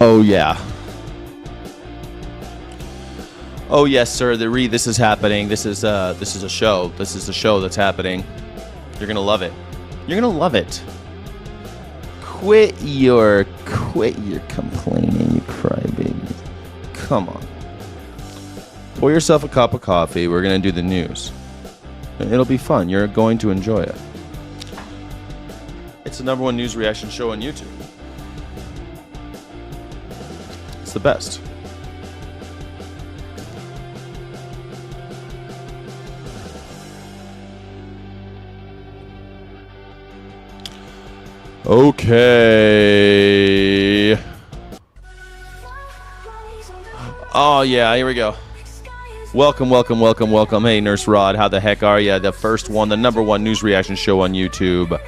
Oh, yeah. Oh, yes, sir. This is happening. This is a show. This is a show that's happening. You're going to love it. You're going to love it. Quit your complaining, you crybaby. Come on. Pour yourself a cup of coffee. We're going to do the news. It'll be fun. You're going to enjoy it. It's the #1 news reaction show on YouTube. It's the best. Okay. Oh, yeah, here we go. Welcome. Hey, Nurse Rod, how the heck are ya? The first one, the #1 news reaction show on YouTube,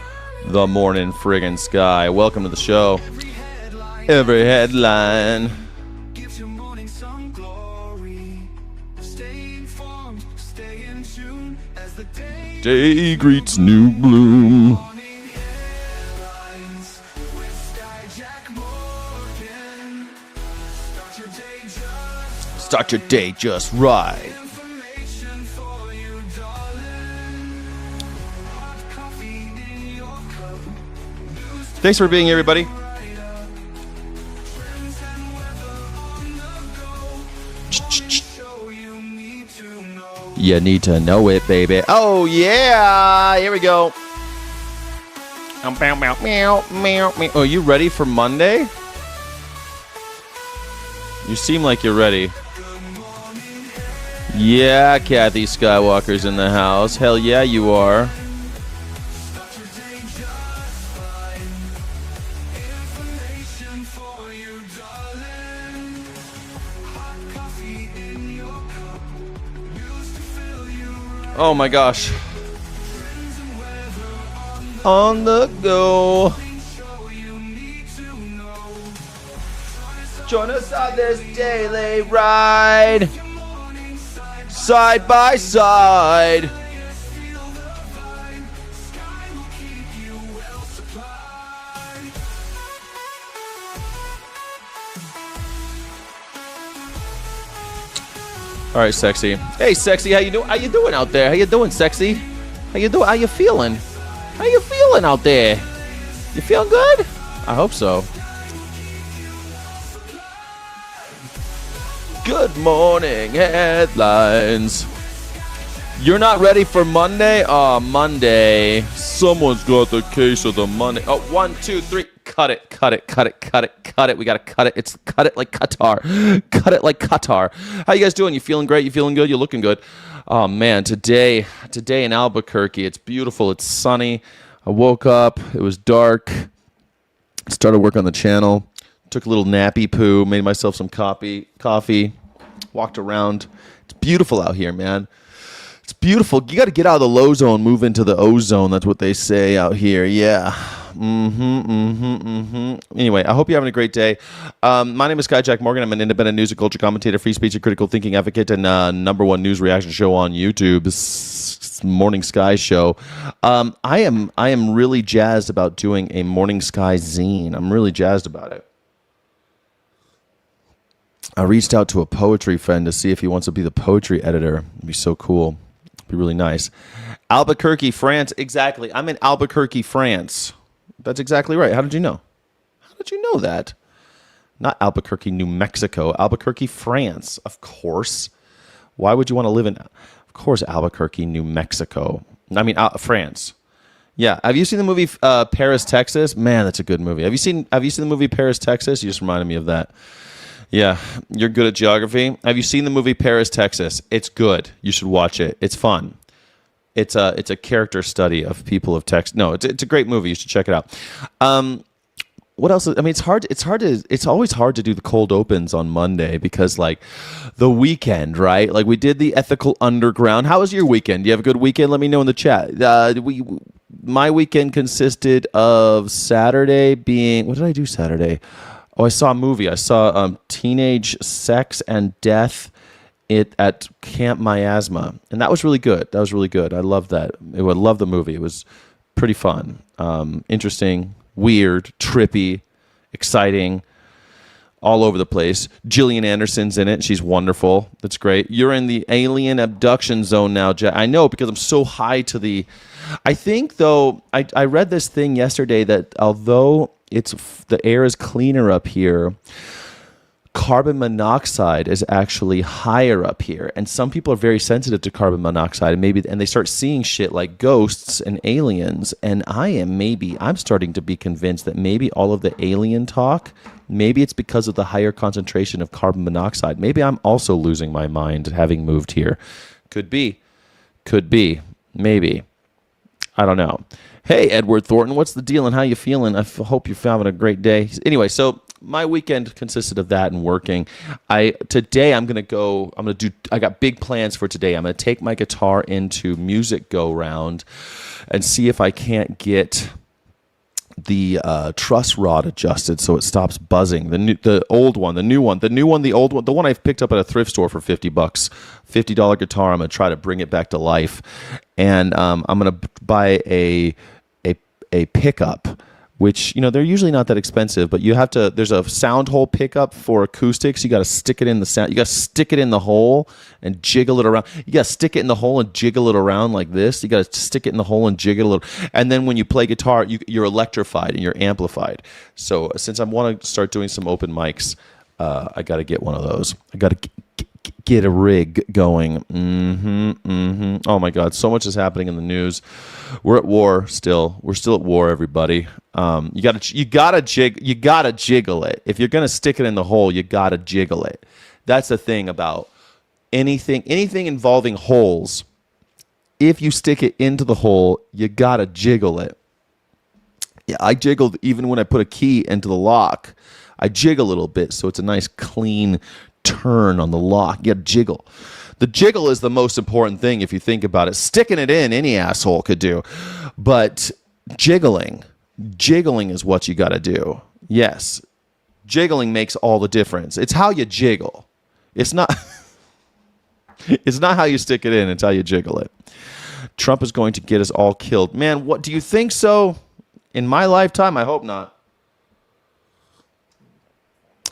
The Morning Friggin' Sky. Welcome to the show. Every headline. Day greets new bloom. Start your day just right. Thanks for being here, everybody. You need to know it, baby. Oh, yeah. Here we go. Oh, you ready for Monday? You seem like you're ready. Yeah, Kathy Skywalker's in the house. Hell yeah, you are. Oh my gosh. On the go. Join us on this daily ride. Side by side. All right, sexy. Hey, sexy, how you doing? How you doing out there? How you doing, sexy? How you doing? How you feeling? How you feeling out there? You feeling good? I hope so. Good morning, headlines. You're not ready for Monday? Oh, Monday. Someone's got the case of the Monday. Oh, 1, 2, 3. Cut it. We got to cut it. It's cut it like Qatar. Cut it like Qatar. How you guys doing? You feeling great? You feeling good? You looking good? Oh, man. Today in Albuquerque, it's beautiful. It's sunny. I woke up. It was dark. Started work on the channel. Took a little nappy poo, made myself some coffee, walked around. It's beautiful out here, man. It's beautiful. You got to get out of the low zone, move into the ozone. That's what they say out here. Yeah. Anyway, I hope you're having a great day. My name is Sky Jack Morgan. I'm an independent news and culture commentator, free speech and critical thinking advocate, and #1 news reaction show on YouTube, Morning Sky Show. I am really jazzed about doing a Morning Sky zine. I'm really jazzed about it. I reached out to a poetry friend to see if he wants to be the poetry editor. It'd be so cool. It'd be really nice. Albuquerque, France. Exactly. I'm in Albuquerque, France. That's exactly right. How did you know? How did you know that? Not Albuquerque, New Mexico. Albuquerque, France. Of course. Why would you want to live in, of course, Albuquerque, New Mexico. I mean, France. Yeah. Have you seen the movie Paris, Texas? Man, that's a good movie. Have you seen the movie Paris, Texas? You just reminded me of that. Yeah, you're good at geography. Have you seen the movie Paris, Texas? It's good. You should watch it. It's fun. It's a character study of people of Texas. No, it's a great movie. You should check it out. what else? I mean, it's always hard to do the cold opens on Monday because like the weekend, right? Like we did the Ethical Underground. How was your weekend? Do you have a good weekend? Let me know in the chat. My weekend consisted of Saturday being, what did I do Saturday? Oh, I saw a movie. I saw Teenage Sex and Death at Camp Miasma, and that was really good. I loved that. I love the movie. It was pretty fun, interesting, weird, trippy, exciting, all over the place. Gillian Anderson's in it. She's wonderful. That's great. You're in the alien abduction zone now, Jack. I know because I'm so high to the... I think, though, I read this thing yesterday that although the air is cleaner up here, carbon monoxide is actually higher up here, and some people are very sensitive to carbon monoxide, and they start seeing shit like ghosts and aliens. And I'm starting to be convinced that maybe all of the alien talk, maybe it's because of the higher concentration of carbon monoxide. Maybe I'm also losing my mind having moved here. Could be, maybe. I don't know. Hey, Edward Thornton, what's the deal and how you feeling? I hope you're having a great day. Anyway, so my weekend consisted of that and working. Today I got big plans for today. I'm going to take my guitar into Music Go Round and see if I can't get the truss rod adjusted so it stops buzzing. The old one, the new one, the old one, the one I've picked up at a thrift store for $50, $50 guitar. I'm going to try to bring it back to life. And I'm going to buy a pickup, which, they're usually not that expensive, but there's a sound hole pickup for acoustics. You got to stick it in the sound. You got to stick it in the hole and jiggle it around. You got to stick it in the hole and jiggle it around like this. You got to stick it in the hole and jiggle it. And then when you play guitar, you're electrified and you're amplified. So since I want to start doing some open mics, I got to get one of those. I got to get a rig going. Oh my God, so much is happening in the news. We're at war still. We're still at war, everybody. You gotta jiggle it. If you're gonna stick it in the hole, you gotta jiggle it. That's the thing about anything involving holes. If you stick it into the hole, you gotta jiggle it. Yeah, I jiggled even when I put a key into the lock. I jiggle a little bit so it's a nice clean turn on the lock. You gotta jiggle. The jiggle is the most important thing if you think about it. Sticking it in, any asshole could do. But jiggling is what you gotta do. Yes. Jiggling makes all the difference. It's how you jiggle. It's not how you stick it in, it's how you jiggle it. Trump is going to get us all killed. Man, what do you think so? In my lifetime, I hope not.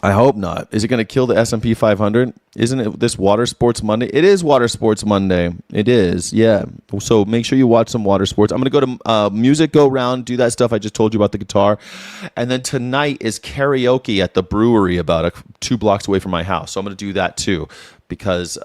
I hope not. Is it going to kill the S&P 500? Isn't it this Water Sports Monday? It is Water Sports Monday. It is, yeah. So make sure you watch some water sports. I'm going to go to Music Go Round, do that stuff I just told you about the guitar. And then tonight is karaoke at the brewery about 2 blocks away from my house. So I'm going to do that too because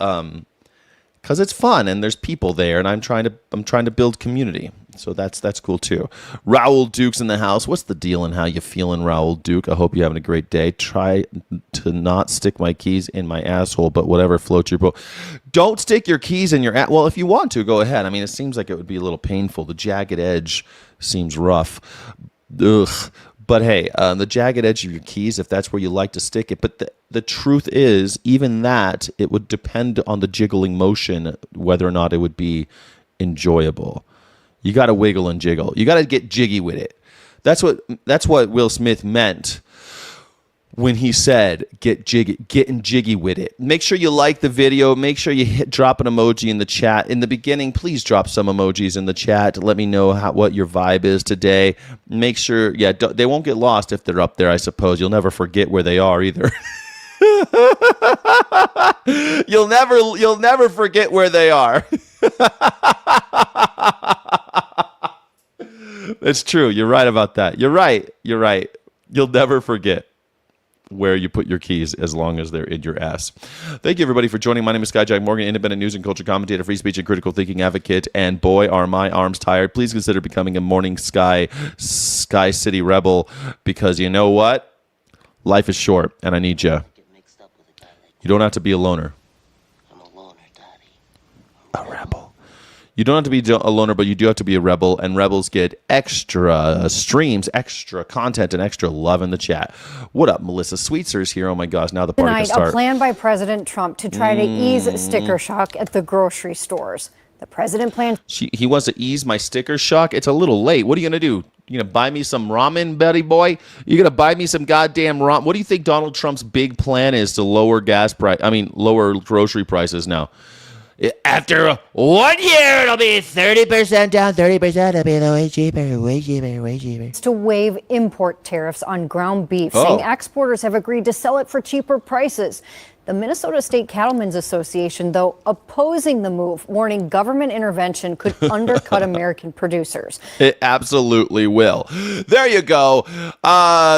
it's fun and there's people there and I'm trying to build community. So that's cool too. Raoul Duke's in the house. What's the deal and how you feeling, Raoul Duke? I hope you're having a great day. Try to not stick my keys in my asshole, but whatever floats your boat. Don't stick your keys in your ass. Well, if you want to, go ahead. I mean, it seems like it would be a little painful. The jagged edge seems rough. Ugh. But hey, the jagged edge of your keys, if that's where you like to stick it. But the truth is, even that, it would depend on the jiggling motion, whether or not it would be enjoyable. You got to wiggle and jiggle. You got to get jiggy with it. That's what Will Smith meant when he said getting jiggy with it. Make sure you like the video. Make sure you drop an emoji in the chat. In the beginning, please drop some emojis in the chat. Let me know what your vibe is today. Make sure, they won't get lost if they're up there, I suppose. You'll never forget where they are either. You'll never forget where they are. It's true. You're right about that. You're right. You'll never forget where you put your keys as long as they're in your ass. Thank you, everybody, for joining. My name is Sky Jack Morgan, independent news and culture commentator, free speech and critical thinking advocate, and boy, are my arms tired. Please consider becoming a Morning Sky City Rebel, because you know what? Life is short, and I need you. You don't have to be a loner. I'm a loner, Daddy. A rebel. You don't have to be a loner, but you do have to be a rebel, and rebels get extra streams, extra content, and extra love in the chat. What up, Melissa Sweetser's here? Oh my gosh, now the party can start. A plan by President Trump to try to ease sticker shock at the grocery stores. The president plans. He wants to ease my sticker shock. It's a little late. What are you going to do? You going to buy me some ramen, Betty boy? You going to buy me some goddamn ramen? What do you think Donald Trump's big plan is to lower lower grocery prices now? After 1 year, it'll be 30% down, 30%. It'll be way cheaper, way cheaper, way cheaper. To waive import tariffs on ground beef, saying exporters have agreed to sell it for cheaper prices. The Minnesota State Cattlemen's Association, though, opposing the move, warning government intervention could undercut American producers. It absolutely will. There you go.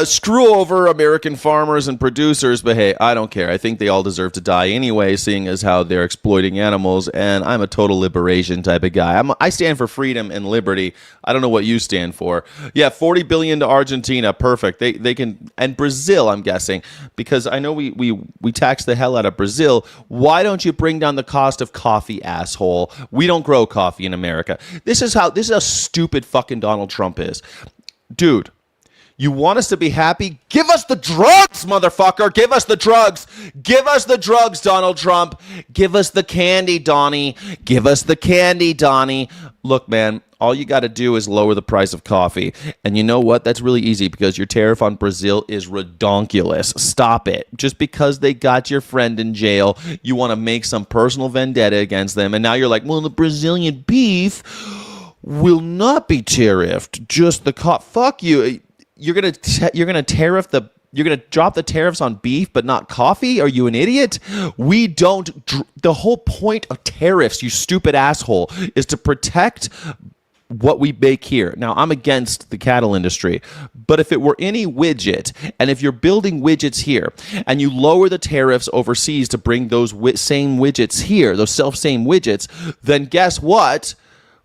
Screw over American farmers and producers, but hey, I don't care. I think they all deserve to die anyway, seeing as how they're exploiting animals, and I'm a total liberation type of guy. I stand for freedom and liberty. I don't know what you stand for. Yeah, $40 billion to Argentina. Perfect. They can, and Brazil, I'm guessing, because I know we tax the hell out of Brazil. Why don't you bring down the cost of coffee, asshole? We don't grow coffee in America. This is how stupid fucking Donald Trump is. Dude, you want us to be happy? Give us the drugs, motherfucker. Give us the drugs. Give us the drugs, Donald Trump. Give us the candy, Donnie. Give us the candy, Donnie. Look, man, all you got to do is lower the price of coffee. And you know what? That's really easy because your tariff on Brazil is redonkulous. Stop it. Just because they got your friend in jail, you want to make some personal vendetta against them. And now you're like, well, the Brazilian beef will not be tariffed. Just the fuck you. You're gonna tariff you're going to drop the tariffs on beef, but not coffee? Are you an idiot? We don't. The whole point of tariffs, you stupid asshole, is to protect what we make here. Now, I'm against the cattle industry, but if it were any widget, and if you're building widgets here, and you lower the tariffs overseas to bring those same widgets here, those self-same widgets, then guess what?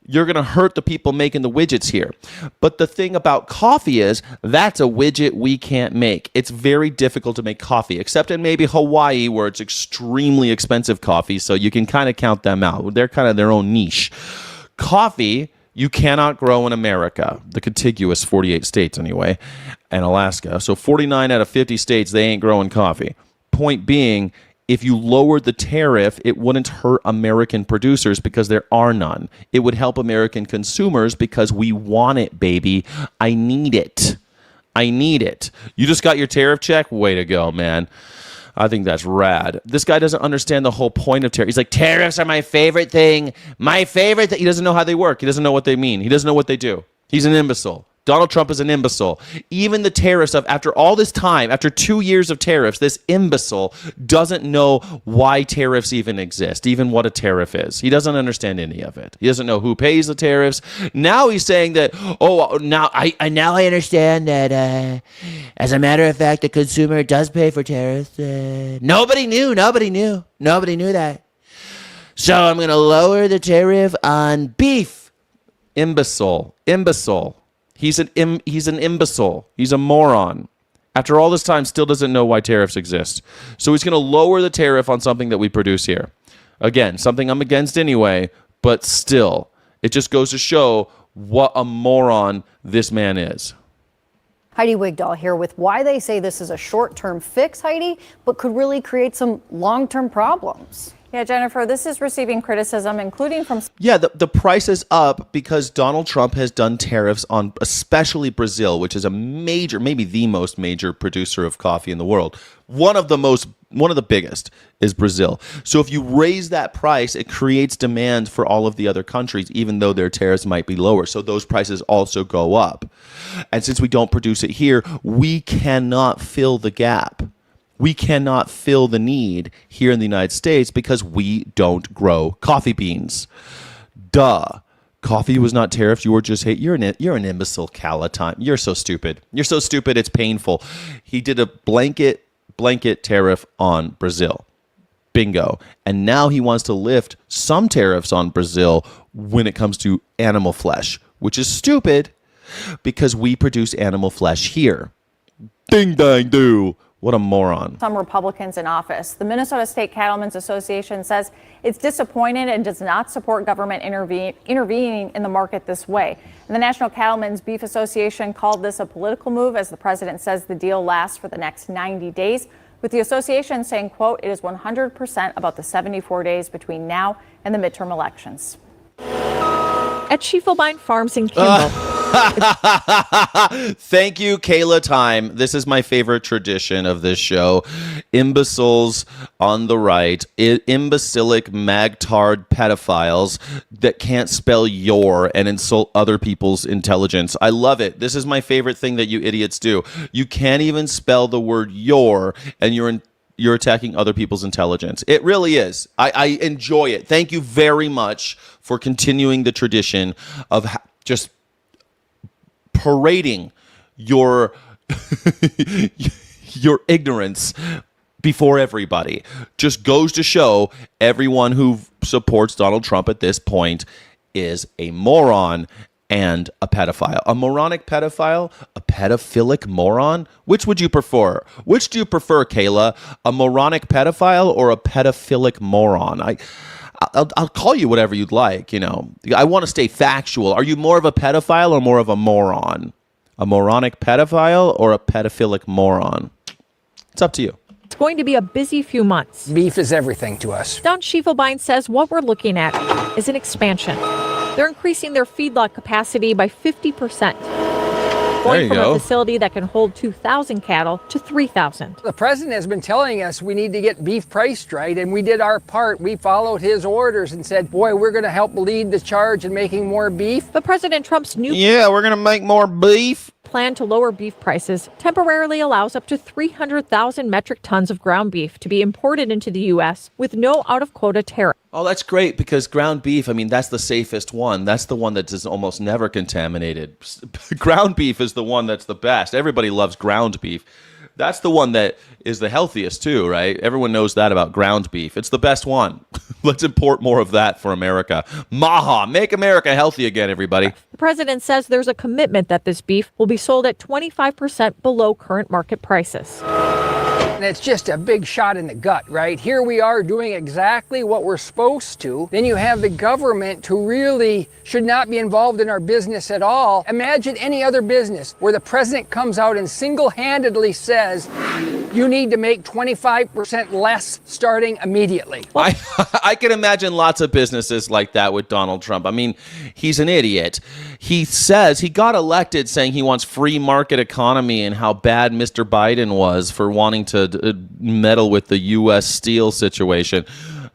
You're going to hurt the people making the widgets here. But the thing about coffee is that's a widget we can't make. It's very difficult to make coffee, except in maybe Hawaii where it's extremely expensive coffee, so you can kind of count them out. They're kind of their own niche. Coffee, you cannot grow in America, the contiguous 48 states anyway, and Alaska. So 49 out of 50 states, they ain't growing coffee. Point being, if you lowered the tariff, it wouldn't hurt American producers because there are none. It would help American consumers because we want it, baby. I need it. I need it. You just got your tariff check? Way to go, man. I think that's rad. This guy doesn't understand the whole point of tariffs. He's like, tariffs are my favorite thing. My favorite thing. He doesn't know how they work. He doesn't know what they mean. He doesn't know what they do. He's an imbecile. Donald Trump is an imbecile. Even the tariff stuff, after all this time, after 2 years of tariffs, this imbecile doesn't know why tariffs even exist, even what a tariff is. He doesn't understand any of it. He doesn't know who pays the tariffs. Now he's saying that, now I understand that as a matter of fact, the consumer does pay for tariffs. Nobody knew that. So I'm going to lower the tariff on beef. Imbecile. He's an imbecile. He's a moron. After all this time, still doesn't know why tariffs exist. So he's going to lower the tariff on something that we produce here. Again, something I'm against anyway, but still, it just goes to show what a moron this man is. Heidi Wigdahl here with why they say this is a short-term fix, Heidi, but could really create some long-term problems. Yeah, Jennifer, this is receiving criticism, including from... Yeah, the price is up because Donald Trump has done tariffs on especially Brazil, which is a major, maybe the most major producer of coffee in the world. One of the biggest is Brazil. So if you raise that price, it creates demand for all of the other countries, even though their tariffs might be lower. So those prices also go up. And since we don't produce it here, we cannot fill the gap. We cannot fill the need here in the United States because we don't grow coffee beans. Duh. Coffee was not tariffed. You were just hate. You're an imbecile Calatime. You're so stupid. You're so stupid. It's painful. He did a blanket tariff on Brazil. Bingo. And now he wants to lift some tariffs on Brazil when it comes to animal flesh, which is stupid because we produce animal flesh here. Ding dang do. What a moron. Some Republicans in office. The Minnesota State Cattlemen's Association says it's disappointed and does not support government intervening in the market this way. And the National Cattlemen's Beef Association called this a political move, as the president says the deal lasts for the next 90 days, with the association saying, quote, it is 100% about the 74 days between now and the midterm elections. At Schiefelbein Farms in Kimball. Thank you, Kayla Time. This is my favorite tradition of this show. Imbeciles on the right, imbecilic, magtard pedophiles that can't spell your and insult other people's intelligence. I love it. This is my favorite thing that you idiots do. You can't even spell the word your, and you're attacking other people's intelligence. It really is. I enjoy it. Thank you very much for continuing the tradition of just parading your your ignorance before everybody. Just goes to show everyone who supports Donald Trump at this point is a moron and a pedophile. A moronic pedophile? A pedophilic moron? Which would you prefer? Which do you prefer, Kayla? A moronic pedophile or a pedophilic moron? I'll call you whatever you'd like, you know. I want to stay factual. Are you more of a pedophile or more of a moron? A moronic pedophile or a pedophilic moron? It's up to you. It's going to be a busy few months. Beef is everything to us. Don Schiefelbein says what we're looking at is an expansion. They're increasing their feedlot capacity by 50%. Going from a facility that can hold 2,000 cattle to 3,000. The president has been telling us we need to get beef priced right, and we did our part. We followed his orders and said, boy, we're going to help lead the charge in making more beef. But President Trump's new we're going to make more beef. plan to lower beef prices temporarily allows up to 300,000 metric tons of ground beef to be imported into the U.S. with no out-of-quota tariff. Oh, that's great, because ground beef, I mean, that's the safest one. That's the one that is almost never contaminated. Ground beef is the one that's the best. Everybody loves ground beef. That's the one that is the healthiest too, right? Everyone knows that about ground beef. It's the best one. Let's import more of that for America. Maha, make America healthy again, everybody. The president says there's a commitment that this beef will be sold at 25% below current market prices. And it's just a big shot in the gut, right? Here we are doing exactly what we're supposed to. Then you have the government who really should not be involved in our business at all. Imagine any other business where the president comes out and single-handedly says, you need to make 25% less starting immediately. I can imagine lots of businesses like that with Donald Trump. I mean, he's an idiot. He says he got elected saying he wants free market economy and how bad Mr. Biden was for wanting to meddle with the U.S. steel situation,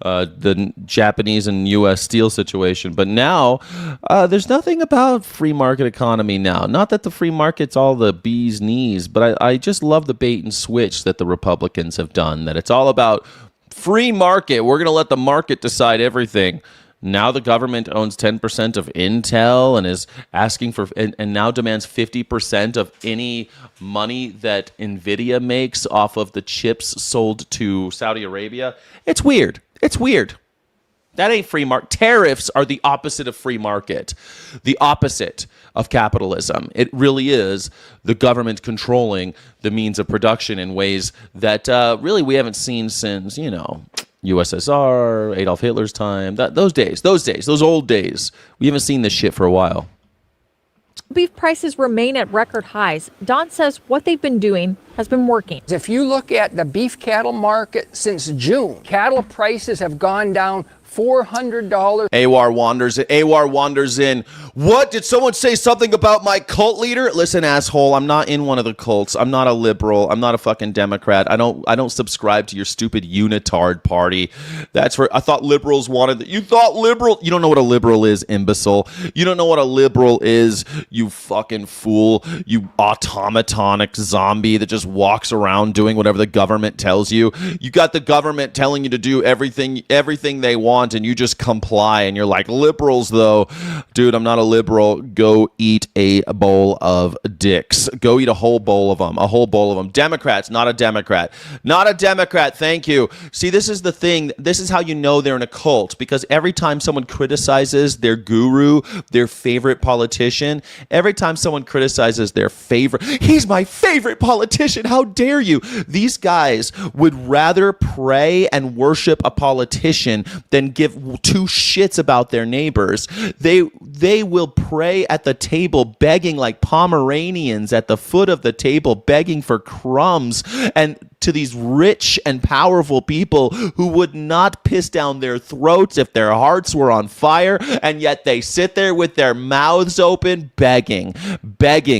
the Japanese and U.S. steel situation. But now there's nothing about free market economy now. Not that the free market's all the bee's knees, but I just love the bait and switch that the Republicans have done, that it's all about free market. We're going to let the market decide everything. Now the government owns 10% of Intel and is asking for, and now demands 50% of any money that NVIDIA makes off of the chips sold to Saudi Arabia. It's weird. It's weird. That ain't free market. Tariffs are the opposite of free market, the opposite of capitalism. It really is the government controlling the means of production in ways that really we haven't seen since, USSR, Adolf Hitler's time, those old days. We haven't seen this shit for a while. Beef prices remain at record highs. Don says what they've been doing has been working. If you look at the beef cattle market since June, cattle prices have gone down $400. Awar wanders in. What? Did someone say something about my cult leader? Listen, asshole, I'm not in one of the cults. I'm not a liberal. I'm not a fucking Democrat. I don't subscribe to your stupid unitard party. That's where I thought liberals wanted. You thought liberal. You don't know what a liberal is, imbecile. You don't know what a liberal is, you fucking fool. You automatonic zombie that just walks around doing whatever the government tells you. You got the government telling you to do everything they want. want and you just comply and you're like, liberals though, dude, I'm not a liberal. Go eat a bowl of dicks. Go eat a whole bowl of them. Democrats, not a Democrat. Not a Democrat, thank you. See, this is the thing. This is how you know they're in a cult, because every time someone criticizes their guru, their favorite politician, every time someone criticizes their favorite, he's my favorite politician, how dare you? These guys would rather pray and worship a politician than give two shits about their neighbors. They will pray at the table begging like Pomeranians at the foot of the table, begging for crumbs, and to these rich and powerful people who would not piss down their throats if their hearts were on fire, and yet they sit there with their mouths open begging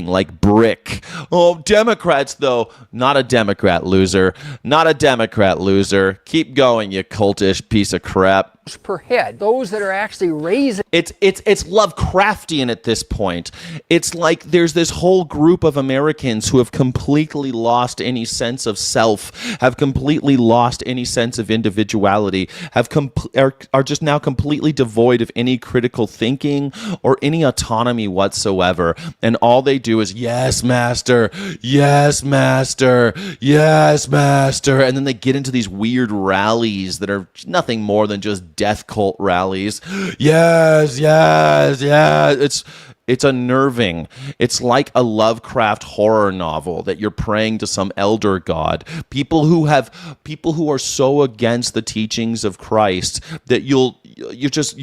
like brick. Oh, Democrats though, not a Democrat, loser. Not a Democrat, loser. Keep going, you cultish piece of crap. Per head, those that are actually raising. It's Lovecraftian at this point. It's like there's this whole group of Americans who have completely lost any sense of self, have completely lost any sense of individuality, are just now completely devoid of any critical thinking or any autonomy whatsoever. And all they do is, yes, master, yes, master, yes, master. And then they get into these weird rallies that are nothing more than just death cult rallies. Yes, yes, yes. It's unnerving. It's like a Lovecraft horror novel that you're praying to some elder god. People who are so against the teachings of Christ that you just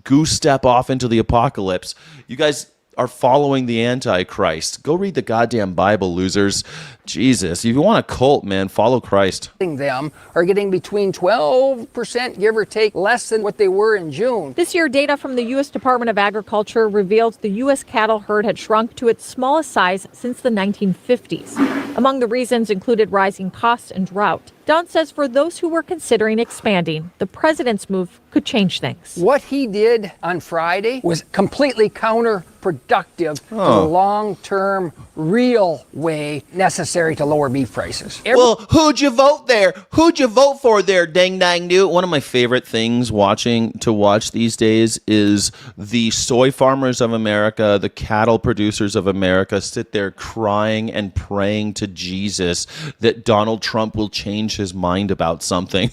goose step off into the apocalypse. You guys are following the Antichrist. Go read the goddamn Bible, losers. Jesus, if you want a cult, man, follow Christ. Them are getting between 12%, give or take, less than what they were in June. This year, data from the U.S. Department of Agriculture revealed the U.S. cattle herd had shrunk to its smallest size since the 1950s. Among the reasons included rising costs and drought. Don says for those who were considering expanding, the president's move could change things. What he did on Friday was completely counterproductive to the long-term, real way necessary to lower beef prices. Well, who'd you vote there? Who'd you vote for there, dang dang do? One of my favorite things to watch these days is the soy farmers of America, the cattle producers of America sit there crying and praying to Jesus that Donald Trump will change his mind about something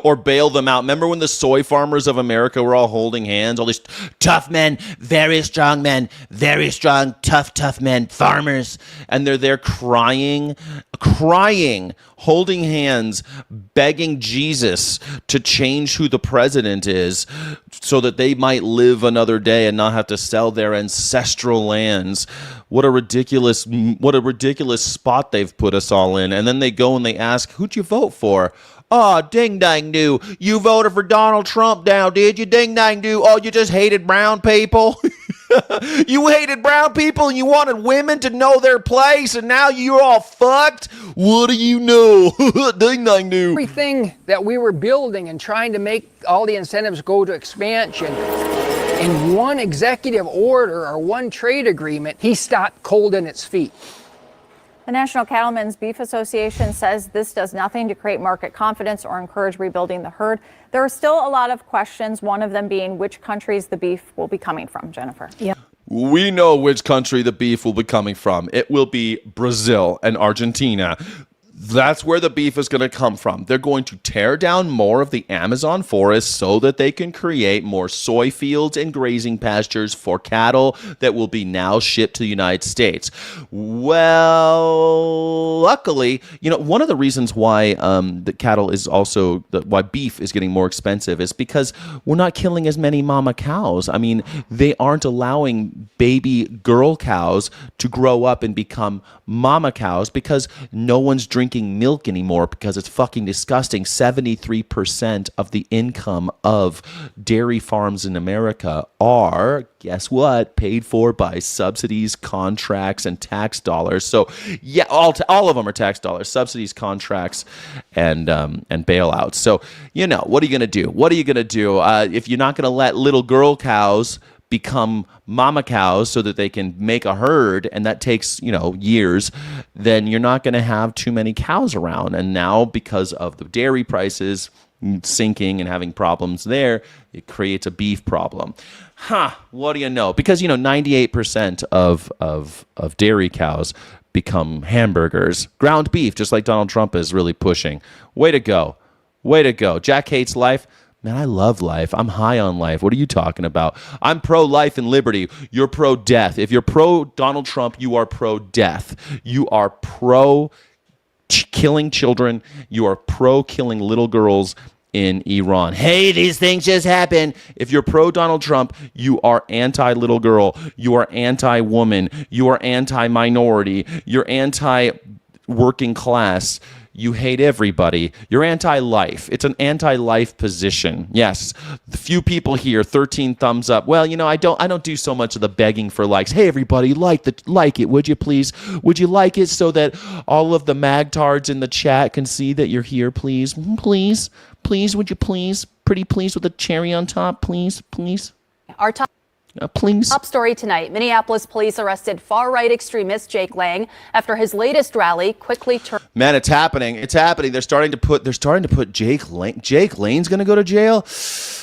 or bail them out. Remember when the soy farmers of America were all holding hands, all these tough men, very strong, tough men, farmers, and they're there crying, holding hands, begging Jesus to change who the president is so that they might live another day and not have to sell their ancestral lands. What a ridiculous spot they've put us all in. And then they go and they ask, who'd you vote for? Oh, ding dang do. You voted for Donald Trump now, did you? Ding dang do. Oh, you just hated brown people? You hated brown people and you wanted women to know their place, and now you're all fucked? What do you know? Ding dang do. Everything that we were building and trying to make all the incentives go to expansion, in one executive order or one trade agreement, he stopped cold in its feet. The National Cattlemen's Beef Association says this does nothing to create market confidence or encourage rebuilding the herd. There are still a lot of questions, one of them being which countries the beef will be coming from, Jennifer. Yeah. We know which country the beef will be coming from. It will be Brazil and Argentina. That's where the beef is going to come from. They're going to tear down more of the Amazon forest so that they can create more soy fields and grazing pastures for cattle that will be now shipped to the United States. Well, luckily, one of the reasons why why beef is getting more expensive is because we're not killing as many mama cows. I mean, they aren't allowing baby girl cows to grow up and become mama cows because no one's drinking milk anymore because it's fucking disgusting. 73% of the income of dairy farms in America are, guess what, paid for by subsidies, contracts, and tax dollars. So yeah, all of them are tax dollars, subsidies, contracts, and bailouts. So what are you gonna do? What are you gonna do if you're not gonna let little girl cows become mama cows so that they can make a herd, and that takes years, then you're not going to have too many cows around. And now, because of the dairy prices, sinking and having problems there, it creates a beef problem. What do you know? Because, 98% of dairy cows become hamburgers. Ground beef, just like Donald Trump is really pushing. Way to go. Way to go. Jack hates life. Man, I love life. I'm high on life. What are you talking about? I'm pro-life and liberty. You're pro-death. If you're pro-Donald Trump, you are pro-death. You are pro-killing children. You are pro-killing little girls in Iran. Hey, these things just happen. If you're pro-Donald Trump, you are anti-little girl. You are anti-woman. You are anti-minority. You're anti-working class. You hate everybody. You're anti-life. It's an anti-life position. Yes. The few people here, 13 thumbs up. Well, I don't do so much of the begging for likes. Hey, everybody, like it, would you please? Would you like it so that all of the magtards in the chat can see that you're here, please? Please, would you please? Pretty please with a cherry on top, please. Our top please. Top story tonight. Minneapolis police arrested far-right extremist Jake Lang after his latest rally quickly turned. Man, it's happening. It's happening. They're starting to put Jake Lang. Jake Lane's going to go to jail.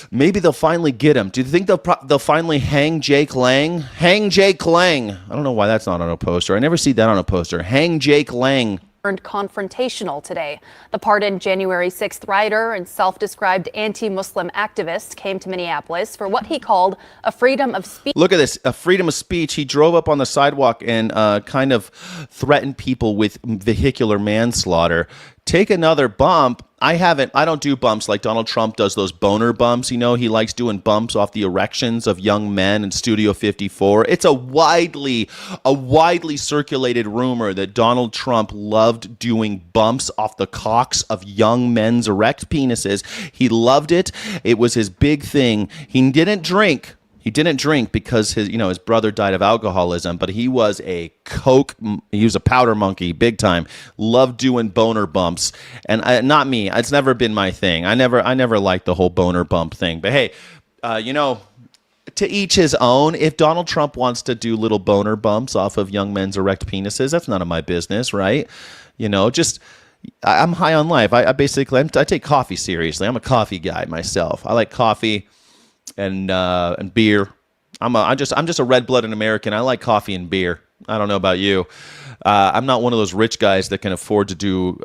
Maybe they'll finally get him. Do you think they'll finally hang Jake Lang? Hang Jake Lang. I don't know why that's not on a poster. I never see that on a poster. Hang Jake Lang. Confrontational today. The pardoned January 6th rioter and self-described anti-Muslim activist came to Minneapolis for what he called a freedom of speech. Look at this, a freedom of speech. He drove up on the sidewalk and kind of threatened people with vehicular manslaughter. Take another bump. I don't do bumps like Donald Trump does, those boner bumps. He likes doing bumps off the erections of young men in Studio 54. It's a widely circulated rumor that Donald Trump loved doing bumps off the cocks of young men's erect penises. He loved it. It was his big thing. He didn't drink. He didn't drink because his brother died of alcoholism, but he was a powder monkey, big time. Loved doing boner bumps, and not me. It's never been my thing. I never liked the whole boner bump thing. But hey, to each his own. If Donald Trump wants to do little boner bumps off of young men's erect penises, that's none of my business, right? I'm high on life. I take coffee seriously. I'm a coffee guy myself. I like coffee and beer. I'm just a red-blooded American. I like coffee and beer. I don't know about you. I'm not one of those rich guys that can afford to do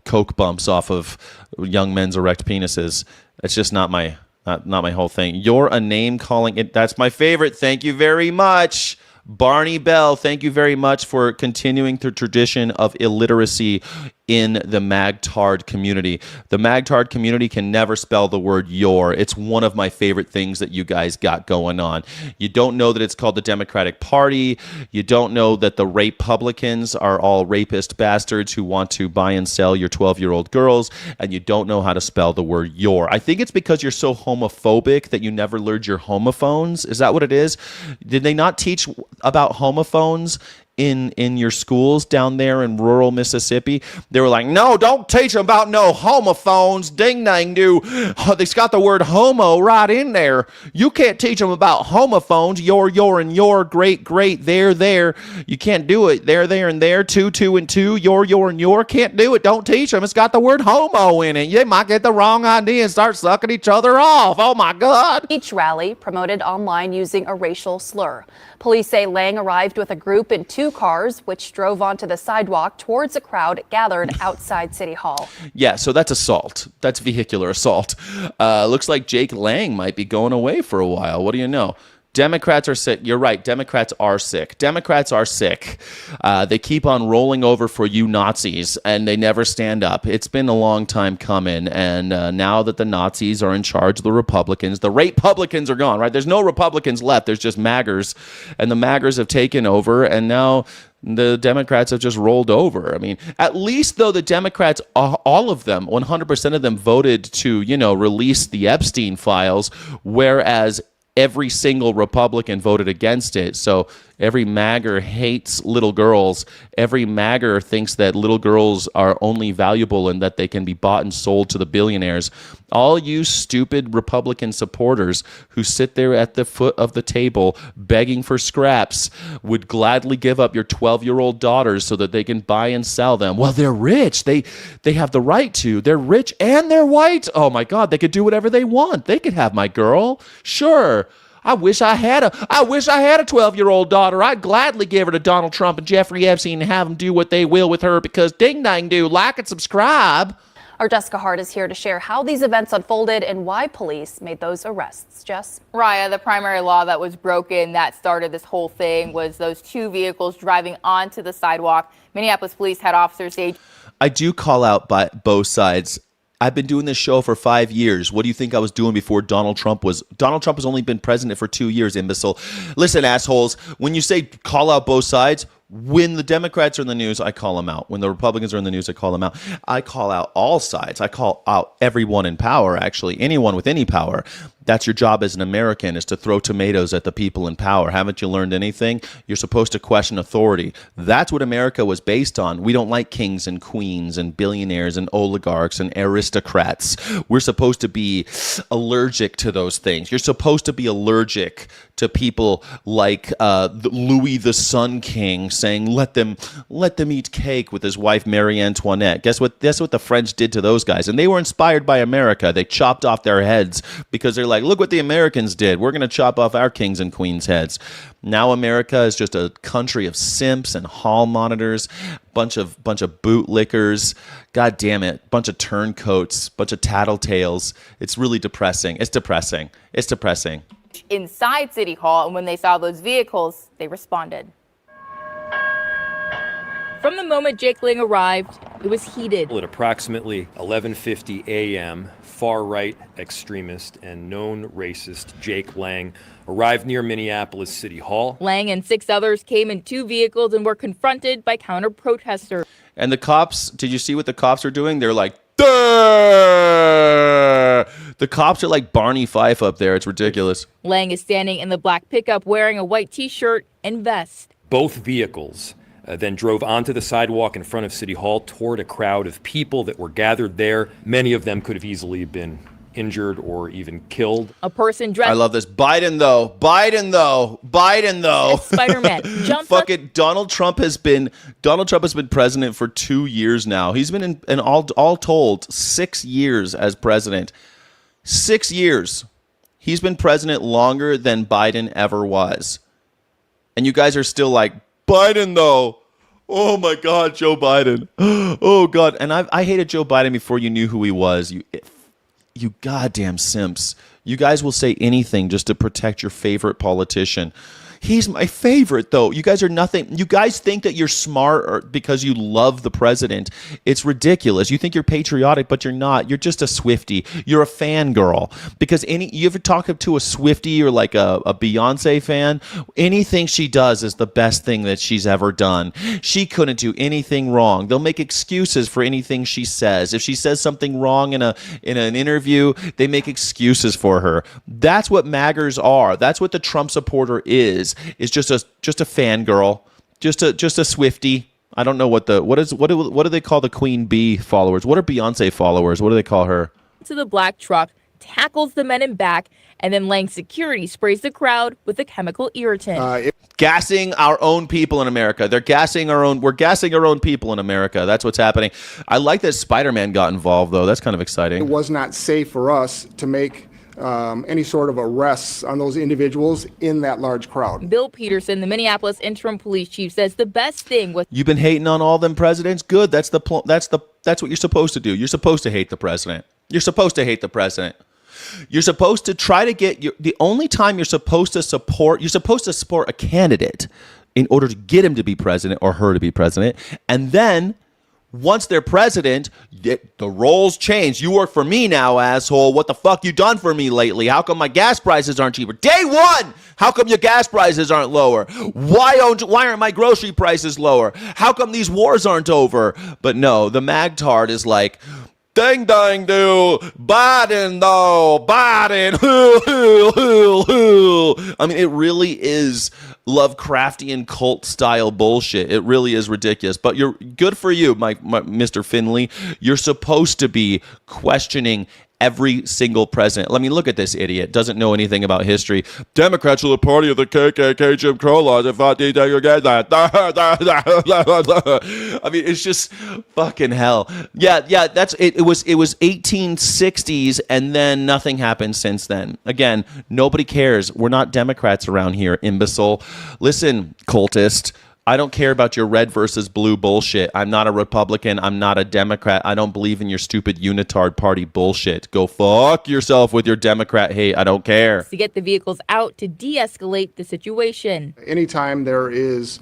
coke bumps off of young men's erect penises. It's just not my whole thing. You're a name calling it. That's my favorite. Thank you very much. Barney Bell, thank you very much for continuing the tradition of illiteracy in the Magtard community. The Magtard community can never spell the word your. It's one of my favorite things that you guys got going on. You don't know that it's called the Democratic Party. You don't know that the Rapepublicans are all rapist bastards who want to buy and sell your 12-year-old girls, and you don't know how to spell the word your. I think it's because you're so homophobic that you never learned your homophones. Is that what it is? Did they not teach about homophones in your schools down there in rural Mississippi? They were like, no, don't teach them about no homophones. Ding dang do. It's got the word homo right in there. You can't teach them about homophones. Your, and your, great, there. You can't do it. There, and there. Two, and two. Your, and your. Can't do it. Don't teach them. It's got the word homo in it. You might get the wrong idea and start sucking each other off. Oh my God. Each rally promoted online using a racial slur. Police say Lang arrived with a group in two cars, which drove onto the sidewalk towards a crowd gathered outside City Hall. Yeah, so that's assault. That's vehicular assault. Looks like Jake Lang might be going away for a while. What do you know? Democrats are sick. You're right. Democrats are sick. They keep on rolling over for you Nazis, and they never stand up. It's been a long time coming, and now that the Nazis are in charge of the Republicans, the Republicans are gone, right? There's no Republicans left. There's just MAGers, and the MAGers have taken over, and now the Democrats have just rolled over. I mean, at least though the Democrats, all of them, 100% of them voted to, release the Epstein files, whereas every single Republican voted against it. So Every magger hates little girls. Every magger thinks that little girls are only valuable and that they can be bought and sold to the billionaires. All you stupid Republican supporters who sit there at the foot of the table begging for scraps would gladly give up your 12-year-old daughters so that they can buy and sell them. Well, they're rich. They have the right to. They're rich and they're white. Oh my God, they could do whatever they want. They could have my girl. Sure. I wish I had a 12-year-old daughter. I'd gladly give her to Donald Trump and Jeffrey Epstein and have them do what they will with her because ding dang do, like and subscribe. Our Jessica Hart is here to share how these events unfolded and why police made those arrests. Jess? Raya, the primary law that was broken that started this whole thing was those two vehicles driving onto the sidewalk. Minneapolis police had officers say. I do call out by both sides. I've been doing this show for 5 years. What do you think I was doing before Donald Trump was? Donald Trump has only been president for 2 years, imbecile. Listen, assholes, when you say call out both sides, when the Democrats are in the news, I call them out. When the Republicans are in the news, I call them out. I call out all sides. I call out everyone in power, actually, anyone with any power. That's your job as an American, is to throw tomatoes at the people in power. Haven't you learned anything? You're supposed to question authority. That's what America was based on. We don't like kings and queens and billionaires and oligarchs and aristocrats. We're supposed to be allergic to those things. You're supposed to be allergic to people like Louis the Sun King saying, let them eat cake with his wife Marie Antoinette. Guess what the French did to those guys? And they were inspired by America. They chopped off their heads because they're like, look what the Americans did. We're going to chop off our kings and queens' heads. Now America is just a country of simps and hall monitors, bunch of bootlickers. God damn it, bunch of turncoats, bunch of tattletales. It's really depressing. It's depressing. Inside City Hall, and when they saw those vehicles, they responded. From the moment Jake Lang arrived, it was heated. At approximately 11:50 a.m., far-right extremist and known racist Jake Lang arrived near Minneapolis City Hall. Lang and 6 others came in 2 vehicles and were confronted by counter-protesters. And the cops, did you see what the cops are doing? They're like, Durr! The cops are like Barney Fife up there. It's ridiculous. Lang is standing in the black pickup wearing a white T-shirt and vest. Both vehicles then drove onto the sidewalk in front of City Hall toward a crowd of people that were gathered there. Many of them could have easily been injured or even killed. A person dressed. I love this. Biden though. Spider-Man. Fucking Donald Trump has been president for 2 years now. He's been in all told 6 years as president. 6 years. He's been president longer than Biden ever was. And you guys are still like, Biden though. Oh my God, Joe Biden. Oh God. And I hated Joe Biden before you knew who he was. You goddamn simps. You guys will say anything just to protect your favorite politician. He's my favorite, though. You guys are nothing. You guys think that you're smart because you love the president. It's ridiculous. You think you're patriotic, but you're not. You're just a Swiftie. You're a fangirl. Because you ever talk to a Swiftie or like a Beyonce fan? Anything she does is the best thing that she's ever done. She couldn't do anything wrong. They'll make excuses for anything she says. If she says something wrong in an interview, they make excuses for her. That's what maggers are. That's what the Trump supporter is just a fangirl, just a Swiftie. I don't know what do they call the Queen Bee followers? What are Beyonce followers? What do they call her? To the black truck, tackles the men in back, and then Lang security sprays the crowd with a chemical irritant. Gassing our own people in America. We're gassing our own people in America. That's what's happening. I like that Spider-Man got involved, though. That's kind of exciting. It was not safe for us to make any sort of arrests on those individuals in that large crowd. Bill Peterson, the Minneapolis interim police chief, says the best thing was. You've been hating on all them presidents? Good. That's what you're supposed to do. You're supposed to hate the president. You're supposed to try to get the only time you're supposed to support a candidate in order to get him to be president or her to be president. And then once they're president, the roles change. You work for me now, asshole. What the fuck you done for me lately? How come my gas prices aren't cheaper? Day one! How come your gas prices aren't lower? Why aren't my grocery prices lower? How come these wars aren't over? But no, the magtard is like, ding dang do, Biden though, Biden. I mean, it really is Lovecraftian cult style bullshit. It really is ridiculous. But you're good for you, my Mr. Finley. You're supposed to be questioning every single president. Let me look at this idiot. Doesn't know anything about history. Democrats are the party of the KKK Jim Crow laws. I mean, it's just fucking hell. Yeah. That's it. It was 1860s, and then nothing happened since then. Again, nobody cares. We're not Democrats around here, imbecile. Listen, cultist. I don't care about your red versus blue bullshit. I'm not a Republican. I'm not a Democrat. I don't believe in your stupid unitard party bullshit. Go fuck yourself with your Democrat hate. I don't care. To get the vehicles out to de-escalate the situation. Anytime there is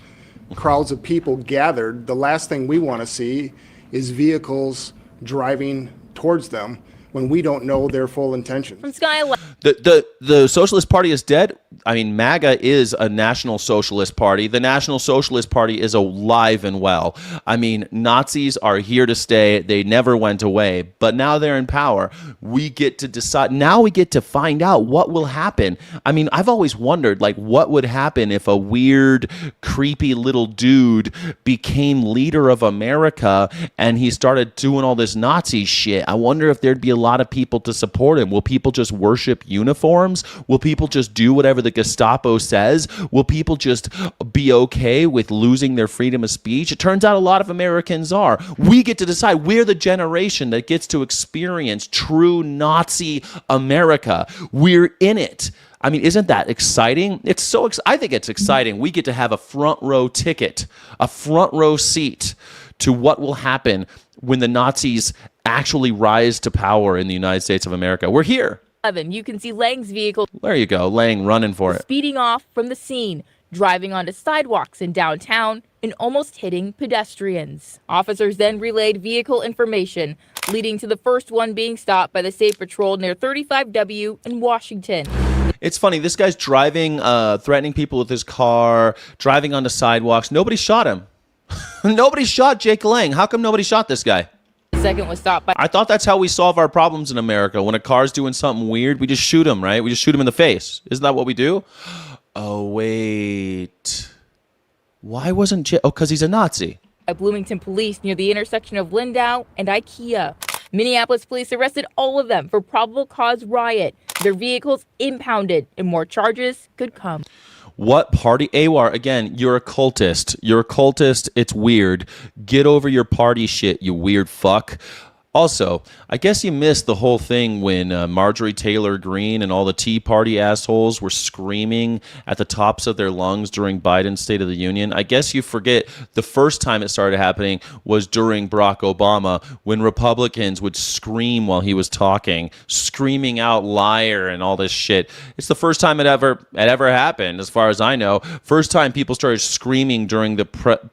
crowds of people gathered, the last thing we want to see is vehicles driving towards them when we don't know their full intentions. From Sky 11. The Socialist Party is dead. I mean, MAGA is a National Socialist Party. The National Socialist Party is alive and well. I mean, Nazis are here to stay. They never went away, but now they're in power. We get to decide. Now we get to find out what will happen. I mean, I've always wondered, like, what would happen if a weird, creepy little dude became leader of America and he started doing all this Nazi shit. I wonder if there'd be a lot of people to support him. Will people just worship uniforms? Will people just do whatever the Gestapo says? Will people just be okay with losing their freedom of speech? It turns out a lot of Americans are. We get to decide. We're the generation that gets to experience true Nazi America. We're in it. I mean, isn't that exciting? It's so I think it's exciting. We get to have a front row ticket, a front row seat to what will happen when the Nazis actually rise to power in the United States of America. We're here. You can see Lang's vehicle. There you go. Lang running for it. Speeding off from the scene, driving onto sidewalks in downtown, and almost hitting pedestrians. Officers then relayed vehicle information, leading to the first one being stopped by the State Patrol near 35W in Washington. It's funny. This guy's driving, threatening people with his car, driving onto sidewalks. Nobody shot him. Nobody shot Jake Lang. How come nobody shot this guy? Second was stopped by. I thought that's how we solve our problems in America. When a car's doing something weird, we just shoot him, right? We just shoot him in the face. Isn't that what we do? Oh, wait. Why wasn't because he's a Nazi. By Bloomington police near the intersection of Lindau and IKEA. Minneapolis police arrested all of them for probable cause riot. Their vehicles impounded, and more charges could come. What party? AWAR, again, you're a cultist. You're a cultist. It's weird. Get over your party shit, you weird fuck. Also, I guess you missed the whole thing when Marjorie Taylor Greene and all the Tea Party assholes were screaming at the tops of their lungs during Biden's State of the Union. I guess you forget the first time it started happening was during Barack Obama, when Republicans would scream while he was talking, screaming out liar and all this shit. It's the first time it ever happened, as far as I know. First time people started screaming during the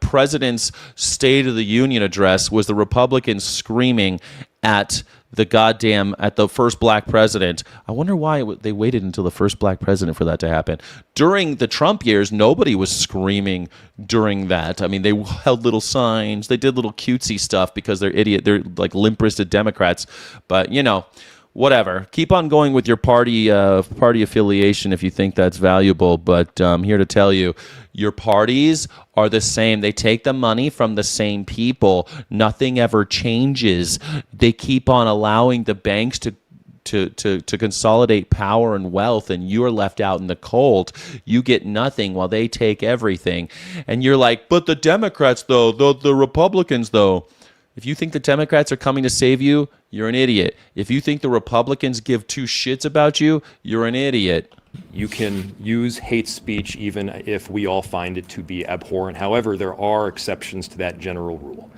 president's State of the Union address was the Republicans screaming at the first black president. I wonder why they waited until the first black president for that to happen. During the Trump years, nobody was screaming during that. I mean, they held little signs. They did little cutesy stuff because they're like limp-wristed Democrats. But, you know, whatever. Keep on going with your party affiliation if you think that's valuable. But I'm here to tell you, your parties are the same. They take the money from the same people. Nothing ever changes. They keep on allowing the banks to consolidate power and wealth, and you're left out in the cold. You get nothing while they take everything. And you're like, but the Democrats, though, the Republicans, though. If you think the Democrats are coming to save you, you're an idiot. If you think the Republicans give two shits about you, you're an idiot. You can use hate speech even if we all find it to be abhorrent. However, there are exceptions to that general rule.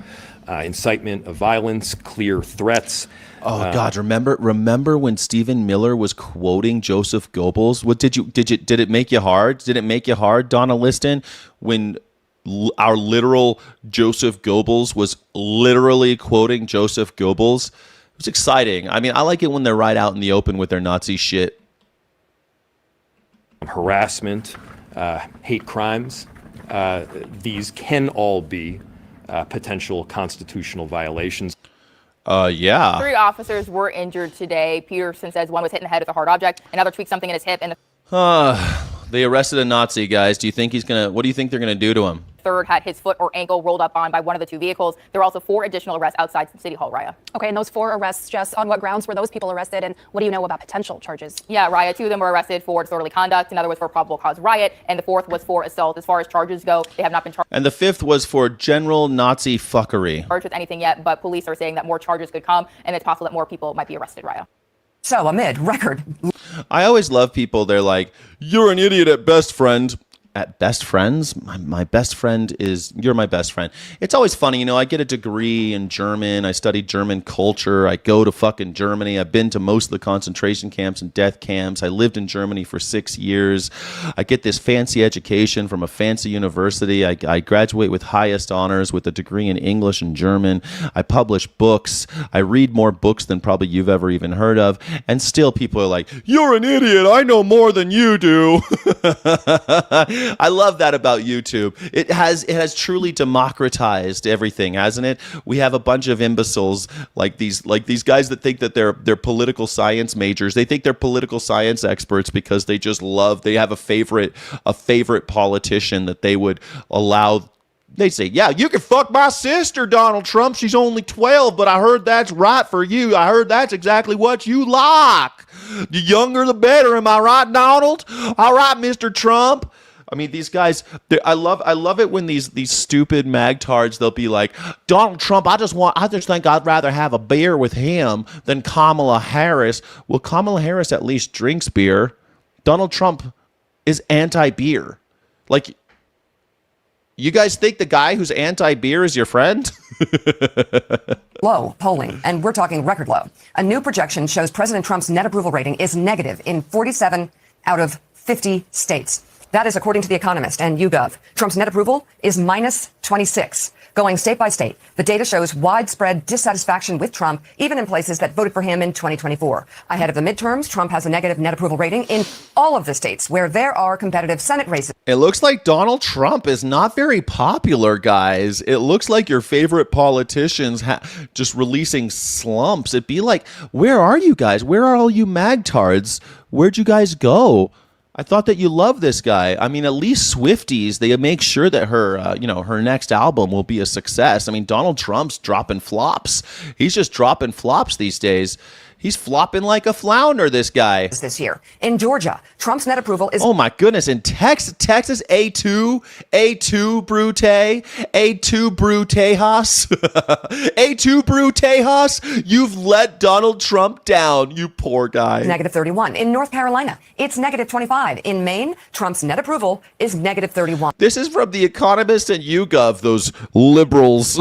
Incitement of violence, clear threats. Oh God! Remember when Stephen Miller was quoting Joseph Goebbels? What did it make you hard? Did it make you hard, Donna Liston, when our literal Joseph Goebbels was literally quoting Joseph Goebbels? It was exciting. I mean, I like it when they're right out in the open with their Nazi shit. Harassment, hate crimes. These can all be potential constitutional violations. Yeah. 3 officers were injured today. Peterson says one was hit in the head with a hard object, another tweaked something in his hip, and They arrested a Nazi, guys. Do you think what do you think they're gonna do to him? Third had his foot or ankle rolled up on by one of the two vehicles. There were also 4 additional arrests outside City Hall, Raya. Okay, and those 4 arrests, Jess, on what grounds were those people arrested, and what do you know about potential charges? Yeah, Raya, 2 of them were arrested for disorderly conduct, another was for probable cause riot, and the 4th was for assault. As far as charges go, they have not been charged. And the 5th was for general Nazi fuckery. Charged with anything yet, but police are saying that more charges could come, and it's possible that more people might be arrested, Raya. So amid record. I always love people. They're like, "You're an idiot at best, friend." At best friends, my best friend is, you're my best friend. It's always funny, I get a degree in German. I studied German culture. I go to fucking Germany. I've been to most of the concentration camps and death camps. I lived in Germany for 6 years. I get this fancy education from a fancy university. I graduate with highest honors with a degree in English and German. I publish books. I read more books than probably you've ever even heard of. And still people are like, "You're an idiot. I know more than you do." I love that about YouTube. It has truly democratized everything, hasn't it? We have a bunch of imbeciles like these guys that think that they're political science majors. They think they're political science experts because they have a favorite politician that they would allow. They say, "Yeah, you can fuck my sister, Donald Trump. She's only 12, but I heard that's right for you. I heard that's exactly what you like. The younger the better. Am I right, Donald? All right, Mr. Trump." I mean, these guys, I love it when these stupid magtards, they'll be like, "Donald Trump, I just think I'd rather have a beer with him than Kamala Harris." Well, Kamala Harris at least drinks beer. Donald Trump is anti-beer. Like, you guys think the guy who's anti-beer is your friend? Low polling, and we're talking record low. A new projection shows President Trump's net approval rating is negative in 47 out of 50 states. That is according to The Economist and YouGov. Trump's net approval is minus 26. Going state by state, the data shows widespread dissatisfaction with Trump, even in places that voted for him in 2024. Ahead of the midterms, Trump has a negative net approval rating in all of the states where there are competitive Senate races. It looks like Donald Trump is not very popular, guys. It looks like your favorite politicians just releasing slumps. It'd be like, where are you guys? Where are all you magtards? Where'd you guys go? I thought that you loved this guy. I mean, at least Swifties, they make sure that her next album will be a success. I mean, Donald Trump's dropping flops. He's just dropping flops these days. He's flopping like a flounder, this guy. This year. In Georgia, Trump's net approval is... Oh, my goodness. In Texas, A2 Brute, A2 Brutejas, A2 Brutejas, you've let Donald Trump down, you poor guy. Negative 31. In North Carolina, it's negative 25. In Maine, Trump's net approval is negative 31. This is from The Economist and YouGov, those liberals.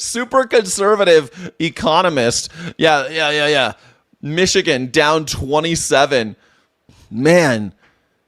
Super conservative economist. Yeah. Michigan down 27. Man,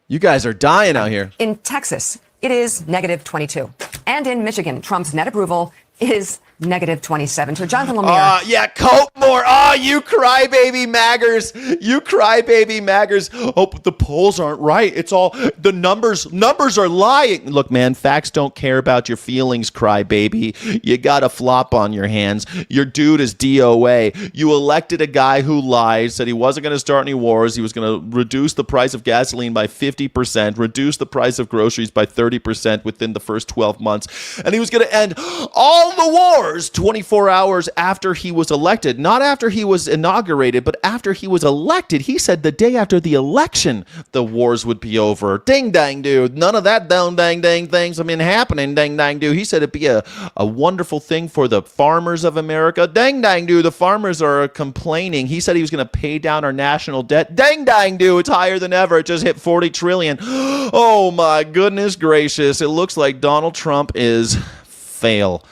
you guys are dying out here. In Texas, it is negative 22. And in Michigan, Trump's net approval is negative 27. So Jonathan Lemire. Yeah, cope more. You crybaby maggers. You crybaby maggers. Oh, but the polls aren't right. It's all the numbers. Numbers are lying. Look, man, facts don't care about your feelings, crybaby. You got a flop on your hands. Your dude is DOA. You elected a guy who lied, said he wasn't going to start any wars. He was going to reduce the price of gasoline by 50%, reduce the price of groceries by 30% within the first 12 months. And he was going to end all the wars 24 hours after he was elected. Not after he was inaugurated, but after he was elected. He said the day after the election, the wars would be over. Ding, dang, dude. None of that dang, dang things have been happening. Ding, dang, dude. He said it'd be a wonderful thing for the farmers of America. Dang, dang, dude. The farmers are complaining. He said he was going to pay down our national debt. Dang, dang, dude. It's higher than ever. It just hit 40 trillion. Oh, my goodness gracious. It looks like Donald Trump is fail.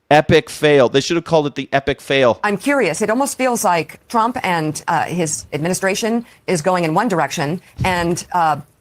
Epic fail. They should have called it the epic fail. I'm curious. It almost feels like Trump and his administration is going in one direction, and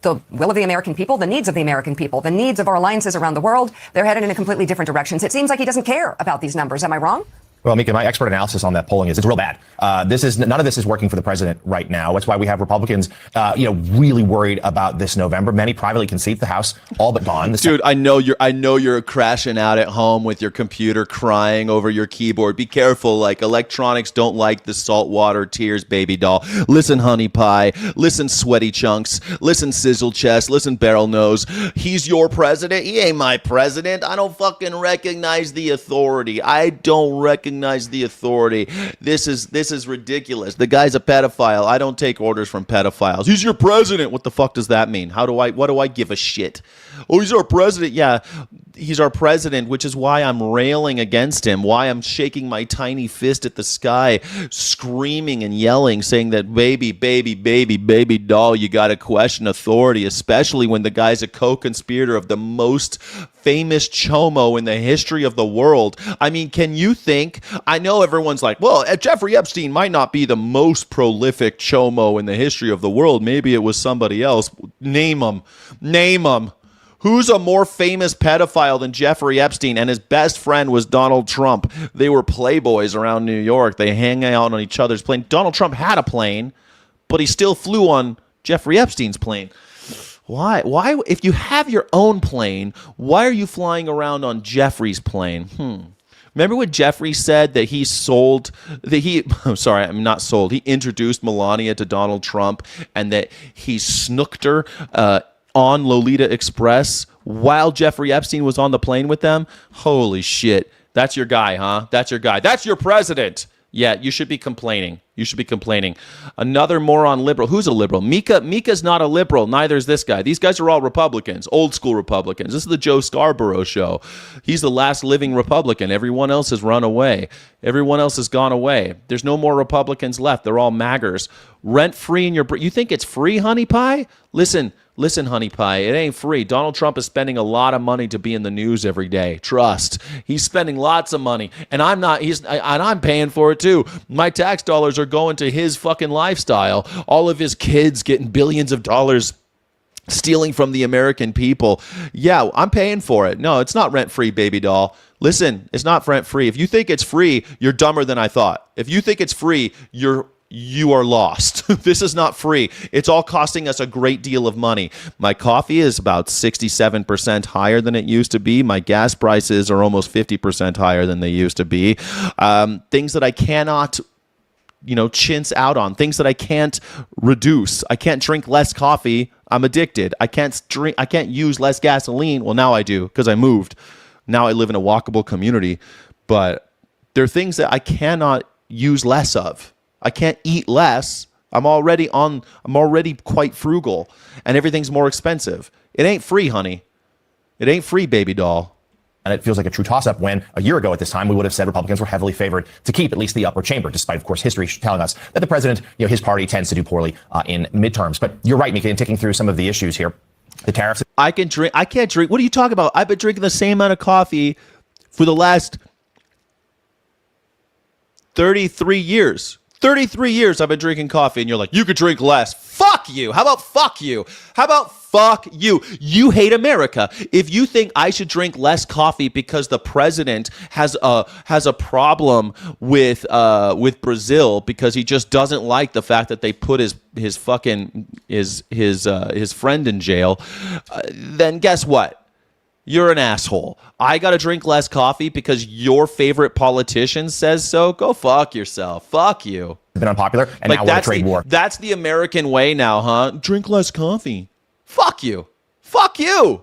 the will of the American people, the needs of the American people, the needs of our alliances around the world, they're headed in a completely different directions. It seems like he doesn't care about these numbers. Am I wrong? Well, Mika, my expert analysis on that polling is it's real bad. None of this is working for the president right now. That's why we have Republicans, really worried about this November. Many privately concede the House, all but gone. Dude, I know you're crashing out at home with your computer, crying over your keyboard. Be careful. Like, electronics don't like the saltwater tears, baby doll. Listen, honey pie. Listen, sweaty chunks. Listen, sizzle chest. Listen, barrel nose. He's your president. He ain't my president. I don't fucking recognize the authority. I don't recognize the authority. This is ridiculous. The guy's a pedophile. I don't take orders from pedophiles. He's your president. What the fuck does that mean? What do I give a shit? Oh, he's our president. Yeah, he's our president, which is why I'm railing against him, why I'm shaking my tiny fist at the sky, screaming and yelling, saying that baby doll, you got to question authority, especially when the guy's a co-conspirator of the most famous chomo in the history of the world. I mean, can you think? I know everyone's like, well, Jeffrey Epstein might not be the most prolific chomo in the history of the world. Maybe it was somebody else. Name them. Who's a more famous pedophile than Jeffrey Epstein? And his best friend was Donald Trump. They were playboys around New York. They hang out on each other's plane. Donald Trump had a plane, but he still flew on Jeffrey Epstein's plane. Why? If you have your own plane, why are you flying around on Jeffrey's plane? Remember what Jeffrey said that he introduced Melania to Donald Trump and that he snooked her on Lolita Express while Jeffrey Epstein was on the plane with them? Holy shit. That's your guy, huh? That's your guy. That's your president. Yeah, you should be complaining. Another moron liberal. Who's a liberal? Mika's not a liberal. Neither is this guy. These guys are all Republicans, old school Republicans. This is the Joe Scarborough show. He's the last living Republican. Everyone else has run away. Everyone else has gone away. There's no more Republicans left. They're all maggers. Rent free in your... You think it's free, honey pie? Listen, honey pie, it ain't free. Donald Trump is spending a lot of money to be in the news every day. Trust. He's spending lots of money, and I'm paying for it too. My tax dollars are going to his fucking lifestyle. All of his kids getting billions of dollars stealing from the American people. Yeah, I'm paying for it. No, it's not rent-free, baby doll. Listen, it's not rent-free. If you think it's free, you're dumber than I thought. If you think it's free, you are lost. This is not free. It's all costing us a great deal of money. My coffee is about 67% higher than it used to be. My gas prices are almost 50% higher than they used to be. Things that I cannot chintz out on, things that I can't reduce. I can't drink less coffee. I'm addicted. I can't use less gasoline. Well, now I do because I moved. Now I live in a walkable community, but there are things that I cannot use less of. I can't eat less. I'm already quite frugal, and everything's more expensive. It ain't free, honey. It ain't free, baby doll. And it feels like a true toss-up when a year ago at this time we would have said Republicans were heavily favored to keep at least the upper chamber, despite, of course, history telling us that the president, his party tends to do poorly in midterms. But you're right, Mika, in ticking through some of the issues here. The tariffs. I can't drink. What are you talking about? I've been drinking the same amount of coffee for the last 33 years. 33 years I've been drinking coffee, and you're like, you could drink less. Fuck you. How about fuck you? Fuck you. You hate America. If you think I should drink less coffee because the president has a problem with Brazil because he just doesn't like the fact that they put his friend in jail, then guess what? You're an asshole. I got to drink less coffee because your favorite politician says so? Go fuck yourself. Fuck you. It's been unpopular, and now we're in a trade war. That's the American way now, huh? Drink less coffee. Fuck you. Fuck you.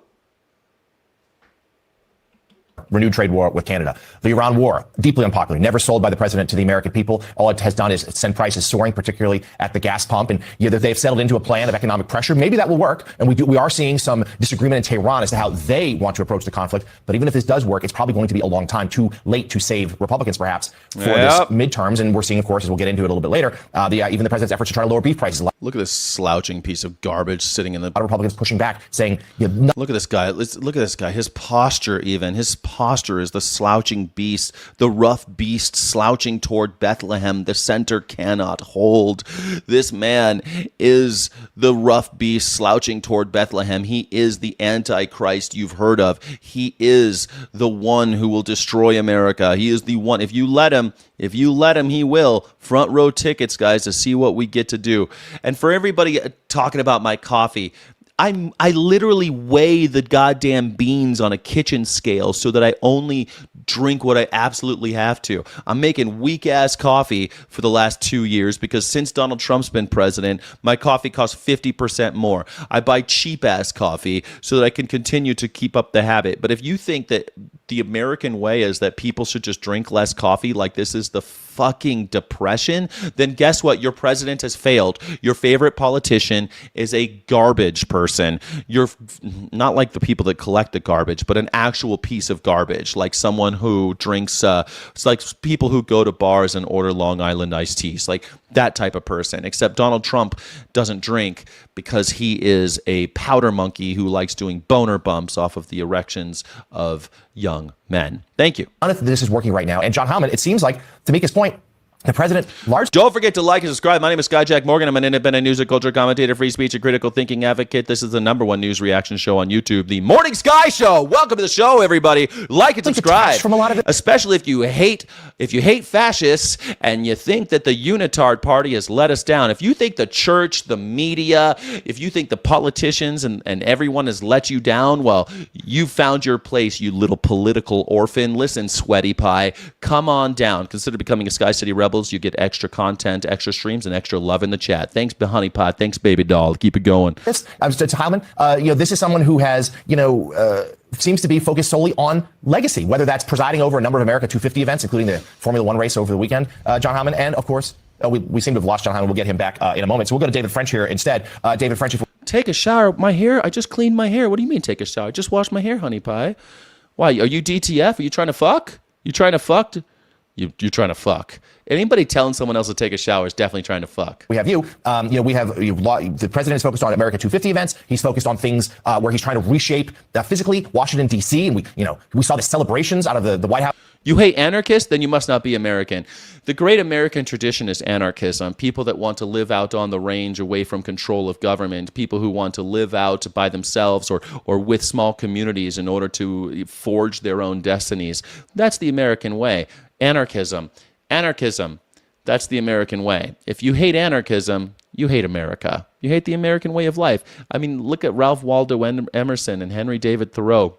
Renewed trade war with Canada. The Iran war, deeply unpopular, never sold by the president to the American people. All it has done is send prices soaring, particularly at the gas pump. And they've settled into a plan of economic pressure. Maybe that will work. And we are seeing some disagreement in Tehran as to how they want to approach the conflict. But even if this does work, it's probably going to be a long time, too late to save Republicans, perhaps, for this midterms. And we're seeing, of course, as we'll get into it a little bit later, even the president's efforts to try to lower beef prices. Look at this slouching piece of garbage sitting in the... A lot of Republicans pushing back, saying... Look at this guy. Look at this guy. His posture, even. His posture is the slouching beast, the rough beast slouching toward Bethlehem. The center cannot hold. This man is the rough beast slouching toward Bethlehem. He is the Antichrist you've heard of. He is the one who will destroy America. He is the one. If you let him, he will. Front row tickets, guys, to see what we get to do. And for everybody talking about my coffee, I literally weigh the goddamn beans on a kitchen scale so that I only drink what I absolutely have to. I'm making weak-ass coffee for the last 2 years because since Donald Trump's been president, my coffee costs 50% more. I buy cheap-ass coffee so that I can continue to keep up the habit. But if you think that the American way is that people should just drink less coffee like this is the fucking depression, then guess what? Your president has failed. Your favorite politician is a garbage person. You're not like the people that collect the garbage, but an actual piece of garbage, like someone who drinks, it's like people who go to bars and order Long Island iced teas, like that type of person. Except Donald Trump doesn't drink because he is a powder monkey who likes doing boner bumps off of the erections of young men. Thank you. This is working right now. And John Howman, it seems like, to make his point, the president largely... Don't forget to like and subscribe. My name is Skyjack Morgan. I'm an independent news and culture commentator, free speech and critical thinking advocate. This is the #1 news reaction show on YouTube, the Morning Sky Show. Welcome to the show, everybody. Like and subscribe. From a lot of it. Especially if you hate fascists and you think that the unitard party has let us down. If you think the church, the media, if you think the politicians and everyone has let you down, well, you found your place, you little political orphan. Listen, sweaty pie, come on down. Consider becoming a Sky City Rebel. You get extra content, extra streams, and extra love in the chat. Thanks, honeypot. Thanks, baby doll. Keep it going. I was to Hyman. This is someone who has, seems to be focused solely on legacy, whether that's presiding over a number of America 250 events, including the Formula One race over the weekend, John Hyman, and of course, we seem to have lost John Hyman. We'll get him back in a moment. So we'll go to David French here instead. David French. Take a shower. My hair. I just cleaned my hair. What do you mean take a shower? I just washed my hair, honey pie. Why? Are you DTF? Are you trying to fuck? You trying to fuck? You're trying to fuck. Anybody telling someone else to take a shower is definitely trying to fuck. We have you. The president is focused on America 250 events. He's focused on things where he's trying to reshape physically Washington, D.C. And we saw the celebrations out of the White House. You hate anarchists? Then you must not be American. The great American tradition is anarchism. People that want to live out on the range away from control of government. People who want to live out by themselves or with small communities in order to forge their own destinies. That's the American way. Anarchism. That's the American way. If you hate anarchism, you hate America. You hate the American way of life. I mean, look at Ralph Waldo Emerson and Henry David Thoreau.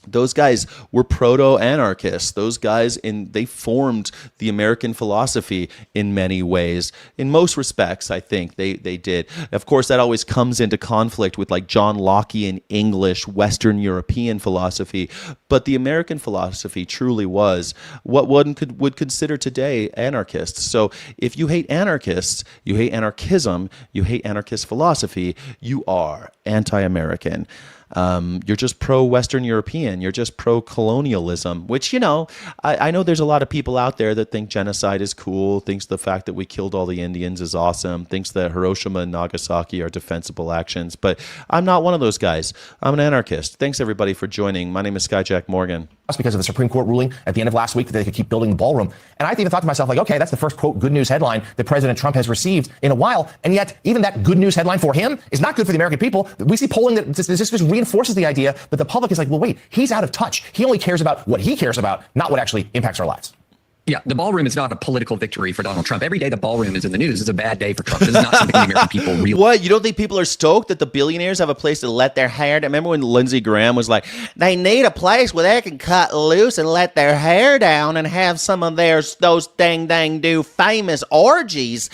Those guys were proto-anarchists. Those guys, they formed the American philosophy in many ways. In most respects, I think they did. Of course, that always comes into conflict with like John Lockean English, Western European philosophy. But the American philosophy truly was what one would consider today anarchists. So if you hate anarchists, you hate anarchism, you hate anarchist philosophy, you are anti-American. You're just pro-Western European. You're just pro-colonialism, which, I know there's a lot of people out there that think genocide is cool, thinks the fact that we killed all the Indians is awesome, thinks that Hiroshima and Nagasaki are defensible actions. But I'm not one of those guys. I'm an anarchist. Thanks, everybody, for joining. My name is Skyjack Morgan. Because of the Supreme Court ruling at the end of last week that they could keep building the ballroom. And I even thought to myself, okay, that's the first, quote, good news headline that President Trump has received in a while. And yet, even that good news headline for him is not good for the American people. We see polling that this just reinforces the idea that the public is like, well, wait, he's out of touch. He only cares about what he cares about, not what actually impacts our lives. Yeah, the ballroom is not a political victory for Donald Trump. Every day the ballroom is in the news is a bad day for Trump. This is not something the American people really... What? You don't think people are stoked that the billionaires have a place to let their hair down? Remember when Lindsey Graham was like, they need a place where they can cut loose and let their hair down and have some of those dang-do famous orgies.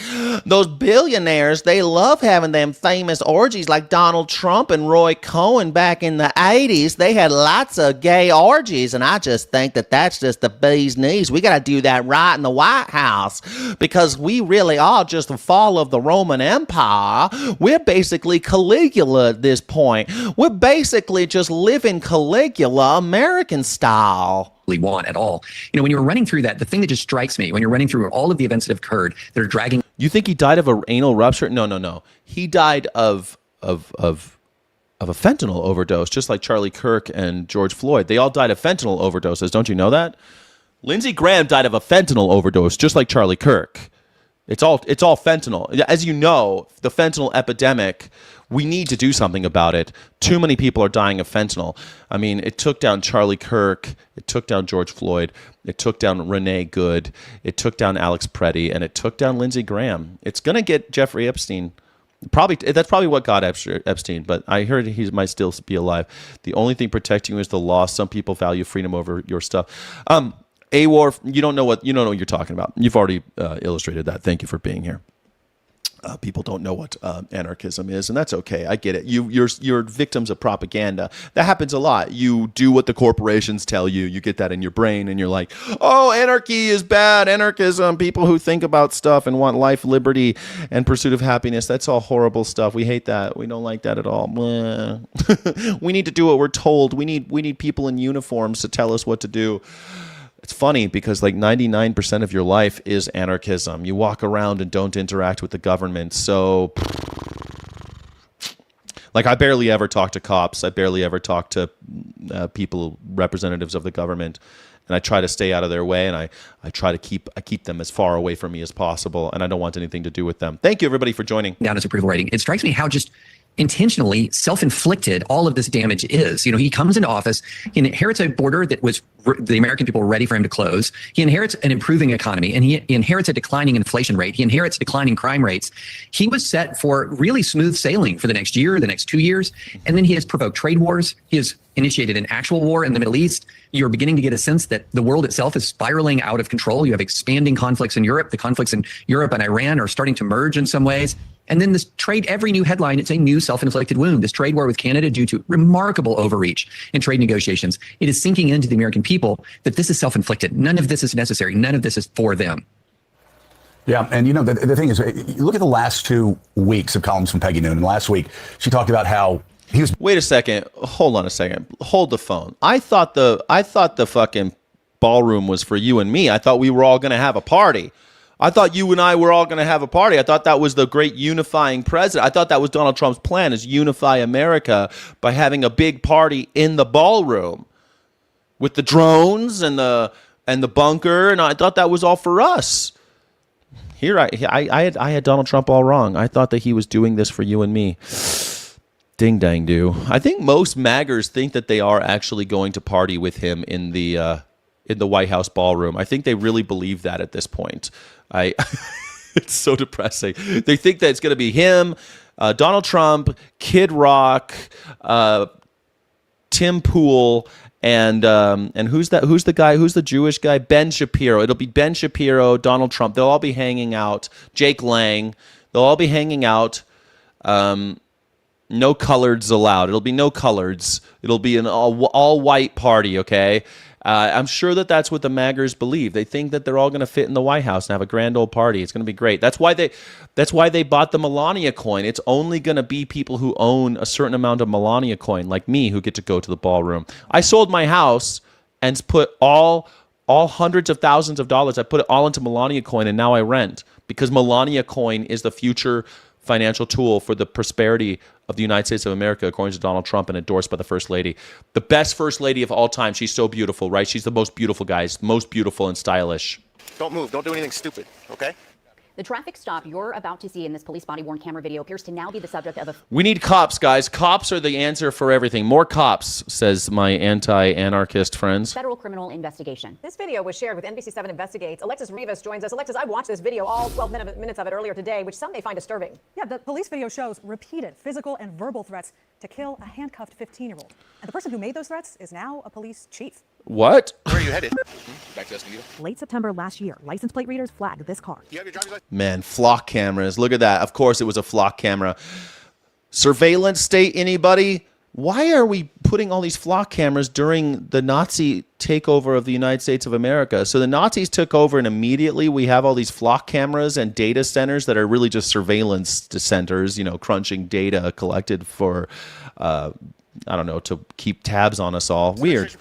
Those billionaires, they love having them famous orgies like Donald Trump and Roy Cohn back in the 80s. They had lots of gay orgies, and I just think that that's just the bee's knees. We got to do that right in the White House because we really are just the fall of the Roman Empire. We're basically Caligula at this point. We're basically just living Caligula American style. Want at all. When you're running through that, the thing that just strikes me when you're running through all of the events that have occurred that are dragging. You think he died of an anal rupture? No. He died of of a fentanyl overdose, just like Charlie Kirk and George Floyd. They all died of fentanyl overdoses. Don't you know that? Lindsey Graham died of a fentanyl overdose, just like Charlie Kirk. It's all fentanyl. As you know, the fentanyl epidemic, we need to do something about it. Too many people are dying of fentanyl. I mean, it took down Charlie Kirk. It took down George Floyd. It took down Renee Good. It took down Alex Preddy. And it took down Lindsey Graham. It's going to get Jeffrey Epstein. That's probably what got Epstein, but I heard he might still be alive. The only thing protecting you is the law. Some people value freedom over your stuff. AWAR, you don't know what you're talking about. You've already illustrated that. Thank you for being here. People don't know what anarchism is, and that's okay. I get it. You're victims of propaganda. That happens a lot. You do what the corporations tell you. You get that in your brain, and you're like, oh, anarchy is bad. Anarchism, people who think about stuff and want life, liberty, and pursuit of happiness. That's all horrible stuff. We hate that. We don't like that at all. We need to do what we're told. We need people in uniforms to tell us what to do. It's funny because like 99% of your life is anarchism. You walk around and don't interact with the government. So like I barely ever talk to cops. I barely ever talk to people, representatives of the government. And I try to stay out of their way, and I try to keep them as far away from me as possible, and I don't want anything to do with them. Thank you, everybody, for joining. Down his approval rating. It strikes me how just intentionally self-inflicted all of this damage is. You know, he comes into office, he inherits a border that was the American people were ready for him to close. He inherits an improving economy, and he inherits a declining inflation rate. He inherits declining crime rates. He was set for really smooth sailing for the next year, the next 2 years, and then he has provoked trade wars. He has initiated an actual war in the Middle East. You're beginning to get a sense that the world itself is spiraling out of control. You have expanding conflicts in Europe. The conflicts in Europe and Iran are starting to merge in some ways. And then this trade, every new headline, it's a new self-inflicted wound. This trade war with Canada, due to remarkable overreach in trade negotiations, it is sinking into the American people that this is self-inflicted. None of this is necessary. None of this is for them. Yeah, and you know, the thing is, you look at the last 2 weeks of columns from Peggy Noonan. Last week, she talked about how he was... Wait a second. Hold on a second. Hold the phone. I thought the fucking ballroom was for you and me. I thought we were all going to have a party. I thought you and I were all going to have a party. I thought that was the great unifying president. I thought that was Donald Trump's plan, is unify America by having a big party in the ballroom with the drones and the bunker. And I thought that was all for us. Here, I had Donald Trump all wrong. I thought that he was doing this for you and me. Ding dang do. I think most MAGers think that they are actually going to party with him in the White House ballroom. I think they really believe that at this point. It's so depressing. They think that it's going to be him, Donald Trump, Kid Rock, Tim Pool, and who's that? Who's the guy? Who's the Jewish guy? Ben Shapiro. It'll be Ben Shapiro, Donald Trump. They'll all be hanging out. Jake Lang. They'll all be hanging out. No coloreds allowed. It'll be no coloreds. It'll be an all white party. Okay. I'm sure that that's what the MAGers believe. They think that they're all going to fit in the White House and have a grand old party. It's going to be great. That's why they bought the Melania coin. It's only going to be people who own a certain amount of Melania coin, like me, who get to go to the ballroom. I sold my house and put all hundreds of thousands of dollars. I put it all into Melania coin, and now I rent, because Melania coin is the future financial tool for the prosperity of the United States of America, according to Donald Trump and endorsed by the First Lady. The best First Lady of all time. She's so beautiful, right? She's the most beautiful, guys. Most beautiful and stylish. Don't move. Don't do anything stupid, okay? The traffic stop you're about to see in this police body-worn camera video appears to now be the subject of a... We need cops, guys. Cops are the answer for everything. More cops, says my anti-anarchist friends. Federal criminal investigation. This video was shared with NBC7 Investigates. Alexis Rivas joins us. Alexis, I watched this video, all 12 minutes of it earlier today, which some may find disturbing. Yeah, the police video shows repeated physical and verbal threats to kill a handcuffed 15-year-old. And the person who made those threats is now a police chief. What? Where are you headed? Back to Escondido. Late September last year, license plate readers flagged this car. You have your driver's license? Man, flock cameras. Look at that. Of course it was a flock camera. Surveillance state, anybody? Why are we putting all these flock cameras during the Nazi takeover of the United States of America? So the Nazis took over, and immediately we have all these flock cameras and data centers that are really just surveillance centers, crunching data collected for I don't know, to keep tabs on us all. Weird.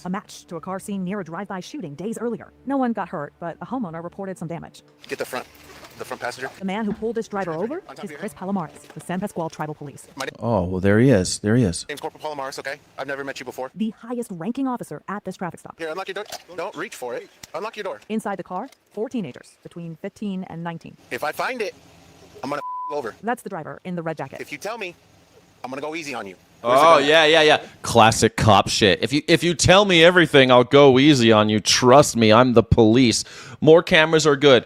A match to a car seen near a drive-by shooting days earlier. No one got hurt, but a homeowner reported some damage. Get the front passenger. The man who pulled this driver over is Chris Palomares, with San Pasqual Tribal Police. Oh, well, there he is. There he is. Name's Corporal Palomares, okay? I've never met you before. The highest ranking officer at this traffic stop. Here, unlock your door. Don't reach for it. Unlock your door. Inside the car, 4 teenagers between 15 and 19. If I find it, I'm gonna over. That's the driver in the red jacket. If you tell me, I'm gonna go easy on you. Oh, yeah. Classic cop shit. If you tell me everything, I'll go easy on you. Trust me, I'm the police. More cameras are good.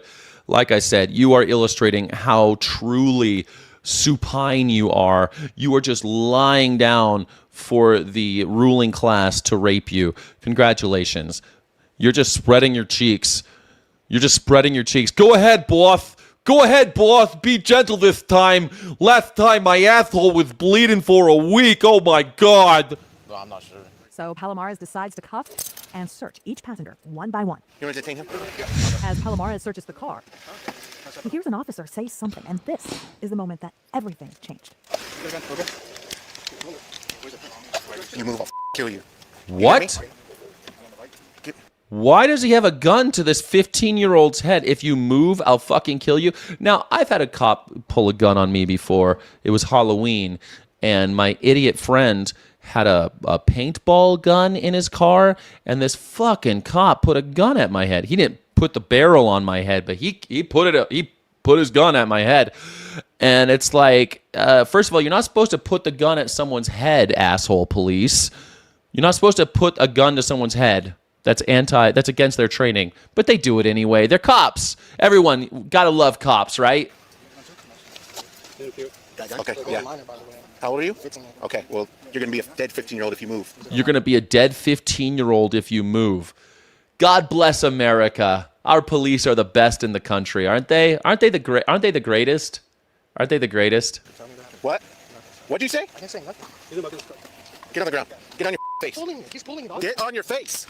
Like I said, you are illustrating how truly supine you are. You are just lying down for the ruling class to rape you. Congratulations. You're just spreading your cheeks. You're just spreading your cheeks. Go ahead, boss. Go ahead, boss. Be gentle this time. Last time my asshole was bleeding for a week. Oh, my God. No, I'm not sure. So Palomares decides to cuff and search each passenger one by one. You want to detain him? As Palomares searches the car, he hears an officer say something, and this is the moment that everything changed. You move, I'll kill you. What? Why does he have a gun to this 15-year-old's head? If you move, I'll fucking kill you. Now, I've had a cop pull a gun on me before. It was Halloween, and my idiot friend had a paintball gun in his car, and this fucking cop put a gun at my head. He didn't put the barrel on my head, but he put his gun at my head. And it's like, first of all, you're not supposed to put the gun at head, asshole police. You're not supposed to put a gun to someone's head. That's against their training. But they do it anyway. They're cops. Everyone gotta love cops, right? Okay, yeah. How old are you? 15. Okay, well, you're going to be a dead 15-year-old if you move. You're going to be a dead 15-year-old if you move. God bless America. Our police are the best in the country, aren't they? Aren't they the greatest? Aren't they the greatest? What? What'd you say? I didn't say nothing. Get on the ground. Get on your face. He's pulling it. Get on your face.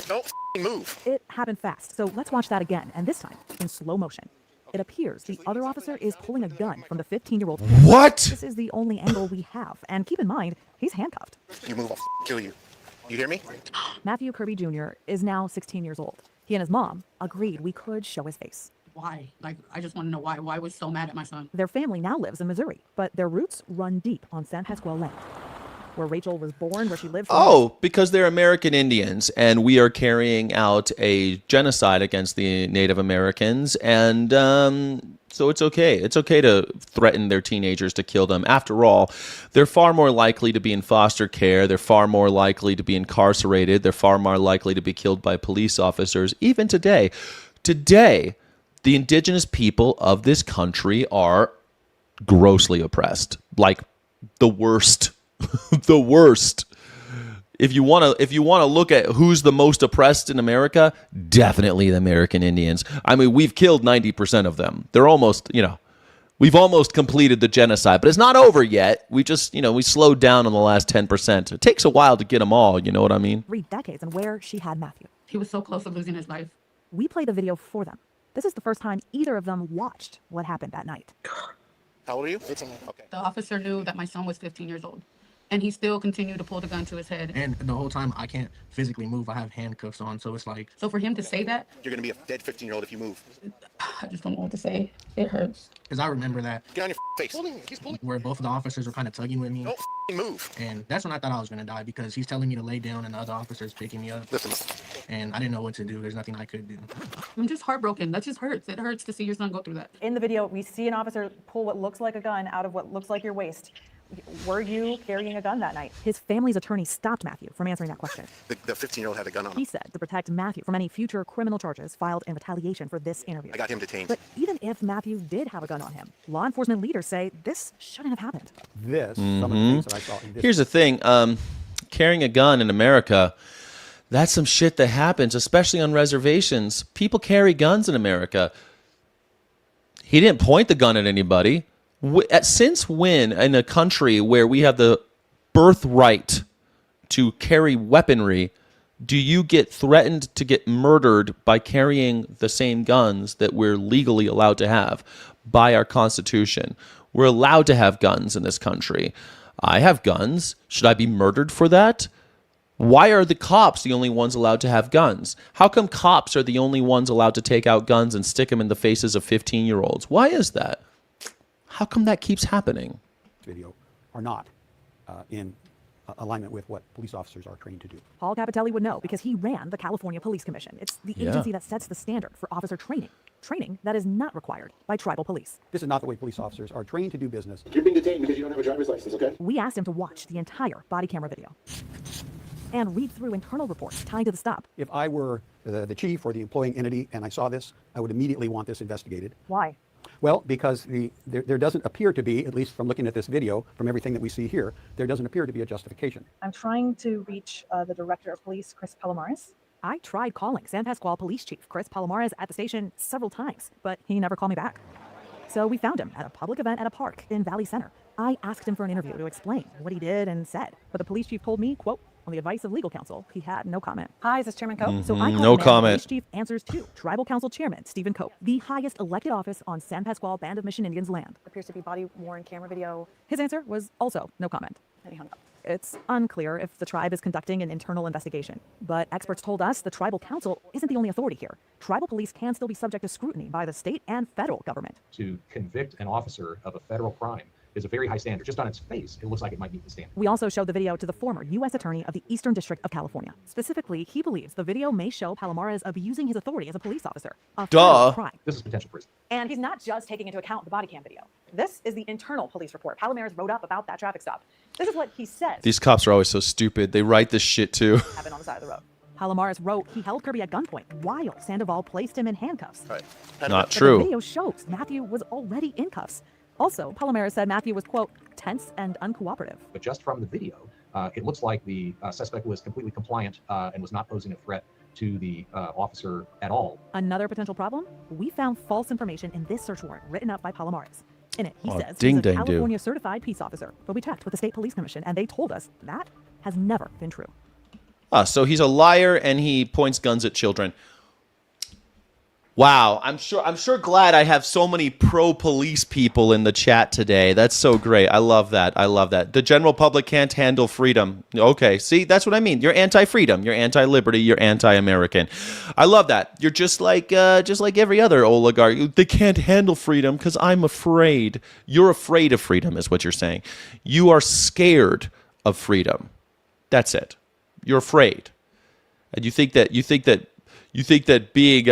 Don't move. It happened fast, so let's watch that again, and this time in slow motion. It appears the other officer is pulling a gun from the 15-year-old. What? This is the only angle we have, and keep in mind, he's handcuffed. You move, I'll kill you. You hear me? Matthew Kirby Jr. is now 16 years old. He and his mom agreed we could show his face. Why? Like, I just want to know why. Why was so mad at my son? Their family now lives in Missouri, but their roots run deep on San Pasqual land, where Rachel was born, where she lived. Oh, because they're American Indians, and we are carrying out a genocide against the Native Americans, and so it's okay. It's okay to threaten their teenagers to kill them. After all, they're far more likely to be in foster care. They're far more likely to be incarcerated. They're far more likely to be killed by police officers. Even today, the indigenous people of this country are grossly oppressed, like the worst. The worst. If you want to look at who's the most oppressed in America, definitely the American Indians. I mean, we've killed 90% of them. They're almost, we've almost completed the genocide, but it's not over yet. We just, we slowed down on the last 10%. It takes a while to get them all, you know what I mean? 3 decades and where she had Matthew. He was so close to losing his life. We played the video for them. This is the first time either of them watched what happened that night. How old are you? 15. Okay. The officer knew that my son was 15 years old. And he still continued to pull the gun to his head. And the whole time, I can't physically move. I have handcuffs on, so it's like... So for him to say that... You're going to be a dead 15-year-old if you move. I just don't know what to say. It hurts. Because I remember that... Get on your face. He's pulling. Where both of the officers were kind of tugging with me. Don't move. And that's when I thought I was going to die, because he's telling me to lay down and the other officer's picking me up. Listen. And I didn't know what to do. There's nothing I could do. I'm just heartbroken. That just hurts. It hurts to see your son go through that. In the video, we see an officer pull what looks like a gun out of what looks like your waist. Were you carrying a gun that night? His family's attorney stopped Matthew from answering that question. The 15-year-old had a gun on him. He said to protect Matthew from any future criminal charges filed in retaliation for this interview. I got him detained. But even if Matthew did have a gun on him, law enforcement leaders say this shouldn't have happened. Some of the things that I saw in this. Here's the thing. Carrying a gun in America, that's some shit that happens, especially on reservations. People carry guns in America. He didn't point the gun at anybody. Since when, in a country where we have the birthright to carry weaponry, do you get threatened to get murdered by carrying the same guns that we're legally allowed to have by our Constitution? We're allowed to have guns in this country. I have guns. Should I be murdered for that? Why are the cops the only ones allowed to have guns? How come cops are the only ones allowed to take out guns and stick them in the faces of 15-year-olds? Why is that? How come that keeps happening? Video are not in alignment with what police officers are trained to do. Paul Capitelli would know because he ran the California Police Commission. It's the agency that sets the standard for officer training that is not required by tribal police. This is not the way police officers are trained to do business. You're being detained because you don't have a driver's license, okay? We asked him to watch the entire body camera video and read through internal reports tied to the stop. If I were the chief or the employing entity and I saw this, I would immediately want this investigated. Why? Well, because there doesn't appear to be, at least from looking at this video, from everything that we see here, there doesn't appear to be a justification. I'm trying to reach the director of police, Chris Palomares. I tried calling San Pasqual Police Chief Chris Palomares at the station several times, but he never called me back. So we found him at a public event at a park in Valley Center. I asked him for an interview to explain what he did and said, but the police chief told me, quote, on the advice of legal counsel, he had no comment. Hi, is this Chairman Cope? So I called no him, comment. Police chief answers to Tribal Council Chairman Stephen Cope, the highest elected office on San Pasqual Band of Mission Indians land. Appears to be body-worn camera video. His answer was also no comment. And he hung up. It's unclear if the tribe is conducting an internal investigation, but experts told us the Tribal Council isn't the only authority here. Tribal police can still be subject to scrutiny by the state and federal government. To convict an officer of a federal crime is a very high standard. Just on its face, it looks like it might meet the standard. We also showed the video to the former U.S. Attorney of the Eastern District of California. Specifically, he believes the video may show Palomares abusing his authority as a police officer. A federal crime. This is potential prison. And he's not just taking into account the body cam video. This is the internal police report Palomares wrote up about that traffic stop. This is what he says. These cops are always so stupid. They write this shit too. Happened on the side of the road. Palomares wrote he held Kirby at gunpoint while Sandoval placed him in handcuffs. Right. Not But true. the video shows Matthew was already in cuffs. Also, Palomares said Matthew was, quote, tense and uncooperative. But just from the video, it looks like the suspect was completely compliant and was not posing a threat to the officer at all. Another potential problem? We found false information in this search warrant written up by Palomares. In it, he says he's a California certified peace officer. But we checked with the State Police Commission, and they told us that has never been true. So he's a liar and he points guns at children. Wow, I'm sure glad I have so many pro-police people in the chat today. That's so great. I love that. I love that. The general public can't handle freedom. Okay, see, that's what I mean. You're anti-freedom. You're anti-liberty. You're anti-American. I love that. You're just like every other oligarch. They can't handle freedom because I'm afraid. You're afraid of freedom, is what you're saying. You are scared of freedom. That's it. You're afraid, and you think that being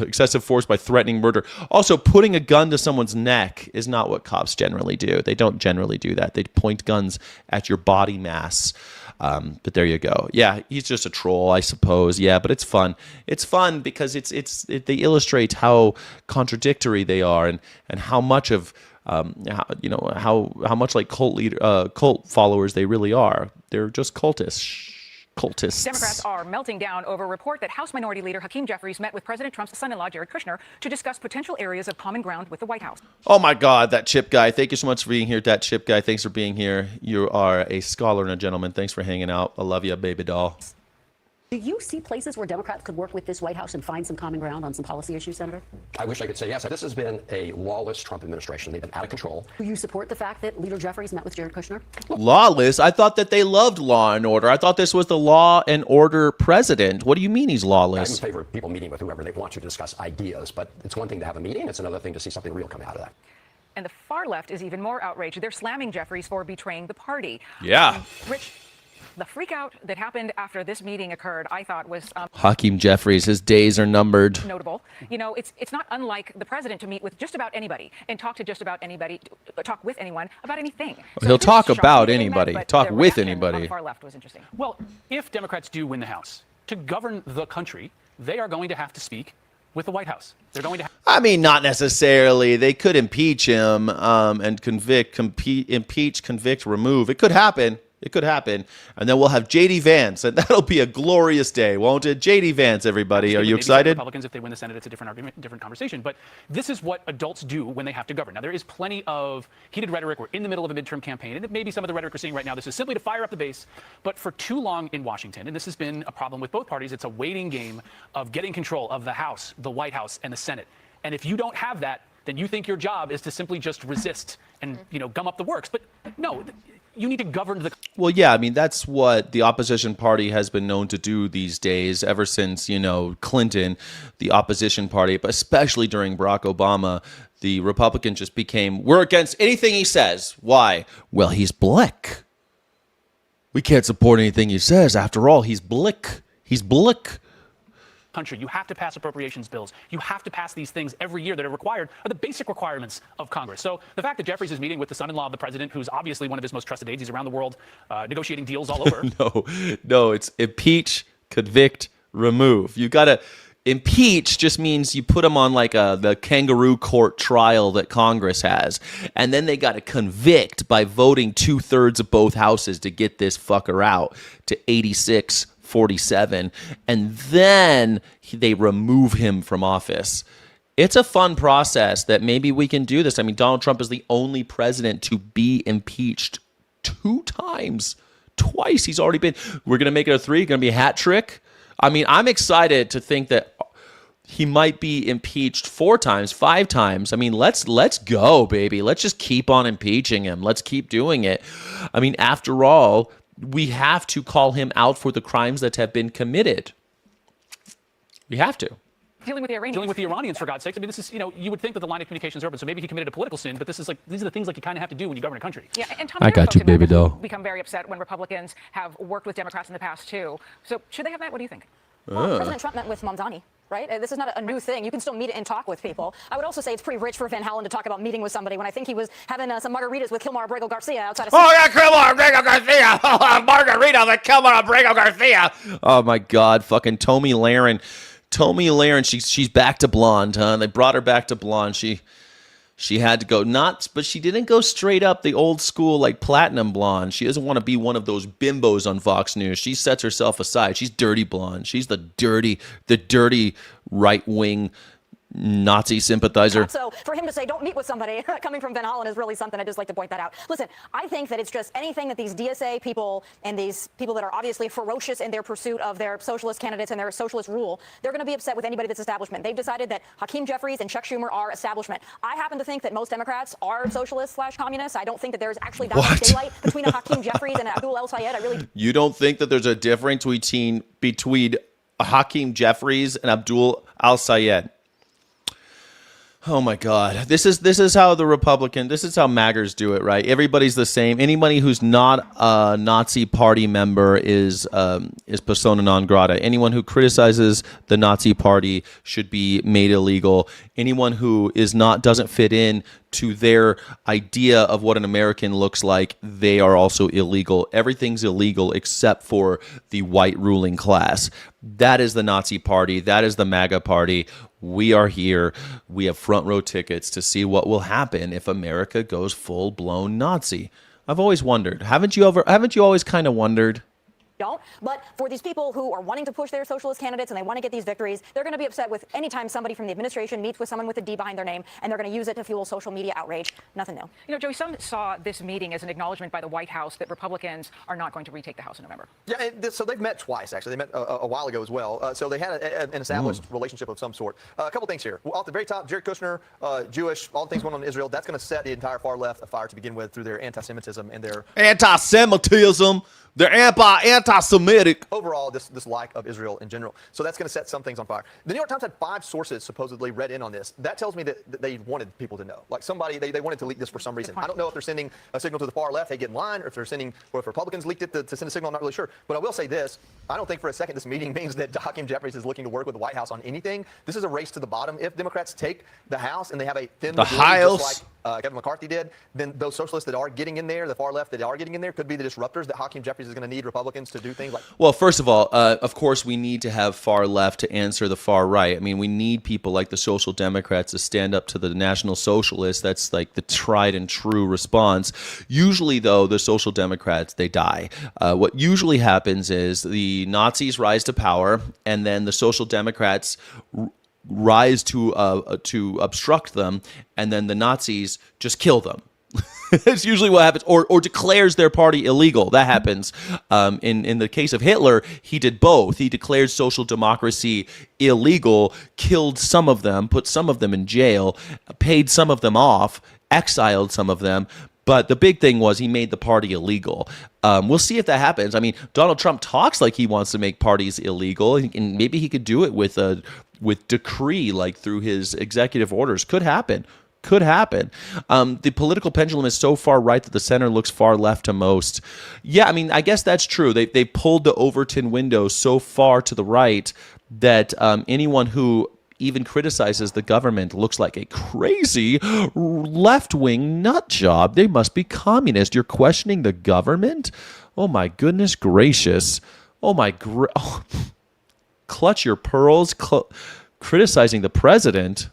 excessive force by threatening murder. Also, putting a gun to someone's neck is not what cops generally do. They don't generally do that. They point guns at your body mass. But there you go. Yeah, he's just a troll, I suppose. Yeah, but it's fun. It's fun because they illustrate how contradictory they are and how much of how much like cult followers they really are. They're just cultists. Democrats are melting down over a report that House Minority Leader Hakeem Jeffries met with President Trump's son-in-law, Jared Kushner, to discuss potential areas of common ground with the White House. Oh, my God, that Chip guy. Thank you so much for being here. That Chip guy, thanks for being here. You are a scholar and a gentleman. Thanks for hanging out. I love you, baby doll. Do you see places where Democrats could work with this White House and find some common ground on some policy issues, Senator? I wish I could say yes. This has been a lawless Trump administration. They've been out of control. Do you support the fact that Leader Jeffries met with Jared Kushner? Lawless? I thought that they loved law and order. I thought this was the law and order president. What do you mean he's lawless? I'm in favor of people meeting with whoever they want to discuss ideas, but it's one thing to have a meeting. It's another thing to see something real come out of that. And the far left is even more outraged. They're slamming Jeffries for betraying the party. Yeah. Rich, the freak out that happened after this meeting occurred, I thought was Hakeem Jeffries, his days are numbered. notable. You know, it's not unlike the president to meet with just about anybody and talk to just about anybody, talk with anyone about anything. So He'll talk shocking about that they anybody, met, but talk the with reaction on anybody. the far left was interesting. Well, if Democrats do win the House, to govern the country, they are going to have to speak with the White House. They're going to. I mean, not necessarily. They could impeach him and impeach, convict, remove. It could happen. It could happen. And then we'll have J.D. Vance, and that'll be a glorious day, won't it? J.D. Vance, everybody. Are you excited? Republicans, if they win the Senate, it's a different argument, different conversation. But this is what adults do when they have to govern. Now, there is plenty of heated rhetoric. We're in the middle of a midterm campaign, and maybe some of the rhetoric we're seeing right now, this is simply to fire up the base. But for too long in Washington, and this has been a problem with both parties, it's a waiting game of getting control of the House, the White House, and the Senate. And if you don't have that, then you think your job is to simply just resist and, gum up the works. But no. you need to govern the. Well, yeah, I mean, that's what the opposition party has been known to do these days, ever since, Clinton, the opposition party, but especially during Barack Obama, the Republicans just became, we're against anything he says. Why? Well, he's black. We can't support anything he says. After all, he's black. He's black. Country. You have to pass appropriations bills. You have to pass these things every year that are required, are the basic requirements of Congress. So the fact that Jeffries is meeting with the son-in-law of the president, who's obviously one of his most trusted aides, he's around the world negotiating deals all over. No, it's impeach, convict, remove. You got to impeach just means you put them on like the kangaroo court trial that Congress has. And then they got to convict by voting 2/3 of both houses to get this fucker out to 86-47, and then they remove him from office. It's a fun process that maybe we can do this. I mean, Donald Trump is the only president to be impeached 2 times. Twice he's already been. We're going to make it a 3, going to be a hat trick. I mean, I'm excited to think that he might be impeached 4 times, 5 times. I mean, let's go, baby. Let's just keep on impeaching him. Let's keep doing it. I mean, after all, we have to call him out for the crimes that have been committed. We have to. Dealing with the Iranians, for God's sakes. I mean, this is, you would think that the line of communications are open, so maybe he committed a political sin, but these are the things like you kind of have to do when you govern a country. Yeah, and Tom, I got you, baby doll. Become very upset when Republicans have worked with Democrats in the past too. So should they have met? What do you think? Well, President Trump met with Mamdani, right? This is not a new thing. You can still meet and talk with people. I would also say it's pretty rich for Van Halen to talk about meeting with somebody when I think he was having some margaritas with Kilmar Abrego Garcia outside of... Oh, yeah, Kilmar Abrego Garcia! Margarita with Kilmar Abrego Garcia! Oh, my God. Fucking Tomi Lahren. Tomi Lahren, she's back to blonde, huh? They brought her back to blonde. She had to go nuts, but she didn't go straight up the old school, like, platinum blonde. She doesn't want to be one of those bimbos on Fox News. She sets herself aside. She's dirty blonde. She's the dirty right-wing Nazi sympathizer. So for him to say, don't meet with somebody coming from Van Halen is really something. I just like to point that out. Listen, I think that it's just anything that these DSA people and these people that are obviously ferocious in their pursuit of their socialist candidates and their socialist rule, they're going to be upset with anybody that's establishment. They've decided that Hakeem Jeffries and Chuck Schumer are establishment. I happen to think that most Democrats are socialists/communists. I don't think that there's actually that much daylight between a Hakeem Jeffries and Abdul El Sayed. I really. You don't think that there's a difference between Hakeem Jeffries and Abdul El Sayed? Oh my God! This is how the Republican. This is how MAGers do it, right? Everybody's the same. Anybody who's not a Nazi Party member is persona non grata. Anyone who criticizes the Nazi Party should be made illegal. Anyone who doesn't fit in to their idea of what an American looks like, they are also illegal. Everything's illegal except for the white ruling class. That is the Nazi Party. That is the MAGA Party. We are here. We have front row tickets to see what will happen if America goes full blown Nazi. I've always wondered. Haven't you always kind of wondered? Don't. But for these people who are wanting to push their socialist candidates and they want to get these victories, they're going to be upset with any time somebody from the administration meets with someone with a D behind their name, and they're going to use it to fuel social media outrage. Nothing new. Joey, some saw this meeting as an acknowledgement by the White House that Republicans are not going to retake the House in November. Yeah, so they've met twice, actually. They met a while ago as well. So they had an established relationship of some sort. A couple things here. Off the very top, Jared Kushner, Jewish, all the things going on in Israel, that's going to set the entire far left afire to begin with through their anti-Semitism and their... Anti-Semitism! They're anti-Semitic. Overall, this lack of Israel in general. So that's going to set some things on fire. The New York Times had 5 sources supposedly read in on this. That tells me that they wanted people to know. Like they wanted to leak this for some reason. I don't know if they're sending a signal to the far left, hey, get in line, or if if Republicans leaked it to send a signal, I'm not really sure. But I will say this. I don't think for a second this meeting means that Hakeem Jeffries is looking to work with the White House on anything. This is a race to the bottom. If Democrats take the House and they have a thin majority, just like Kevin McCarthy did, then those socialists that are getting in there, the far left that are getting in there, could be the disruptors that Hakeem Jeffries is going to need Republicans to do things like. Well, first of all, of course, we need to have far left to answer the far right. I mean, we need people like the Social Democrats to stand up to the National Socialists. That's like the tried and true response. Usually, though, the Social Democrats, they die. What usually happens is the Nazis rise to power, and then the Social Democrats rise to obstruct them, and then the Nazis just kill them. That's usually what happens, or declares their party illegal. That happens. In the case of Hitler, he did both. He declared social democracy illegal, killed some of them, put some of them in jail, paid some of them off, exiled some of them, But the big thing was he made the party illegal. We'll see if that happens. I mean, Donald Trump talks like he wants to make parties illegal, and maybe he could do it with decree, like through his executive orders. Could happen. Could happen. The political pendulum is so far right that the center looks far left to most. Yeah, I mean, I guess that's true. They pulled the Overton window so far to the right that anyone who even criticizes the government looks like a crazy left-wing nut job. They must be communist. You're questioning the government? Oh my goodness gracious. Oh my clutch your pearls. Criticizing the president.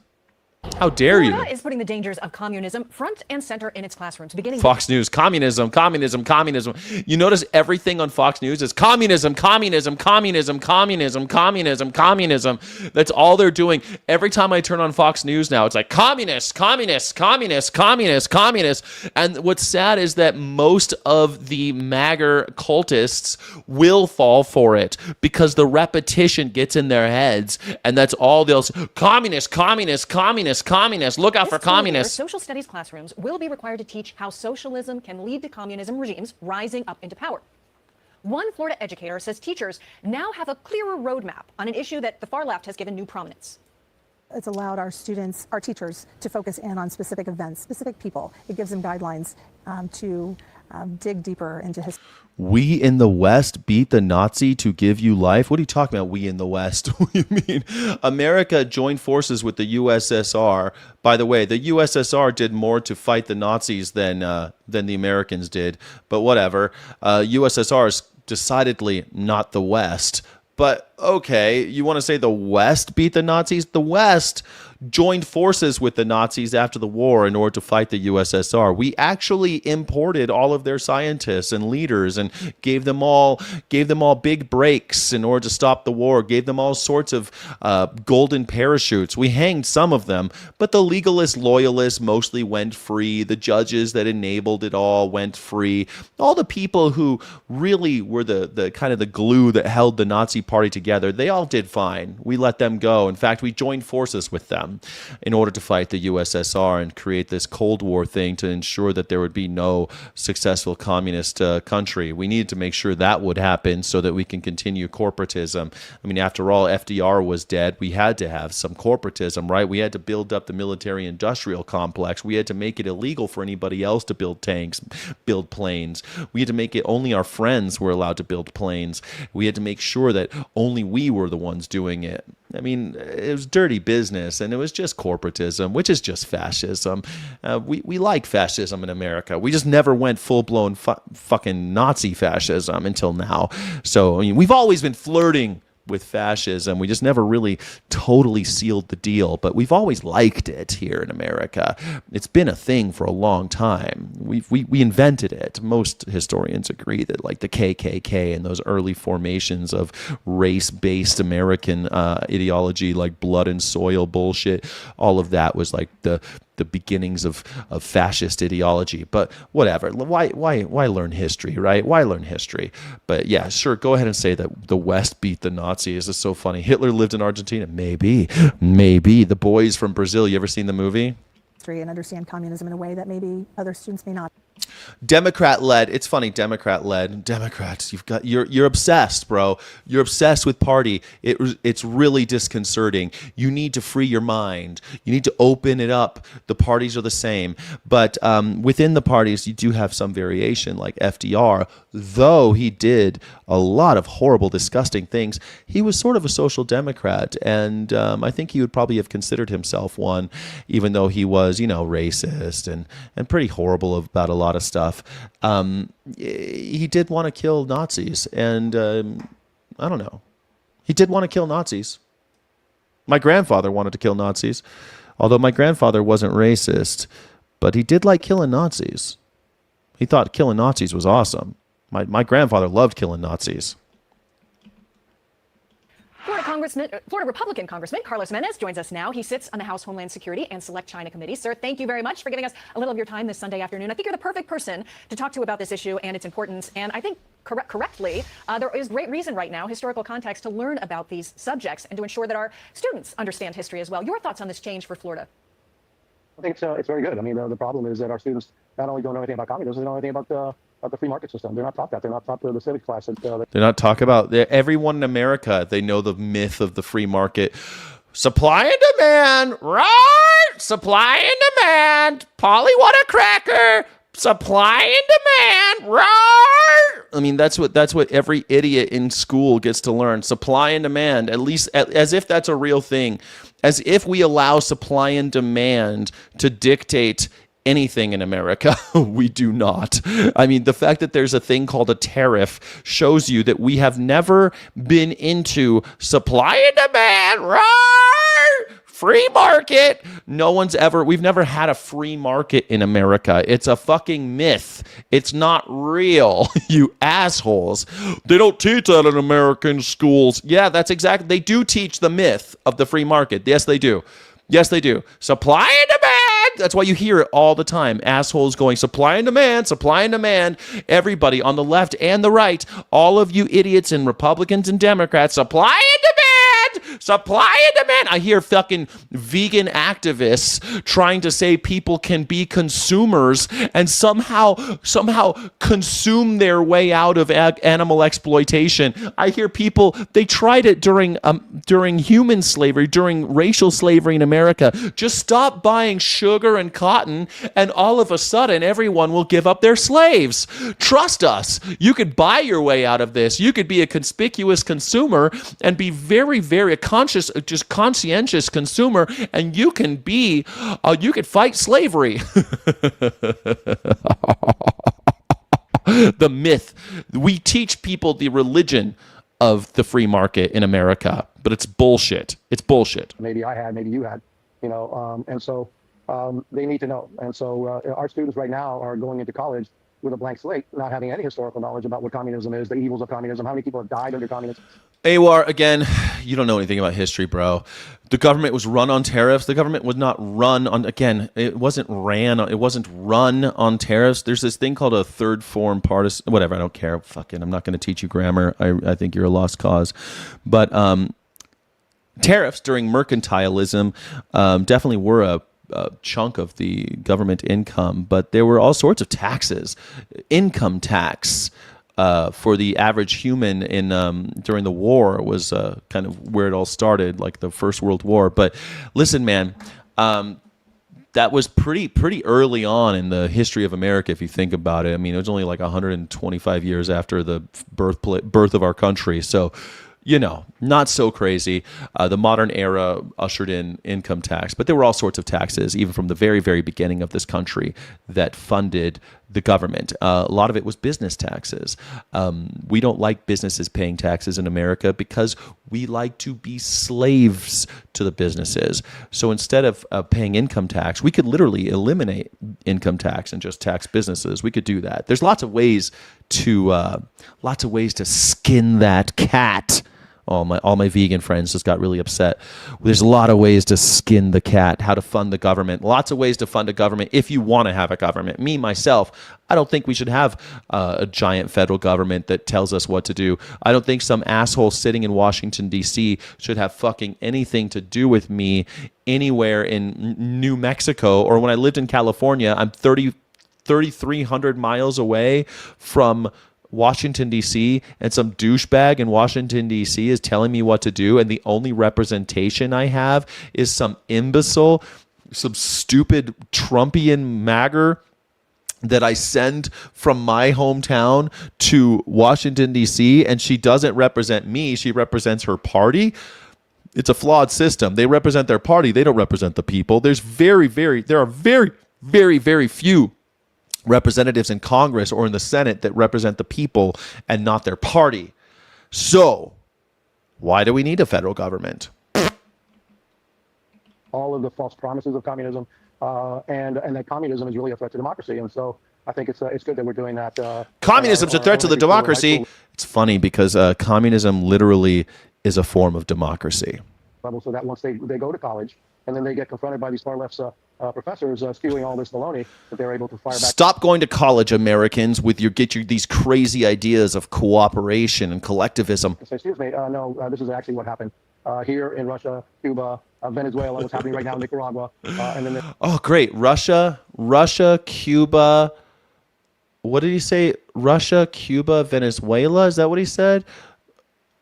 How dare you? Florida is putting the dangers of communism front and center in its classrooms, beginning Fox News, communism, communism, communism. You notice everything on Fox News is communism, communism, communism, communism, communism, communism. That's all they're doing. Every time I turn on Fox News now, it's like communists, communists, communists, communists, communists. And what's sad is that most of the MAGA cultists will fall for it because the repetition gets in their heads, and that's all they'll say. Communists, communists, communists. Communists. Look out for communists. Social studies classrooms will be required to teach how socialism can lead to communism regimes rising up into power. One Florida educator says teachers now have a clearer roadmap on an issue that the far left has given new prominence. It's allowed our students, our teachers, to focus in on specific events, specific people. It gives them guidelines to dig deeper into history. We in the West beat the Nazi to give you life? What are you talking about, we in the West? What do you mean? America joined forces with the USSR. By the way, the USSR did more to fight the Nazis than the Americans did. But whatever. USSR is decidedly not the West. But okay, you want to say the West beat the Nazis? The West joined forces with the Nazis after the war in order to fight the USSR. We actually imported all of their scientists and leaders and gave them all big breaks in order to stop the war, gave them all sorts of golden parachutes. We hanged some of them, but the legalist loyalists mostly went free. The judges that enabled it all went free. All the people who really were the kind of the glue that held the Nazi party together, they all did fine. We let them go. In fact, we joined forces with them in order to fight the USSR and create this Cold War thing to ensure that there would be no successful communist country. We needed to make sure that would happen so that we can continue corporatism. I mean, after all, FDR was dead. We had to have some corporatism, right? We had to build up the military-industrial complex. We had to make it illegal for anybody else to build tanks, build planes. We had to make it only our friends were allowed to build planes. We had to make sure that only we were the ones doing it. I mean, it was dirty business, and it was just corporatism, which is just fascism. We like fascism in America. We just never went full-blown fucking Nazi fascism until now. So, I mean, we've always been flirting with fascism. We just never really totally sealed the deal, but we've always liked it here in America. It's been a thing for a long time. We invented it. Most historians agree that like the KKK and those early formations of race-based American ideology, like blood and soil bullshit, all of that was like the beginnings of fascist ideology. But whatever. Why learn history, right? Why learn history? But yeah, sure, go ahead and say that the West beat the Nazis. It's so funny. Hitler lived in Argentina. Maybe. The Boys from Brazil. You ever seen the movie? And understand communism in a way that maybe other students may not. Democrat-led. It's funny, Democrat-led. Democrats, you're obsessed, bro. You're obsessed with party. It's really disconcerting. You need to free your mind. You need to open it up. The parties are the same. But within the parties, you do have some variation, like FDR. Though he did a lot of horrible, disgusting things, he was sort of a social democrat. And I think he would probably have considered himself one, even though he was, racist and pretty horrible about a lot of stuff. He did want to kill Nazis, and I don't know. He did want to kill Nazis. My grandfather wanted to kill Nazis, although my grandfather wasn't racist, but he did like killing Nazis. He thought killing Nazis was awesome. My grandfather loved killing Nazis. Florida Republican Congressman Carlos Menes joins us now. He sits on the House Homeland Security and Select China Committee. Sir, thank you very much for giving us a little of your time this Sunday afternoon. I think you're the perfect person to talk to about this issue and its importance. And I think correctly, there is great reason right now, historical context, to learn about these subjects and to ensure that our students understand history as well. Your thoughts on this change for Florida? I think it's very good. I mean, the problem is that our students not only don't know anything about communism, they don't know anything about the free market system. They're not taught that. They're not taught the civics class. They're not talking about everyone in America. They know the myth of the free market. Supply and demand, right? Supply and demand. Polly, what a cracker. Supply and demand, right? I mean, that's what every idiot in school gets to learn. Supply and demand, at least as if that's a real thing. As if we allow supply and demand to dictate anything in America. We do not. I mean, the fact that there's a thing called a tariff shows you that we have never been into supply and demand, right? Free market. We've never had a free market in America. It's a fucking myth. It's not real, you assholes. They don't teach that in American schools. Yeah, that's exactly. They do teach the myth of the free market. Yes, they do. Yes, they do. Supply and demand. That's why you hear it all the time. Assholes going supply and demand, supply and demand. Everybody on the left and the right, all of you idiots and Republicans and Democrats, supply and demand, supply and demand. I hear fucking vegan activists trying to say people can be consumers and somehow consume their way out of animal exploitation. I hear people, they tried it during human slavery, during racial slavery in America. Just stop buying sugar and cotton, and all of a sudden, everyone will give up their slaves. Trust us. You could buy your way out of this. You could be a conspicuous consumer and be very, very conscious, just conscientious consumer, and you can be, you could fight slavery. The myth. We teach people the religion of the free market in America, but it's bullshit. It's bullshit. Maybe I had, maybe you had, and so they need to know. And so our students right now are going into college with a blank slate, not having any historical knowledge about what communism is, the evils of communism, how many people have died under communism. AWAR, again, you don't know anything about history, bro. The government was run on tariffs. The government was not run on, again, it wasn't run on tariffs. There's this thing called a third form partisan, whatever, I don't care. Fucking, I'm not going to teach you grammar. I think you're a lost cause. But tariffs during mercantilism definitely were a chunk of the government income, but there were all sorts of taxes. Income tax for the average human in during the war was kind of where it all started, like the First World War. But listen, man, that was pretty early on in the history of America, if you think about it. I mean, it was only like 125 years after the birth of our country, so not so crazy. The modern era ushered in income tax, but there were all sorts of taxes, even from the very, very beginning of this country, that funded the government. A lot of it was business taxes. We don't like businesses paying taxes in America because we like to be slaves to the businesses. So instead of paying income tax, we could literally eliminate income tax and just tax businesses. We could do that. There's lots of ways to skin that cat. All my vegan friends just got really upset. There's a lot of ways to skin the cat, how to fund the government. Lots of ways to fund a government if you want to have a government. Me, myself, I don't think we should have a giant federal government that tells us what to do. I don't think some asshole sitting in Washington, D.C. should have fucking anything to do with me anywhere in New Mexico. Or when I lived in California, I'm 3,300 miles away from Washington, D.C., and some douchebag in Washington, D.C. is telling me what to do, and the only representation I have is some imbecile, some stupid Trumpian magger that I send from my hometown to Washington, D.C., and she doesn't represent me. She represents her party. It's a flawed system. They represent their party. They don't represent the people. There are very, very few representatives in Congress or in the Senate that represent the people and not their party. So, why do we need a federal government? All of the false promises of communism, and that communism is really a threat to democracy. And so I think it's good that we're doing that. Communism's a threat to the democracy. It's funny because communism literally is a form of democracy. So that once they go to college and then they get confronted by these far left professors spewing all this baloney, that they're able to fire back. Stop going to college, Americans, with these crazy ideas of cooperation and collectivism. Excuse me, no, this is actually what happened here in Russia, Cuba, Venezuela, what's happening right now in Nicaragua, and then Oh, great. Russia, Cuba. What did he say? Russia, Cuba, Venezuela? Is that what he said?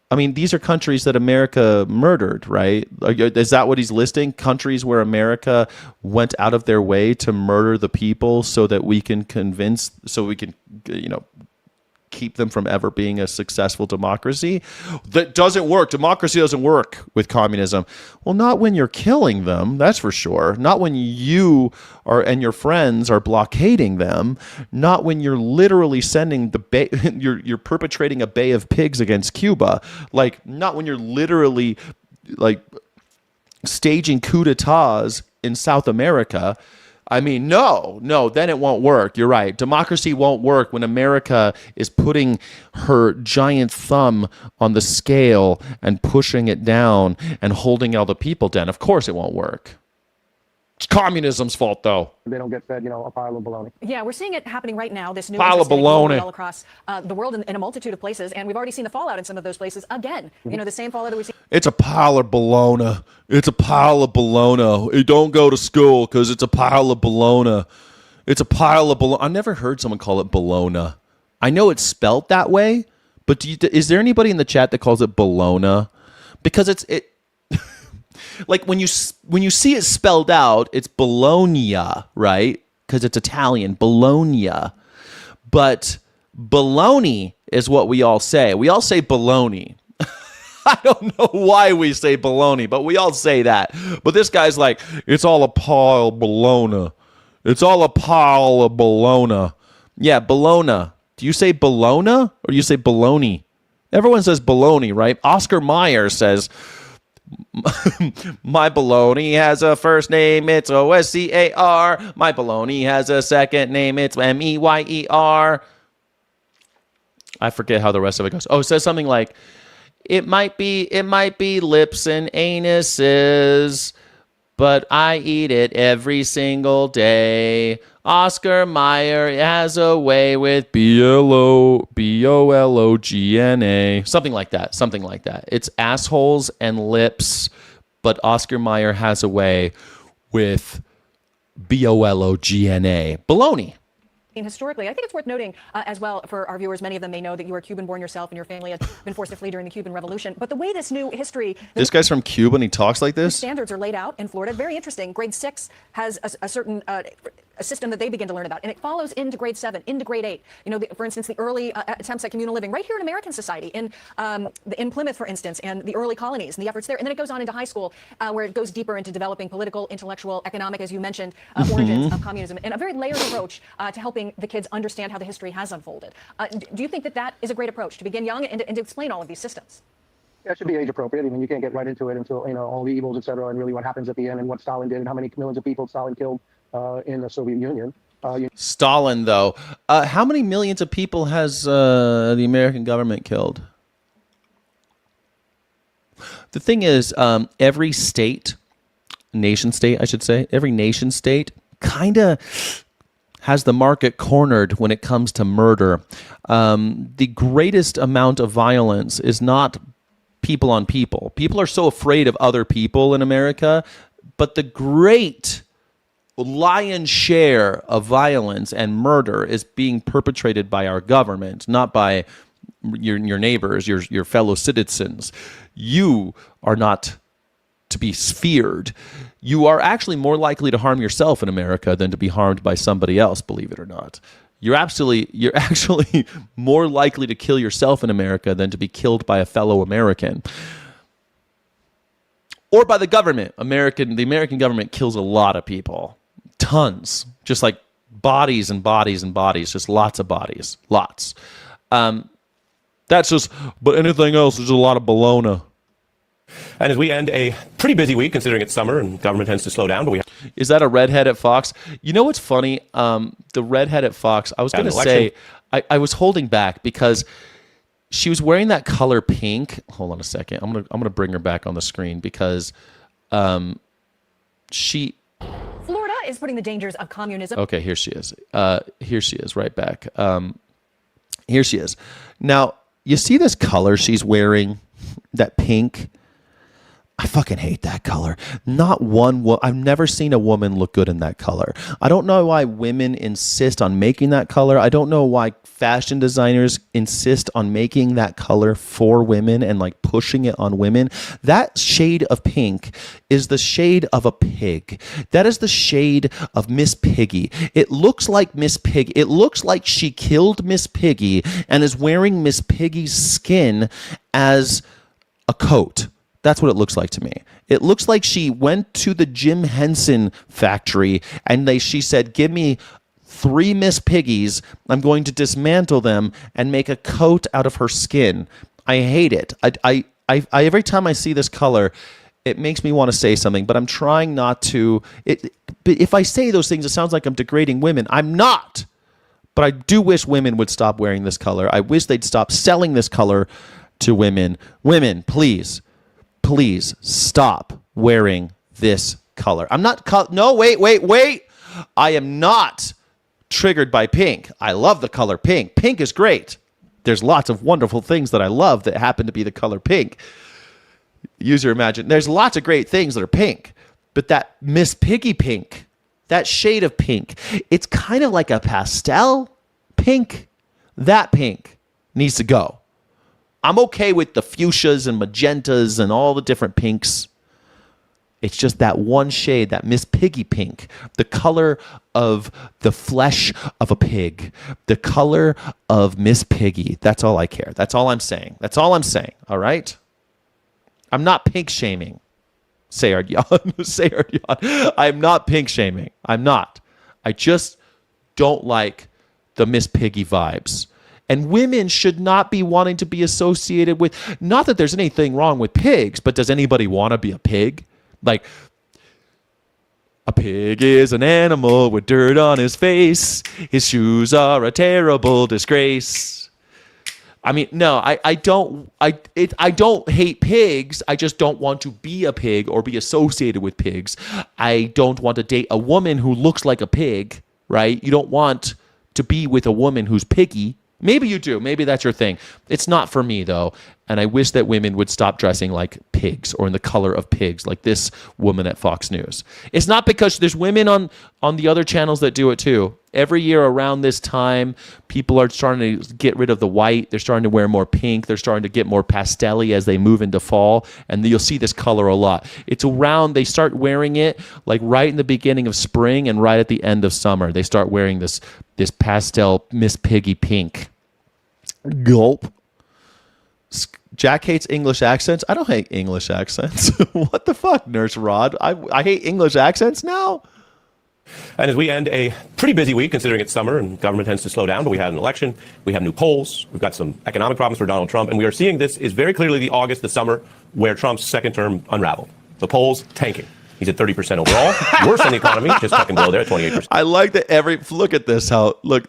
I mean, these are countries that America murdered, right? Is that what he's listing? Countries where America went out of their way to murder the people so that we can keep them from ever being a successful democracy? That doesn't work. Democracy doesn't work with communism. Well, not when you're killing them, that's for sure. Not when you are and your friends are blockading them. Not when you're literally sending you're perpetrating a Bay of Pigs against Cuba. Like, not when you're literally like staging coup d'etats in South America. I mean, no, then it won't work. You're right. Democracy won't work when America is putting her giant thumb on the scale and pushing it down and holding all the people down. Of course it won't work. It's communism's fault, though. they don't get fed, a pile of bologna. Yeah, we're seeing it happening right now. This new Pile of interest in baloney. all across the world in a multitude of places, and we've already seen the fallout in some of those places again. The same fallout that we see. It's a pile of bologna. It's a pile of bologna. It don't go to school because it's a pile of bologna. It's a pile of bologna. I've never heard someone call it bologna. I know it's spelled that way, but is there anybody in the chat that calls it bologna? Because it like when you see it spelled out, it's Bologna, right? Because it's Italian, Bologna. But baloney is what we all say. We all say baloney. I don't know why we say baloney, but we all say that. But this guy's like, it's all a pile of bologna. It's all a pile of bologna. Yeah, bologna. Do you say bologna or do you say baloney? Everyone says baloney, right? Oscar Mayer says, my baloney has a first name, it's Oscar. My baloney has a second name, it's Meyer. I forget how the rest of it goes. Oh, it says something like, it might be lips and anuses, but I eat it every single day. Oscar Mayer has a way with BOLOGNA. Something like that. It's assholes and lips, but Oscar Mayer has a way with BOLOGNA. Baloney. Historically, I think it's worth noting as well for our viewers, many of them may know that you are Cuban-born yourself and your family has been forced to flee during the Cuban Revolution. But the way this new history... This guy's from Cuba and he talks like this? Standards are laid out in Florida. Very interesting. Grade 6 has a certain... a system that they begin to learn about, and it follows into grade 7, into grade 8. For instance, the early attempts at communal living right here in American society, in Plymouth, for instance, and the early colonies and the efforts there. And then it goes on into high school, where it goes deeper into developing political, intellectual, economic, as you mentioned, origins of communism, and a very layered approach to helping the kids understand how the history has unfolded. Do you think that is a great approach to begin young and to explain all of these systems? Yeah, it should be age appropriate. I mean, you can't get right into it until all the evils, et cetera, and really what happens at the end and what Stalin did and how many millions of people Stalin killed in the Soviet Union. Stalin, though. How many millions of people has the American government killed? The thing is, every nation state, every nation state kind of has the market cornered when it comes to murder. The greatest amount of violence is not people on people. People are so afraid of other people in America, but the great lion's share of violence and murder is being perpetrated by our government, not by your neighbors, your fellow citizens. You are not to be feared. You are actually more likely to harm yourself in America than to be harmed by somebody else, believe it or not. You're actually more likely to kill yourself in America than to be killed by a fellow American. Or by the government. The American government kills a lot of people. Tons. Just like bodies and bodies and bodies. Just lots of bodies. Lots. But anything else is a lot of bologna. And as we end a pretty busy week, considering it's summer and government tends to slow down, but is that a redhead at Fox? You know what's funny? The redhead at Fox, I was going to say, I was holding back because she was wearing that color pink. Hold on a second. I'm gonna bring her back on the screen because she... Florida is putting the dangers of communism... Okay, here she is. Here she is, right back. Here she is. Now, you see this color she's wearing? That pink? I fucking hate that color. Not one. I've never seen a woman look good in that color. I don't know why women insist on making that color. I don't know why fashion designers insist on making that color for women and like pushing it on women. That shade of pink is the shade of a pig. That is the shade of Miss Piggy. It looks like Miss Piggy. It looks like she killed Miss Piggy and is wearing Miss Piggy's skin as a coat. That's what it looks like to me. It looks like she went to the Jim Henson factory and she said, give me 3 Miss Piggies. I'm going to dismantle them and make a coat out of her skin. I hate it. I every time I see this color, it makes me want to say something, but I'm trying not to. But if I say those things, it sounds like I'm degrading women. I'm not. But I do wish women would stop wearing this color. I wish they'd stop selling this color to women. Women, please stop wearing this color. I'm not. No, wait. I am not triggered by pink. I love the color pink. Pink is great. There's lots of wonderful things that I love that happen to be the color pink. Use your imagination. There's lots of great things that are pink, but that Miss Piggy pink, that shade of pink, it's kind of like a pastel pink. That pink needs to go. I'm okay with the fuchsias and magentas and all the different pinks. It's just that one shade, that Miss Piggy pink, the color of the flesh of a pig, the color of Miss Piggy. That's all I care. That's all I'm saying. All right? I'm not pink shaming. Sayard. I'm not pink shaming. I'm not. I just don't like the Miss Piggy vibes. And women should not be wanting to be associated with, not that there's anything wrong with pigs, but does anybody want to be a pig? Like, a pig is an animal with dirt on his face. His shoes are a terrible disgrace. I mean, no, I don't hate pigs. I just don't want to be a pig or be associated with pigs. I don't want to date a woman who looks like a pig, right? You don't want to be with a woman who's piggy. Maybe you do. Maybe that's your thing. It's not for me, though. And I wish that women would stop dressing like pigs or in the color of pigs, like this woman at Fox News. It's not because there's women on the other channels that do it, too. Every year around this time, people are starting to get rid of the white. They're starting to wear more pink. They're starting to get more pastel-y as they move into fall. And you'll see this color a lot. It's around, they start wearing it like right in the beginning of spring and right at the end of summer. They start wearing this pastel Miss Piggy pink. Gulp. Jack hates English accents. I don't hate English accents. What the fuck, Nurse Rod? I hate English accents now? And as we end a pretty busy week, considering it's summer and government tends to slow down, but we had an election, we have new polls, we've got some economic problems for Donald Trump, and we are seeing this is very clearly the summer where Trump's second term unraveled. The polls tanking. He's at 30% overall. Worse than the economy, just fucking below there at 28%. I like that look at this,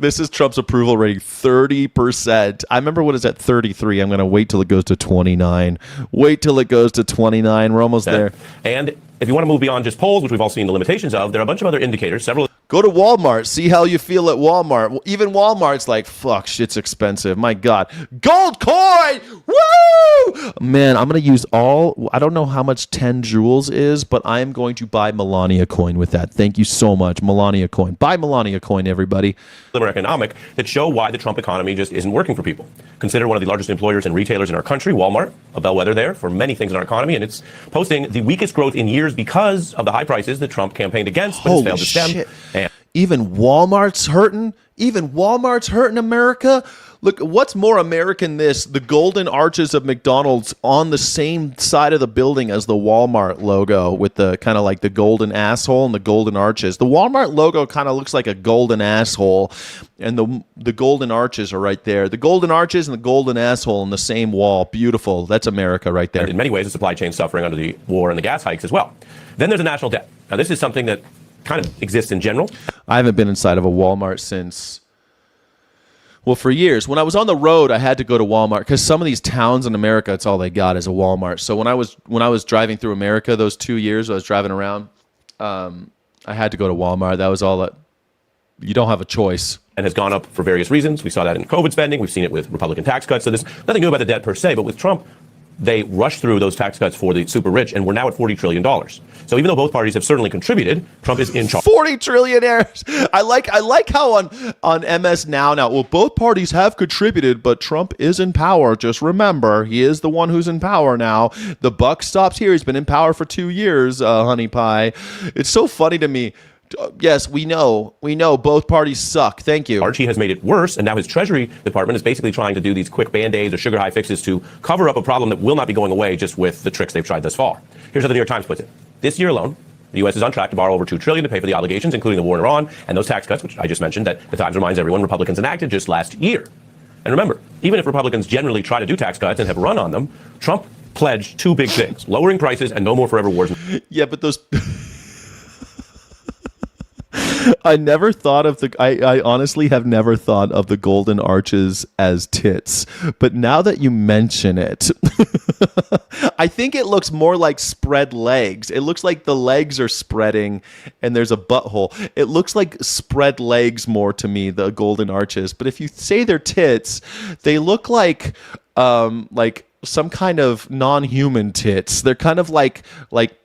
this is Trump's approval rating, 30%. I remember when it's at 33. I'm going to wait till it goes to 29. Wait till it goes to 29. We're almost there. And if you want to move beyond just polls, which we've all seen the limitations of, there are a bunch of other indicators, several. Go to Walmart. See how you feel at Walmart. Even Walmart's like, fuck, shit's expensive. My God. Gold coin! Woo! Man, I'm going to use I don't know how much 10 joules is, but I am going to buy Melania coin with that. Thank you so much. Melania coin. Buy Melania coin, everybody. Economic that show why the Trump economy just isn't working for people. Consider one of the largest employers and retailers in our country, Walmart, a bellwether there for many things in our economy, and it's posting the weakest growth in years because of the high prices that Trump campaigned against, but has failed to stem. Shit. Even Walmart's hurting. Even Walmart's hurting America. Look, what's more American than this? The golden arches of McDonald's on the same side of the building as the Walmart logo with the kind of like the golden asshole and the golden arches. The Walmart logo kind of looks like a golden asshole, and the golden arches are right there. The golden arches and the golden asshole in the same wall. Beautiful. That's America right there. And in many ways, the supply chain suffering under the war and the gas hikes as well. Then there's a national debt. Now, this is something that kind of exists in general. I haven't been inside of a Walmart since... Well, for years. When I was on the road, I had to go to Walmart because some of these towns in America, it's all they got is a Walmart. So when I was driving through America those 2 years I was driving around, I had to go to Walmart. That was all that. You don't have a choice. And has gone up for various reasons. We saw that in COVID spending. We've seen it with Republican tax cuts. So there's nothing new about the debt per se. But with Trump, they rushed through those tax cuts for the super rich, and we're now at $40 trillion. So even though both parties have certainly contributed, Trump is in charge. 40 trillionaires. I like how on MS now, well, both parties have contributed, but Trump is in power. Just remember, he is the one who's in power now. The buck stops here. He's been in power for 2 years, honey pie. It's so funny to me. Yes, we know both parties suck. Thank you. Archie has made it worse, and now his Treasury Department is basically trying to do these quick band-aids or sugar high fixes to cover up a problem that will not be going away just with the tricks they've tried thus far. Here's how the New York Times puts it. This year alone, the U.S. is on track to borrow over $2 trillion to pay for the obligations, including the war in Iran and those tax cuts, which I just mentioned, that the Times reminds everyone Republicans enacted just last year. And remember, even if Republicans generally try to do tax cuts and have run on them, Trump pledged two big things: lowering prices and no more forever wars. Yeah, but those... I never thought of I honestly have never thought of the golden arches as tits, but now that you mention it, I think it looks more like spread legs. It looks like the legs are spreading and there's a butthole. It looks like spread legs more to me, the golden arches. But if you say they're tits, they look like some kind of non-human tits. They're kind of like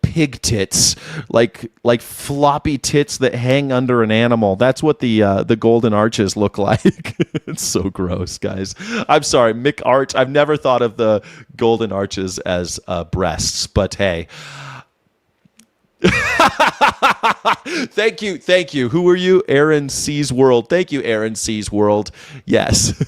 pig tits, like floppy tits that hang under an animal. That's what the golden arches look like. It's so gross, guys. I'm sorry, Mick Arch. I've never thought of the golden arches as breasts, but hey. Thank you. Who are you? Aaron C's World. Thank you, Aaron C's World. Yes.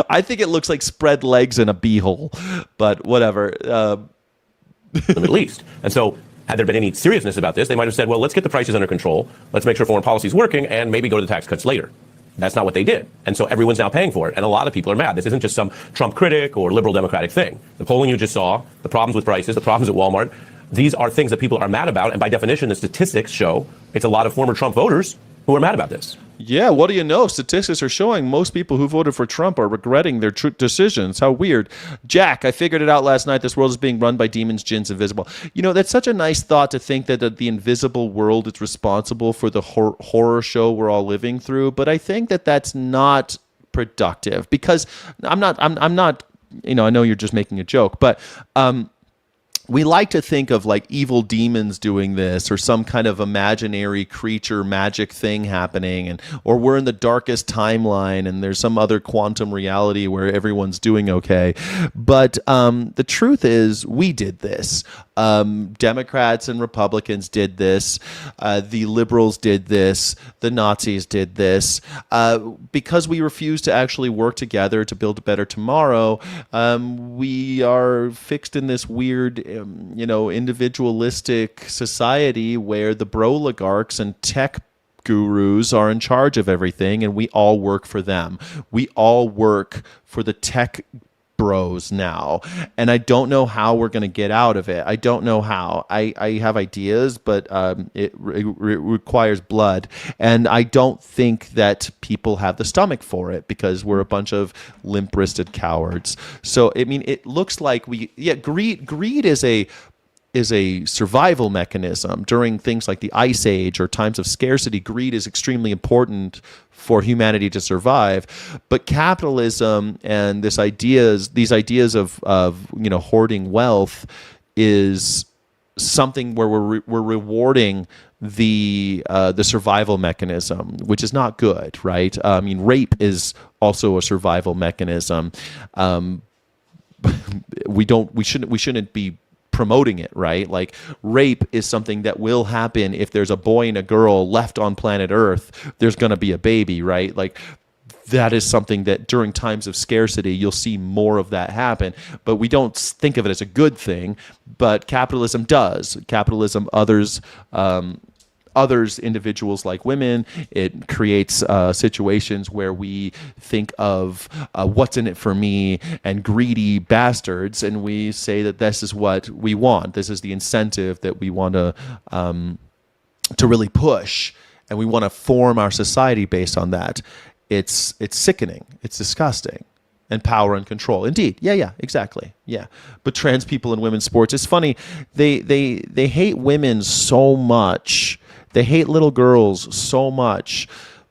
I think it looks like spread legs in a beehole, but whatever. The Middle East. And so had there been any seriousness about this, they might have said, well, let's get the prices under control. Let's make sure foreign policy is working and maybe go to the tax cuts later. That's not what they did. And so everyone's now paying for it. And a lot of people are mad. This isn't just some Trump critic or liberal Democratic thing. The polling you just saw, the problems with prices, the problems at Walmart, these are things that people are mad about. And by definition, the statistics show it's a lot of former Trump voters who are mad about this. Yeah, what do you know? Statistics are showing most people who voted for Trump are regretting their decisions. How weird. Jack, I figured it out last night. This world is being run by demons, jinns, invisible. You know, that's such a nice thought to think that the invisible world is responsible for the horror show we're all living through. But I think that that's not productive because I'm not, you know, I know you're just making a joke, but, we like to think of like evil demons doing this or some kind of imaginary creature magic thing happening, or we're in the darkest timeline and there's some other quantum reality where everyone's doing okay. But the truth is we did this. Democrats and Republicans did this. The liberals did this. The Nazis did this. Because we refuse to actually work together to build a better tomorrow, we are fixed in this weird, individualistic society where the bro-oligarchs and tech gurus are in charge of everything, and we all work for them. We all work for the tech bros now, and I don't know how we're going to get out of it. I don't know how. I have ideas, but it requires blood, and I don't think that people have the stomach for it because we're a bunch of limp-wristed cowards. So I mean, it looks like greed is a survival mechanism during things like the Ice Age or times of scarcity. Greed is extremely important for humanity to survive. But capitalism and these ideas of hoarding wealth is something where we're rewarding the survival mechanism, which is not good, right? I mean, rape is also a survival mechanism. We shouldn't be promoting it, right? Like rape is something that will happen if there's a boy and a girl left on planet Earth. There's going to be a baby, right? Like that is something that during times of scarcity you'll see more of that happen, but we don't think of it as a good thing. But capitalism does. Capitalism others, individuals like women. It creates situations where we think of what's in it for me and greedy bastards, and we say that this is what we want. This is the incentive that we want to really push, and we want to form our society based on that. It's sickening. It's disgusting. And power and control. Indeed. Yeah, exactly. Yeah. But trans people in women's sports, it's funny. They hate women so much. They hate little girls so much,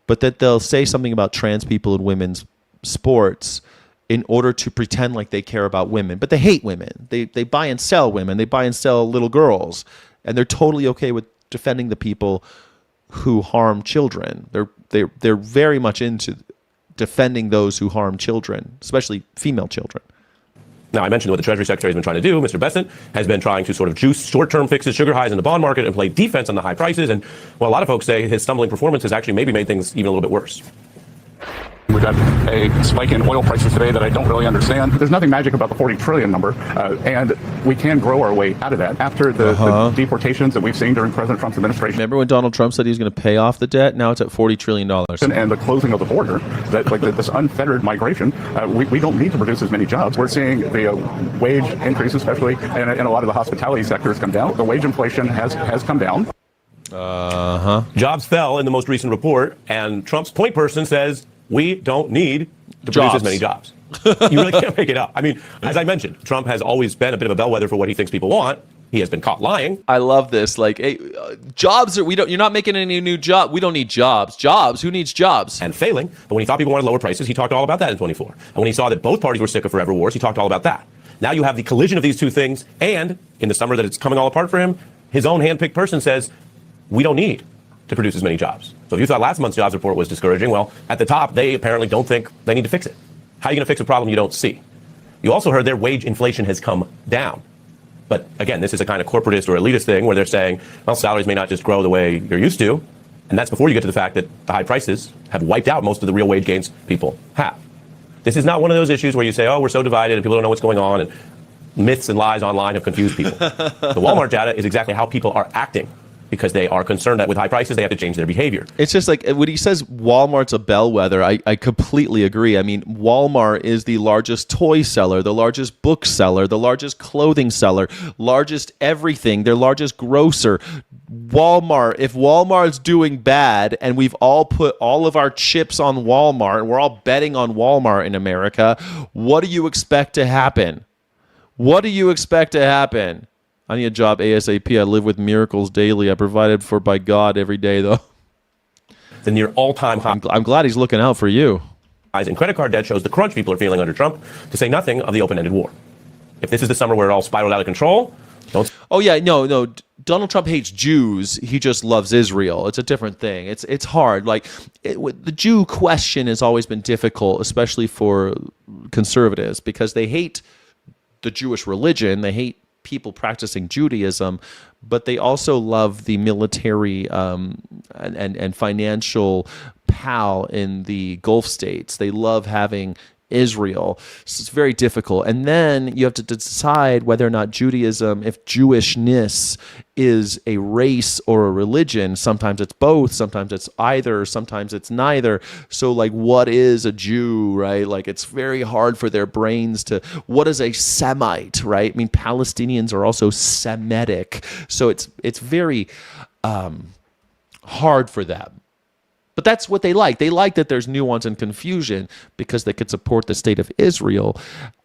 but that they'll say something about trans people in women's sports in order to pretend like they care about women, but they hate women. They buy and sell women. They buy and sell little girls, and they're totally okay with defending the people who harm children. They're very much into defending those who harm children, especially female children. Now, I mentioned what the Treasury Secretary has been trying to do. Mr. Bessent has been trying to sort of juice short-term fixes, sugar highs in the bond market, and play defense on the high prices. And well, a lot of folks say his stumbling performance has actually maybe made things even a little bit worse. We've got a spike in oil prices today that I don't really understand. There's nothing magic about the 40 trillion number, and we can grow our way out of that. After the deportations that we've seen during President Trump's administration. Remember when Donald Trump said he was going to pay off the debt? Now it's at $40 trillion. And the closing of the border, this unfettered migration, we don't need to produce as many jobs. We're seeing the wage increase, especially in a lot of the hospitality sectors, come down. The wage inflation has come down. Jobs fell in the most recent report, and Trump's point person says, we don't need to produce as many jobs. You really can't make it up. I mean, as I mentioned, Trump has always been a bit of a bellwether for what he thinks people want. He has been caught lying. I love this. Like, hey, jobs are, you're not making any new jobs. We don't need jobs. Jobs? Who needs jobs? And failing. But when he thought people wanted lower prices, he talked all about that in 24. And when he saw that both parties were sick of forever wars, he talked all about that. Now you have the collision of these two things. And in the summer that it's coming all apart for him, his own handpicked person says, we don't need to produce as many jobs. So if you thought last month's jobs report was discouraging, well, at the top, they apparently don't think they need to fix it. How are you going to fix a problem you don't see? You also heard their wage inflation has come down. But again, this is a kind of corporatist or elitist thing where they're saying, well, salaries may not just grow the way you're used to. And that's before you get to the fact that the high prices have wiped out most of the real wage gains people have. This is not one of those issues where you say, oh, we're so divided and people don't know what's going on and myths and lies online have confused people. The Walmart data is exactly how people are acting, because they are concerned that with high prices, they have to change their behavior. It's just like when he says Walmart's a bellwether, I completely agree. I mean, Walmart is the largest toy seller, the largest book seller, the largest clothing seller, largest everything, their largest grocer. Walmart, if Walmart's doing bad and we've all put all of our chips on Walmart and we're all betting on Walmart in America, what do you expect to happen? What do you expect to happen? I need a job ASAP. I live with miracles daily. I provided for by God every day, though. The near all-time high. I'm glad he's looking out for you. And credit card debt shows the crunch people are feeling under Trump, to say nothing of the open-ended war. If this is the summer where it all spiraled out of control, don't... Oh, yeah, no. Donald Trump hates Jews. He just loves Israel. It's a different thing. It's hard. Like, the Jew question has always been difficult, especially for conservatives, because they hate the Jewish religion. They hate people practicing Judaism, but they also love the military and financial pal in the Gulf states. They love having Israel. So it's very difficult. And then you have to decide whether or not Judaism, if Jewishness is a race or a religion. Sometimes it's both, sometimes it's either, sometimes it's neither. So like, what is a Jew, right? Like, it's very hard for their brains to, what is a Semite, right? I mean, Palestinians are also Semitic. So it's very hard for them. But that's what they like. They like that there's nuance and confusion because they could support the state of Israel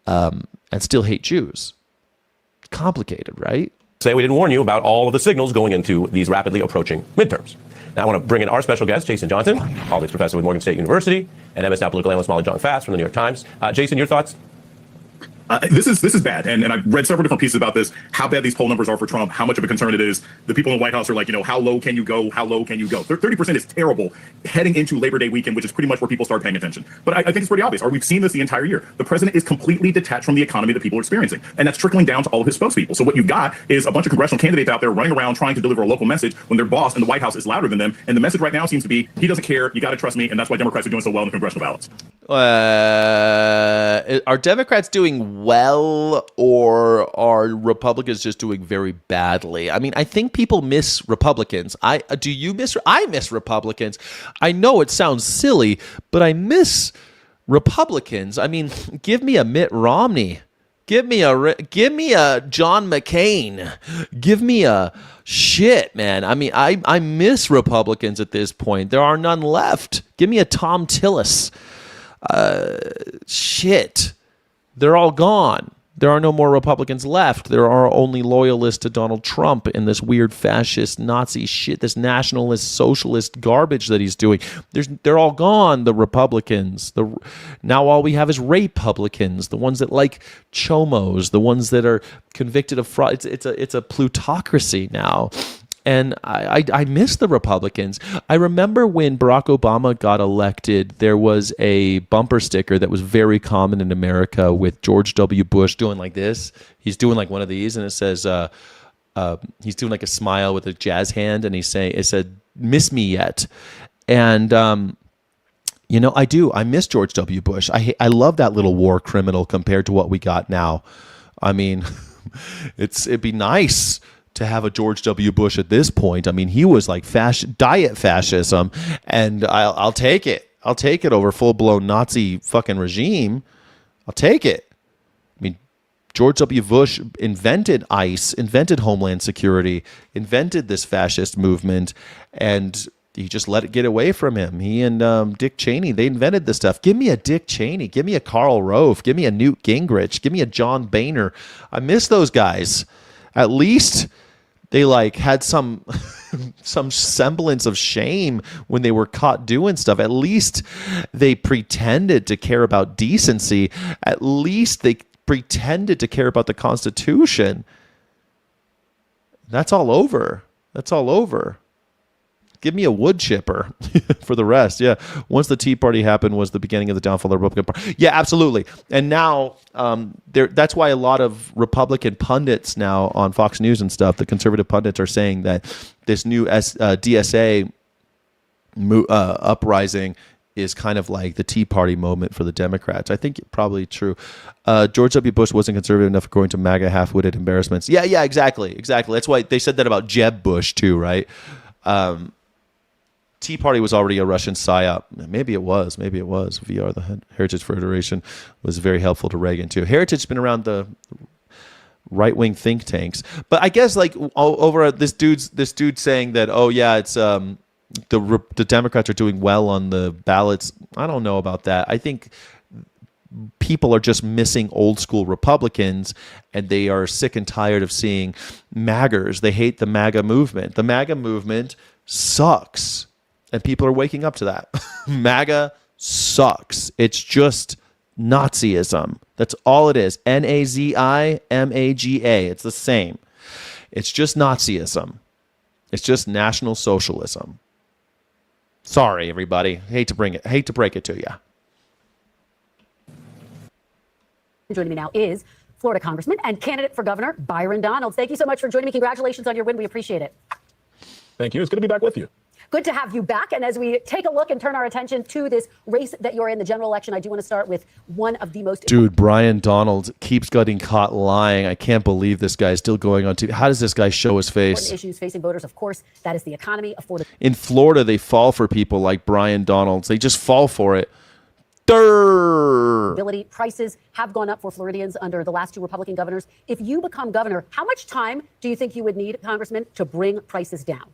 and still hate Jews. Complicated, right? Say we didn't warn you about all of the signals going into these rapidly approaching midterms. Now I want to bring in our special guest, Jason Johnson, politics professor with Morgan State University, and MS Now political analyst Molly Jong Fast from the New York Times. Jason, your thoughts? This is bad, and I've read several different pieces about this, how bad these poll numbers are for Trump, how much of a concern it is. The people in the White House are like, how low can you go? How low can you go? 30% is terrible heading into Labor Day weekend, which is pretty much where people start paying attention. But I think it's pretty obvious, or we've seen this the entire year. The president is completely detached from the economy that people are experiencing, and that's trickling down to all of his spokespeople. So what you've got is a bunch of congressional candidates out there running around trying to deliver a local message when their boss in the White House is louder than them, and the message right now seems to be, he doesn't care, you got to trust me, and that's why Democrats are doing so well in the congressional ballots. Are Democrats doing well, or are Republicans just doing very badly? I mean, I think people miss Republicans. I miss Republicans. I know it sounds silly, but I miss Republicans. I mean, give me a Mitt Romney. Give me a John McCain. Give me a shit, man. I mean, I miss Republicans at this point. There are none left. Give me a Tom Tillis. Shit. They're all gone. There are no more Republicans left. There are only loyalists to Donald Trump and this weird fascist Nazi shit, this nationalist socialist garbage that he's doing. They're all gone, the Republicans. Now all we have is Republicans, the ones that like chomos, the ones that are convicted of fraud. It's a plutocracy now. And I miss the Republicans. I remember when Barack Obama got elected, there was a bumper sticker that was very common in America with George W. Bush doing like this. He's doing like one of these, and it says, he's doing like a smile with a jazz hand, and it said, "Miss me yet?" And, I do. I miss George W. Bush. I love that little war criminal compared to what we got now. I mean, it'd be nice to have a George W. Bush at this point. I mean, he was like diet fascism, and I'll take it. I'll take it over full-blown Nazi fucking regime. I'll take it. I mean, George W. Bush invented ICE, invented Homeland Security, invented this fascist movement, and he just let it get away from him. He and Dick Cheney, they invented this stuff. Give me a Dick Cheney. Give me a Karl Rove. Give me a Newt Gingrich. Give me a John Boehner. I miss those guys. At least they like had some semblance of shame when they were caught doing stuff. At least they pretended to care about decency. At least they pretended to care about the Constitution. That's all over. That's all over. Give me a wood chipper for the rest. Yeah. Once the Tea Party happened was the beginning of the downfall of the Republican Party. Yeah, absolutely. And now that's why a lot of Republican pundits now on Fox News and stuff, the conservative pundits are saying that this new DSA uprising is kind of like the Tea Party moment for the Democrats. I think probably true. George W. Bush wasn't conservative enough according to MAGA half-witted embarrassments. Yeah, exactly. That's why they said that about Jeb Bush too, right? Tea Party was already a Russian psyop. Maybe it was. VR, the Heritage Federation, was very helpful to Reagan too. Heritage has been around the right-wing think tanks, but I guess like over this dude saying that, oh yeah, it's the Democrats are doing well on the ballots. I don't know about that. I think people are just missing old school Republicans, and they are sick and tired of seeing MAGAs. They hate the MAGA movement. The MAGA movement sucks. And people are waking up to that. MAGA sucks. It's just Nazism. That's all it is. NAZIMAGA. It's the same. It's just Nazism. It's just National Socialism. Sorry, everybody. Hate to break it to you. Joining me now is Florida Congressman and candidate for governor Byron Donalds. Thank you so much for joining me. Congratulations on your win. We appreciate it. Thank you. It's good to be back with you. Good to have you back. And as we take a look and turn our attention to this race that you're in, the general election, I do want to start with one of the most... Dude, Brian Donald keeps getting caught lying. I can't believe this guy is still going on TV. How does this guy show his face? Issues facing voters, of course, that is the economy, affordability. In Florida, they fall for people like Brian Donalds. They just fall for it. Durr. Prices have gone up for Floridians under the last two Republican governors. If you become governor, how much time do you think you would need, Congressman, to bring prices down?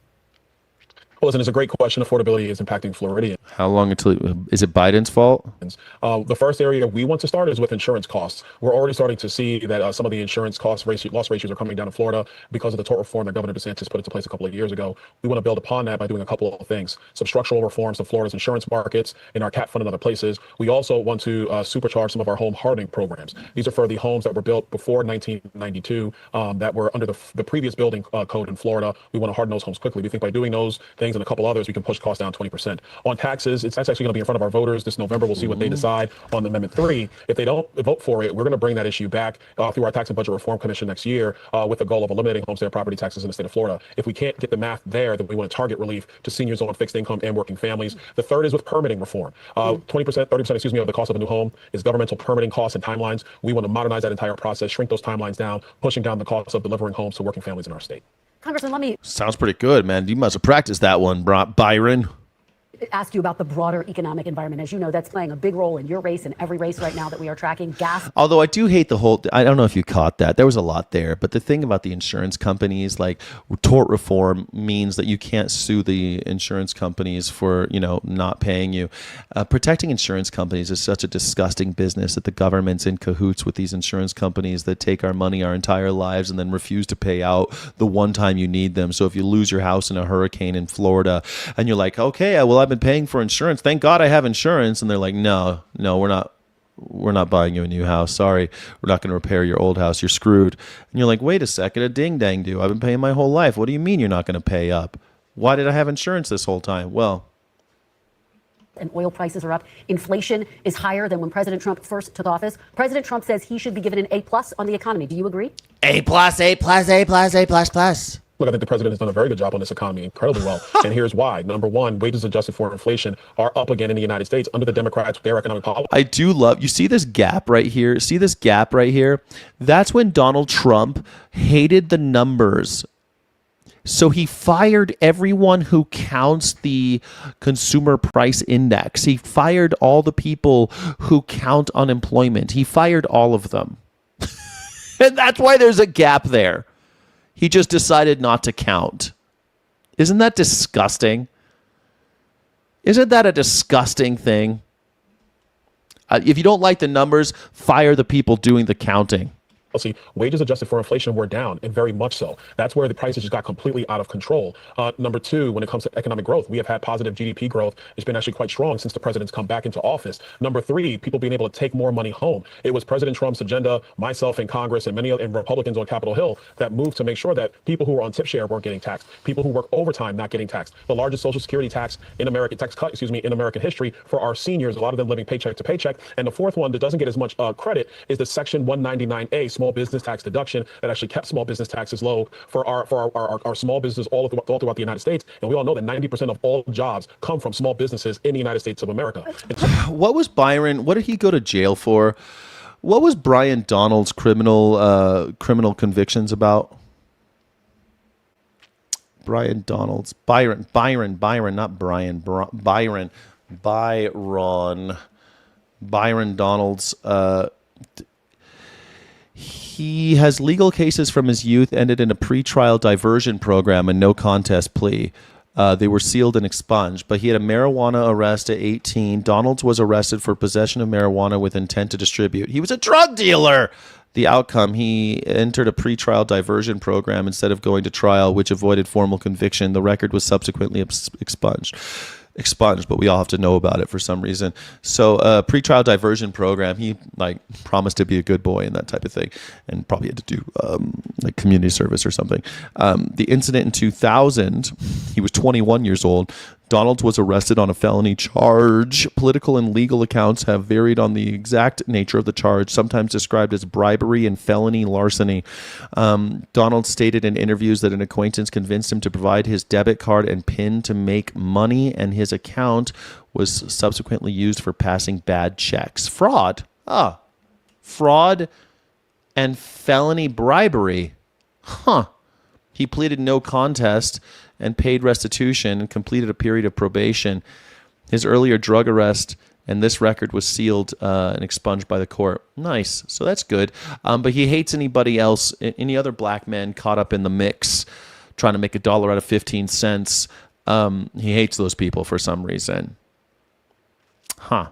Well, listen, it's a great question. Affordability is impacting Floridians. How long until is it Biden's fault? The first area we want to start is with insurance costs. We're already starting to see that some of the insurance cost loss ratios are coming down in Florida because of the tort reform that Governor DeSantis put into place a couple of years ago. We want to build upon that by doing a couple of things. Some structural reforms to Florida's insurance markets, in our CAT fund and other places. We also want to supercharge some of our home hardening programs. These are for the homes that were built before 1992 that were under the previous building code in Florida. We want to harden those homes quickly. We think by doing those things and a couple others, we can push costs down 20%. On taxes, that's actually going to be in front of our voters this November. We'll see what they decide on Amendment 3. If they don't vote for it, we're going to bring that issue back through our Tax and Budget Reform Commission next year with the goal of eliminating homestead property taxes in the state of Florida. If we can't get the math there, then we want to target relief to seniors on fixed income and working families. The third is with permitting reform. 30% of the cost of a new home is governmental permitting costs and timelines. We want to modernize that entire process, shrink those timelines down, pushing down the cost of delivering homes to working families in our state. Congressman, let me... Sounds pretty good, man. You must have practiced that one, Byron. ask you about the broader economic environment. As you know, that's playing a big role in your race and every race right now that we are tracking. Gas. Although I do hate the whole, I don't know if you caught that. There was a lot there. But the thing about the insurance companies, like tort reform means that you can't sue the insurance companies for, not paying you. Protecting insurance companies is such a disgusting business that the government's in cahoots with these insurance companies that take our money our entire lives and then refuse to pay out the one time you need them. So if you lose your house in a hurricane in Florida and you're like, okay, well, I've been paying for insurance. Thank God I have insurance. And they're like, no, we're not buying you a new house. Sorry, we're not going to repair your old house. You're screwed. And you're like, wait a second, a ding dang do. I've been paying my whole life. What do you mean you're not going to pay up? Why did I have insurance this whole time? Well, and oil prices are up. Inflation is higher than when President Trump first took office. President Trump says he should be given an A+ on the economy. Do you agree? A+, A+, A+, A++. Look, I think the president has done a very good job on this economy, incredibly well. And here's why. Number one, wages adjusted for inflation are up again in the United States under the Democrats with their economic policy. I do love, you see this gap right here? See this gap right here? That's when Donald Trump hated the numbers. So he fired everyone who counts the consumer price index. He fired all the people who count unemployment. He fired all of them. And that's why there's a gap there. He just decided not to count. Isn't that disgusting? Isn't that a disgusting thing? If you don't like the numbers, fire the people doing the counting. Wages adjusted for inflation were down, and very much so. That's where the prices just got completely out of control. Number two, when it comes to economic growth, we have had positive GDP growth. It's been actually quite strong since the president's come back into office. Number three, people being able to take more money home. It was President Trump's agenda, myself in Congress, and many and Republicans on Capitol Hill that moved to make sure that people who were on tip share weren't getting taxed. People who work overtime not getting taxed. The largest Social Security tax in American in American history for our seniors. A lot of them living paycheck to paycheck. And the fourth one that doesn't get as much credit is the Section 199A. Small business tax deduction that actually kept small business taxes low for our small business all throughout the United States. And we all know that 90% of all jobs come from small businesses in the United States of America. What was Byron? What did he go to jail for? What was Brian Donald's criminal convictions about? Brian Donald's Byron, not Brian. Byron Donald's. He has legal cases from his youth ended in a pretrial diversion program and no contest plea. They were sealed and expunged, but he had a marijuana arrest at 18. Donalds was arrested for possession of marijuana with intent to distribute. He was a drug dealer. The outcome, he entered a pretrial diversion program instead of going to trial, which avoided formal conviction. The record was subsequently expunged, but we all have to know about it for some reason. So pretrial diversion program, he promised to be a good boy and that type of thing, and probably had to do community service or something. The incident in 2000, he was 21 years old. Donald was arrested on a felony charge. Political and legal accounts have varied on the exact nature of the charge, sometimes described as bribery and felony larceny. Donald stated in interviews that an acquaintance convinced him to provide his debit card and PIN to make money, and his account was subsequently used for passing bad checks. Fraud. Fraud and felony bribery. He pleaded no contest and paid restitution and completed a period of probation. His earlier drug arrest and this record was sealed and expunged by the court. Nice. So that's good. But he hates anybody else, any other black men caught up in the mix, trying to make $1 out of 15 cents. He hates those people for some reason. Well,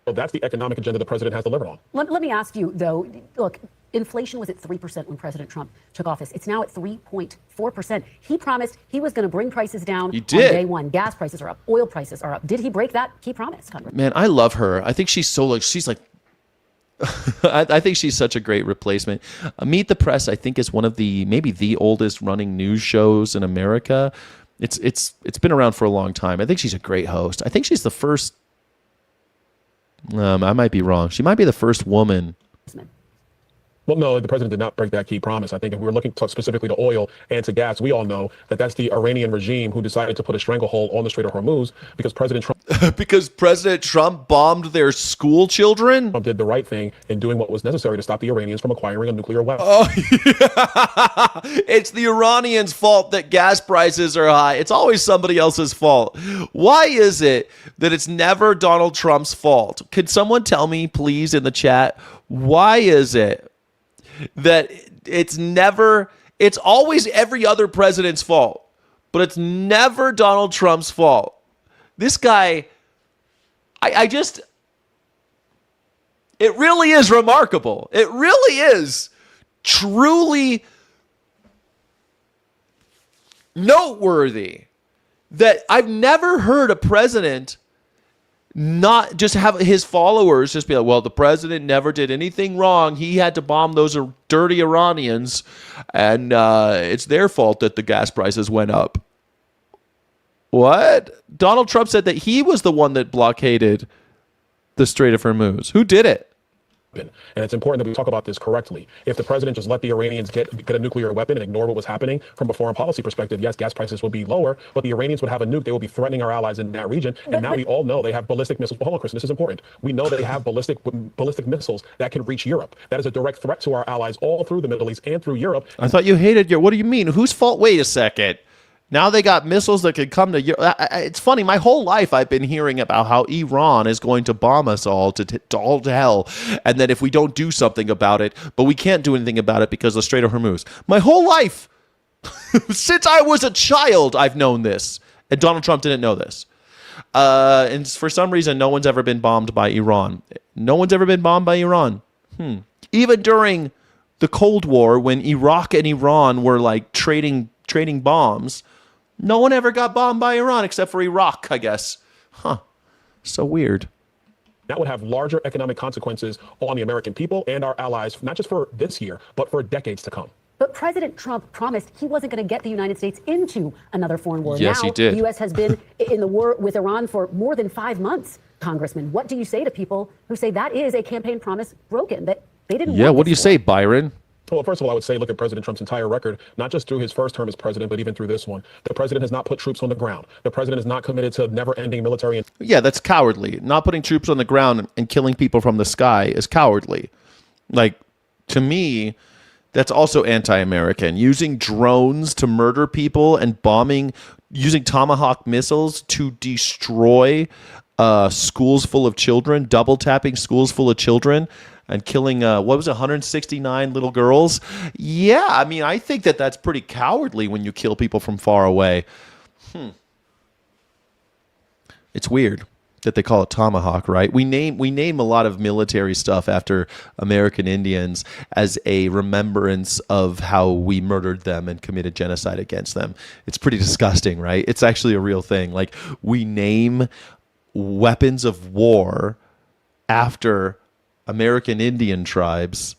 that's the economic agenda the president has delivered on. Let me ask you, though, look, inflation was at 3% when President Trump took office. It's now at 3.4%. He promised he was going to bring prices down on day one. Gas prices are up. Oil prices are up. Did he break that key promise, Congress? Man, I love her. I think she's I think she's such a great replacement. Meet the Press, I think, is one of maybe the oldest running news shows in America. It's been around for a long time. I think she's a great host. I think she's the first. I might be wrong. She might be the first woman. Well, no, the president did not break that key promise. I think if we were looking to talk specifically to oil and to gas, we all know that that's the Iranian regime who decided to put a stranglehold on the Strait of Hormuz because President Trump because President Trump bombed their school children. Trump did the right thing in doing what was necessary to stop the Iranians from acquiring a nuclear weapon. Oh, yeah. It's the Iranians' fault that gas prices are high. It's always somebody else's fault. Why is it that it's never Donald Trump's fault? Could someone tell me, please, in the chat, why is it that it's always every other president's fault, but it's never Donald Trump's fault? This guy, it really is remarkable. It really is truly noteworthy that I've never heard a president not just have his followers just be like, well, the president never did anything wrong. He had to bomb those dirty Iranians, and it's their fault that the gas prices went up. What? Donald Trump said that he was the one that blockaded the Strait of Hormuz. Who did it? And it's important that we talk about this correctly. If the president just let the Iranians get a nuclear weapon and ignore what was happening from a foreign policy perspective, yes, gas prices will be lower, but the Iranians would have a nuke. They will be threatening our allies in that region. And now we all know they have ballistic missiles. Hold on, Kristen, this is important. We know they have ballistic missiles that can reach Europe. That is a direct threat to our allies all through the Middle East and through Europe. I thought you hated Europe. What do you mean? Whose fault? Wait a second. Now they got missiles that could come to Europe. It's funny. My whole life I've been hearing about how Iran is going to bomb us all to hell, and that if we don't do something about it, but we can't do anything about it because of the Strait of Hormuz. My whole life, since I was a child, I've known this, and Donald Trump didn't know this. And for some reason, no one's ever been bombed by Iran. No one's ever been bombed by Iran. Even during the Cold War, when Iraq and Iran were like trading bombs, no one ever got bombed by Iran except for Iraq, I guess. Huh. So weird. That would have larger economic consequences on the American people and our allies, not just for this year, but for decades to come. But President Trump promised he wasn't going to get the United States into another foreign war. Yes, now, he did. The U.S. has been in the war with Iran for more than 5 months, Congressman. What do you say to people who say that is a campaign promise broken, that they didn't want what do you say, Byron? Well, first of all, I would say look at President Trump's entire record, not just through his first term as president, but even through this one. The president has not put troops on the ground. The president is not committed to never-ending military. Yeah, that's cowardly. Not putting troops on the ground and killing people from the sky is cowardly. Like, to me, that's also anti-American. Using drones to murder people and using Tomahawk missiles to destroy schools full of children, double tapping schools full of children, and killing, 169 little girls? Yeah, I mean, I think that that's pretty cowardly when you kill people from far away. It's weird that they call it Tomahawk, right? We name a lot of military stuff after American Indians as a remembrance of how we murdered them and committed genocide against them. It's pretty disgusting, right? It's actually a real thing. Like, we name weapons of war after American Indian tribes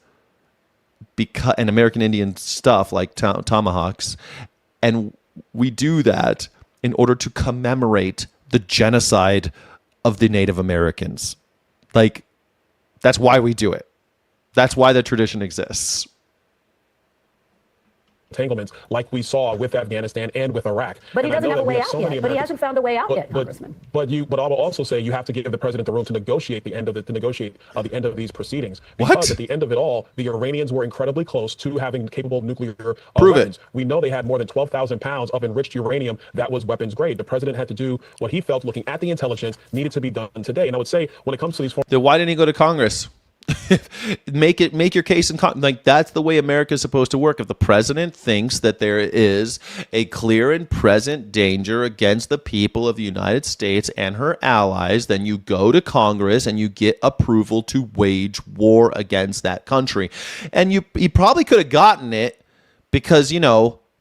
and American Indian stuff like tomahawks, and we do that in order to commemorate the genocide of the Native Americans. Like, that's why we do it. That's why the tradition exists. Entanglements like we saw with Afghanistan and with Iraq. But he doesn't have a way out yet. But he hasn't found a way out yet, Congressman. But I will also say you have to give the president the room to negotiate the end of these proceedings. What? Because at the end of it all, the Iranians were incredibly close to having capable nuclear Prove weapons. it. We know they had more than 12,000 pounds of enriched uranium that was weapons grade. The president had to do what he felt, looking at the intelligence, needed to be done today. And I would say when it comes to these Then why didn't he go to Congress? Make your case in like, that's the way America is supposed to work. If the president thinks that there is a clear and present danger against the people of the United States and her allies, then you go to Congress and you get approval to wage war against that country. And he probably could have gotten it because,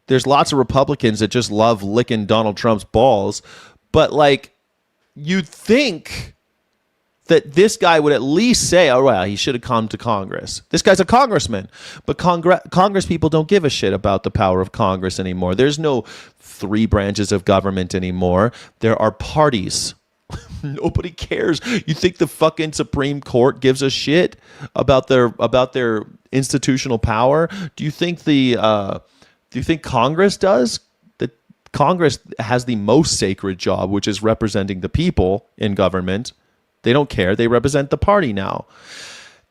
there's lots of Republicans that just love licking Donald Trump's balls. But like, you'd think that this guy would at least say, oh, well, he should have come to Congress. This guy's a congressman. But Congress people don't give a shit about the power of Congress anymore. There's no 3 branches of government anymore. There are parties. Nobody cares. You think the fucking Supreme Court gives a shit about their institutional power? Do you think Congress does? Congress has the most sacred job, which is representing the people in government. They don't care. They represent the party now.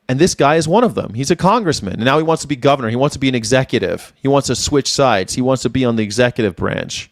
And this guy is one of them. He's a congressman. And now he wants to be governor. He wants to be an executive. He wants to switch sides. He wants to be on the executive branch.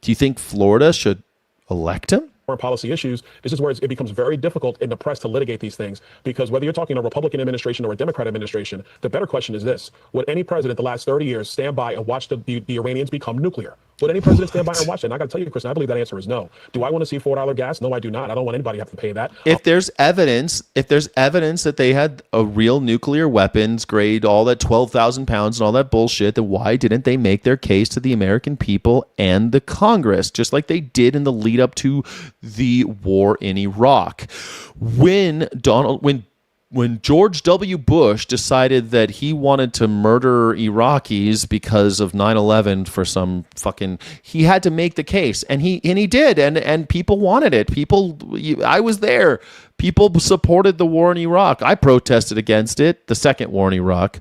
Do you think Florida should elect him? Foreign policy issues, this is where it becomes very difficult in the press to litigate these things, because whether you're talking a Republican administration or a Democrat administration, the better question is this: would any president the last 30 years stand by and watch the Iranians become nuclear? Would any president stand by and watch that? And I got to tell you, Chris, I believe that answer is no. Do I want to see $4 gas? No, I do not. I don't want anybody to have to pay that. If there's evidence that they had a real nuclear weapons grade, all that 12,000 pounds and all that bullshit, then why didn't they make their case to the American people and the Congress, just like they did in the lead up to the war in Iraq? When George W. Bush decided that he wanted to murder Iraqis because of 9/11 for some fucking, he had to make the case, and he did, and people wanted it. I was there. People supported the war in Iraq. I protested against it, the second war in Iraq.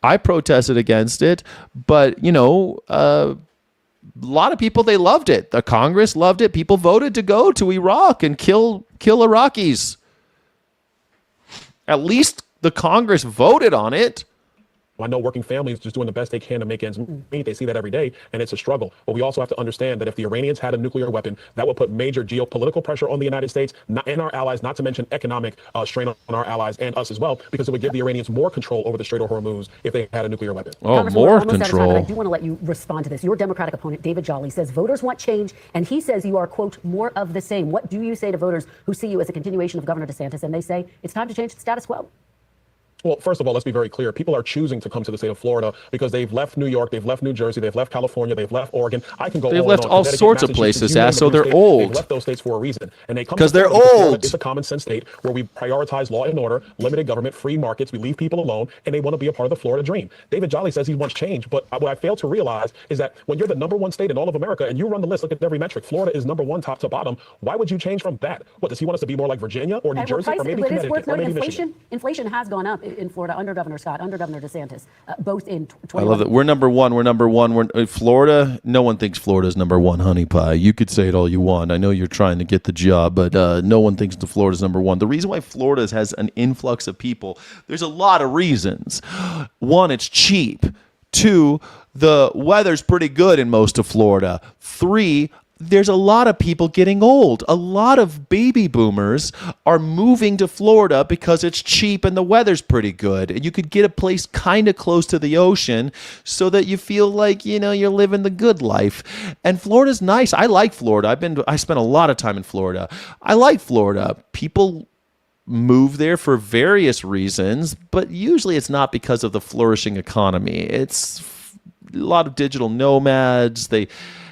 I protested against it, but a lot of people, they loved it. The Congress loved it. People voted to go to Iraq and kill Iraqis. At least the Congress voted on it. I know working families just doing the best they can to make ends meet. They see that every day, and it's a struggle. But we also have to understand that if the Iranians had a nuclear weapon, that would put major geopolitical pressure on the United States and our allies, not to mention economic strain on our allies and us as well, because it would give the Iranians more control over the Strait of Hormuz if they had a nuclear weapon. Oh, more control. I do want to let you respond to this. Your Democratic opponent, David Jolly, says voters want change, and he says you are, quote, more of the same. What do you say to voters who see you as a continuation of Governor DeSantis, and they say it's time to change the status quo? Well, first of all, let's be very clear. People are choosing to come to the state of Florida because they've left New York, they've left New Jersey, they've left California, they've left Oregon. I can go. They've left all sorts of places, so they're old. They've left those states for a reason, and they come because they're old. It's a common sense state where we prioritize law and order, limited government, free markets. We leave people alone, and they want to be a part of the Florida dream. David Jolly says he wants change, but what I fail to realize is that when you're the #1 state in all of America and you run the list, look at every metric, Florida is #1 top to bottom. Why would you change from that? What, does he want us to be more like Virginia or New Jersey or maybe Connecticut? It's worth noting inflation has gone up in Florida under Governor Scott, under Governor DeSantis, both in 2011. I love that. We're #1. We're #1. We're Florida. No one thinks Florida's #1, honey pie. You could say it all you want. I know you're trying to get the job, but no one thinks Florida's #1. The reason why Florida has an influx of people, there's a lot of reasons. One, it's cheap. Two, the weather's pretty good in most of Florida. Three, there's a lot of people getting old. A lot of baby boomers are moving to Florida because it's cheap and the weather's pretty good. And you could get a place kind of close to the ocean so that you feel like, you're living the good life. And Florida's nice. I like Florida. I spent a lot of time in Florida. I like Florida. People move there for various reasons, but usually it's not because of the flourishing economy. It's a lot of digital nomads.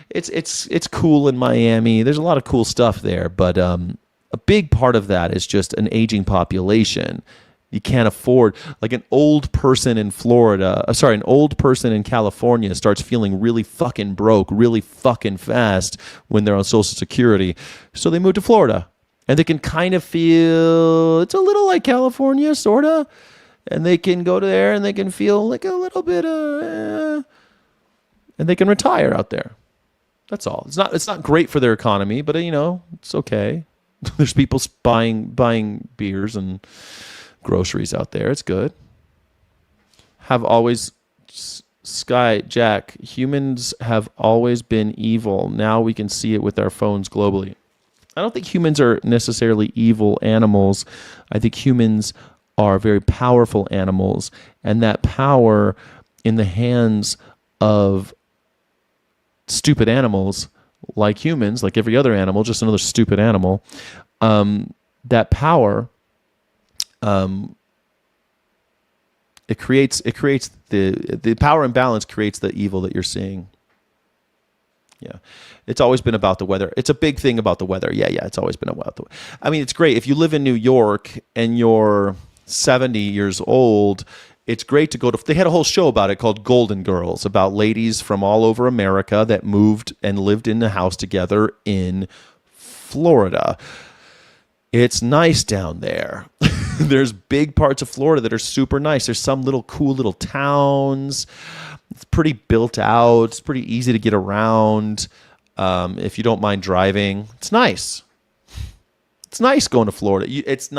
It's cool in Miami. There's a lot of cool stuff there, but a big part of that is just an aging population. You can't afford, like an old person in an old person in California starts feeling really fucking broke really fucking fast when they're on Social Security. So they move to Florida, and they can kind of feel, it's a little like California, sort of, and they can go there and they can feel like a little bit and they can retire out there. That's all. It's not great for their economy, but it's okay. There's people buying beers and groceries out there. It's good. Humans have always been evil. Now we can see it with our phones globally. I don't think humans are necessarily evil animals. I think humans are very powerful animals, and that power in the hands of stupid animals like humans, like every other animal, just another stupid animal, that power, it creates the power imbalance creates the evil that you're seeing. Yeah. It's always been about the weather. It's a big thing about the weather. Yeah. It's always been about the weather. I mean, it's great. If you live in New York and you're 70 years old, it's great to go to, they had a whole show about it called Golden Girls, about ladies from all over America that moved and lived in a house together in Florida. It's nice down there. There's big parts of Florida that are super nice. There's some little cool little towns. It's pretty built out. It's pretty easy to get around. If you don't mind driving, it's nice. It's nice going to Florida. It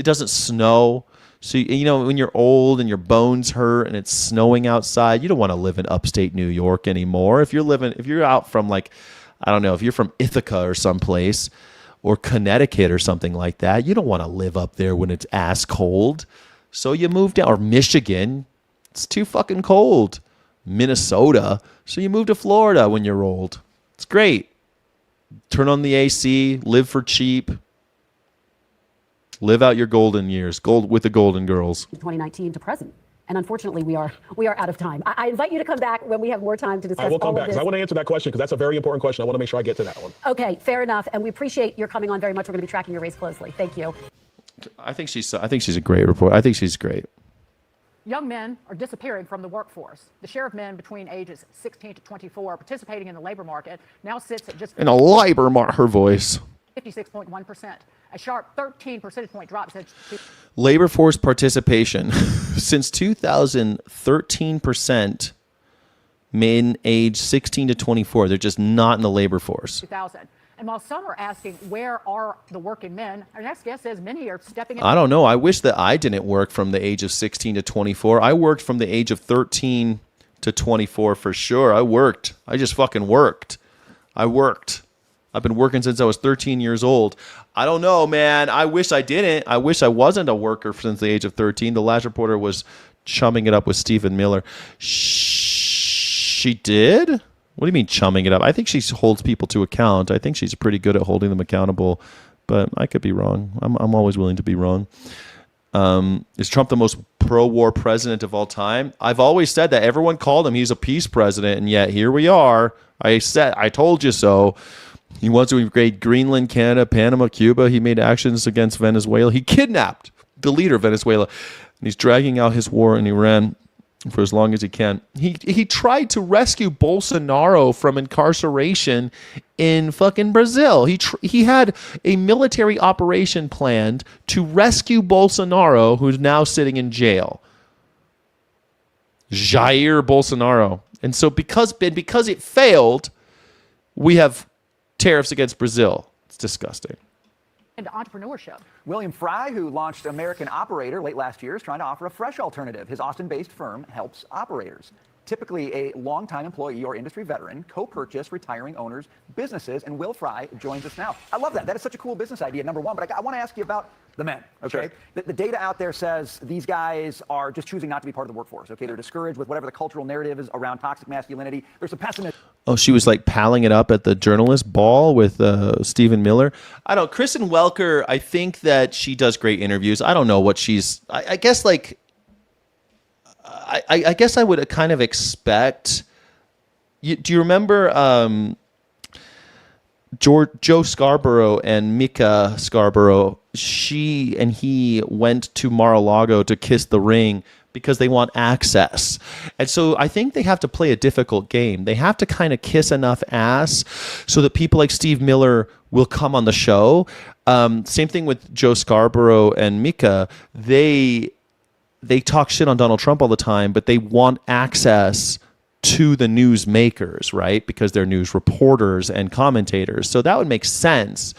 doesn't snow. So, when you're old and your bones hurt and it's snowing outside, you don't want to live in upstate New York anymore. If you're out from I don't know, if you're from Ithaca or someplace or Connecticut or something like that, you don't want to live up there when it's ass cold. So you move down, or Michigan, it's too fucking cold. Minnesota, so you move to Florida when you're old. It's great. Turn on the AC, live for cheap. Live out your golden years, with the Golden Girls. 2019 to present. And unfortunately, we are out of time. I invite you to come back when we have more time to discuss I will come all back of because this. I want to answer that question because that's a very important question. I want to make sure I get to that one. Okay, fair enough. And we appreciate your coming on very much. We're going to be tracking your race closely. Thank you. I think she's a great reporter. I think she's great. Young men are disappearing from the workforce. The share of men between ages 16 to 24 participating in the labor market now sits at just In a labor market, her voice. 56.1%, a sharp 13 percentage point drop since Labor force participation since 2000, 13% men age 16 to 24. They're just not in the labor force. 2000. And while some are asking, where are the working men? Our next guest says many are stepping in. I don't know. I wish that I didn't work from the age of 16 to 24. I worked from the age of 13 to 24 for sure. I worked. I just fucking worked. I've been working since I was 13 years old. I don't know, man. I wish I didn't. I wish I wasn't a worker since the age of 13. The last reporter was chumming it up with Stephen Miller. She did? What do you mean chumming it up? I think she holds people to account. I think she's pretty good at holding them accountable, but I could be wrong. I'm always willing to be wrong. Is Trump the most pro-war president of all time? I've always said that. Everyone called him he's a peace president, and yet here we are. I told you so. He wants to invade Greenland, Canada, Panama, Cuba. He made actions against Venezuela. He kidnapped the leader of Venezuela, and he's dragging out his war in Iran for as long as he can. He tried to rescue Bolsonaro from incarceration in fucking Brazil. He had a military operation planned to rescue Bolsonaro, who's now sitting in jail. Jair Bolsonaro. And so because it failed, we have tariffs against Brazil. It's disgusting. into entrepreneurship. William Fry, who launched American Operator late last year, is trying to offer a fresh alternative. His Austin-based firm helps operators, typically a longtime employee or industry veteran, co-purchase retiring owners' businesses, and Will Fry joins us now. I love that. That is such a cool business idea, number one, but I want to ask you about the men, okay? Sure. The data out there says these guys are just choosing not to be part of the workforce, okay? They're discouraged with whatever the cultural narrative is around toxic masculinity. There's some pessimism. Oh, she was like palling it up at the journalist ball with Stephen Miller. I don't. Kristen Welker, I think that she does great interviews. I don't know what she's. I guess like. I guess I would kind of expect. Do you remember Joe Scarborough and Mika Scarborough? She and he went to Mar-a-Lago to kiss the ring because they want access. And so I think they have to play a difficult game. They have to kind of kiss enough ass so that people like Steve Miller will come on the show. Same thing with Joe Scarborough and Mika. They talk shit on Donald Trump all the time, but they want access to the news makers, right? Because they're news reporters and commentators. So that would make sense.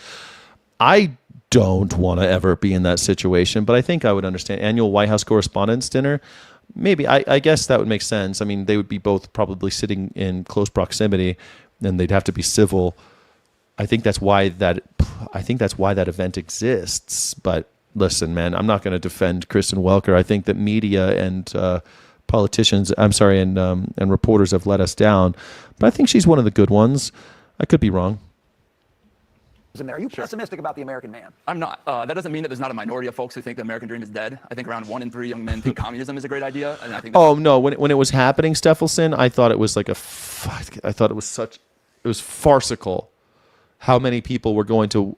I don't want to ever be in that situation, but I think I would understand. Annual White House Correspondents' Dinner, maybe. I guess that would make sense. I mean, they would be both probably sitting in close proximity, and they'd have to be civil. I think that's why that event exists. But listen, man, I'm not going to defend Kristen Welker. I think that media and politicians, and reporters have let us down. But I think she's one of the good ones. I could be wrong. Are you pessimistic about the American man? I'm not. That doesn't mean that there's not a minority of folks who think the American dream is dead. I think around 1 in 3 young men think communism is a great idea, and I think. Oh no! When it was happening, Steffelson, I thought it was like I thought it was farcical. How many people were going to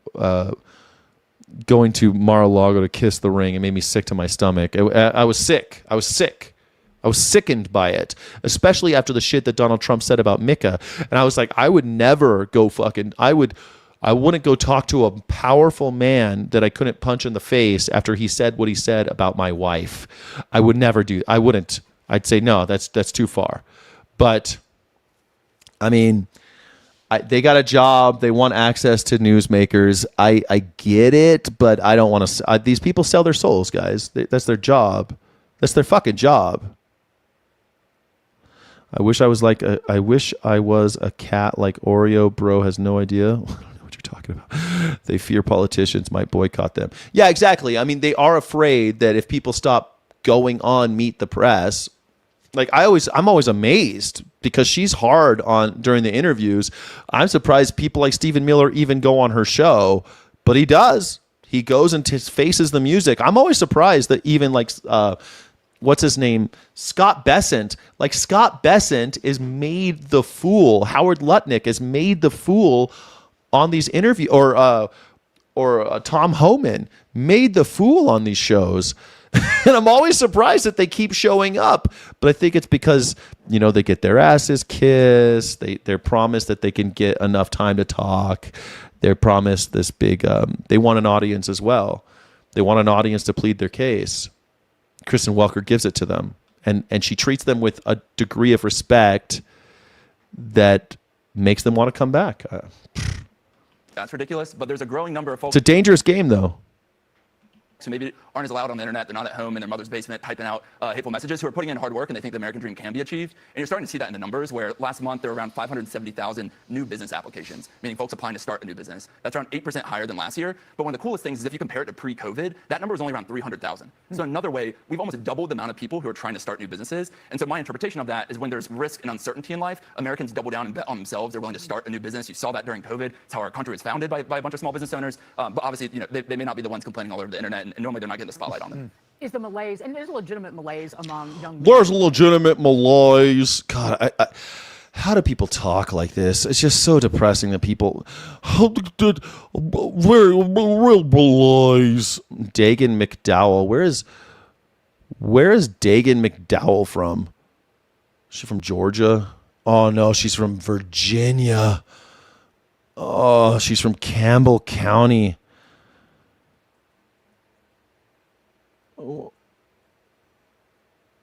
Mar-a-Lago to kiss the ring? It made me sick to my stomach. I was sick. I was sickened by it, especially after the shit that Donald Trump said about Mika. And I was like, I would never go fucking. I wouldn't go talk to a powerful man that I couldn't punch in the face after he said what he said about my wife. I would never do. I wouldn't. I'd say no. That's too far. But I mean, they got a job. They want access to newsmakers. I get it, but I don't want to. These people sell their souls, guys. That's their job. That's their fucking job. I wish I was a cat like Oreo. Bro has no idea. I don't know what you're talking about. They fear politicians might boycott them. Yeah, exactly. I mean, they are afraid that if people stop going on Meet the Press, like I'm always amazed because she's hard on during the interviews. I'm surprised people like Stephen Miller even go on her show, but he does. He goes and faces the music. I'm always surprised that even like what's his name? Scott Bessent. Like Scott Bessent is made the fool. Howard Lutnick is made the fool on these interviews, or Tom Homan made the fool on these shows. And I'm always surprised that they keep showing up. But I think it's because, they get their asses kissed. They're promised that they can get enough time to talk. They're promised this big, they want an audience as well. They want an audience to plead their case. Kristen Welker gives it to them. And she treats them with a degree of respect that makes them want to come back. That's ridiculous. But there's a growing number of folks. It's a dangerous game, though. who maybe aren't as loud on the internet, they're not at home in their mother's basement typing out hateful messages, who are putting in hard work and they think the American dream can be achieved. And you're starting to see that in the numbers, where last month there were around 570,000 new business applications, meaning folks applying to start a new business. That's around 8% higher than last year. But one of the coolest things is if you compare it to pre-COVID, that number was only around 300,000. So another way, we've almost doubled the amount of people who are trying to start new businesses. And so my interpretation of that is when there's risk and uncertainty in life, Americans double down and bet on themselves. They're willing to start a new business. You saw that during COVID. It's how our country was founded by a bunch of small business owners. But obviously, they may not be the ones complaining all over the internet, and normally they're not getting the spotlight on them. Is the malaise, and there's a legitimate malaise among young men. There's a legitimate malaise. God, how do people talk like this? It's just so depressing that people, real malaise. Dagan McDowell. Where is Dagan McDowell from? Is she from Georgia? Oh no, she's from Virginia. Oh, she's from Campbell County.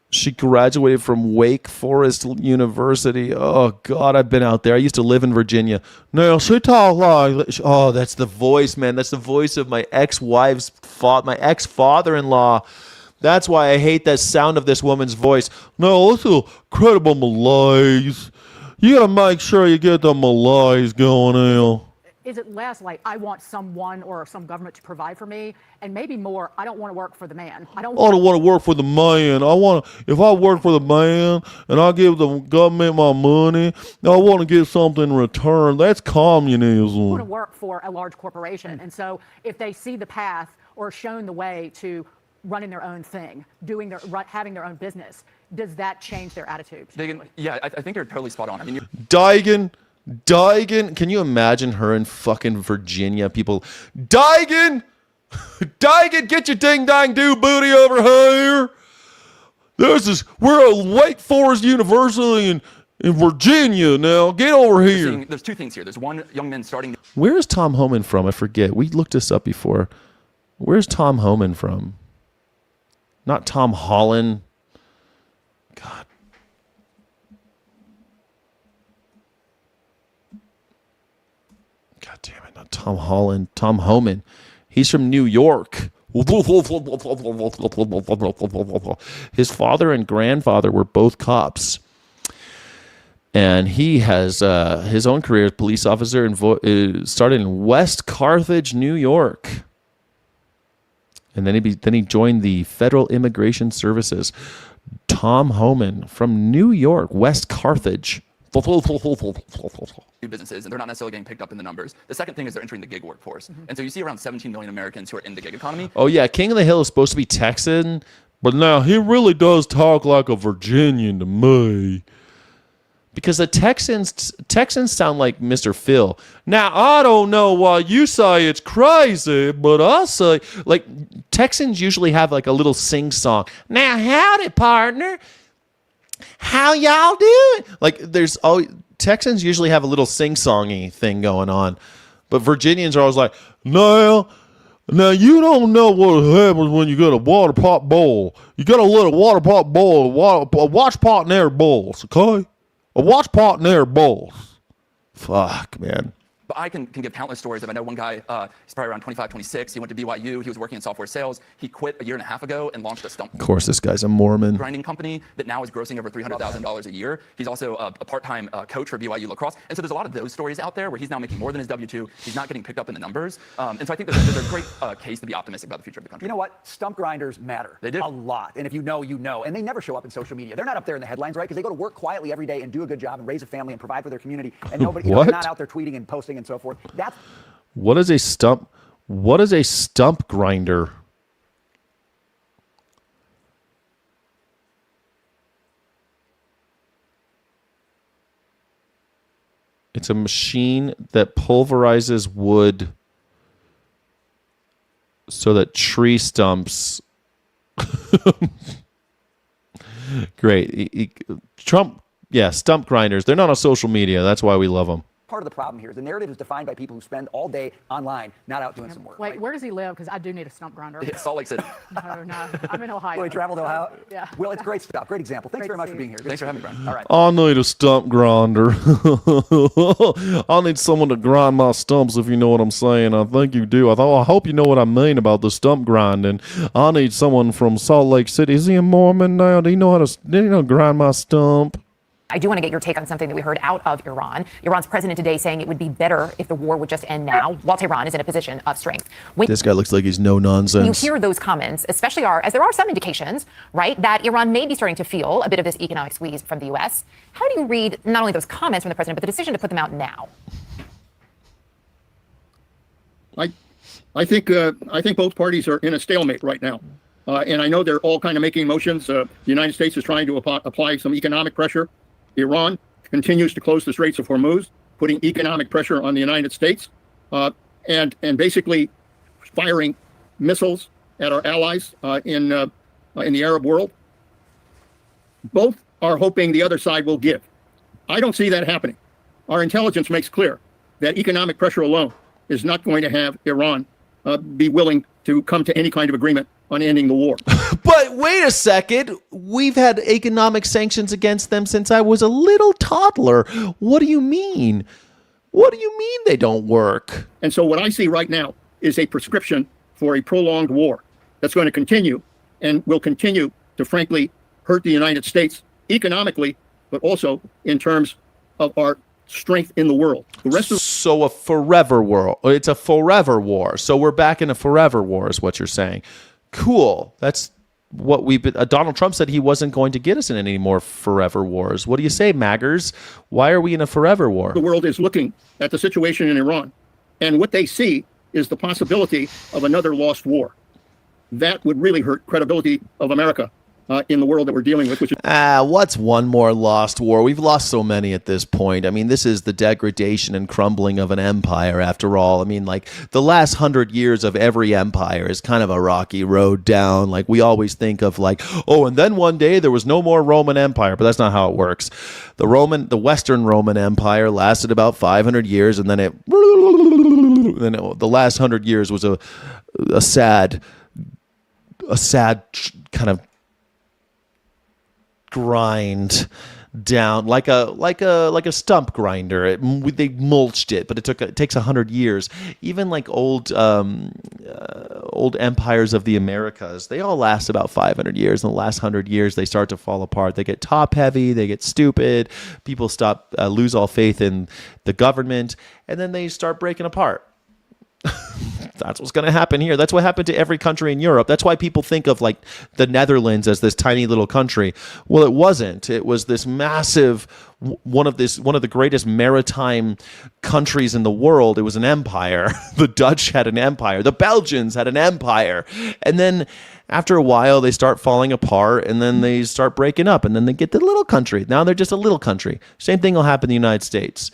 She graduated from Wake Forest University. Oh, God, I've been out there. I used to live in Virginia. No, she talk like... Oh, that's the voice, man. That's the voice of my ex-wife's my ex-father-in-law. That's why I hate that sound of this woman's voice. No, it's a credible malaise. You got to make sure you get the malaise going on. Is it less like I want someone or some government to provide for me, and maybe more, I don't want to work for the man. I don't want to work for the man. If I work for the man and I give the government my money, I want to get something in return. That's communism. I want to work for a large corporation. And so if they see the path or shown the way to running their own thing, having their own business, does that change their attitude? Yeah, I think you're totally spot on. I mean, Digan, can you imagine her in fucking Virginia? People, Digan, get your ding dang do booty over here. We're at Wake Forest University in Virginia now. Get over here. There's two things here. There's one, young men starting. Where is Tom Homan from? I forget. We looked this up before. Where's Tom Homan from? Not Tom Holland. God. God damn it, not Tom Holland, Tom Homan. He's from New York. His father and grandfather were both cops. And he has his own career as police officer and started in West Carthage, New York. And then he joined the Federal Immigration Services. Tom Homan from New York, West Carthage. New businesses, and they're not necessarily getting picked up in the numbers. The second thing is they're entering the gig workforce. And so you see around 17 million Americans who are in the gig economy. Oh, yeah. King of the Hill is supposed to be Texan, but now he really does talk like a Virginian to me. Because the Texans sound like Mr. Phil. Now, I don't know why you say it's crazy, but I say, like, Texans usually have like a little sing-song. Now, howdy, partner. How y'all doing? Like, Texans usually have a little sing-songy thing going on. But Virginians are always like, no. Now, you don't know what happens when you get a water pot boil. You got to let a water pot boil. A watch pot and air boils, okay? A watch pot and air boils. Fuck, man. But I can give countless stories of, I know one guy, he's probably around 25, 26. He went to BYU. He was working in software sales. He quit a year and a half ago and launched a stump Of course, this guy's a Mormon. grinding company that now is grossing over $300,000 a year. He's also a part-time coach for BYU lacrosse. And so there's a lot of those stories out there where he's now making more than his W-2. He's not getting picked up in the numbers. And so I think there's a great case to be optimistic about the future of the country. You know what? Stump grinders matter. They do. A lot. And if you know, you know. And they never show up in social media. They're not up there in the headlines, right? Because they go to work quietly every day and do a good job and raise a family and provide for their community. And nobody, they're not out there tweeting and posting and so forth. That's What is a stump? What is a stump grinder? It's a machine that pulverizes wood so that tree stumps. Great. Trump, yeah, stump grinders. They're not on social media. That's why we love them. part of the problem here is the narrative is defined by people who spend all day online, not out doing some work. Wait, where does he live? Because I do need a stump grinder. Salt Lake City. No, I'm in Ohio. Will he travel to Ohio? Yeah. Well, it's great stuff. Great example. Thanks Great very much to for see being here. Thanks for having me, Brian. All right. I need a stump grinder. I need someone to grind my stumps, if you know what I'm saying. I think you do. I hope you know what I mean about the stump grinding. I need someone from Salt Lake City. Is he a Mormon now? Do you know how to grind my stump? I do want to get your take on something that we heard out of Iran. Iran's president today saying it would be better if the war would just end now, while Tehran is in a position of strength. When This guy looks like he's no nonsense. you hear those comments, especially as there are some indications, right, that Iran may be starting to feel a bit of this economic squeeze from the U.S. How do you read not only those comments from the president, but the decision to put them out now? I think both parties are in a stalemate right now. And I know they're all kind of making motions. The United States is trying to apply some economic pressure. Iran continues to close the Straits of Hormuz, putting economic pressure on the United States, and basically firing missiles at our allies in the Arab world. Both are hoping the other side will give. I don't see that happening. Our intelligence makes clear that economic pressure alone is not going to have Iran be willing to come to any kind of agreement on ending the war. But wait a second. We've had economic sanctions against them since I was a little toddler. What do you mean? What do you mean they don't work? And so what I see right now is a prescription for a prolonged war that's going to continue and will continue to, frankly, hurt the United States economically, but also in terms of our strength in the world. The rest of So a forever war. It's a forever war. So we're back in a forever war is what you're saying. Cool. That's what we've been. Donald Trump said he wasn't going to get us in any more forever wars. What do you say, Maggers? Why are we in a forever war? the world is looking at the situation in Iran, and what they see is the possibility of another lost war. That would really hurt credibility of America in the world that we're dealing with, which is What's one more lost war? We've lost so many at this point. I mean, this is the degradation and crumbling of an empire after all. I mean, like the last 100 years of every empire is kind of a rocky road down. Like we always think of like, oh, and then one day there was no more Roman Empire, but that's not how it works. The Western Roman Empire lasted about 500 years, and then the last 100 years was a sad kind of grind down like a stump grinder. They mulched it, but it takes 100 years. Even like old empires of the Americas, they all last about 500 years. In the last 100 years, they start to fall apart. They get top heavy. They get stupid. People lose all faith in the government, and then they start breaking apart. That's what's going to happen here. That's what happened to every country in Europe. That's why people think of like the Netherlands as this tiny little country. Well, it wasn't. It was this massive, one of the greatest maritime countries in the world. It was an empire. The Dutch had an empire. The Belgians had an empire. And then after a while, they start falling apart, and then they start breaking up, and then they get the little country. Now they're just a little country. Same thing will happen in the United States.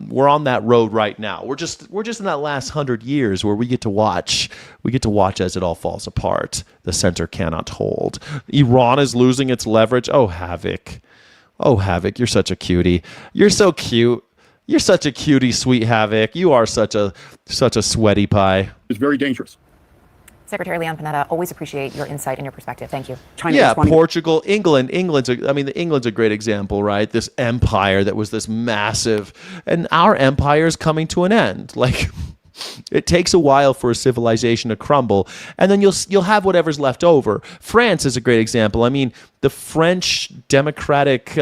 We're on that road right now. We're just in that last 100 years where we get to watch as it all falls apart. The center cannot hold. Iran is losing its leverage. Oh, Havoc. You're such a cutie. You're so cute. You're such a cutie, sweet Havoc. You are such a sweaty pie. It's very dangerous. Secretary Leon Panetta, always appreciate your insight and your perspective. Thank you. Yeah, Portugal, England. England's a great example, right? This empire that was this massive, and our empire is coming to an end. Like, it takes a while for a civilization to crumble, and then you'll have whatever's left over. France is a great example. I mean, the French Democratic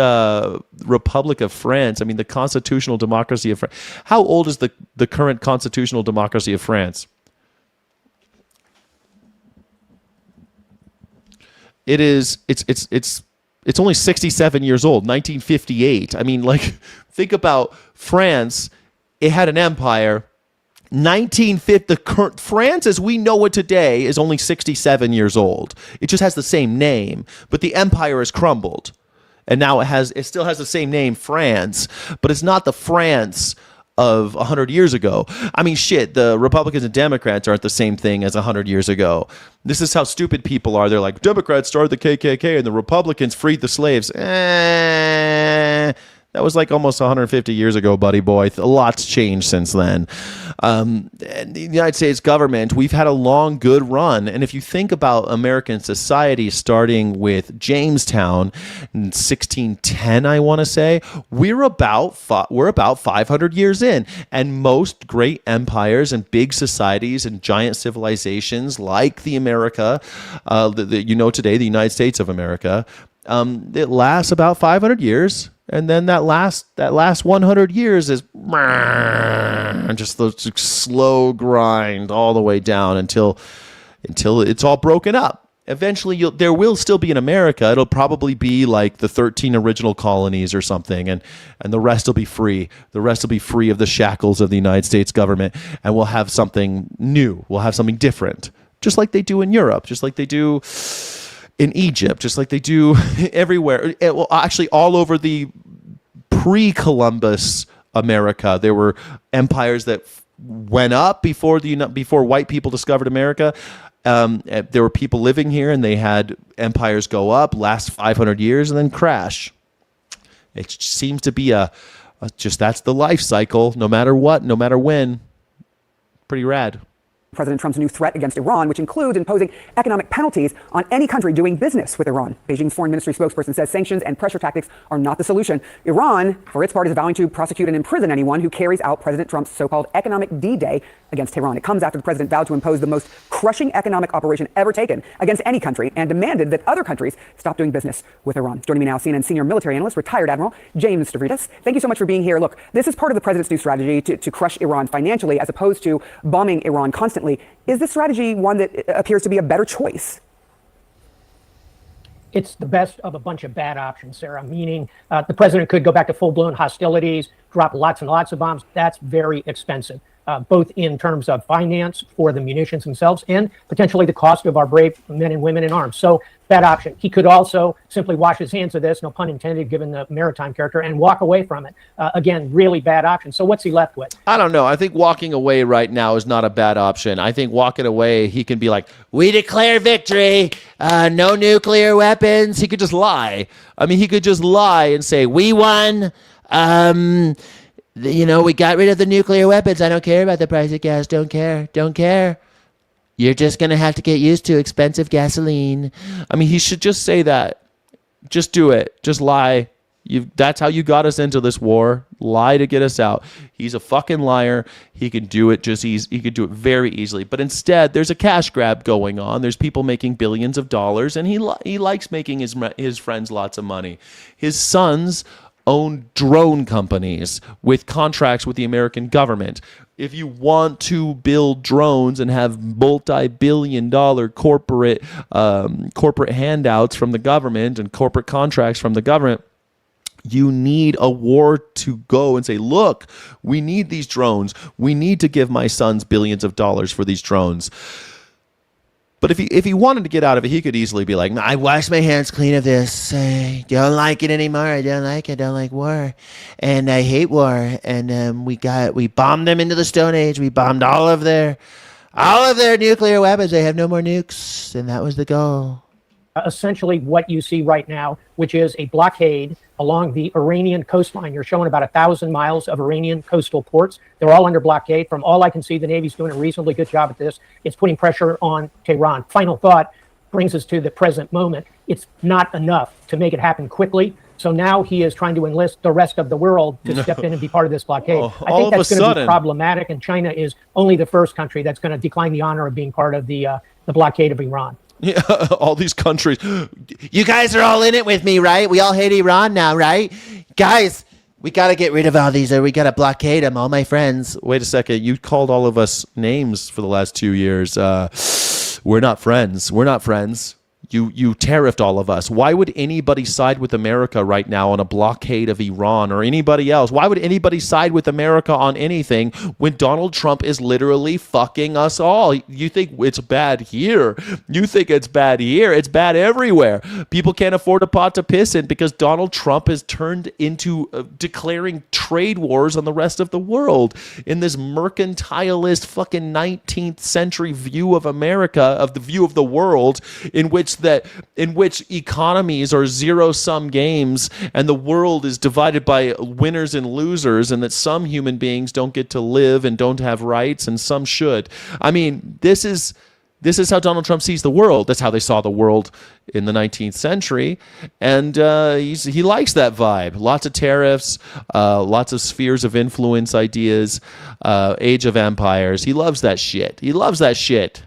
Republic of France. I mean, the constitutional democracy of France. How old is the current constitutional democracy of France? It's only 67 years old, 1958. I mean, like, think about France. It had an empire. 1950, the current France as we know it today is only 67 years old. It just has the same name, but the empire has crumbled. And now it still has the same name, France, but it's not the France of 100 years ago. I mean, shit, the Republicans and Democrats aren't the same thing as 100 years ago. This is how stupid people are. They're like, Democrats started the KKK and the Republicans freed the slaves. That was like almost 150 years ago, buddy boy. A lot's changed since then. And the United States government, we've had a long, good run. And if you think about American society, starting with Jamestown in 1610, I want to say, we're about 500 years in. And most great empires and big societies and giant civilizations like the America that you know today, the United States of America, it lasts about 500 years. And then that last 100 years is just the slow grind all the way down until it's all broken up. Eventually, there will still be an America. It'll probably be like the 13 original colonies or something, and the rest will be free. The rest will be free of the shackles of the United States government, and we'll have something new. We'll have something different, just like they do in Europe, just like they do in Egypt, just like they do everywhere. Well, actually, all over the pre-Columbus America, there were empires that went up before white people discovered America. There were people living here, and they had empires go up, last 500 years, and then crash. It seems to be that's the life cycle. No matter what, no matter when. Pretty rad. President Trump's new threat against Iran, which includes imposing economic penalties on any country doing business with Iran. Beijing's foreign ministry spokesperson says sanctions and pressure tactics are not the solution. Iran, for its part, is vowing to prosecute and imprison anyone who carries out President Trump's so-called economic D-Day against Tehran. It comes after the president vowed to impose the most crushing economic operation ever taken against any country and demanded that other countries stop doing business with Iran. Joining me now, CNN senior military analyst, retired Admiral James Stavridis. Thank you so much for being here. Look, this is part of the president's new strategy to crush Iran financially as opposed to bombing Iran constantly. Is this strategy one that appears to be a better choice? It's the best of a bunch of bad options, Sarah, meaning the president could go back to full-blown hostilities, drop lots and lots of bombs. That's very expensive, both in terms of finance for the munitions themselves and potentially the cost of our brave men and women in arms. So bad option. He could also simply wash his hands of this, no pun intended, given the maritime character, and walk away from it. Again, really bad option. So what's he left with? I don't know. I think walking away right now is not a bad option. I think walking away, he can be like, we declare victory, no nuclear weapons. He could just lie. I mean, he could just lie and say, we won. We got rid of the nuclear weapons. I don't care about the price of gas. Don't care. You're just going to have to get used to expensive gasoline. I mean, he should just say that. Just do it. Just lie. That's how you got us into this war. Lie to get us out. He's a fucking liar. He can do it he could do it very easily. But instead, there's a cash grab going on. There's people making billions of dollars, and he likes making his friends lots of money. His sons own drone companies with contracts with the American government. If you want to build drones and have multi-billion-dollar corporate handouts from the government and corporate contracts from the government, you need a war to go and say, look, we need these drones. We need to give my sons billions of dollars for these drones. But if he wanted to get out of it, he could easily be like, I wash my hands clean of this. I don't like it anymore. I don't like war. And I hate war. And we bombed them into the Stone Age. We bombed all of their nuclear weapons. They have no more nukes. And that was the goal. essentially what you see right now, which is a blockade along the Iranian coastline. You're showing about 1,000 miles of Iranian coastal ports. They're all under blockade. From all I can see, the Navy's doing a reasonably good job at this. It's putting pressure on Tehran. Final thought brings us to the present moment. It's not enough to make it happen quickly. So now he is trying to enlist the rest of the world to step in and be part of this blockade. I think that's going to be problematic, and China is only the first country that's going to decline the honor of being part of the blockade of Iran. Yeah, all these countries. You guys are all in it with me, right? We all hate Iran now, right? Guys, we got to get rid of all these, or we got to blockade them, all my friends. Wait a second. You called all of us names for the last 2 years. We're not friends. We're not friends. You tariffed all of us. Why would anybody side with America right now on a blockade of Iran or anybody else? Why would anybody side with America on anything when Donald Trump is literally fucking us all? You think it's bad here. You think it's bad here. It's bad everywhere. People can't afford a pot to piss in because Donald Trump has turned into declaring trade wars on the rest of the world in this mercantilist fucking 19th century view of America, of the view of the world in which economies are zero-sum games and the world is divided by winners and losers, and that some human beings don't get to live and don't have rights and some should. I mean, this is how Donald Trump sees the world. That's how they saw the world in the 19th century. And he likes that vibe. Lots of tariffs, lots of spheres of influence ideas, age of empires. He loves that shit. He loves that shit.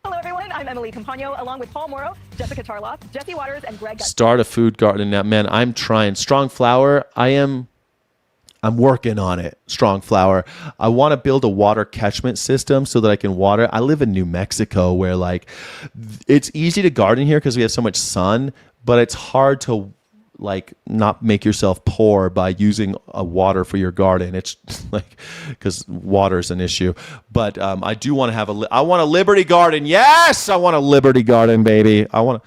Hello, everyone. I'm Emily Campagno, along with Paul Morrow, Jessica Tarloff, Jesse Waters, and Greg. Start a food garden now. Man, I'm trying. Strong Flower, I'm working on it. Strong Flower. I want to build a water catchment system so that I can water. I live in New Mexico where it's easy to garden here because we have so much sun, but it's hard to not make yourself poor by using water for your garden. It's because water is an issue. But I do want to have I want a Liberty Garden. Yes, I want a Liberty Garden, baby. I want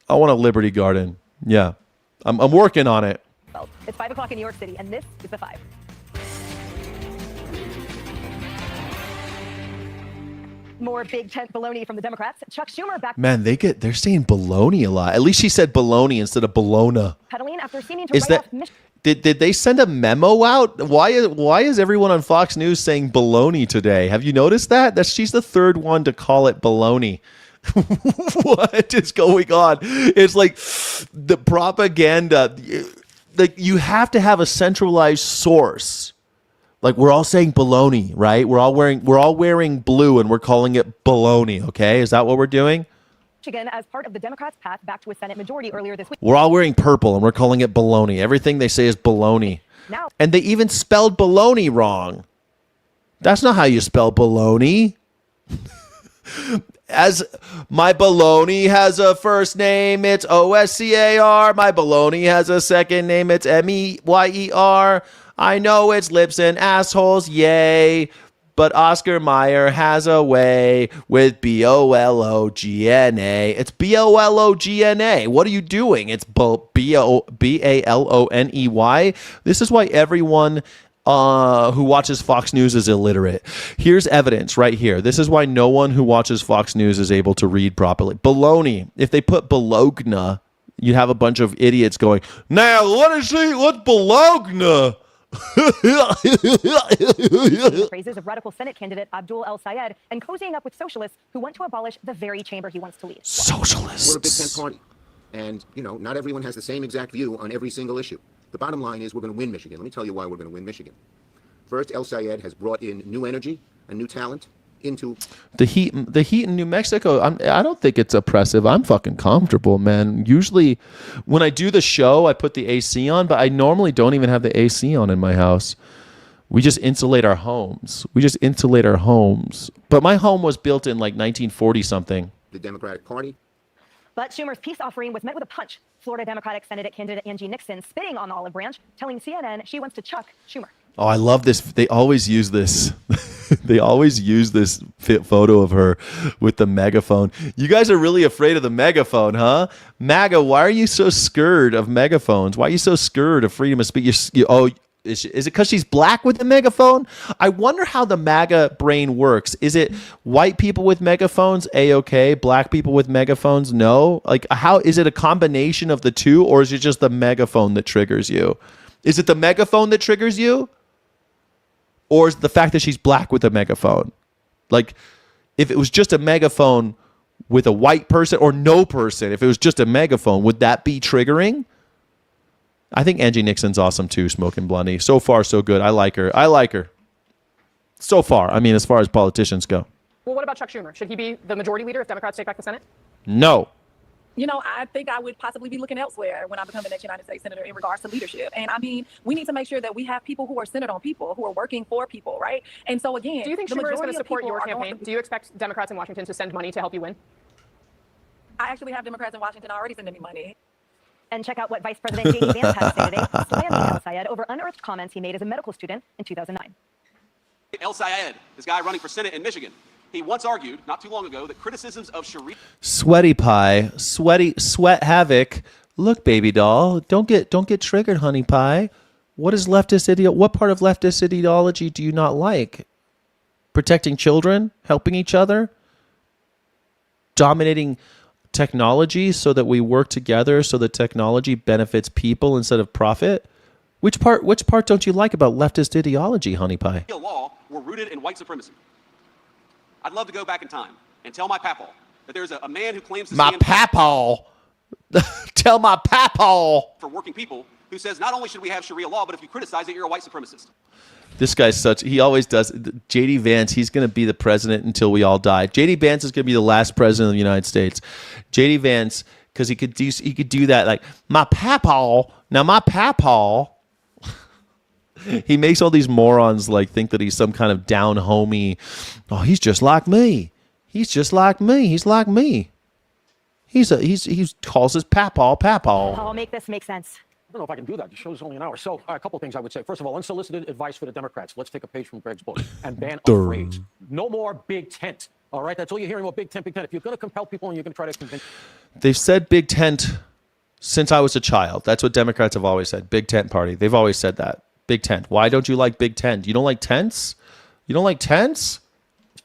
a Liberty Garden. Yeah, I'm working on it. It's 5 o'clock in New York City, and this is the 5. More big tent baloney from the Democrats. Chuck Schumer back. Man, they're saying baloney a lot. At least she said baloney instead of bologna. Pedaling after seeming to write off Did they send a memo out? Why is everyone on Fox News saying baloney today? Have you noticed that? She's the third one to call it baloney. What is going on? It's like the propaganda. You have to have a centralized source. We're all saying baloney, right? We're all wearing blue and we're calling it baloney, okay? Is that what we're doing? Michigan as part of the Democrats' path back to a Senate majority earlier this week. We're all wearing purple and we're calling it baloney. Everything they say is baloney. Now, and they even spelled baloney wrong. That's not how you spell baloney. As my baloney has a first name, it's O-S-C-A-R. My baloney has a second name, it's M-E-Y-E-R. I know it's lips and assholes, yay. But Oscar Mayer has a way with B-O-L-O-G-N-A. It's B-O-L-O-G-N-A. What are you doing? It's B-A-L-O-N-E-Y. This is why everyone who watches Fox News is illiterate. Here's evidence right here. This is why no one who watches Fox News is able to read properly. Baloney. If they put Bologna, you'd have a bunch of idiots going, now what's Bologna? Praises of radical Senate candidate Abdul El Sayed and cozying up with socialists who want to abolish the very chamber he wants to lead. Socialists. We're a big tent party. And, not everyone has the same exact view on every single issue. The bottom line is we're going to win Michigan. Let me tell you why we're going to win Michigan. First, El Sayed has brought in new energy and new talent into the heat in New Mexico. I don't think it's oppressive. I'm fucking comfortable, man. Usually when I do the show, I put the AC on, but I normally don't even have the AC on in my house. We just insulate our homes. But my home was built in 1940 something. The Democratic Party. But Schumer's peace offering was met with a punch. Florida Democratic Senate candidate Angie Nixon spitting on the olive branch, telling CNN she wants to chuck Schumer. Oh, I love this. They always use this. They always use this photo of her with the megaphone. You guys are really afraid of the megaphone, huh? MAGA, why are you so scared of megaphones? Why are you so scared of freedom of speech? Is it because she's black with a megaphone? I wonder how the MAGA brain works. Is it white people with megaphones, A-okay, black people with megaphones, no? Like, how is it a combination of the two, or is it just the megaphone that triggers you? Is it the megaphone that triggers you? Or is it the fact that she's black with a megaphone? Like, if it was just a megaphone with a white person or no person, if it was just a megaphone, would that be triggering? I think Angie Nixon's awesome too, Smoking Blondie. So far, so good. I like her. So far. I mean, as far as politicians go. Well, what about Chuck Schumer? Should he be the majority leader if Democrats take back the Senate? No. You know, I think I would possibly be looking elsewhere when I become the next United States Senator in regards to leadership. And I mean, we need to make sure that we have people who are centered on people, who are working for people, right? And so again, Do you think the Schumer is going majority to of support people your are going campaign? Do you expect Democrats in Washington to send money to help you win? I actually have Democrats in Washington already sending me money. And check out what Vice President J.D. Vance had to say today, slamming El Sayed over unearthed comments he made as a medical student in 2009. El Sayed, this guy running for Senate in Michigan, he once argued, not too long ago, that criticisms of Sharia... Sweaty Pie, sweat havoc. Look, baby doll, don't get triggered, honey pie. What is leftist What part of leftist ideology do you not like? Protecting children, helping each other, dominating technology so that we work together so that technology benefits people instead of profit. Which part don't you like about leftist ideology, honey pie? ...law were rooted in white supremacy. I'd love to go back in time and tell my papaw that there's a man who claims to stand... My papaw. Tell my papaw. ...for working people who says not only should we have Sharia law, but if you criticize it, you're a white supremacist. This guy's he always does. J.D. Vance, he's going to be the president until we all die. J.D. Vance is going to be the last president of the United States. J.D. Vance, because he could do that, like, my papaw. Now, my papaw, he makes all these morons like think that he's some kind of down homey. Oh, he's just like me. He's just like me. He's like me. He calls his papaw. I'll make this make sense. I don't know if I can do that. The show's only an hour. So a couple of things I would say. First of all, unsolicited advice for the Democrats. Let's take a page from Greg's book and ban a phrase. No more big tent. All right? That's all you're hearing about big tent, big tent. If you're going to compel people and you're going to try to convince... They've said big tent since I was a child. That's what Democrats have always said. Big tent party. They've always said that. Big tent. Why don't you like big tent? You don't like tents? You don't like tents?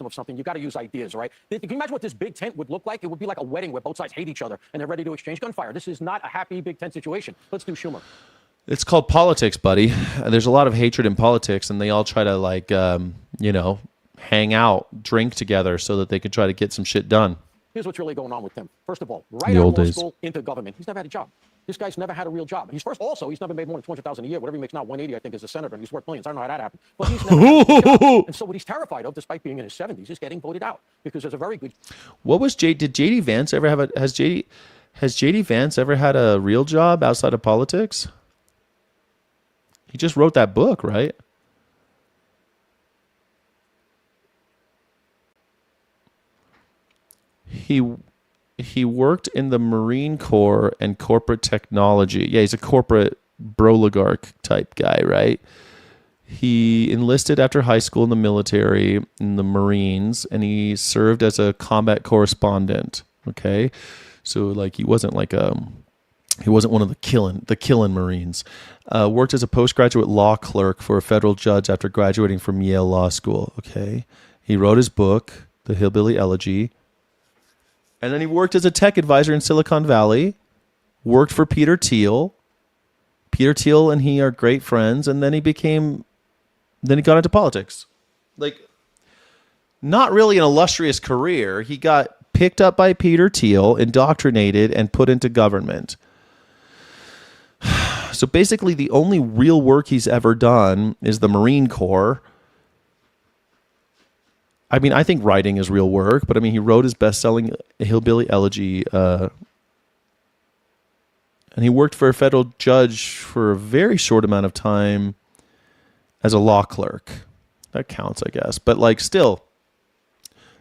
Of something, you got to use ideas, right? Can you imagine what this big tent would look like? It would be like a wedding where both sides hate each other and they're ready to exchange gunfire. This is not a happy big tent situation. Let's do Schumer. It's called politics, buddy. There's a lot of hatred in politics, and they all try to hang out, drink together so that they can try to get some shit done. Here's what's really going on with him. First of all, right out of law school into government, he's never had a job. This guy's never had a real job. He's never made more than $200,000 a year. Whatever he makes now, 180, I think, as a senator, and he's worth millions. I don't know how that happened. But he's never had a job. And so what he's terrified of, despite being in his 70s, is getting voted out because there's a very good... Did J.D. Vance ever have has J.D. Vance ever had a real job outside of politics? He just wrote that book, right? He worked in the Marine Corps and corporate technology. Yeah, he's a corporate broligarch type guy, right? He enlisted after high school in the military, in the Marines, and he served as a combat correspondent. Okay, so like he wasn't one of the killing Marines. Worked as a postgraduate law clerk for a federal judge after graduating from Yale Law School. Okay, he wrote his book, The Hillbilly Elegy. And then he worked as a tech advisor in Silicon Valley, worked for Peter Thiel. Peter Thiel and he are great friends, and then he got into politics. Like, not really an illustrious career. He got picked up by Peter Thiel, indoctrinated, and put into government. So basically, the only real work he's ever done is the Marine Corps. I mean, I think writing is real work, but I mean, he wrote his best-selling Hillbilly Elegy, and he worked for a federal judge for a very short amount of time as a law clerk. That counts, I guess. But like, still,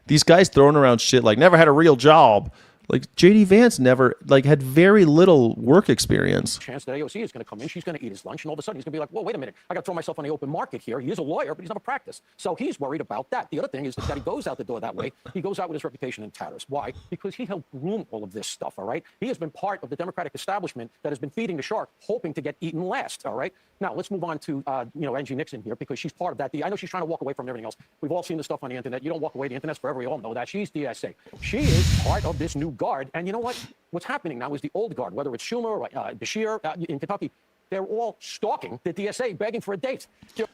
these guys throwing around shit like never had a real job. Like J.D. Vance never had very little work experience. Chance that AOC is going to come in, she's going to eat his lunch, and all of a sudden he's going to be like, well, wait a minute, I got to throw myself on the open market here. He is a lawyer, but he's never practiced. So he's worried about that. The other thing is that he goes out the door that way. He goes out with his reputation in tatters. Why? Because he helped groom all of this stuff, all right? He has been part of the Democratic establishment that has been feeding the shark, hoping to get eaten last, all right? Now, let's move on to, Angie Nixon here, because she's part of that. I know she's trying to walk away from everything else. We've all seen the stuff on the internet. You don't walk away. The internet's forever. We all know that. She's DSA. She is part of this new guard. And you know what? What's happening now is the old guard, whether it's Schumer or Beshear in Kentucky, they're all stalking the DSA, begging for a date.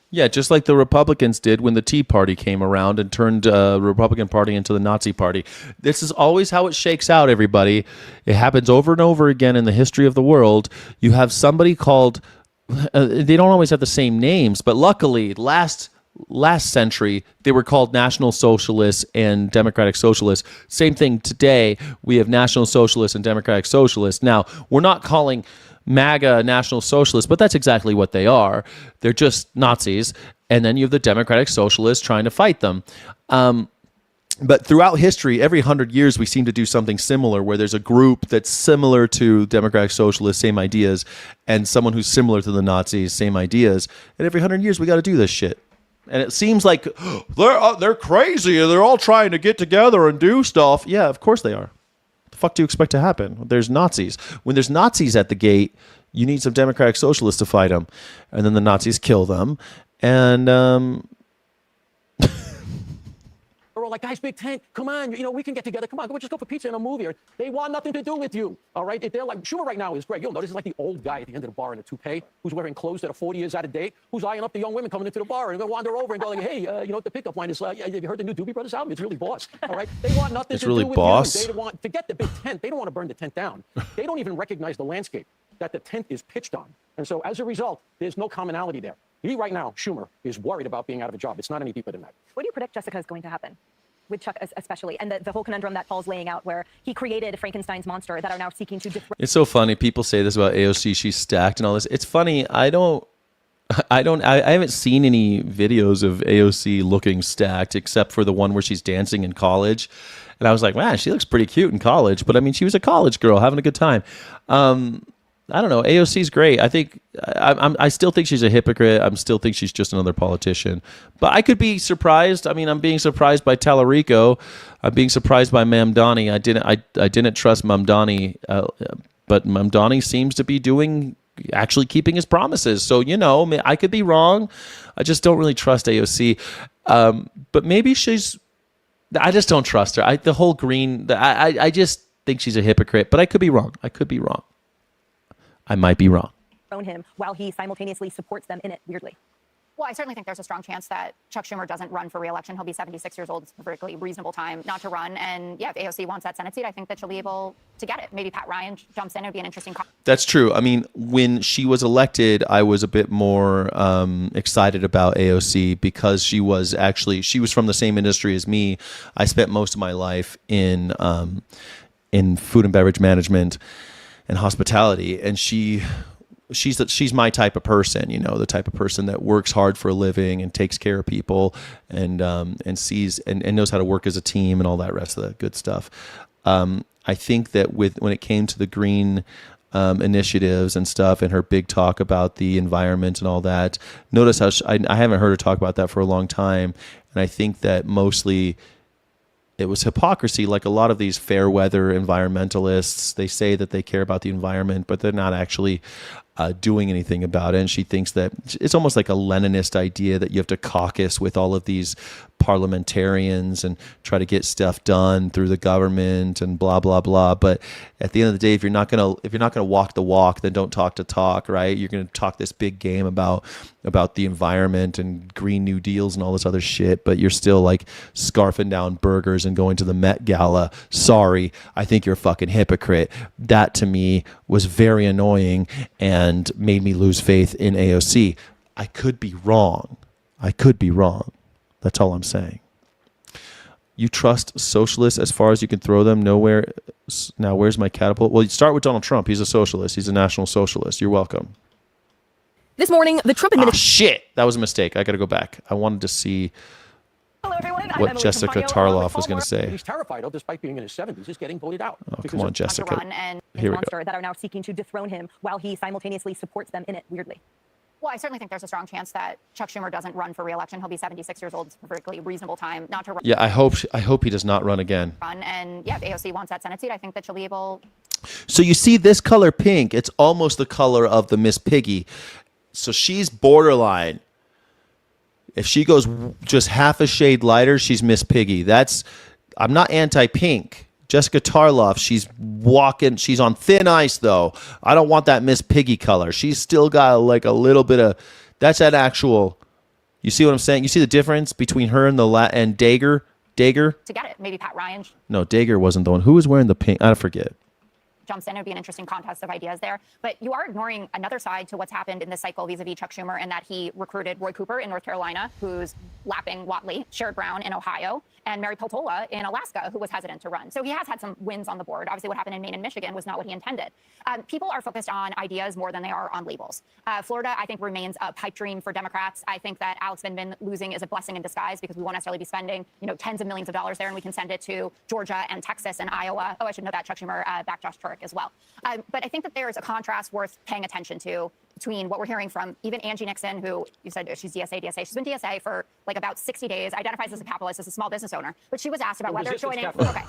Yeah, just like the Republicans did when the Tea Party came around and turned the Republican Party into the Nazi Party. This is always how it shakes out, everybody. It happens over and over again in the history of the world. You have somebody called, they don't always have the same names, but luckily last century, they were called National Socialists and Democratic Socialists. Same thing today. We have National Socialists and Democratic Socialists. Now, we're not calling MAGA National Socialists, but that's exactly what they are. They're just Nazis. And then you have the Democratic Socialists trying to fight them. But throughout history, every 100 years, we seem to do something similar where there's a group that's similar to Democratic Socialists, same ideas, and someone who's similar to the Nazis, same ideas. And every 100 years, we got to do this shit. And it seems like they're crazy and they're all trying to get together and do stuff. Yeah, of course they are. What the fuck do you expect to happen? There's Nazis. When there's Nazis at the gate, you need some Democratic Socialists to fight them. And then the Nazis kill them. And They're all like, guys, Big Tent, come on, we can get together. Come on, we'll just go for pizza and a movie. They want nothing to do with you, all right? They're like, Schumer right now is great. You'll notice he's like the old guy at the end of the bar in a toupee who's wearing clothes that are 40 years out of date, who's eyeing up the young women coming into the bar and going to wander over and go like, hey, the pickup line is, have you heard the new Doobie Brothers album? It's really boss, all right? They want nothing to really do with boss. you. They want to get the Big Tent. They don't want to burn the tent down. They don't even recognize the landscape that the tent is pitched on. And so as a result, there's no commonality there. He right now, Schumer, is worried about being out of a job. It's not any deeper than that. What do you predict, Jessica, is going to happen? With Chuck especially, and the whole conundrum that Paul's laying out where he created Frankenstein's monster that are now seeking to it's so funny. People say this about AOC. She's stacked and all this. It's funny. I haven't seen any videos of AOC looking stacked except for the one where she's dancing in college. And I was like, man, she looks pretty cute in college. But I mean, she was a college girl having a good time. I don't know. AOC's great. I think I still think she's a hypocrite. I still think she's just another politician. But I could be surprised. I mean, I'm being surprised by Tallarico. I'm being surprised by Mamdani. I didn't trust Mamdani, but Mamdani seems to be actually keeping his promises. So I could be wrong. I just don't really trust AOC. But maybe I just don't trust her. The whole green. I just think she's a hypocrite. But I could be wrong. I might be wrong. Him while he simultaneously supports them in it, weirdly. Well, I certainly think there's a strong chance that Chuck Schumer doesn't run for re-election. He'll be 76 years old. It's a perfectly reasonable time not to run. And yeah, if AOC wants that Senate seat, I think that she'll be able to get it. Maybe Pat Ryan jumps in. It would be an interesting That's true. I mean, when she was elected, I was a bit more excited about AOC because she was from the same industry as me. I spent most of my life in food and beverage management and hospitality, and she's my type of person, the type of person that works hard for a living and takes care of people and sees and knows how to work as a team and all that rest of the good stuff. I think that when it came to the green initiatives and stuff and her big talk about the environment and all that, notice how I haven't heard her talk about that for a long time, and I think that mostly it was hypocrisy. Like a lot of these fair weather environmentalists, they say that they care about the environment, but they're not actually doing anything about it. And she thinks that it's almost like a Leninist idea that you have to caucus with all of these parliamentarians and try to get stuff done through the government and blah blah blah. But at the end of the day, if you're not gonna walk the walk, then don't talk to talk, right? You're gonna talk this big game about the environment and Green New Deals and all this other shit, but you're still like scarfing down burgers and going to the Met Gala. Sorry, I think you're a fucking hypocrite. That to me was very annoying and made me lose faith in AOC. I could be wrong. That's all I'm saying. You trust socialists as far as you can throw them nowhere. Now, where's my catapult? Well, you start with Donald Trump. He's a socialist. He's a national socialist. You're welcome. This morning, the Trump administration... Shit. That was a mistake. I got to go back. I wanted to see Hello, everyone. I'm what Emily Jessica Campagno, along with Tarloff was Paul going to say. He's terrified, despite being in his 70s, he's getting voted out. Oh, come on, Jessica. Here we go. that are now seeking to dethrone him while he simultaneously supports them in it, weirdly. Well, I certainly think there's a strong chance that Chuck Schumer doesn't run for re-election. He'll be 76 years old. It's a perfectly reasonable time not to run. Yeah, I hope he does not run again. And yeah, if AOC wants that Senate seat, I think that she'll be able. So you see this color pink, it's almost the color of the Miss Piggy. So she's borderline. If she goes just half a shade lighter, she's Miss Piggy. I'm not anti-pink. Jessica Tarloff, she's on thin ice though. I don't want that Miss Piggy color. She's still got like a little bit of, that's that actual, you see what I'm saying? You see the difference between her and and Dager? To get it, maybe Pat Ryan No, Dager wasn't the one. Who was wearing the pink? I forget. jumps in. It would be an interesting contest of ideas there. But you are ignoring another side to what's happened in this cycle vis-a-vis Chuck Schumer, in that he recruited Roy Cooper in North Carolina, who's lapping Whatley, Sherrod Brown in Ohio, and Mary Peltola in Alaska, who was hesitant to run. So he has had some wins on the board. Obviously, what happened in Maine and Michigan was not what he intended. People are focused on ideas more than they are on labels. Florida, I think, remains a pipe dream for Democrats. I think that Alex Vindman losing is a blessing in disguise, because we won't necessarily be spending, tens of millions of dollars there, and we can send it to Georgia and Texas and Iowa. Oh, I should know that Chuck Schumer backed Josh Turek as well. But I think that there is a contrast worth paying attention to between what we're hearing from even Angie Nixon, who you said she's DSA. She's been DSA for like about 60 days, identifies as a capitalist, as a small business owner. But she was asked about whether joining. Okay.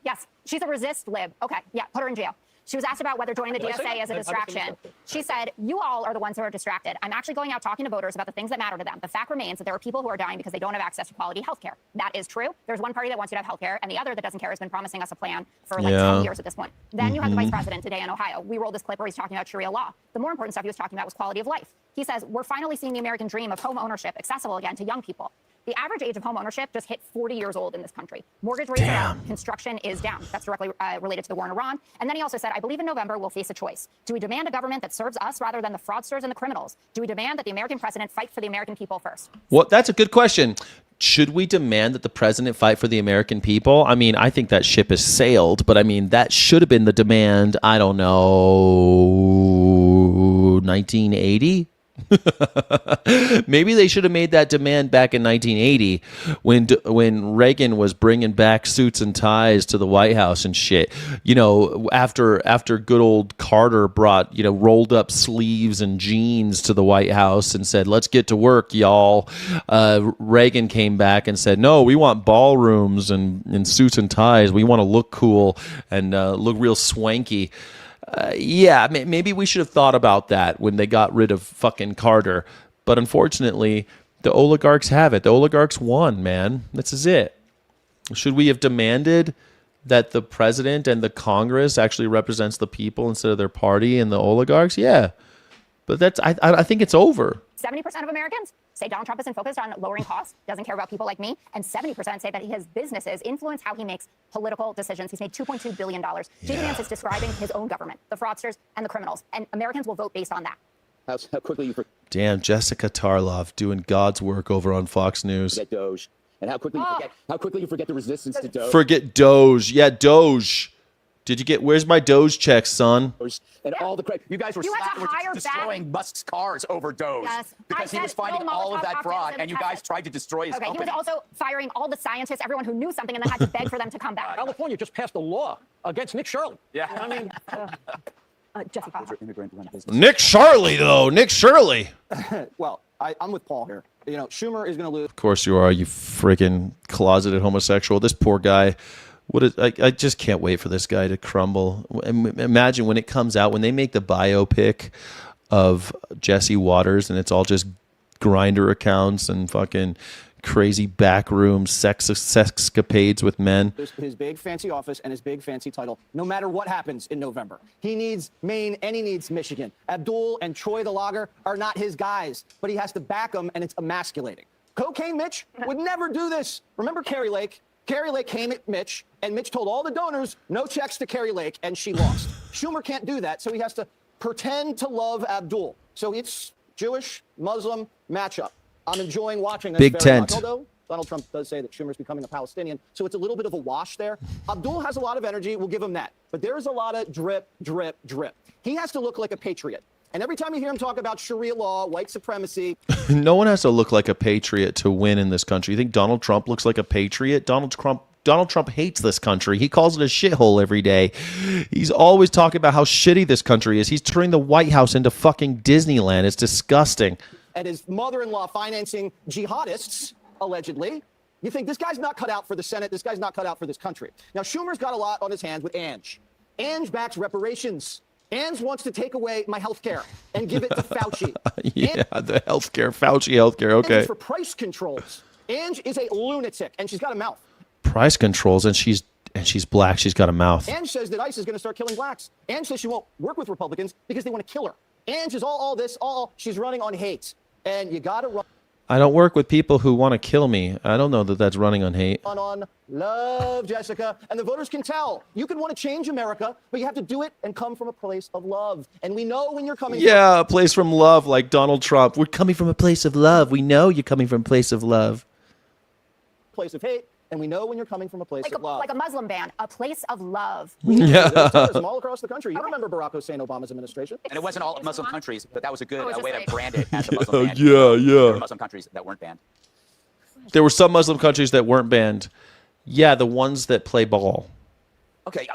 Yes, she's a resist lib. Okay, yeah, put her in jail. She was asked about whether joining the DSA is a distraction. She said, you all are the ones who are distracted. I'm actually going out talking to voters about the things that matter to them. The fact remains that there are people who are dying because they don't have access to quality health care. That is true. There's one party that wants you to have health care, and the other that doesn't care has been promising us a plan for like 10 years at this point. Then you have the vice president today in Ohio. We rolled this clip where he's talking about Sharia law. The more important stuff he was talking about was quality of life. He says, we're finally seeing the American dream of home ownership accessible again to young people. The average age of home ownership just hit 40 years old in this country. Mortgage rates are up, construction is down. That's directly related to the war in Iran. And then he also said, I believe in November we'll face a choice. Do we demand a government that serves us rather than the fraudsters and the criminals? Do we demand that the American president fight for the American people first? Well, that's a good question. Should we demand that the president fight for the American people? I mean, I think that ship has sailed, but I mean, that should have been the demand, I don't know, 1980? Maybe they should have made that demand back in 1980 when Reagan was bringing back suits and ties to the White House and shit. After good old Carter brought, rolled up sleeves and jeans to the White House and said, let's get to work, y'all. Reagan came back and said, no, we want ballrooms and suits and ties. We want to look cool and look real swanky. Maybe we should have thought about that when they got rid of fucking Carter. But unfortunately, the oligarchs have it. The oligarchs won, man. This is it. Should we have demanded that the president and the Congress actually represents the people instead of their party and the oligarchs? Yeah. But I think it's over. 70% of Americans say Donald Trump isn't focused on lowering costs, doesn't care about people like me, and 70% say that his businesses influence how he makes political decisions. He's made $2.2 billion. J.D. Vance is describing his own government, the fraudsters and the criminals, and Americans will vote based on that. How quickly you Damn, Jessica Tarloff doing God's work over on Fox News. forget Doge, and how quickly you forget the resistance to Doge. Forget Doge. Yeah, Doge. Where's my Doge check, son? And all the credit. You guys were destroying Musk's cars over Doge because he was finding all of that fraud, and you guys tried to destroy his company. He was also firing all the scientists, everyone who knew something, and then had to beg for them to come back. California just passed a law against Nick Shirley. Yeah. I mean, Nick Shirley, though. Nick Shirley. Well, I'm with Paul here. Schumer is going to lose. Of course you are, you freaking closeted homosexual. This poor guy. I just can't wait for this guy to crumble. Imagine when it comes out, when they make the biopic of Jesse Waters and it's all just Grindr accounts and fucking crazy backroom sexcapades with men. His big fancy office and his big fancy title, no matter what happens in November. He needs Maine and he needs Michigan. Abdul and Troy the logger are not his guys, but he has to back them, and it's emasculating. Cocaine Mitch would never do this. Remember Carrie Lake? Carrie Lake came at Mitch, and Mitch told all the donors, no checks to Carrie Lake, and she lost. Schumer can't do that, so he has to pretend to love Abdul. So it's Jewish, Muslim matchup. I'm enjoying watching this Big very tent. much, although Donald Trump does say that Schumer's becoming a Palestinian, so it's a little bit of a wash there. Abdul has a lot of energy, we'll give him that. But there is a lot of drip, drip, drip. He has to look like a patriot. And every time you hear him talk about Sharia law, white supremacy. No one has to look like a patriot to win in this country. You think Donald Trump looks like a patriot? Donald Trump hates this country. He calls it a shithole every day. He's always talking about how shitty this country is. He's turning the White House into fucking Disneyland. It's disgusting. And his mother-in-law financing jihadists, allegedly. You think this guy's not cut out for the Senate? This guy's not cut out for this country. Now, Schumer's got a lot on his hands with Ange. Ange backs reparations. Ange wants to take away my health care and give it to Fauci. Yeah, the healthcare, Fauci healthcare. Okay. Ange is for price controls. Ange is a lunatic, and she's got a mouth. Price controls, and she's black. She's got a mouth. Ange says that ICE is going to start killing blacks. Ange says she won't work with Republicans because they want to kill her. Ange is all this. She's running on hate, and you got to run. I don't work with people who want to kill me. I don't know that that's running on hate. On love, Jessica. And the voters can tell. You can want to change America, but you have to do it and come from a place of love. And we know when you're coming a place from love, like Donald Trump. We're coming from a place of love. We know you're coming from a place of love. Place of hate. And we know when you're coming from a place of love. Like a Muslim ban, a place of love. There's terrorism all across the country. You remember Barack Hussein Obama's administration? And it wasn't all Muslim countries, but that was a good way to brand it as a Muslim ban. Yeah. There were Muslim countries that weren't banned. There were some Muslim countries that weren't banned. Yeah, the ones that play ball. Okay,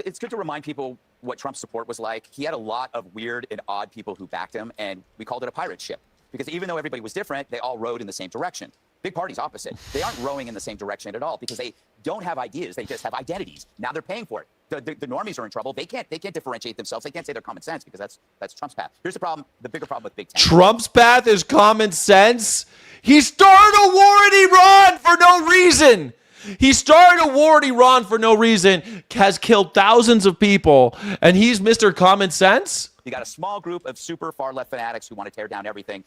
it's good to remind people what Trump's support was like. He had a lot of weird and odd people who backed him, and we called it a pirate ship. Because even though everybody was different, they all rowed in the same direction. Big party's opposite. They aren't rowing in the same direction at all because they don't have ideas. They just have identities. Now they're paying for it. The normies are in trouble. They can't differentiate themselves. They can't say they're common sense because that's Trump's path. Here's the problem. The bigger problem with Big Tent. Trump's path is common sense. He started a war in Iran for no reason. He started a war in Iran for no reason, has killed thousands of people, and he's Mr. Common Sense? You got a small group of super far left fanatics who want to tear down everything.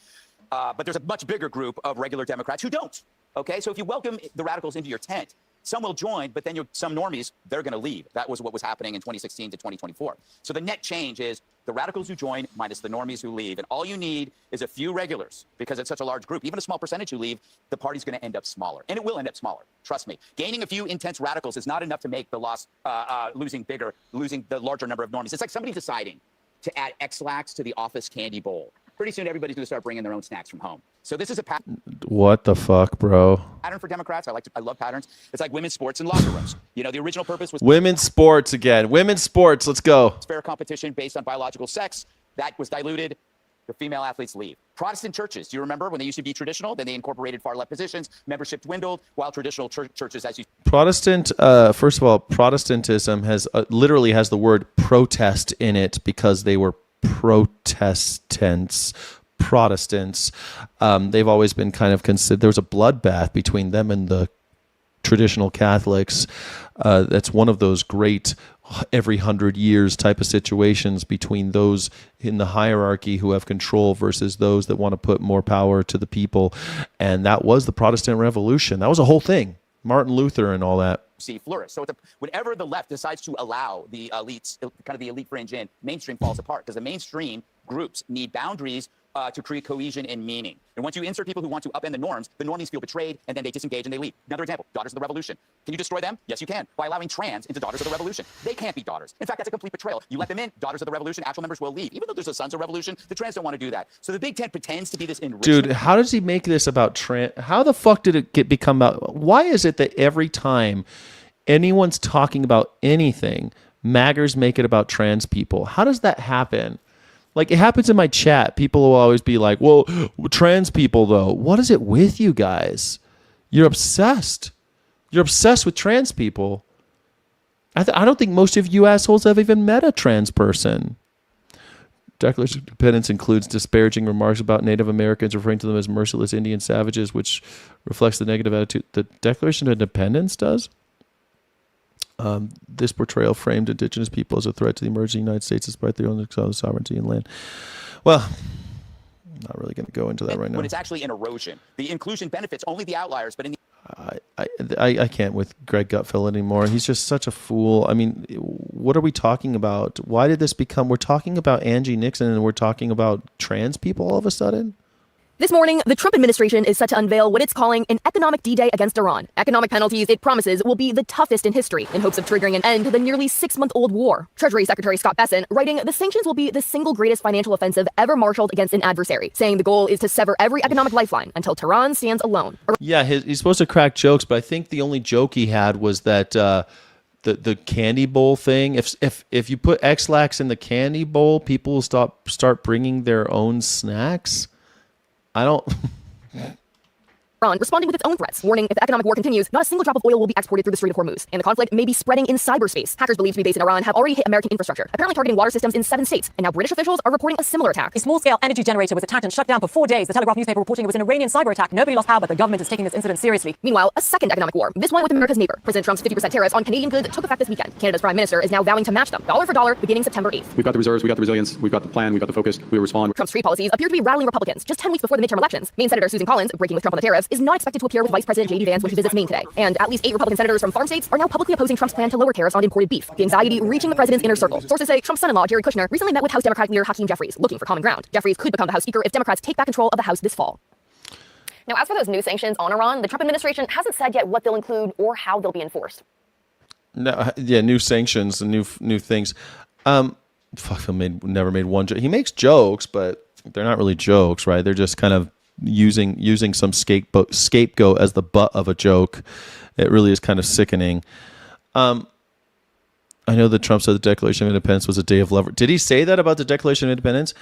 But there's a much bigger group of regular Democrats who don't. Okay, so if you welcome the radicals into your tent, some will join, but then some normies, they're going to leave. That was what was happening in 2016 to 2024. So the net change is the radicals who join minus the normies who leave. And all you need is a few regulars because it's such a large group. Even a small percentage who leave, the party's going to end up smaller. And it will end up smaller. Trust me. Gaining a few intense radicals is not enough to make the loss, losing the larger number of normies. It's like somebody deciding to add X-Lax to the office candy bowl. Pretty soon, everybody's going to start bringing their own snacks from home. So this is a What the fuck, bro? pattern for Democrats. I love patterns. It's like women's sports and locker rooms. The original purpose was Women's sports again. Women's sports. Let's go. fair competition based on biological sex. That was diluted. The female athletes leave. Protestant churches. Do you remember when they used to be traditional? Then they incorporated far left positions. Membership dwindled. While traditional churches, as you Protestant. First of all, Protestantism has literally has the word protest in it because they were Protestants. They've always been kind of considered. There was a bloodbath between them and the traditional Catholics. That's one of those great every 100 years type of situations between those in the hierarchy who have control versus those that want to put more power to the people. And that was the Protestant Revolution. That was a whole thing. Martin Luther and all that. see flourish. So whenever the left decides to allow the elites, kind of the elite fringe in, mainstream falls apart because the mainstream groups need boundaries to create cohesion and meaning. And once you insert people who want to upend the normies feel betrayed, and then they disengage and they leave. Another example, Daughters of the Revolution. Can you destroy them? Yes, you can. By allowing trans into Daughters of the Revolution. They can't be daughters. In fact, that's a complete betrayal. You let them in, Daughters of the Revolution, actual members will leave. Even though there's a Sons of Revolution, the trans don't want to do that. So the Big Tent pretends to be this enrichment. Dude, how does he make this about trans? How the fuck did it become about? Why is it that every time anyone's talking about anything, maggers make it about trans people? How does that happen? Like, it happens in my chat. People will always be like, well, trans people, though. What is it with you guys? You're obsessed. You're obsessed with trans people. I don't think most of you assholes have even met a trans person. Declaration of Independence includes disparaging remarks about Native Americans, referring to them as merciless Indian savages, which reflects the negative attitude. The Declaration of Independence does? This portrayal framed indigenous people as a threat to the emerging United States despite their own sovereignty and land. Well, I'm not really going to go into that right now. When it's actually an erosion. The inclusion benefits only the outliers, but in the I can't with Greg Gutfeld anymore. He's just such a fool. I mean, what are we talking about? Why did this become, we're talking about Angie Nixon and we're talking about trans people all of a sudden? This morning, the Trump administration is set to unveil what it's calling an economic D-Day against Iran. Economic penalties, it promises, will be the toughest in history in hopes of triggering an end to the nearly 6-month-old war. Treasury Secretary Scott Bessent writing, the sanctions will be the single greatest financial offensive ever marshaled against an adversary, saying the goal is to sever every economic lifeline until Tehran stands alone. Yeah, he's supposed to crack jokes, but I think the only joke he had was that the candy bowl thing. If you put X-Lax in the candy bowl, people will start bringing their own snacks. I don't. Iran responding with its own threats, warning if the economic war continues, not a single drop of oil will be exported through the Strait of Hormuz, and the conflict may be spreading in cyberspace. Hackers believed to be based in Iran have already hit American infrastructure, apparently targeting water systems in 7 states, and now British officials are reporting a similar attack. A small-scale energy generator was attacked and shut down for 4 days. The Telegraph newspaper reporting it was an Iranian cyber attack. Nobody lost power, but the government is taking this incident seriously. Meanwhile, a second economic war, this one with America's neighbor. President Trump's 50% tariffs on Canadian goods took effect this weekend. Canada's prime minister is now vowing to match them, dollar for dollar, beginning September 8th. We've got the reserves, we've got the resilience, we've got the plan, we've got the focus, we respond. Trump's trade policies appear to be rattling Republicans. Just 10 weeks before the midterm elections, Maine Senator Susan Collins, breaking with Trump on the tariffs, is not expected to appear with Vice President J.D. Vance when she visits Maine today. And at least 8 Republican senators from farm states are now publicly opposing Trump's plan to lower tariffs on imported beef. The anxiety reaching the president's inner circle. Sources say Trump's son-in-law, Jared Kushner, recently met with House Democrat leader Hakeem Jeffries, looking for common ground. Jeffries could become the House Speaker if Democrats take back control of the House this fall. Now, as for those new sanctions on Iran, the Trump administration hasn't said yet what they'll include or how they'll be enforced. No, yeah, new sanctions and new things. Never made one joke. He makes jokes, but they're not really jokes, right? They're just kind of using some scapegoat as the butt of a joke. It really is kind of sickening. I know that Trump said the Declaration of Independence was a day of love. Did he say that about the Declaration of Independence?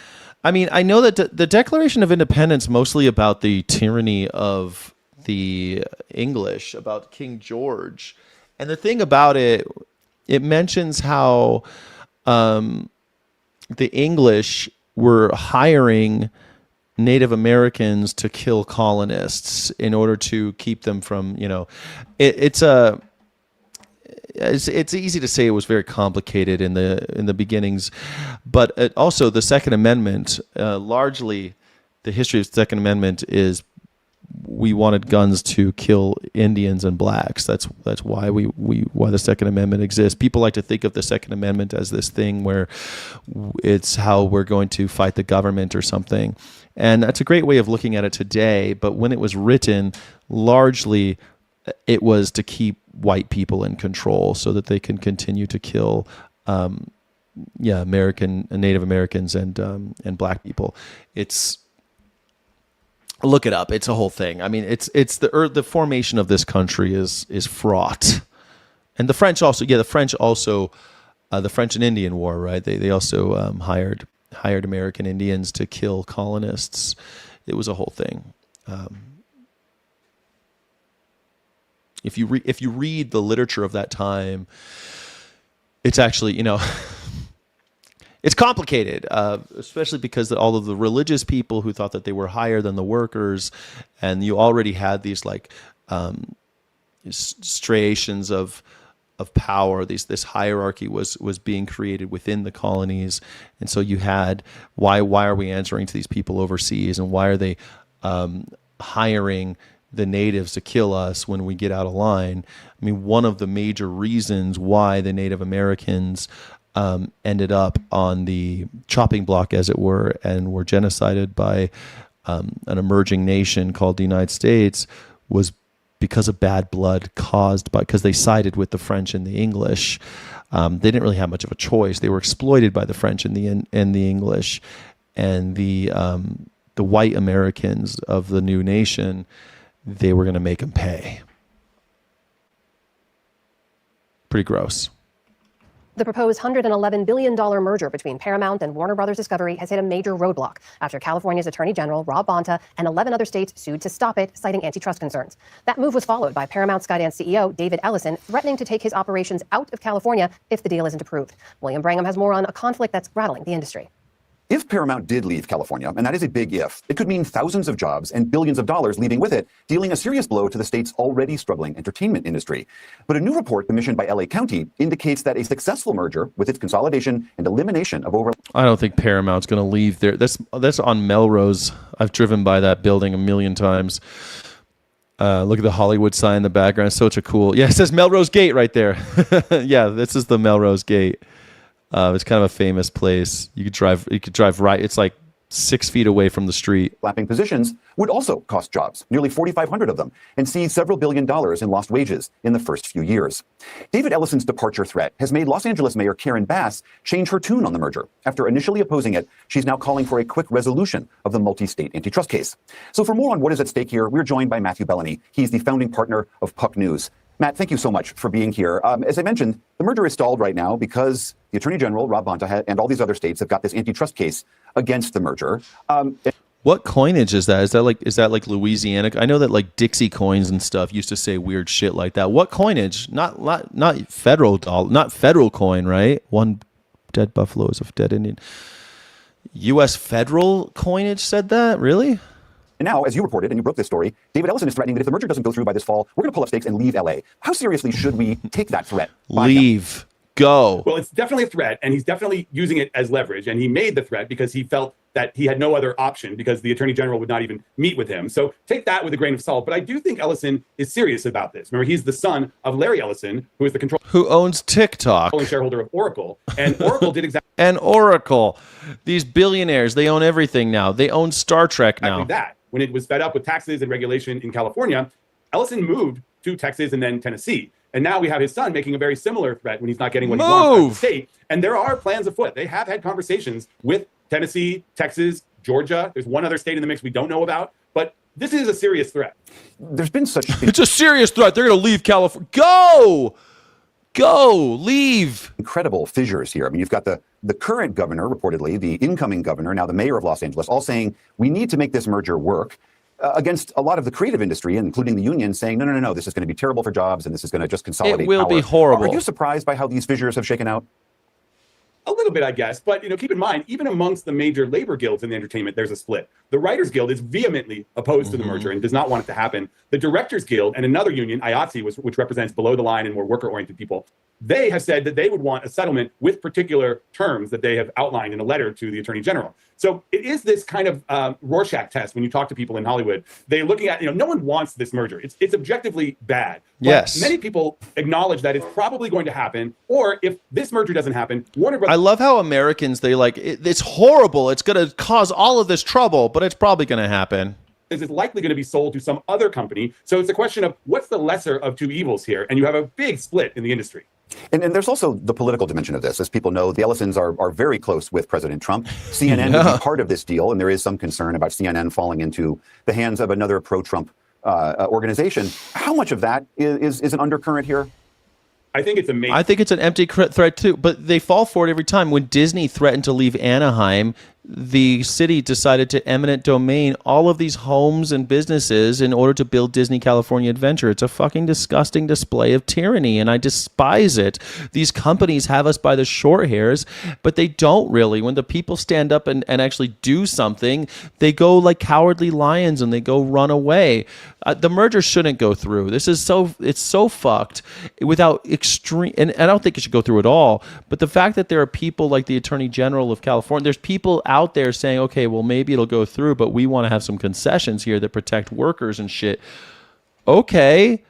I mean, I know that the Declaration of Independence mostly about the tyranny of the English, about King George. And the thing about it, it mentions how the English were hiring Native Americans to kill colonists in order to keep them from, it's easy to say it was very complicated in the beginnings, but also the Second Amendment, largely the history of the Second Amendment is we wanted guns to kill Indians and blacks. That's why why the Second Amendment exists. People like to think of the Second Amendment as this thing where it's how we're going to fight the government or something. And that's a great way of looking at it today. But when it was written, largely it was to keep white people in control so that they can continue to kill Native Americans and black people. Look it up. It's a whole thing. I mean, it's the formation of this country is fraught, and the French also. Yeah, the French and Indian War, right? They also hired American Indians to kill colonists. It was a whole thing. If you read the literature of that time, it's actually it's complicated, especially because all of the religious people who thought that they were higher than the workers, and you already had these striations of power. This hierarchy was being created within the colonies, and so you had why are we answering to these people overseas, and why are they hiring the natives to kill us when we get out of line? I mean, one of the major reasons why the Native Americans ended up on the chopping block, as it were, and were genocided by an emerging nation called the United States was because of bad blood caused because they sided with the French and the English. They didn't really have much of a choice. They were exploited by the French and the English, and the white Americans of the new nation. They were going to make them pay. Pretty gross. The proposed $111 billion merger between Paramount and Warner Brothers Discovery has hit a major roadblock after California's Attorney General Rob Bonta and 11 other states sued to stop it, citing antitrust concerns. That move was followed by Paramount Skydance CEO David Ellison threatening to take his operations out of California if the deal isn't approved. William Brangham has more on a conflict that's rattling the industry. If Paramount did leave California, and that is a big if, it could mean thousands of jobs and billions of dollars leaving with it, dealing a serious blow to the state's already struggling entertainment industry. But a new report commissioned by LA County indicates that a successful merger with its consolidation and elimination of over... I don't think Paramount's going to leave there. That's on Melrose. I've driven by that building a million times. Look at the Hollywood sign in the background. It's such a cool... Yeah, it says Melrose Gate right there. Yeah, this is the Melrose Gate. It's kind of a famous place. You could drive right. It's like 6 feet away from the street. Lapping positions would also cost jobs, nearly 4,500 of them, and see several $billion in lost wages in the first few years. David Ellison's departure threat has made Los Angeles Mayor Karen Bass change her tune on the merger. After initially opposing it, she's now calling for a quick resolution of the multi-state antitrust case. So for more on what is at stake here, we're joined by Matthew Bellany. He's the founding partner of Puck News. Matt, thank you so much for being here. As I mentioned, the merger is stalled right now because the Attorney General, Rob Bonta, and all these other states have got this antitrust case against the merger. What coinage is that? Is that like Louisiana? I know that like Dixie coins and stuff used to say weird shit like that. What coinage? Not federal dollar, not federal coin, right? One dead buffalo is a dead Indian. U.S. federal coinage said that? Really? And now, as you reported, and you broke this story, David Ellison is threatening that if the merger doesn't go through by this fall, we're going to pull up stakes and leave L.A. How seriously should we take that threat? Leave. Go. Well, it's definitely a threat, and he's definitely using it as leverage. And he made the threat because he felt that he had no other option because the Attorney General would not even meet with him. So take that with a grain of salt. But I do think Ellison is serious about this. Remember, he's the son of Larry Ellison, who is the who owns TikTok, shareholder of Oracle. And Oracle did exactly and Oracle. These billionaires, they own everything now. They own Star Trek now. that. When it was fed up with taxes and regulation in California, Ellison moved to Texas and then Tennessee. And now we have his son making a very similar threat when he's not getting what he wants out of the state. And there are plans afoot. They have had conversations with Tennessee, Texas, Georgia. There's one other state in the mix we don't know about. But this is a serious threat. There's been such... It's a serious threat. They're going to leave California. Go! Leave! Incredible fissures here. I mean, you've got the current governor, reportedly, the incoming governor, now the mayor of Los Angeles, all saying we need to make this merger work. Against a lot of the creative industry, including the union, saying, no, this is going to be terrible for jobs and this is going to just consolidate It will power. be horrible. Are you surprised by how these fissures have shaken out? A little bit, I guess. But, keep in mind, even amongst the major labor guilds in the entertainment, there's a split. The Writers Guild is vehemently opposed to the merger and does not want it to happen. The Directors Guild and another union, IATSE, which represents below the line and more worker-oriented people, they have said that they would want a settlement with particular terms that they have outlined in a letter to the Attorney General. So it is this kind of Rorschach test when you talk to people in Hollywood. They're looking at, no one wants this merger. It's objectively bad. But yes. Many people acknowledge that it's probably going to happen. Or if this merger doesn't happen, Warner Brothers... I love how Americans, they it's horrible. It's going to cause all of this trouble, but it's probably going to happen. Is likely going to be sold to some other company. So it's a question of what's the lesser of two evils here? And you have a big split in the industry. And there's also the political dimension of this. As people know, the Ellisons are very close with President Trump. CNN would be part of this deal, and there is some concern about CNN falling into the hands of another pro-Trump organization. How much of that is an undercurrent here? I think it's amazing. I think it's an empty threat too, but they fall for it every time. When Disney threatened to leave Anaheim, the city decided to eminent domain all of these homes and businesses in order to build Disney California Adventure. It's a fucking disgusting display of tyranny, and I despise it. These companies have us by the short hairs, but they don't really. When the people stand up and actually do something, they go like cowardly lions and they go run away. The merger shouldn't go through. It's so fucked without extreme, and I don't think it should go through at all. But the fact that there are people like the Attorney General of California, there's people out there saying, okay, well, maybe it'll go through, but we want to have some concessions here that protect workers and shit. Okay.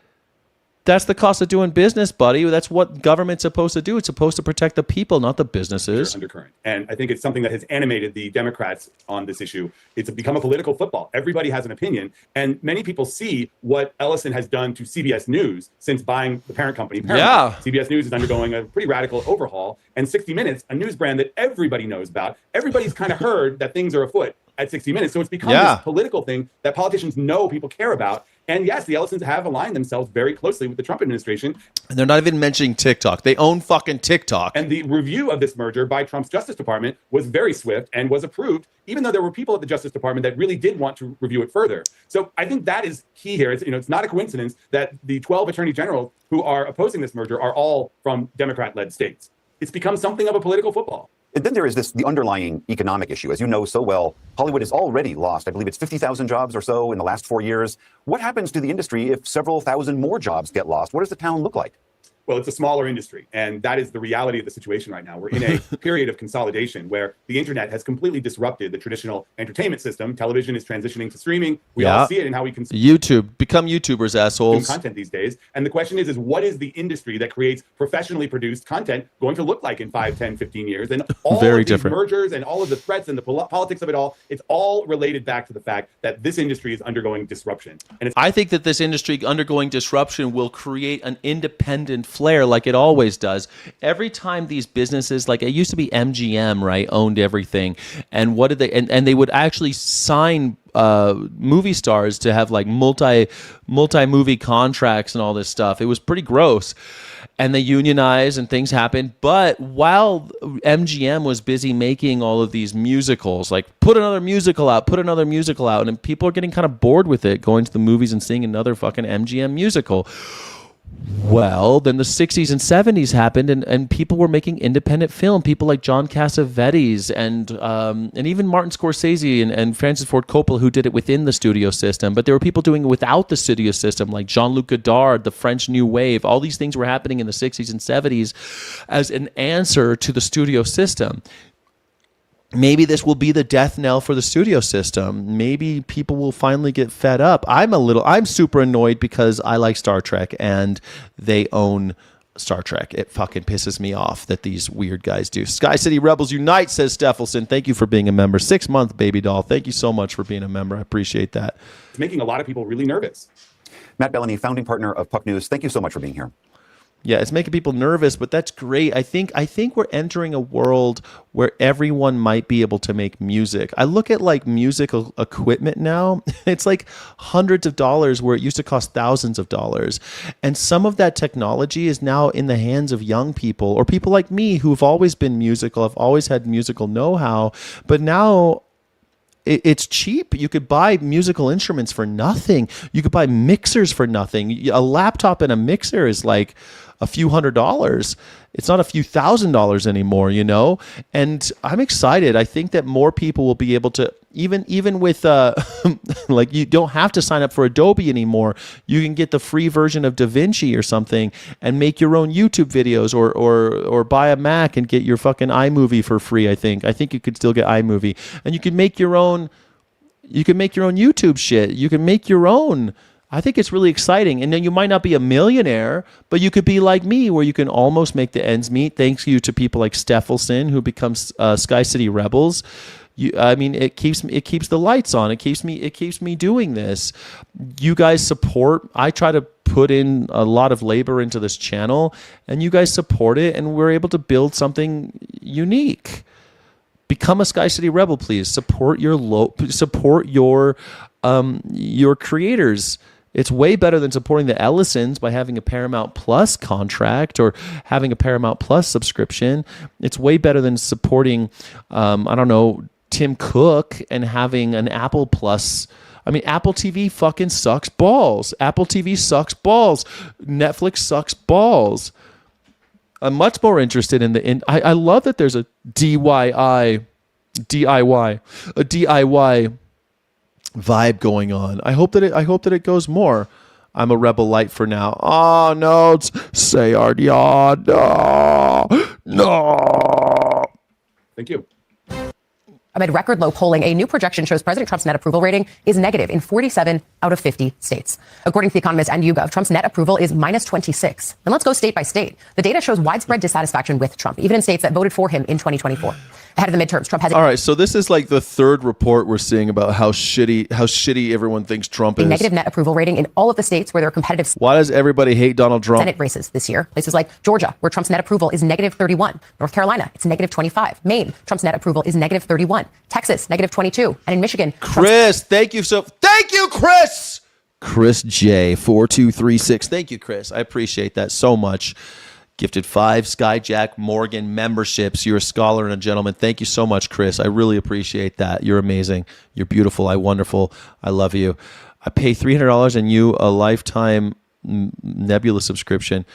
That's the cost of doing business, buddy. That's what government's supposed to do. It's supposed to protect the people, not the businesses. Undercurrent. And I think it's something that has animated the Democrats on this issue. It's become a political football. Everybody has an opinion. And many people see what Ellison has done to CBS News since buying the parent company, Paramount. Yeah. CBS News is undergoing a pretty radical overhaul. And 60 Minutes, a news brand that everybody knows about, everybody's kind of heard that things are afoot at 60 Minutes. So it's become this political thing that politicians know people care about. And yes, the Ellisons have aligned themselves very closely with the Trump administration. And they're not even mentioning TikTok. They own fucking TikTok. And the review of this merger by Trump's Justice Department was very swift and was approved, even though there were people at the Justice Department that really did want to review it further. So I think that is key here. It's not a coincidence that the 12 attorney generals who are opposing this merger are all from Democrat-led states. It's become something of a political football. And then there is the underlying economic issue. As you know so well, Hollywood has already lost, I believe it's 50,000 jobs or so in the last 4 years. What happens to the industry if several thousand more jobs get lost? What does the town look like? Well, it's a smaller industry, and that is the reality of the situation right now. We're in a period of consolidation where the internet has completely disrupted the traditional entertainment system. Television is transitioning to streaming. We all see it in how we consume YouTube. Become YouTubers, assholes. content these days. And the question is what is the industry that creates professionally produced content going to look like in 5, 10, 15 years? And all Very of these different. mergers and all of the threats and the politics of it all, it's all related back to the fact that this industry is undergoing disruption. And it's I think that this industry undergoing disruption will create an independent flair like it always does. Every time these businesses, like it used to be MGM, right, owned everything. And what did they, and they would actually sign movie stars to have like multi-movie contracts and all this stuff. It was pretty gross. And they unionized and things happened. But while MGM was busy making all of these musicals, like put another musical out, and people are getting kind of bored with it, going to the movies and seeing another fucking MGM musical. Well, then the 60s and 70s happened, and people were making independent film. People like John Cassavetes and even Martin Scorsese and Francis Ford Coppola, who did it within the studio system. But there were people doing it without the studio system, like Jean-Luc Godard, the French New Wave. All these things were happening in the 60s and 70s as an answer to the studio system. Maybe this will be the death knell for the studio system. Maybe people will finally get fed up. I'm super annoyed because I like Star Trek and they own Star Trek. It fucking pisses me off that these weird guys do. Sky City Rebels Unite, says Steffelson. Thank you for being a member. 6 month baby doll. Thank you so much for being a member. I appreciate that. It's making a lot of people really nervous. Matt Bellany, founding partner of Puck News. Thank you so much for being here. Yeah, it's making people nervous, but that's great. I think we're entering a world where everyone might be able to make music. I look at like musical equipment now. It's like hundreds of dollars where it used to cost thousands of dollars. And some of that technology is now in the hands of young people or people like me who have always been musical, have always had musical know-how, but now it's cheap. You could buy musical instruments for nothing. You could buy mixers for nothing. A laptop and a mixer is like a few $100s. It's not a few $1,000s anymore, you know? And I'm excited. I think that more people will be able to, even with, like you don't have to sign up for Adobe anymore. You can get the free version of DaVinci or something and make your own YouTube videos or buy a Mac and get your fucking iMovie for free, I think. I think you could still get iMovie. And you can make your own YouTube shit. You can make your own. I think it's really exciting. And then you might not be a millionaire, but you could be like me where you can almost make the ends meet thanks you to people like Steffelson who becomes Sky City Rebels. It keeps the lights on. It keeps me doing this. You guys support. I try to put in a lot of labor into this channel and you guys support it and we're able to build something unique. Become a Sky City Rebel, please. Support your creators. It's way better than supporting the Ellisons by having a Paramount Plus contract or having a Paramount Plus subscription. It's way better than supporting, Tim Cook and having an Apple Plus. I mean, Apple TV fucking sucks balls. Apple TV sucks balls. Netflix sucks balls. I'm much more interested I love that there's a DIY vibe going on. I hope that it goes more. I'm a rebel light for now. Oh no, it's Sayardia. No. Thank you. Amid record low polling, a new projection shows President Trump's net approval rating is negative in 47 out of 50 states. According to The Economist and YouGov, Trump's net approval is minus 26. And let's go state by state. The data shows widespread dissatisfaction with Trump, even in states that voted for him in 2024. Ahead of the midterms, Trump has all right, so this is like the third report we're seeing about how shitty everyone thinks Trump is. A negative net approval rating in all of the states where there are competitive Why does everybody hate Donald Trump? Senate races this year. Places like Georgia, where Trump's net approval is negative 31. North Carolina, it's negative 25. Maine, Trump's net approval is negative 31. Texas, negative 22. And in Michigan, Chris, thank you, Chris! Chris J 4236. Thank you, Chris. I appreciate that so much. Gifted 5 Skyjack Morgan memberships. You're a scholar and a gentleman. Thank you so much, Chris. I really appreciate that. You're amazing. You're beautiful. Wonderful. I love you. I pay $300 and you a lifetime Nebula subscription.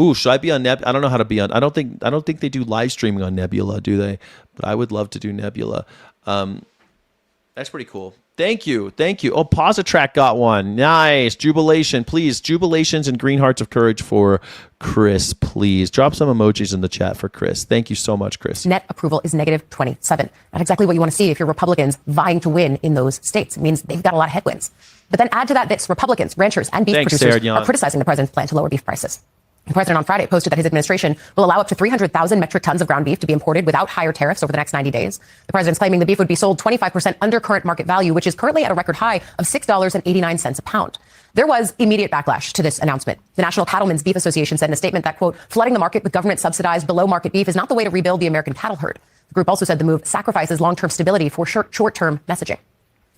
Ooh, should I be on Nebula? I don't know how to be on. I don't think they do live streaming on Nebula, do they? But I would love to do Nebula. That's pretty cool. Thank you. Oh, Positrack got one. Nice. Jubilation, please. Jubilations and green hearts of courage for Chris, please. Drop some emojis in the chat for Chris. Thank you so much, Chris. Net approval is -27. Not exactly what you want to see if you're Republicans vying to win in those states. It means they've got a lot of headwinds. But then add to that this: Republicans, ranchers, and beef producers are criticizing the president's plan to lower beef prices. The president on Friday posted that his administration will allow up to 300,000 metric tons of ground beef to be imported without higher tariffs over the next 90 days. The president's claiming the beef would be sold 25% under current market value, which is currently at a record high of $6.89 a pound. There was immediate backlash to this announcement. The National Cattlemen's Beef Association said in a statement that, quote, flooding the market with government-subsidized below-market beef is not the way to rebuild the American cattle herd. The group also said the move sacrifices long-term stability for short-term messaging.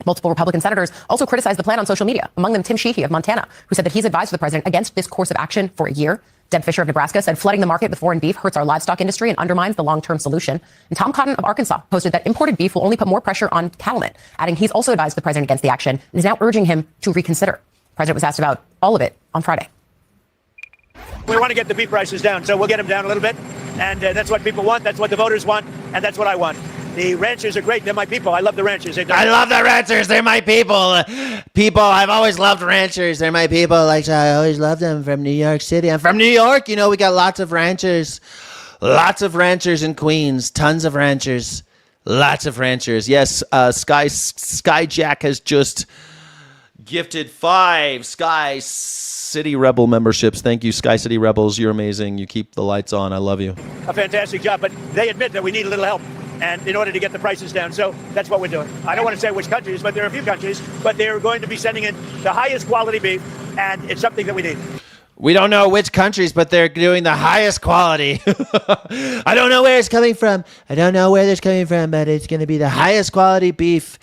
Multiple Republican senators also criticized the plan on social media, among them Tim Sheehy of Montana, who said that he's advised the president against this course of action for a year. Deb Fisher of Nebraska said flooding the market with foreign beef hurts our livestock industry and undermines the long-term solution. And Tom Cotton of Arkansas posted that imported beef will only put more pressure on cattlemen, adding he's also advised the president against the action and is now urging him to reconsider. The president was asked about all of it on Friday. We want to get the beef prices down, so we'll get them down a little bit. And that's what people want. That's what the voters want. And that's what I want. The ranchers are great. They're my people. I love the ranchers. I love the ranchers. They're my people. I've always loved ranchers. They're my people. Like, I always loved them from New York City. I'm from New York. You know, we got lots of ranchers. Lots of ranchers in Queens. Tons of ranchers. Lots of ranchers. Yes, Skyjack has just gifted 5 Sky City Rebel memberships. Thank you, Sky City Rebels. You're amazing. You keep the lights on. I love you. A fantastic job, but they admit that we need a little help. And in order to get the prices down. So that's what we're doing. I don't want to say which countries, but there are a few countries, but they're going to be sending in the highest quality beef, and it's something that we need. We don't know which countries, but they're doing the highest quality. I don't know where it's coming from. But it's going to be the highest quality beef.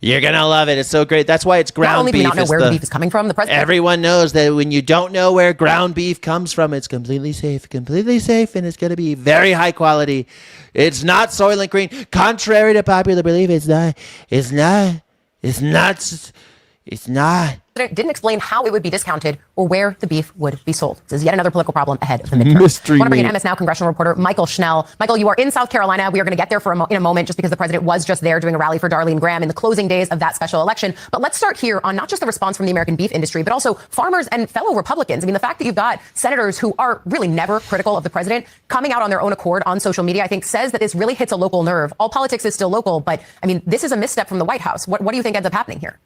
You're going to love it. It's so great. That's why it's ground beef. Not only do we not know where the beef is coming from, the president. Everyone knows that when you don't know where ground beef comes from, it's completely safe, and it's going to be very high quality. It's not Soylent Green. Contrary to popular belief, it's not. Didn't explain how it would be discounted or where the beef would be sold. This is yet another political problem ahead of the midterm. Mystery I want to bring in meat. MS Now congressional reporter Michael Schnell. Michael, you are in South Carolina. We are going to get there in a moment just because the president was just there doing a rally for Darlene Graham in the closing days of that special election. But let's start here on not just the response from the American beef industry, but also farmers and fellow Republicans. I mean, the fact that you've got senators who are really never critical of the president coming out on their own accord on social media, I think says that this really hits a local nerve. All politics is still local, but I mean, this is a misstep from the White House. What do you think ends up happening here?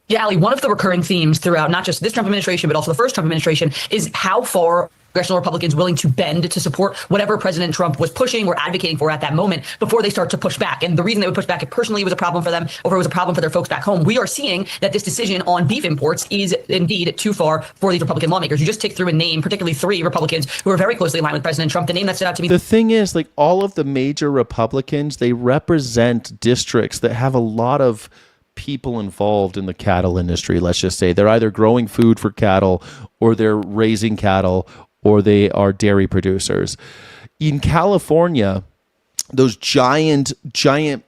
Yeah, Ali, one of the recurring themes throughout not just this Trump administration, but also the first Trump administration is how far congressional Republicans willing to bend to support whatever President Trump was pushing or advocating for at that moment before they start to push back. And the reason they would push back, it personally was a problem for them, or it was a problem for their folks back home. We are seeing that this decision on beef imports is indeed too far for these Republican lawmakers. You just tick through and name particularly 3 Republicans who are very closely aligned with President Trump. The name that stood out to me. The thing is, like, all of the major Republicans, they represent districts that have a lot of people involved in the cattle industry. Let's just say they're either growing food for cattle, or they're raising cattle, or they are dairy producers. In California, those giant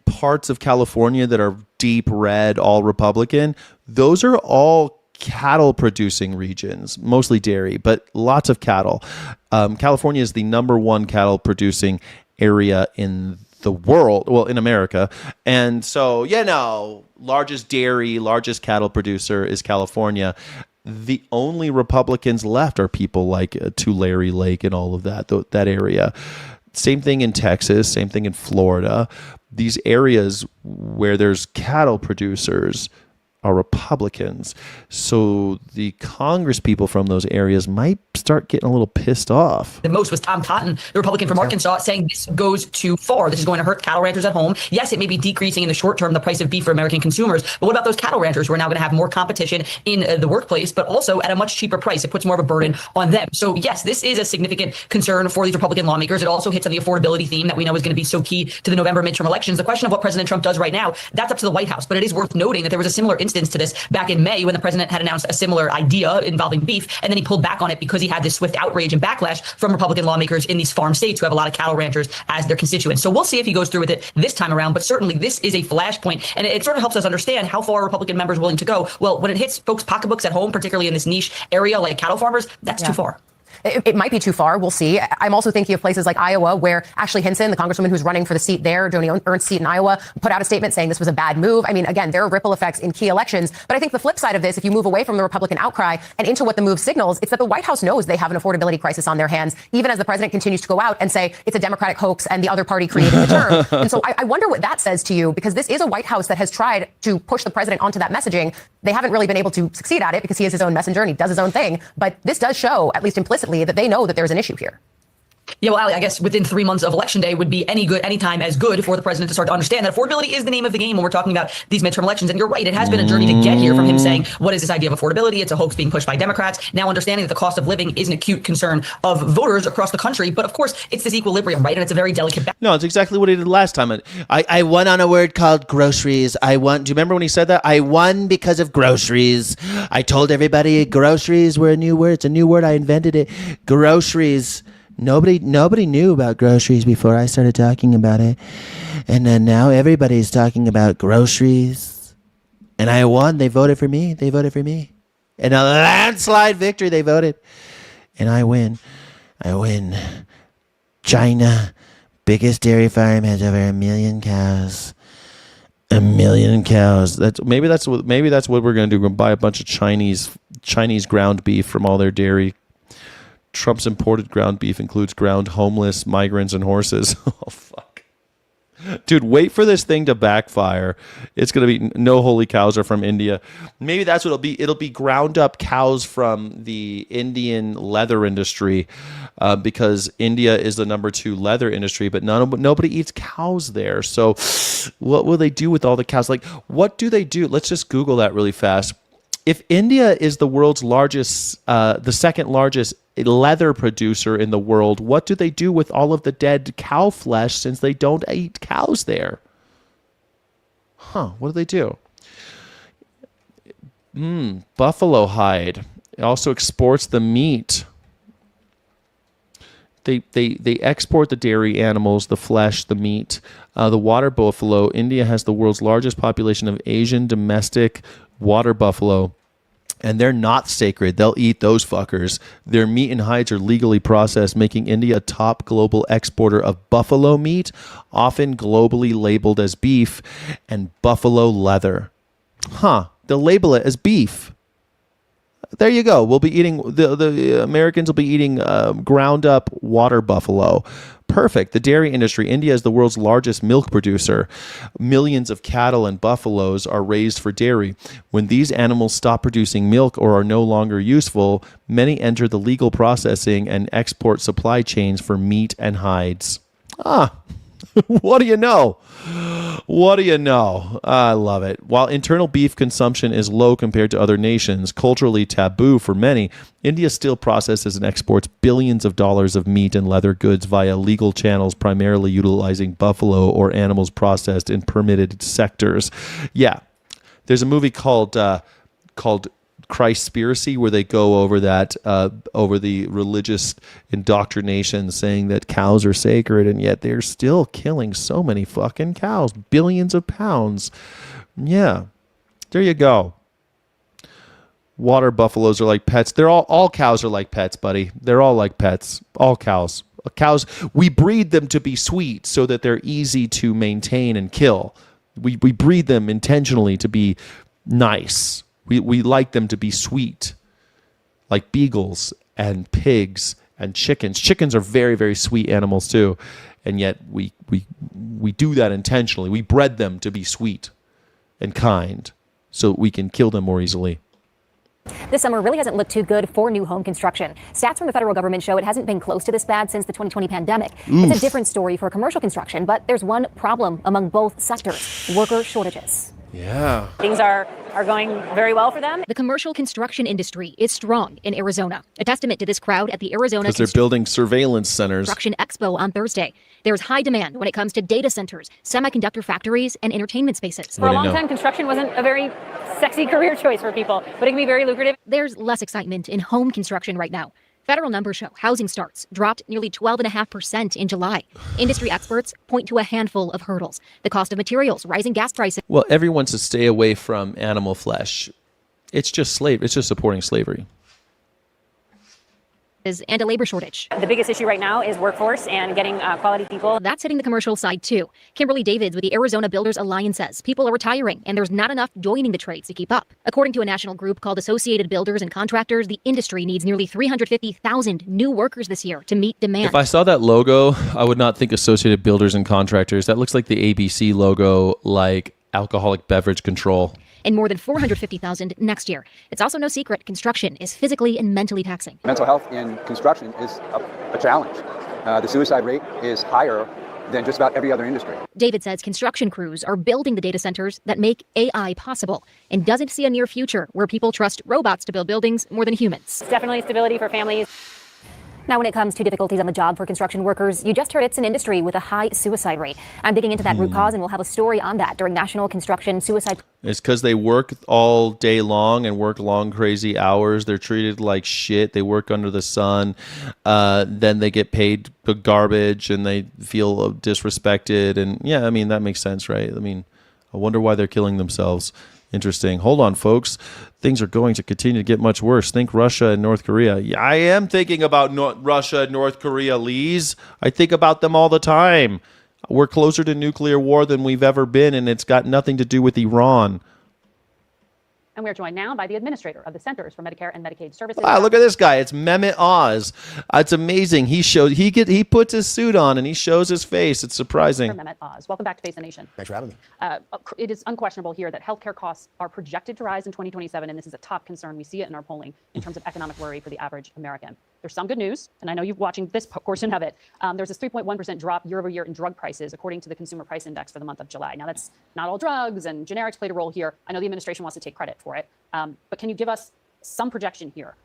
parts of California that are deep red, all Republican, those are all cattle producing regions, mostly dairy, but lots of cattle. California is the #1 cattle producing area in the world, well, in America. And so, largest dairy, largest cattle producer is California. The only Republicans left are people like Tulare Lake and all of that area. Same thing in Texas, same thing in Florida. These areas where there's cattle producers are Republicans. So the Congress people from those areas might start getting a little pissed off. The most was Tom Cotton, the Republican from Arkansas, saying this goes too far. This is going to hurt cattle ranchers at home. Yes, it may be decreasing in the short term the price of beef for American consumers, but what about those cattle ranchers who are now going to have more competition in the workplace, but also at a much cheaper price? It puts more of a burden on them. So yes, this is a significant concern for these Republican lawmakers. It also hits on the affordability theme that we know is going to be so key to the November midterm elections. The question of what President Trump does right now, that's up to the White House, but it is worth noting that there was a similar instance to this back in May when the president had announced a similar idea involving beef, and then he pulled back on it because he had this swift outrage and backlash from Republican lawmakers in these farm states who have a lot of cattle ranchers as their constituents. So we'll see if he goes through with it this time around, but certainly this is a flashpoint, and it sort of helps us understand how far Republican members are willing to go. Well, when it hits folks' pocketbooks at home, particularly in this niche area like cattle farmers, that's too far. it might be too far. We'll see. I'm also thinking of places like Iowa, where Ashley Hinson, the congresswoman who's running for the seat there, Joni Ernst's seat in Iowa, put out a statement saying this was a bad move. I mean, again, there are ripple effects in key elections. But I think the flip side of this, if you move away from the Republican outcry and into what the move signals, it's that the White House knows they have an affordability crisis on their hands, even as the president continues to go out and say it's a Democratic hoax and the other party created the term. And so I wonder what that says to you, because this is a White House that has tried to push the president onto that messaging. They haven't really been able to succeed at it because he is his own messenger and he does his own thing. But this does show, at least implicitly, that they know that there's an issue here. Yeah, well, Ali, I guess within 3 months of election day would be any time as good for the president to start to understand that affordability is the name of the game when we're talking about these midterm elections. And you're right, it has been a journey to get here, from him saying, what is this idea of affordability? It's a hoax being pushed by Democrats. Now understanding that the cost of living is an acute concern of voters across the country. But of course, it's this equilibrium, right? And it's a very delicate balance. No, it's exactly what he did last time. I won on a word called groceries. I won. Do you remember when he said that? I won because of groceries. I told everybody groceries were a new word. It's a new word. I invented it. Groceries. Nobody knew about groceries before I started talking about it. And then now everybody's talking about groceries. And I won. They voted for me. In a landslide victory, they voted. And I win. China, biggest dairy farm, has over 1 million cows. 1 million cows. Maybe that's what we're going to do. We're going to buy a bunch of Chinese ground beef from all their dairy. Trump's imported ground beef includes ground homeless migrants and horses. Oh, fuck. Dude, wait for this thing to backfire. It's going to be no holy cows are from India. Maybe that's what it'll be. It'll be ground up cows from the Indian leather industry, because India is the number 2 leather industry, but nobody eats cows there. So what will they do with all the cows? Like, what do they do? Let's just Google that really fast. If India is the world's largest, the second largest leather producer in the world, what do they do with all of the dead cow flesh, since they don't eat cows there? What do they do? Buffalo hide. It also exports the meat. They export the dairy animals, the flesh, the meat. The water buffalo. India has the world's largest population of Asian domestic water buffalo. And they're not sacred. They'll eat those fuckers. Their meat and hides are legally processed, making India a top global exporter of buffalo meat, often globally labeled as beef, and buffalo leather. They'll label it as beef. There you go. We'll be eating, the Americans will be eating ground up water buffalo. Perfect. The dairy industry. India is the world's largest milk producer. Millions of cattle and buffaloes are raised for dairy. When these animals stop producing milk or are no longer useful, many enter the legal processing and export supply chains for meat and hides. What do you know? What do you know? I love it. While internal beef consumption is low compared to other nations, culturally taboo for many, India still processes and exports billions of dollars of meat and leather goods via legal channels, primarily utilizing buffalo or animals processed in permitted sectors. Yeah. There's a movie called Christspiracy, where they go over that, over the religious indoctrination, saying that cows are sacred, and yet they're still killing so many fucking cows, billions of pounds. Yeah, there you go. Water buffaloes are like pets. They're all cows are like pets, buddy. They're all like pets. All cows. Cows, we breed them to be sweet so that they're easy to maintain and kill. We breed them intentionally to be nice. We like them to be sweet, like beagles and pigs and chickens. Chickens are very, very sweet animals too, and yet we do that intentionally. We bred them to be sweet and kind so we can kill them more easily. This summer really hasn't looked too good for new home construction. Stats from the federal government show it hasn't been close to this bad since the 2020 pandemic. It's a different story for commercial construction, but there's one problem among both sectors: worker shortages. Yeah. Things are going very well for them. The commercial construction industry is strong in Arizona, a testament to this crowd at the Arizona Because they're building surveillance centers. Construction Expo on Thursday. There's high demand when it comes to data centers, semiconductor factories, and entertainment spaces. For a long time, construction wasn't a very sexy career choice for people, but it can be very lucrative. There's less excitement in home construction right now. Federal numbers show housing starts dropped nearly 12.5% in July. Industry experts point to a handful of hurdles: the cost of materials, rising gas prices. Well, everyone to stay away from animal flesh. It's just slave. It's just supporting slavery. and a labor shortage. The biggest issue right now is workforce and getting quality people. That's hitting the commercial side too. Kimberly Davids with the Arizona Builders Alliance says people are retiring and there's not enough joining the trades to keep up. According to a national group called Associated Builders and Contractors, the industry needs nearly 350,000 new workers this year to meet demand. If I saw that logo, I would not think Associated Builders and Contractors. That looks like the ABC logo, like alcoholic beverage control. And more than 450,000 next year. It's also no secret construction is physically and mentally taxing. Mental health in construction is a challenge. The suicide rate is higher than just about every other industry. David says construction crews are building the data centers that make AI possible and doesn't see a near future where people trust robots to build buildings more than humans. Definitely stability for families. Now, when it comes to difficulties on the job for construction workers, you just heard it's an industry with a high suicide rate. I'm digging into that root cause, and we'll have a story on that during National Construction Suicide. It's because they work all day long and work long, crazy hours. They're treated like shit. They work under the sun. Then they get paid garbage, and they feel disrespected. And yeah, I mean, that makes sense, right? I mean, I wonder why they're killing themselves. Interesting. Hold on, folks. Things are going to continue to get much worse. Think Russia and North Korea. Yeah, I am thinking about Russia and North Korea, Lees. I think about them all the time. We're closer to nuclear war than we've ever been, and it's got nothing to do with Iran. And we're joined now by the administrator of the Centers for Medicare and Medicaid Services. Wow, look at this guy. It's Mehmet Oz. It's amazing. He puts his suit on and he shows his face. It's surprising. Mehmet Oz. Welcome back to Face the Nation. Thanks for having me. It is unquestionable here that healthcare costs are projected to rise in 2027, and this is a top concern. We see it in our polling in terms of economic worry for the average American. There's some good news, and I know you're watching this portion of it. There's this 3.1% drop year over year in drug prices, according to the Consumer Price Index for the month of July. Now, that's not all drugs, and generics played a role here. I know the administration wants to take credit for it, but can you give us some projection here?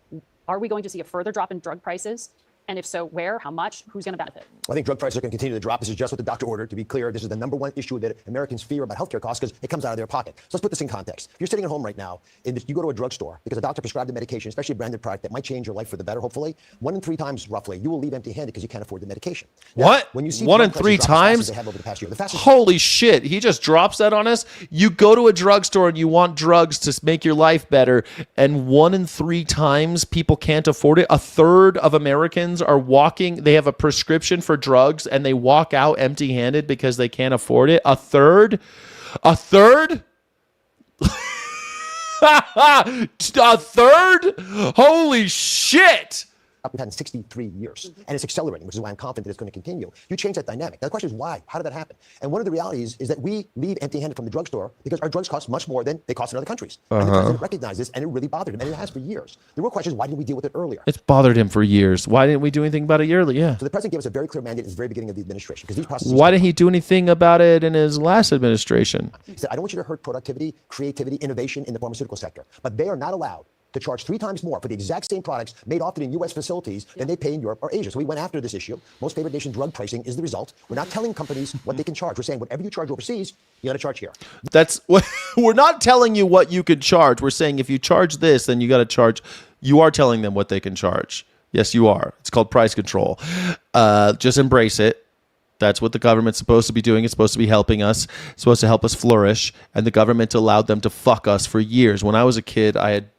Are we going to see a further drop in drug prices? And if so, where, how much, who's going to benefit? I think drug prices are going to continue to drop. This is just what the doctor ordered. To be clear, this is the number one issue that Americans fear about healthcare costs because it comes out of their pocket. So let's put this in context. If you're sitting at home right now and you go to a drugstore because a doctor prescribed a medication, especially a branded product that might change your life for the better, hopefully, 1 in 3 times roughly, you will leave empty-handed because you can't afford the medication. Now, What? When you see 1 in drug 3 prices drop as fast as times? they have over the past year, the fastest. Holy shit. He just drops that on us. You go to a drugstore and you want drugs to make your life better, and 1 in 3 times people can't afford it. A third of Americans are walking. They have a prescription for drugs and they walk out empty-handed because they can't afford it. A third? A third? A third? Holy shit. We've had in 63 years, and it's accelerating, which is why I'm confident that it's going to continue. You change that dynamic. Now, the question is why? How did that happen? And one of the realities is that we leave empty-handed from the drugstore because our drugs cost much more than they cost in other countries. And the president recognized this, and it really bothered him, and it has for years. The real question is, why didn't we deal with it earlier? It's bothered him for years. Why didn't we do anything about it yearly? Yeah. So the president gave us a very clear mandate at the very beginning of the administration, because these processes. Why didn't he do anything about it in his last administration? He said, I don't want you to hurt productivity, creativity, innovation in the pharmaceutical sector, but they are not allowed to charge 3 times more for the exact same products made often in U.S. facilities than they pay in Europe or Asia. So we went after this issue. Most favored nation drug pricing is the result. We're not telling companies what they can charge. We're saying whatever you charge overseas, you got to charge here. That's what we're not telling you what you could charge. We're saying if you charge this, then you got to charge. You are telling them what they can charge. Yes, you are. It's called price control. Just embrace it. That's what the government's supposed to be doing. It's supposed to be helping us. It's supposed to help us flourish. And the government allowed them to fuck us for years. When I was a kid, I had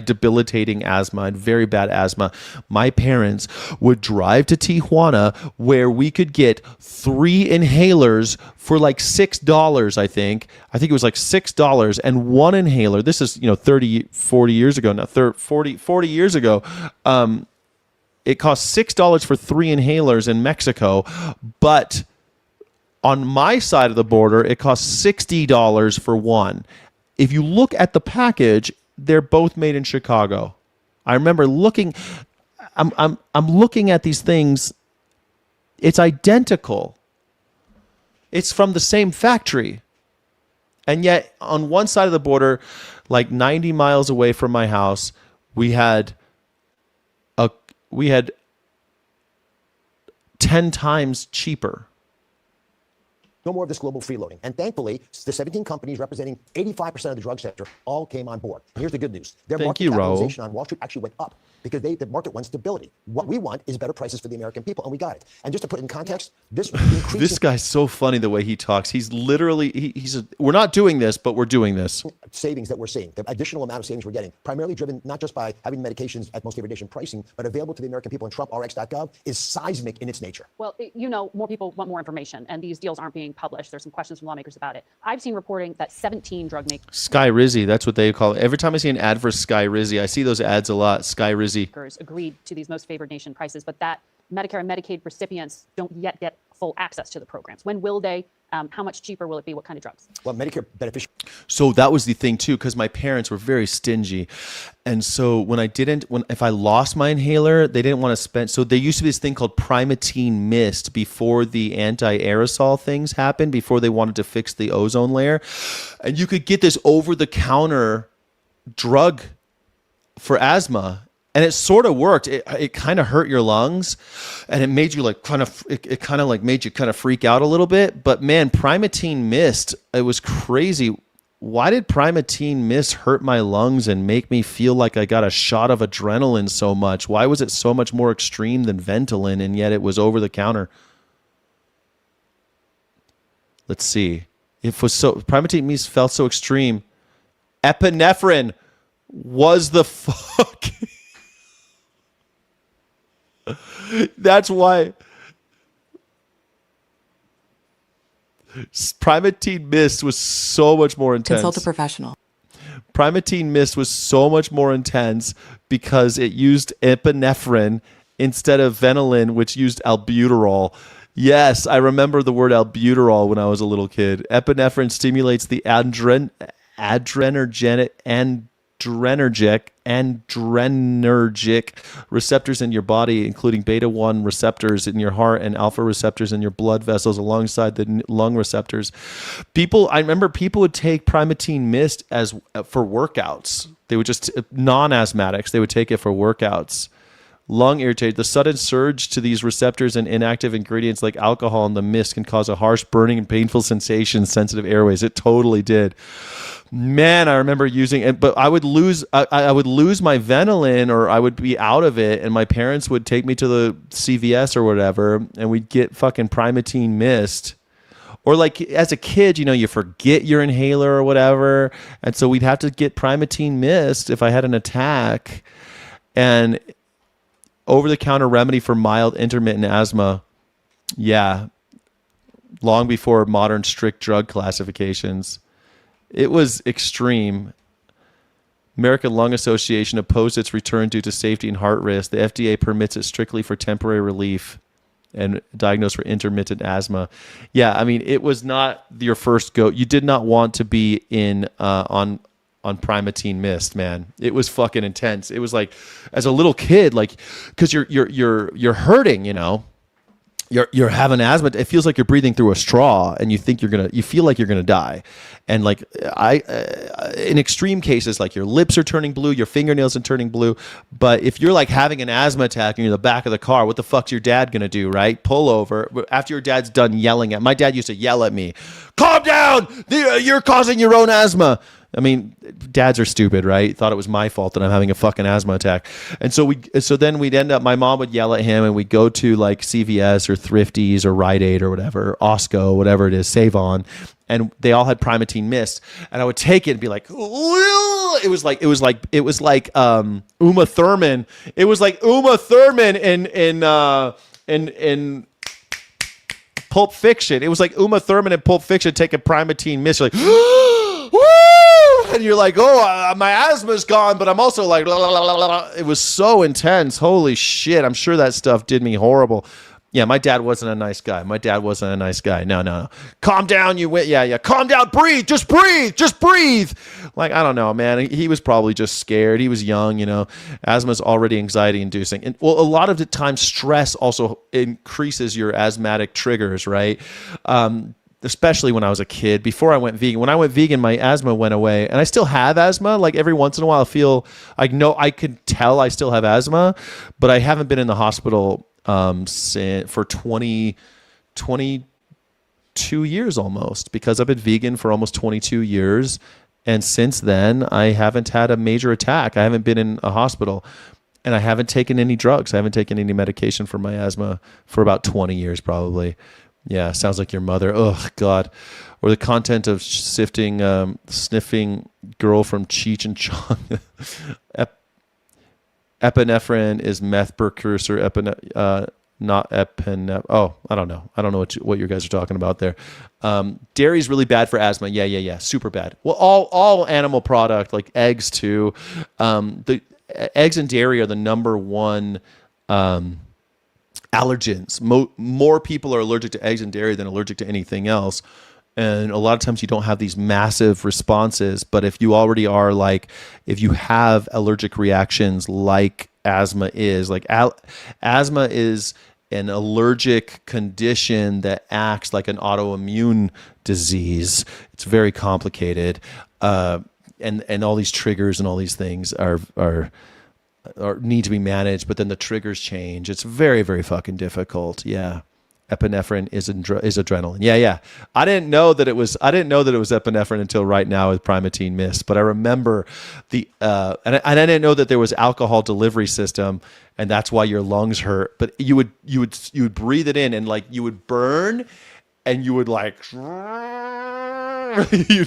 debilitating asthma. I had very bad asthma. My parents would drive to Tijuana where we could get 3 inhalers for like $6, I think. I think it was like $6 and 1 inhaler. This is, 40 years ago now, 40 years ago. It cost $6 for 3 inhalers in Mexico, but on my side of the border, it costs $60 for 1. If you look at the package, they're both made in Chicago. I remember looking. I'm looking at these things. It's identical. It's from the same factory, and yet on one side of the border, like 90 miles away from my house, we had 10 times cheaper. No more of this global freeloading. And thankfully, the 17 companies representing 85% of the drug sector all came on board. And here's the good news. Their market capitalization on Wall Street actually went up because the market wants stability. What we want is better prices for the American people, and we got it. And just to put it in context, this This guy's so funny the way he talks. He's literally, we're not doing this, but we're doing this. savings that we're seeing, the additional amount of savings we're getting, primarily driven not just by having medications at most favored nation pricing, but available to the American people on TrumpRx.gov, is seismic in its nature. Well, more people want more information, and these deals aren't being published. There's some questions from lawmakers about it. I've seen reporting that 17 drug makers Sky Rizzy, that's what they call it. Every time I see an ad for Sky Rizzy, I see those ads a lot. Sky Rizzy. agreed to these most favored nation prices, but that Medicare and Medicaid recipients don't yet get full access to the programs. When will they? How much cheaper will it be? What kind of drugs? Well, Medicare beneficiaries. So that was the thing too, because my parents were very stingy, and so if I lost my inhaler, they didn't want to spend. So there used to be this thing called Primatene Mist before the anti-aerosol things happened, before they wanted to fix the ozone layer, and you could get this over-the-counter drug for asthma. And it sort of worked. It kind of hurt your lungs, and it made you made you kind of freak out a little bit. But man, Primatene Mist, it was crazy. Why did Primatene Mist hurt my lungs and make me feel like I got a shot of adrenaline so much? Why was it so much more extreme than Ventolin, and yet it was over the counter? Let's see. Primatene Mist felt so extreme. Epinephrine was the fucking. That's why Primatene Mist was so much more intense. Consult a professional. Primatene Mist was so much more intense because it used epinephrine instead of Ventolin, which used albuterol. Yes, I remember the word albuterol when I was a little kid. Epinephrine stimulates the adrenergic receptors in your body, including beta-1 receptors in your heart and alpha receptors in your blood vessels alongside the lung receptors. I remember people would take Primatene Mist for workouts. They would just, non-asthmatics, they would take it for workouts. Lung irritate. The sudden surge to these receptors and inactive ingredients like alcohol in the mist can cause a harsh burning and painful sensation in sensitive airways. It totally did. Man, I remember using it, but I would lose my Ventolin, or I would be out of it, and my parents would take me to the CVS or whatever, and we'd get fucking Primatene Mist. Or like as a kid, you forget your inhaler or whatever, and so we'd have to get Primatene Mist if I had an attack. And over-the-counter remedy for mild intermittent asthma. Yeah. Long before modern strict drug classifications. It was extreme. American Lung Association opposed its return due to safety and heart risk. The FDA permits it strictly for temporary relief and diagnosed for intermittent asthma. Yeah, I mean, it was not your first go. You did not want to be on Primatene Mist, man. It was fucking intense. It was like, as a little kid, like, because you're hurting, you're having asthma. It feels like you're breathing through a straw, and you feel like you're gonna die. And like in extreme cases, like your lips are turning blue, your fingernails are turning blue. But if you're like having an asthma attack and you're in the back of the car, what the fuck's your dad gonna do, right? Pull over after your dad's done yelling my dad used to yell at me, "Calm down! You're causing your own asthma." I mean, dads are stupid, right? Thought it was my fault that I'm having a fucking asthma attack. And so then we'd end up, my mom would yell at him, and we'd go to like CVS or Thrifties or Rite Aid or whatever, Osco, whatever it is, Save On. And they all had Primatene Mist. And I would take it and be like, it was like Uma Thurman. It was like Uma Thurman in Pulp Fiction. It was like Uma Thurman in Pulp Fiction taking Primatene Mist. You're like, woo! And you're like, my asthma's gone, but I'm also like, it was so intense. Holy shit. I'm sure that stuff did me horrible. Yeah, my dad wasn't a nice guy. No. Calm down, you went. Yeah. Calm down. Breathe. Just breathe. Like, I don't know, man. He was probably just scared. He was young, Asthma's already anxiety inducing. And well, a lot of the time, stress also increases your asthmatic triggers, right? Especially when I was a kid, before I went vegan. When I went vegan, my asthma went away, and I still have asthma. Like every once in a while, I could tell I still have asthma, but I haven't been in the hospital for 22 years almost, because I've been vegan for almost 22 years. And since then, I haven't had a major attack. I haven't been in a hospital, and I haven't taken any drugs. I haven't taken any medication for my asthma for about 20 years probably. Yeah, sounds like your mother. Oh, God. Or the content of sniffing girl from Cheech and Chong. Epinephrine is meth precursor. Not epinephrine. Oh, I don't know. I don't know what you guys are talking about there. Dairy is really bad for asthma. Yeah. Super bad. Well, all animal product, like eggs too. The eggs and dairy are the number one allergens. More people are allergic to eggs and dairy than allergic to anything else. And a lot of times you don't have these massive responses. But if you already are if you have allergic reactions like asthma is, asthma is an allergic condition that acts like an autoimmune disease. It's very complicated. And all these triggers and all these things are need to be managed, but then the triggers change. It's very, very fucking difficult. Yeah. Epinephrine is adrenaline. Yeah. I didn't know that it was epinephrine until right now with Primatene Mist, but I remember and I didn't know that there was alcohol delivery system, and that's why your lungs hurt. But you would breathe it in, and you would burn, and you would you'd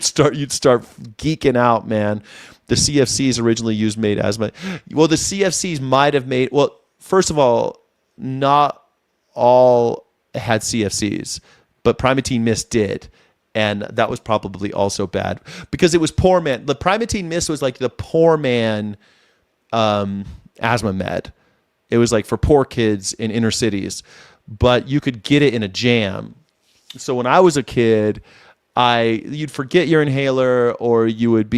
start geeking out, man. The CFCs originally made asthma. Well, the CFCs might have made. Well, first of all, not all had CFCs, but Primatene Mist did, and that was probably also bad because it was poor man. The Primatene Mist was like the poor man asthma med. It was like for poor kids in inner cities, but you could get it in a jam. So when I was a kid, you'd forget your inhaler, or you'd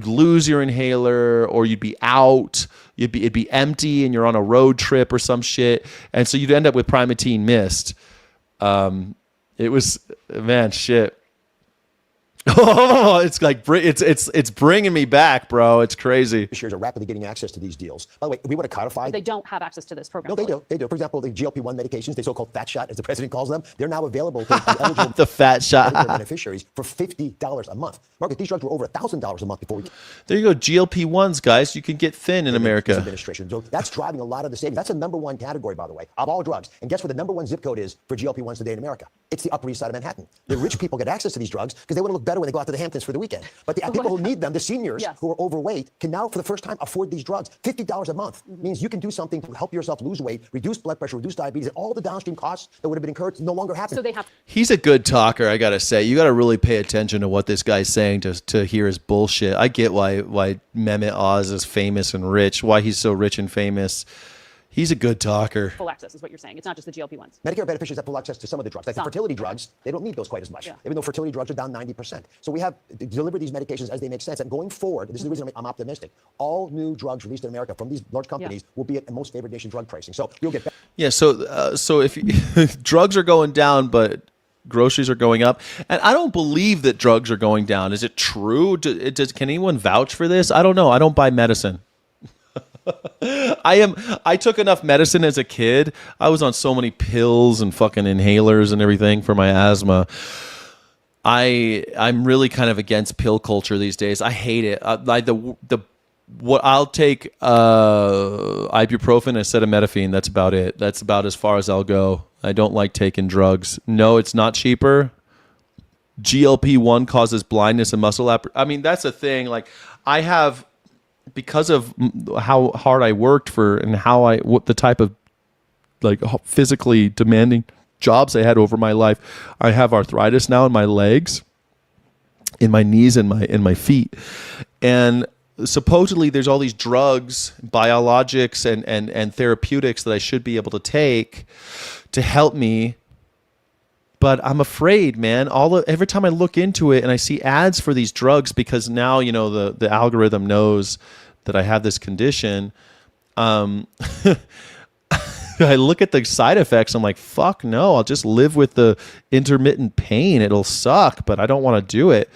lose your inhaler, or you'd be out. It'd be empty, and you're on a road trip or some shit, and so you'd end up with Primatene Mist. It was, man, shit. Oh, it's it's bringing me back, bro. It's crazy. Shares are rapidly getting access to these deals. By the way, we want to codify. But they don't have access to this program. No, they do. They do. For example, the GLP-1 medications, the so-called fat shot, as the president calls them, they're now available to eligible the fat shot beneficiaries for $50 a month. Margaret, these drugs were over $1,000 a month before we. There you go. GLP-1s, guys. You can get thin in America. Administration. So that's driving a lot of the savings. That's the number one category, by the way, of all drugs. And guess what the number one zip code is for GLP-1s today in America? It's the Upper East Side of Manhattan. The rich people get access to these drugs because they want to look better when they go out to the Hamptons for the weekend. But the people who need them, the seniors who are overweight, can now, for the first time, afford these drugs. $50 a month means you can do something to help yourself lose weight, reduce blood pressure, reduce diabetes, and all the downstream costs that would have been incurred no longer happen. So they have. He's a good talker, I gotta say. You gotta really pay attention to what this guy's saying to hear his bullshit. I get why Mehmet Oz is famous and rich, why he's so rich and famous. He's a good talker. Full access is what you're saying. It's not just the GLP-1s. Medicare beneficiaries have full access to some of the drugs. Like the fertility drugs, they don't need those quite as much, even though fertility drugs are down 90%. So we have to deliver these medications as they make sense. And going forward, this is the reason I'm optimistic, all new drugs released in America from these large companies will be at the most favored nation drug pricing. So you'll get better. Yeah, so if drugs are going down, but groceries are going up, and I don't believe that drugs are going down. Is it true? Can anyone vouch for this? I don't know. I don't buy medicine. I took enough medicine as a kid. I was on so many pills and fucking inhalers and everything for my asthma. I'm really kind of against pill culture these days. I hate it. I'll take ibuprofen and acetaminophen. That's about it. That's about as far as I'll go. I don't like taking drugs. No, it's not cheaper. GLP-1 causes blindness and muscle I mean, that's the thing. Like, I have, because of how hard I worked for and what the type of like physically demanding jobs I had over my life, I have arthritis now in my legs, in my knees, and in my feet. And supposedly there's all these drugs, biologics and therapeutics that I should be able to take to help me. But I'm afraid, man, every time I look into it and I see ads for these drugs, because now, the algorithm knows that I have this condition. I look at the side effects. I'm like, fuck no, I'll just live with the intermittent pain. It'll suck, but I don't want to do it.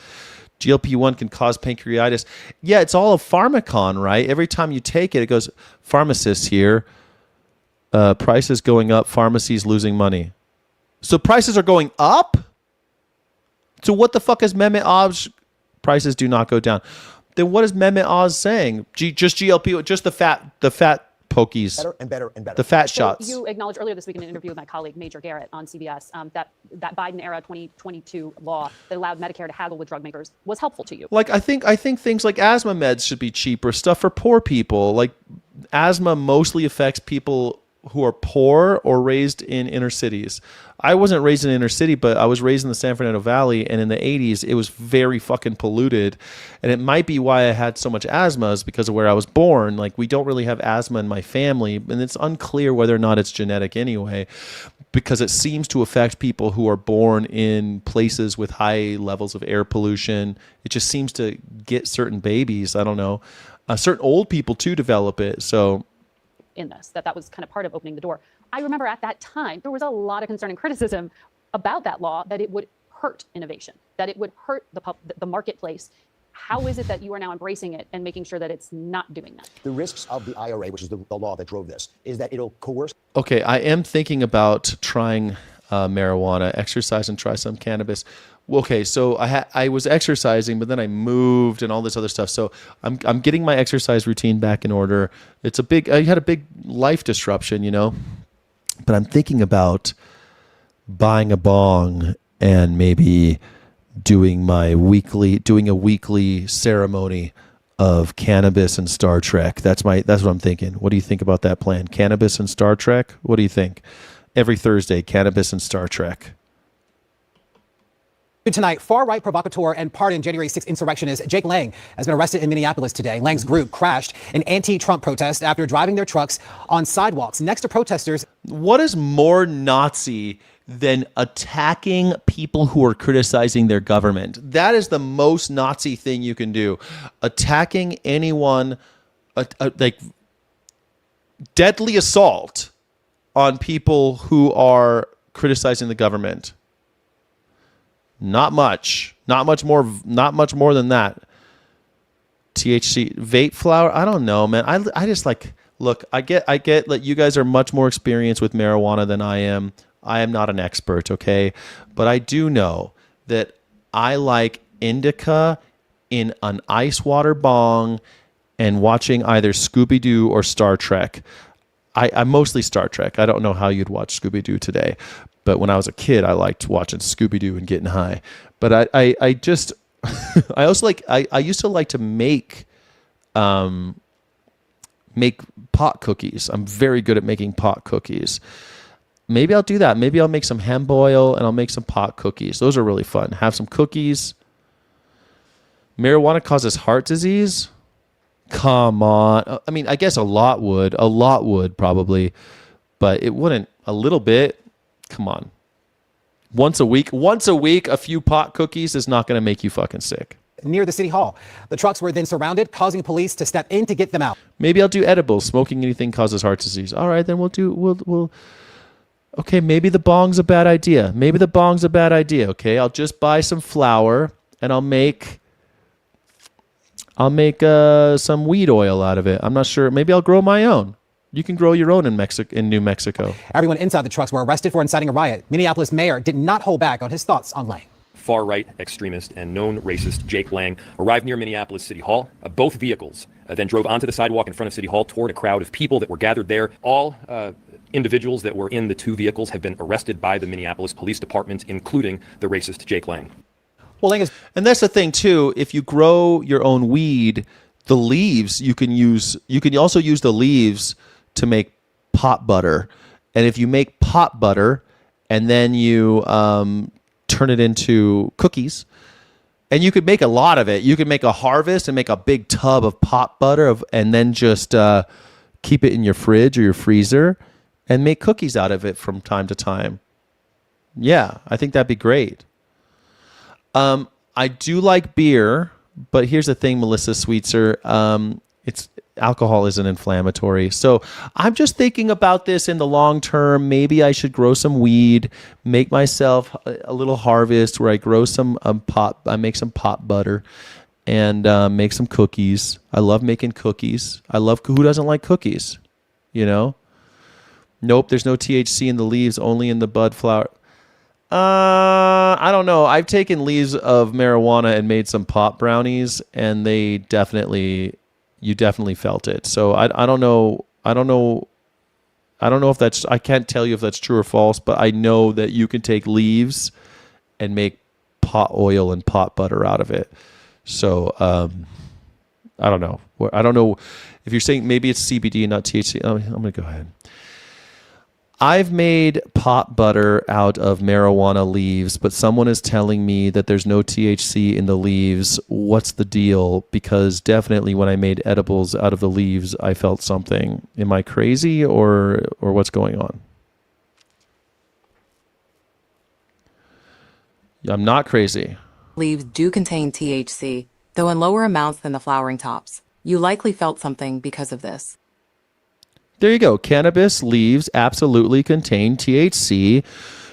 GLP-1 can cause pancreatitis. Yeah, it's all a pharmacon, right? Every time you take it, it goes, pharmacists here, prices going up, pharmacies losing money. So prices are going up? So what the fuck is Mehmet Oz? Prices do not go down. Then what is Mehmet Oz saying? Just GLP, just the fat pokies. Better and better and better. The fat So shots. you acknowledged earlier this week in an interview with my colleague Major Garrett on CBS that Biden era 2022 law that allowed Medicare to haggle with drug makers was helpful to you. Like I think things like asthma meds should be cheaper. Stuff for poor people. Like asthma mostly affects people who are poor or raised in inner cities. I wasn't raised in inner city, but I was raised in the San Fernando Valley, and in the 80s, it was very fucking polluted. And it might be why I had so much asthma is because of where I was born. Like, we don't really have asthma in my family, and it's unclear whether or not it's genetic anyway, because it seems to affect people who are born in places with high levels of air pollution. It just seems to get certain babies. I don't know. Certain old people, too, develop it. So In this, that was kind of part of opening the door. I remember at that time, there was a lot of concern and criticism about that law, that it would hurt innovation, that it would hurt the marketplace. How is it that you are now embracing it and making sure that it's not doing that? The risks of the IRA, which is the law that drove this, is that it'll coerce. Okay, I am thinking about trying marijuana, exercise, and try some cannabis. Okay, so I was exercising, but then I moved and all this other stuff. So I'm getting my exercise routine back in order. I had a big life disruption, you know. But I'm thinking about buying a bong and maybe doing a weekly ceremony of cannabis and Star Trek. That's what I'm thinking. What do you think about that plan? Cannabis and Star Trek? What do you think? Every Thursday, cannabis and Star Trek. Tonight, far-right provocateur and pardoned January 6th insurrectionist Jake Lang has been arrested in Minneapolis today. Lang's group crashed an anti-Trump protest after driving their trucks on sidewalks next to protesters. What is more Nazi than attacking people who are criticizing their government? That is the most Nazi thing you can do. Attacking anyone, like deadly assault on people who are criticizing the government. Not much more than that. THC, vape flower. I don't know, man. I just like, look, I get that you guys are much more experienced with marijuana than I am. I am not an expert, okay? But I do know that I like indica in an ice water bong and watching either Scooby-Doo or Star Trek. I'm mostly Star Trek. I don't know how you'd watch Scooby-Doo today. But when I was a kid, I liked watching Scooby-Doo and getting high. But I just, I also like, I used to like to make pot cookies. I'm very good at making pot cookies. Maybe I'll do that. Maybe I'll make some hemp oil and I'll make some pot cookies. Those are really fun. Have some cookies. Marijuana causes heart disease? Come on. I mean, I guess a lot would probably, but it wouldn't. A little bit. Come on. Once a week, a few pot cookies is not going to make you fucking sick. Near the city hall. The trucks were then surrounded, causing police to step in to get them out. Maybe I'll do edibles. Smoking anything causes heart disease. All right, then okay, maybe the bong's a bad idea. Okay, I'll just buy some flour and I'll make some weed oil out of it. I'm not sure. Maybe I'll grow my own. You can grow your own in New Mexico. Everyone inside the trucks were arrested for inciting a riot. Minneapolis mayor did not hold back on his thoughts on Lang. Far-right extremist and known racist Jake Lang arrived near Minneapolis City Hall. Both vehicles then drove onto the sidewalk in front of City Hall toward a crowd of people that were gathered there. All individuals that were in the two vehicles have been arrested by the Minneapolis Police Department, including the racist Jake Lang. Well, and that's the thing too. If you grow your own weed, the leaves you can also use the leaves to make pot butter. And if you make pot butter and then you turn it into cookies, and you could make a lot of it. You could make a harvest and make a big tub of pot butter and then just keep it in your fridge or your freezer and make cookies out of it from time to time. Yeah, I think that'd be great. I do like beer, but here's the thing, Melissa Sweetser. Alcohol isn't inflammatory. So I'm just thinking about this in the long term. Maybe I should grow some weed, make myself a little harvest where I grow some I make some pot butter and make some cookies. I love making cookies. Who doesn't like cookies? You know? Nope, there's no THC in the leaves, only in the bud flower. I don't know. I've taken leaves of marijuana and made some pot brownies, and you definitely felt it. So I don't know I don't know if that's, I can't tell you if that's true or false, but I know that you can take leaves and make pot oil and pot butter out of it. So I don't know. I don't know if you're saying maybe it's CBD and not THC. I'm going to go ahead. I've made pot butter out of marijuana leaves, but someone is telling me that there's no THC in the leaves. What's the deal? Because definitely when I made edibles out of the leaves, I felt something. Am I crazy or what's going on? I'm not crazy. Leaves do contain THC, though in lower amounts than the flowering tops. You likely felt something because of this. There you go. Cannabis leaves absolutely contain THC.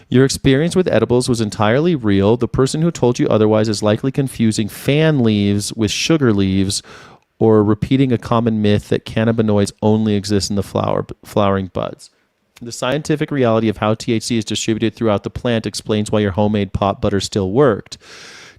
Your experience with edibles was entirely real. The person who told you otherwise is likely confusing fan leaves with sugar leaves or repeating a common myth that cannabinoids only exist in the flowering buds. The scientific reality of how THC is distributed throughout the plant explains why your homemade pot butter still worked.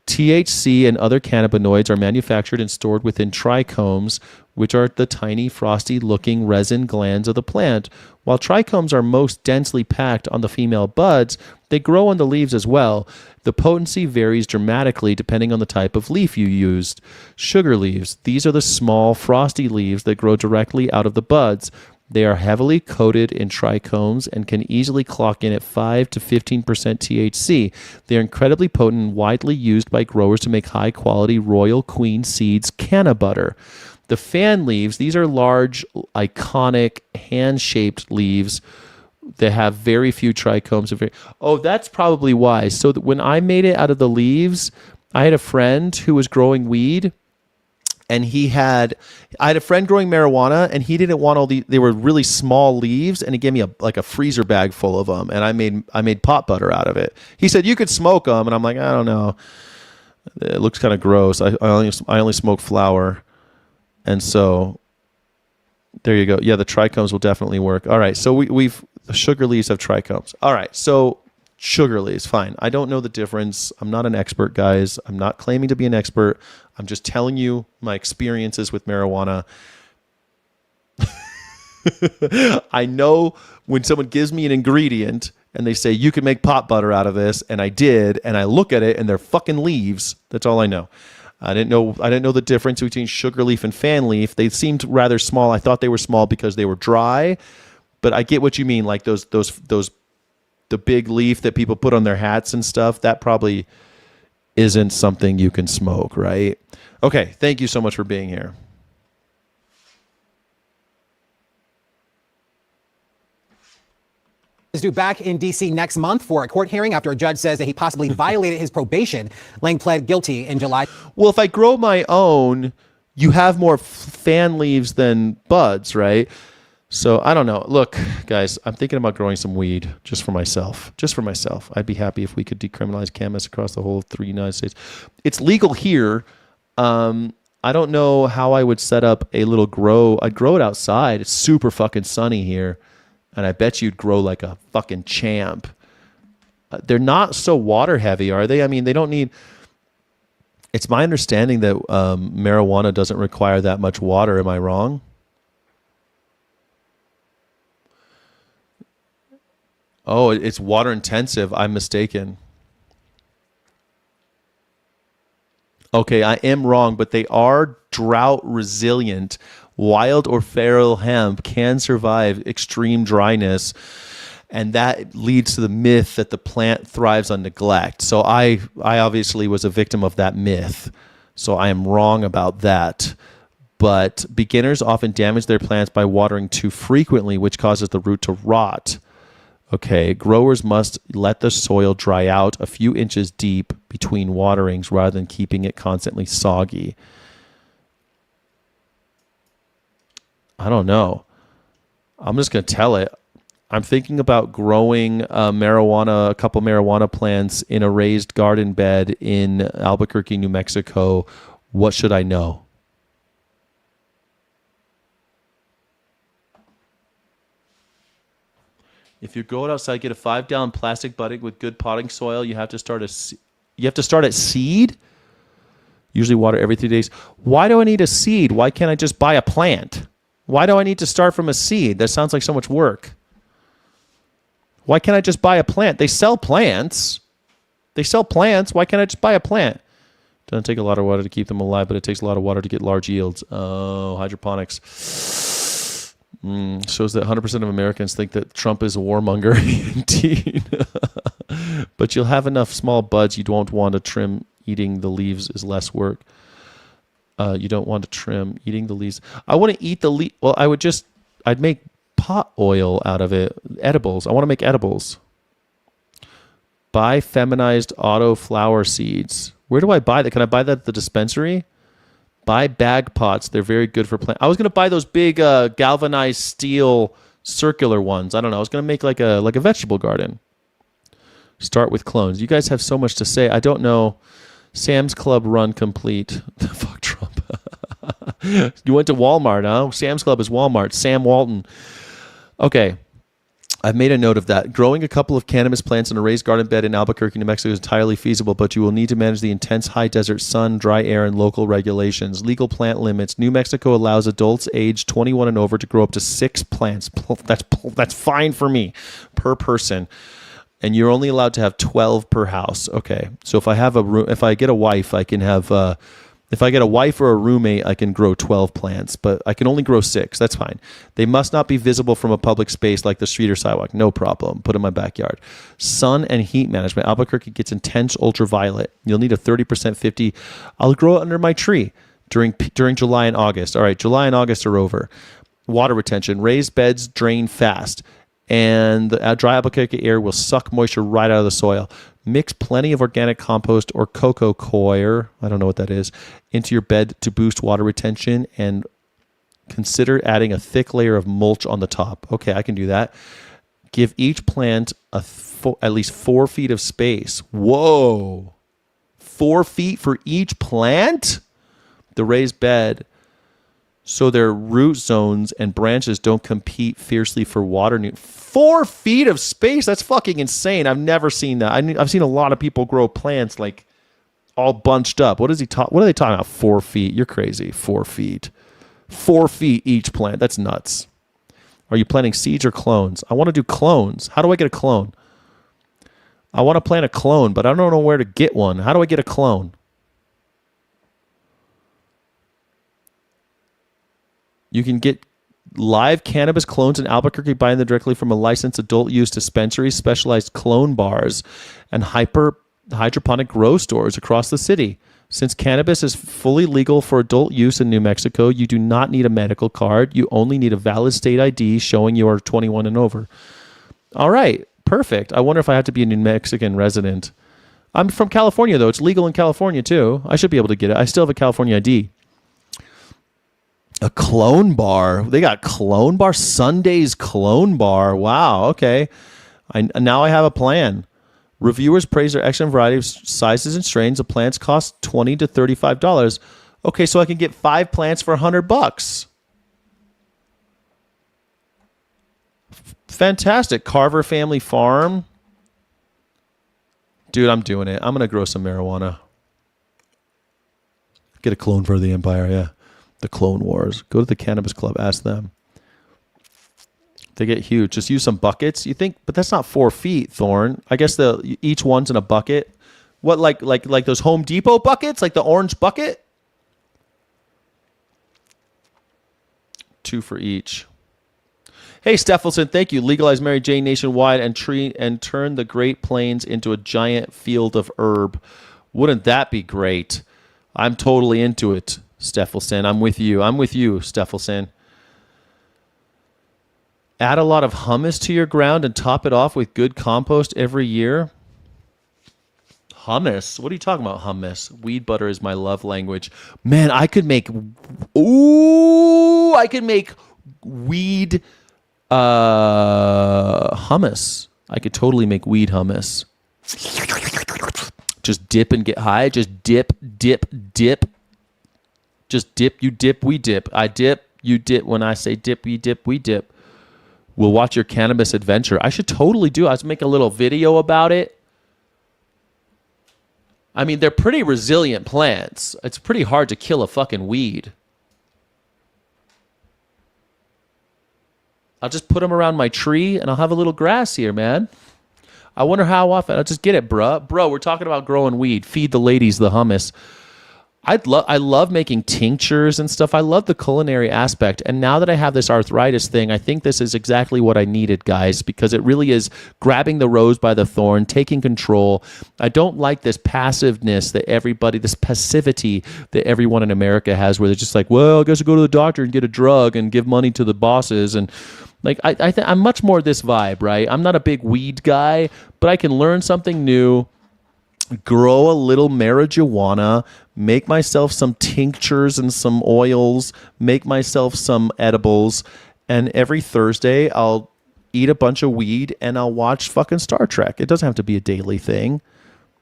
THC and other cannabinoids are manufactured and stored within trichomes, which are the tiny frosty-looking resin glands of the plant. While trichomes are most densely packed on the female buds, they grow on the leaves as well. The potency varies dramatically depending on the type of leaf you used. Sugar leaves. These are the small, frosty leaves that grow directly out of the buds. They are heavily coated in trichomes and can easily clock in at 5 to 15% THC. They are incredibly potent and widely used by growers to make high-quality Royal Queen Seeds canna butter. The fan leaves, these are large, iconic, hand-shaped leaves that have very few trichomes. Oh, that's probably why. So that when I made it out of the leaves, I had a friend who was growing weed, and I had a friend growing marijuana, and he didn't want all they were really small leaves, and he gave me a freezer bag full of them, and I made pot butter out of it. He said, you could smoke them, and I'm like, I don't know. It looks kind of gross. I only smoke flower. And so there you go. Yeah, the trichomes will definitely work. All right, so the sugar leaves have trichomes. All right, so sugar leaves, fine. I don't know the difference. I'm not an expert, guys. I'm not claiming to be an expert. I'm just telling you my experiences with marijuana. I know when someone gives me an ingredient and they say, you can make pot butter out of this, and I did, and I look at it and they're fucking leaves. That's all I know. I didn't know the difference between sugar leaf and fan leaf. They seemed rather small. I thought they were small because they were dry, but I get what you mean. Like the big leaf that people put on their hats and stuff, that probably isn't something you can smoke, right? Okay, thank you so much for being here. Is due back in D.C. next month for a court hearing after a judge says that he possibly violated his probation. Lang pled guilty in July. Well, if I grow my own, you have more fan leaves than buds, right? So I don't know. Look, guys, I'm thinking about growing some weed just for myself. Just for myself. I'd be happy if we could decriminalize cannabis across the whole 3 United States. It's legal here. I don't know how I would set up a little grow. I'd grow it outside. It's super fucking sunny here. And I bet you'd grow like a fucking champ. They're not so water heavy, are they? I mean, they don't need... It's my understanding that marijuana doesn't require that much water. Am I wrong? Oh, it's water intensive. I'm mistaken. Okay, I am wrong, but they are drought resilient. Wild or feral hemp can survive extreme dryness, and that leads to the myth that the plant thrives on neglect. So I obviously was a victim of that myth. So I am wrong about that. But beginners often damage their plants by watering too frequently, which causes the root to rot. Okay, growers must let the soil dry out a few inches deep between waterings rather than keeping it constantly soggy. I don't know. I'm just going to tell it. I'm thinking about growing a couple marijuana plants in a raised garden bed in Albuquerque, New Mexico. What should I know? If you grow it outside, get a 5-gallon plastic bucket with good potting soil. You have to start at seed. Usually water every 3 days. Why do I need a seed? Why can't I just buy a plant? Why do I need to start from a seed? That sounds like so much work. Why can't I just buy a plant? They sell plants. Why can't I just buy a plant? Doesn't take a lot of water to keep them alive, but it takes a lot of water to get large yields. Oh, hydroponics. Shows that 100% of Americans think that Trump is a warmonger. Indeed. But you'll have enough small buds you don't want to trim. Eating the leaves is less work. You don't want to trim. Eating the leaves. I want to eat the leaf. Well, I'd make pot oil out of it. Edibles. I want to make edibles. Buy feminized auto flower seeds. Where do I buy that? Can I buy that at the dispensary? Buy bag pots. They're very good for plant. I was going to buy those big galvanized steel circular ones. I don't know. I was going to make like a vegetable garden. Start with clones. You guys have so much to say. I don't know. Sam's Club run complete. Fuck Trump. You went to Walmart, huh? Sam's Club is Walmart. Sam Walton. Okay. I've made a note of that. Growing a couple of cannabis plants in a raised garden bed in Albuquerque, New Mexico is entirely feasible, but you will need to manage the intense high desert sun, dry air, and local regulations. Legal plant limits. New Mexico allows adults aged 21 and over to grow up to 6 plants. That's fine for me per person. And you're only allowed to have 12 per house. Okay. So if I get a wife, I can have if I get a wife or a roommate, I can grow 12 plants, but I can only grow 6. That's fine. They must not be visible from a public space like the street or sidewalk. No problem. Put in my backyard. Sun and heat management. Albuquerque gets intense ultraviolet. You'll need a 30% 50. I'll grow it under my tree during July and August. All right, July and August are over. Water retention. Raised beds drain fast, and the dry Albuquerque air will suck moisture right out of the soil. Mix plenty of organic compost or cocoa coir, I don't know what that is, into your bed to boost water retention, and consider adding a thick layer of mulch on the top. Okay, I can do that. Give each plant at least 4 feet of space. Whoa. 4 feet for each plant? The raised bed, so their root zones and branches don't compete fiercely for water. 4 feet of space? That's fucking insane. I've never seen that. I've seen a lot of people grow plants like all bunched up. What are they talking about? 4 feet? You're crazy. 4 feet. 4 feet each plant. That's nuts. Are you planting seeds or clones? I want to do clones. How do I get a clone? I want to plant a clone, but I don't know where to get one. How do I get a clone? You can get live cannabis clones in Albuquerque, buying them directly from a licensed adult use dispensary, specialized clone bars, and hydroponic grow stores across the city. Since cannabis is fully legal for adult use in New Mexico, you do not need a medical card. You only need a valid state ID showing you are 21 and over. All right, perfect. I wonder if I have to be a New Mexican resident. I'm from California, though. It's legal in California, too. I should be able to get it. I still have a California ID. A clone bar. They got clone bar. Sunday's clone bar. Wow. Okay. Now I have a plan. Reviewers praise their excellent variety of sizes and strains. The plants cost $20 to $35. Okay, so I can get 5 plants for $100. Fantastic. Carver Family Farm. Dude, I'm doing it. I'm going to grow some marijuana. Get a clone for the Empire, yeah. The Clone Wars. Go to the Cannabis Club. Ask them. They get huge. Just use some buckets. You think, but that's not 4 feet, Thorn. I guess each one's in a bucket. What, like those Home Depot buckets, like the orange bucket? 2 for each. Hey, Steffelson, thank you. Legalize Mary Jane nationwide and turn the Great Plains into a giant field of herb. Wouldn't that be great? I'm totally into it. Steffelson, I'm with you, Steffelson. Add a lot of hummus to your ground and top it off with good compost every year. Hummus? What are you talking about, hummus? Weed butter is my love language. Man, I could make weed hummus. I could totally make weed hummus. Just dip and get high. Just dip. Just dip, you dip, we dip. I dip, you dip. When I say dip, we dip, we dip. We'll watch your cannabis adventure. I should totally do it. I should make a little video about it. I mean, they're pretty resilient plants. It's pretty hard to kill a fucking weed. I'll just put them around my tree, and I'll have a little grass here, man. I wonder how often. I'll just get it, bruh. Bro, we're talking about growing weed. Feed the ladies the hummus. I love making tinctures and stuff. I love the culinary aspect. And now that I have this arthritis thing, I think this is exactly what I needed, guys, because it really is grabbing the rose by the thorn, taking control. I don't like this passiveness that everybody, this passivity that everyone in America has, where they're just like, well, I guess I'll go to the doctor and get a drug and give money to the bosses. And like, I'm much more this vibe, right? I'm not a big weed guy, but I can learn something new, grow a little marijuana, make myself some tinctures and some oils, make myself some edibles, and every Thursday I'll eat a bunch of weed and I'll watch fucking Star Trek. It doesn't have to be a daily thing,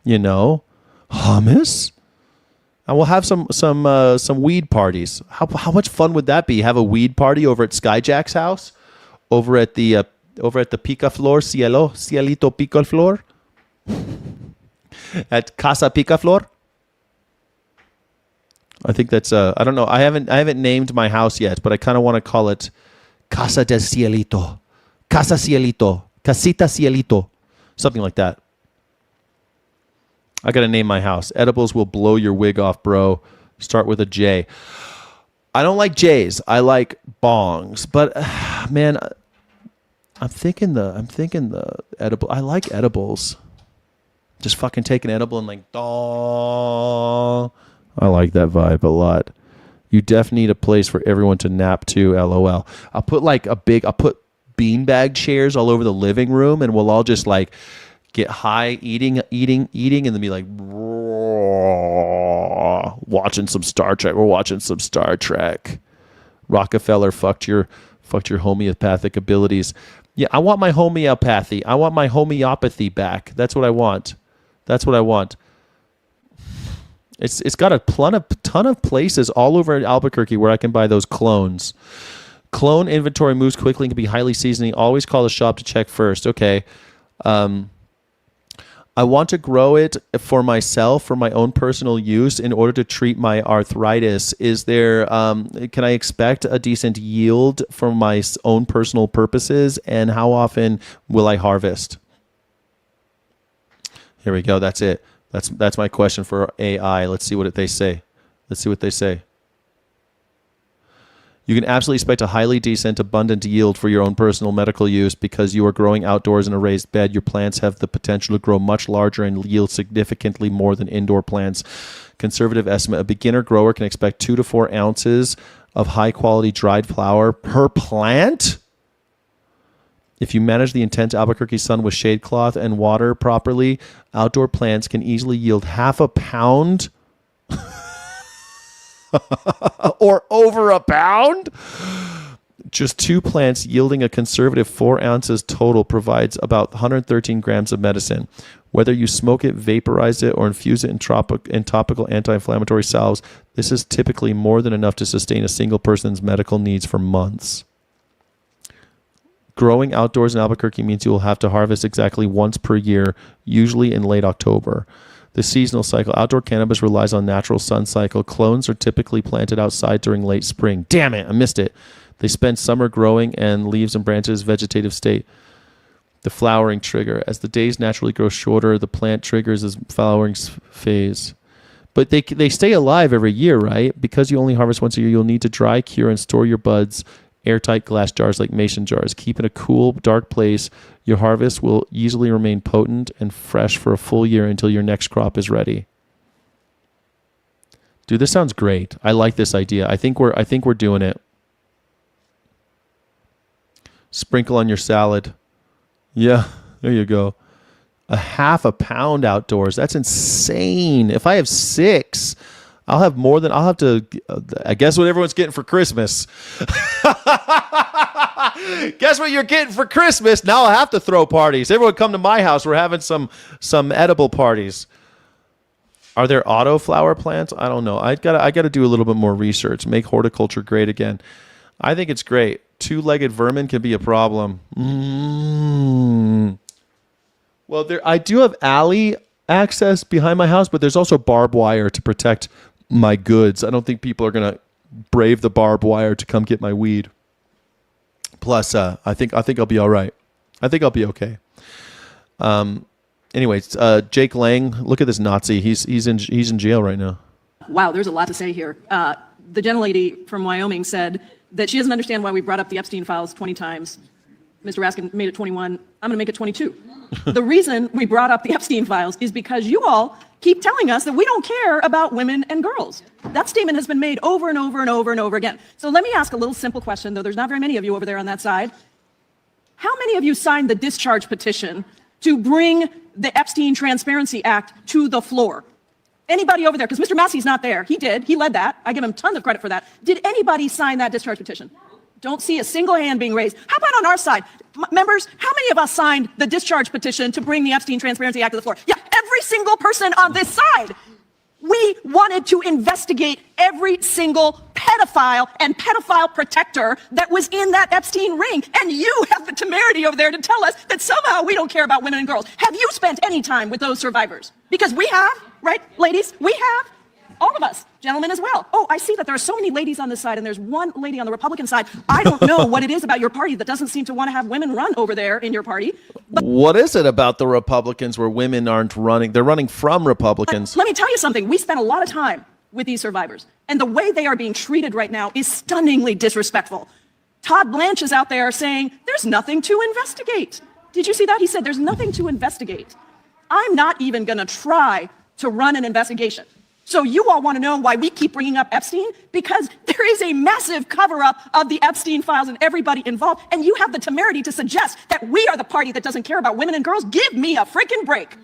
you know. Hummus. I will have some weed parties. How much fun would that be? Have a weed party over at Skyjack's house, over at the Picaflor, Cielito Picaflor, at Casa Picaflor. I think that's I don't know. I haven't named my house yet, but I kind of want to call it Casa del Cielito, Casa Cielito, Casita Cielito, something like that. I got to name my house. Edibles will blow your wig off, bro. Start with a J. I don't like J's. I like bongs. But man, I'm thinking the edible. I like edibles. Just fucking take an edible and like, dong. I like that vibe a lot. You definitely need a place for everyone to nap to, LOL. I'll put beanbag chairs all over the living room, and we'll all just like get high, eating, and then be like, watching some Star Trek. We're watching some Star Trek. Rockefeller fucked your homeopathic abilities. Yeah, I want my homeopathy. I want my homeopathy back. That's what I want. It's got a ton of places all over Albuquerque where I can buy those clones. Clone inventory moves quickly and can be highly seasoning. Always call the shop to check first. Okay. I want to grow it for myself, for my own personal use, in order to treat my arthritis. Is there? Can I expect a decent yield for my own personal purposes? And how often will I harvest? Here we go. That's it. That's my question for AI. Let's see what they say. You can absolutely expect a highly decent, abundant yield for your own personal medical use because you are growing outdoors in a raised bed. Your plants have the potential to grow much larger and yield significantly more than indoor plants. Conservative estimate, a beginner grower can expect 2 to 4 ounces of high-quality dried flower per plant. If you manage the intense Albuquerque sun with shade cloth and water properly, outdoor plants can easily yield half a pound or over a pound. Just 2 plants yielding a conservative 4 ounces total provides about 113 grams of medicine. Whether you smoke it, vaporize it, or infuse it in topical anti-inflammatory salves, this is typically more than enough to sustain a single person's medical needs for months. Growing outdoors in Albuquerque means you will have to harvest exactly once per year, usually in late October. The seasonal cycle. Outdoor cannabis relies on natural sun cycle. Clones are typically planted outside during late spring. Damn it, I missed it. They spend summer growing and leaves and branches vegetative state. The flowering trigger. As the days naturally grow shorter, the plant triggers its flowering phase. But they stay alive every year, right? Because you only harvest once a year, you'll need to dry, cure, and store your buds airtight glass jars like mason jars. Keep in a cool, dark place. Your harvest will easily remain potent and fresh for a full year until your next crop is ready. Dude, this sounds great. I like this idea. I think we're doing it. Sprinkle on your salad. Yeah, there you go. A half a pound outdoors. That's insane. If I have 6, I'll have more than I'll have to. I guess what everyone's getting for Christmas. Guess what you're getting for Christmas? Now I'll have to throw parties. Everyone come to my house. We're having some edible parties. Are there autoflower plants? I don't know. I gotta do a little bit more research. Make horticulture great again. I think it's great. 2-legged vermin can be a problem. Well, I do have alley access behind my house, but there's also barbed wire to protect my goods. I don't think people are going to brave the barbed wire to come get my weed. Plus, I think I'll be all right. I think I'll be okay. Anyways, Jake Lang, look at this Nazi. He's in jail right now. Wow, there's a lot to say here. The gentlelady from Wyoming said that she doesn't understand why we brought up the Epstein files 20 times. Mr. Raskin made it 21. I'm going to make it 22. The reason we brought up the Epstein files is because you all keep telling us that we don't care about women and girls. That statement has been made over and over and over and over again. So let me ask a little simple question, though there's not very many of you over there on that side. How many of you signed the discharge petition to bring the Epstein Transparency Act to the floor? Anybody over there? Because Mr. Massey's not there. He did. He led that. I give him tons of credit for that. Did anybody sign that discharge petition? Don't see a single hand being raised. How about on our side? Members, how many of us signed the discharge petition to bring the Epstein Transparency Act to the floor? Yeah, every single person on this side. We wanted to investigate every single pedophile and pedophile protector that was in that Epstein ring. And you have the temerity over there to tell us that somehow we don't care about women and girls. Have you spent any time with those survivors? Because we have, right, ladies? We have. All of us, gentlemen as well. Oh, I see that there are so many ladies on this side, and there's one lady on the Republican side. I don't know what it is about your party that doesn't seem to want to have women run over there in your party. What is it about the Republicans where women aren't running? They're running from Republicans. Let me tell you something. We spent a lot of time with these survivors, and the way they are being treated right now is stunningly disrespectful. Todd Blanche is out there saying, there's nothing to investigate. Did you see that? He said, there's nothing to investigate. I'm not even going to try to run an investigation. So you all want to know why we keep bringing up Epstein? Because there is a massive cover-up of the Epstein files and everybody involved, and you have the temerity to suggest that we are the party that doesn't care about women and girls? Give me a freaking break.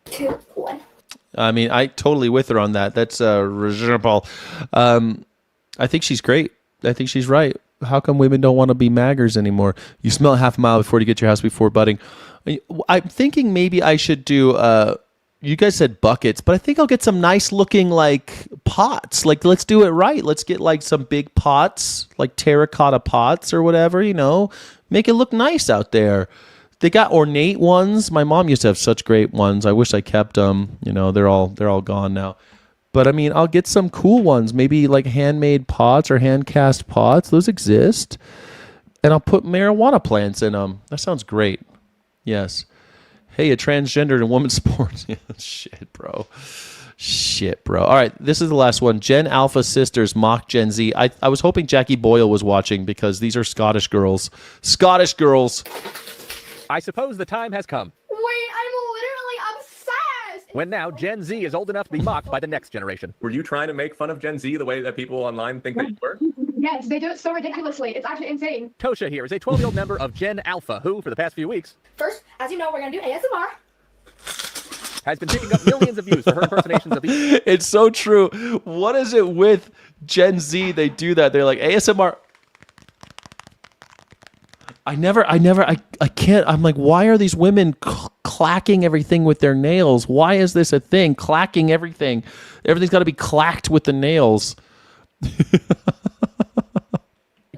2, 1. I mean, I totally with her on that. That's reasonable. I think she's great. I think she's right. How come women don't want to be maggers anymore? You smell a half a mile before you get your house before budding. I'm thinking maybe I should do... you guys said buckets, but I think I'll get some nice looking like pots. Like, let's do it right. Let's get like some big pots, like terracotta pots or whatever, you know, make it look nice out there. They got ornate ones. My mom used to have such great ones. I wish I kept them. You know, they're all gone now. But I mean, I'll get some cool ones, maybe like handmade pots or hand cast pots. Those exist. And I'll put marijuana plants in them. That sounds great. Yes. Hey, a transgender in women's sports. Shit, bro. All right, this is the last one. Gen Alpha sisters mock Gen Z. I was hoping Jackie Boyle was watching because these are Scottish girls. Scottish girls. I suppose the time has come. Wait, I'm literally obsessed. When now Gen Z is old enough to be mocked by the next generation. Were you trying to make fun of Gen Z the way that people online think that you were? Yes, they do it so ridiculously. It's actually insane. Tosha here is a 12-year-old member of Gen Alpha who, for the past few weeks, First, as you know, we're going to do ASMR. has been picking up millions of views for her impersonations of the... It's so true. What is it with Gen Z? They do that. They're like, ASMR. I can't. I'm like, why are these women clacking everything with their nails? Why is this a thing? Clacking everything. Everything's got to be clacked with the nails.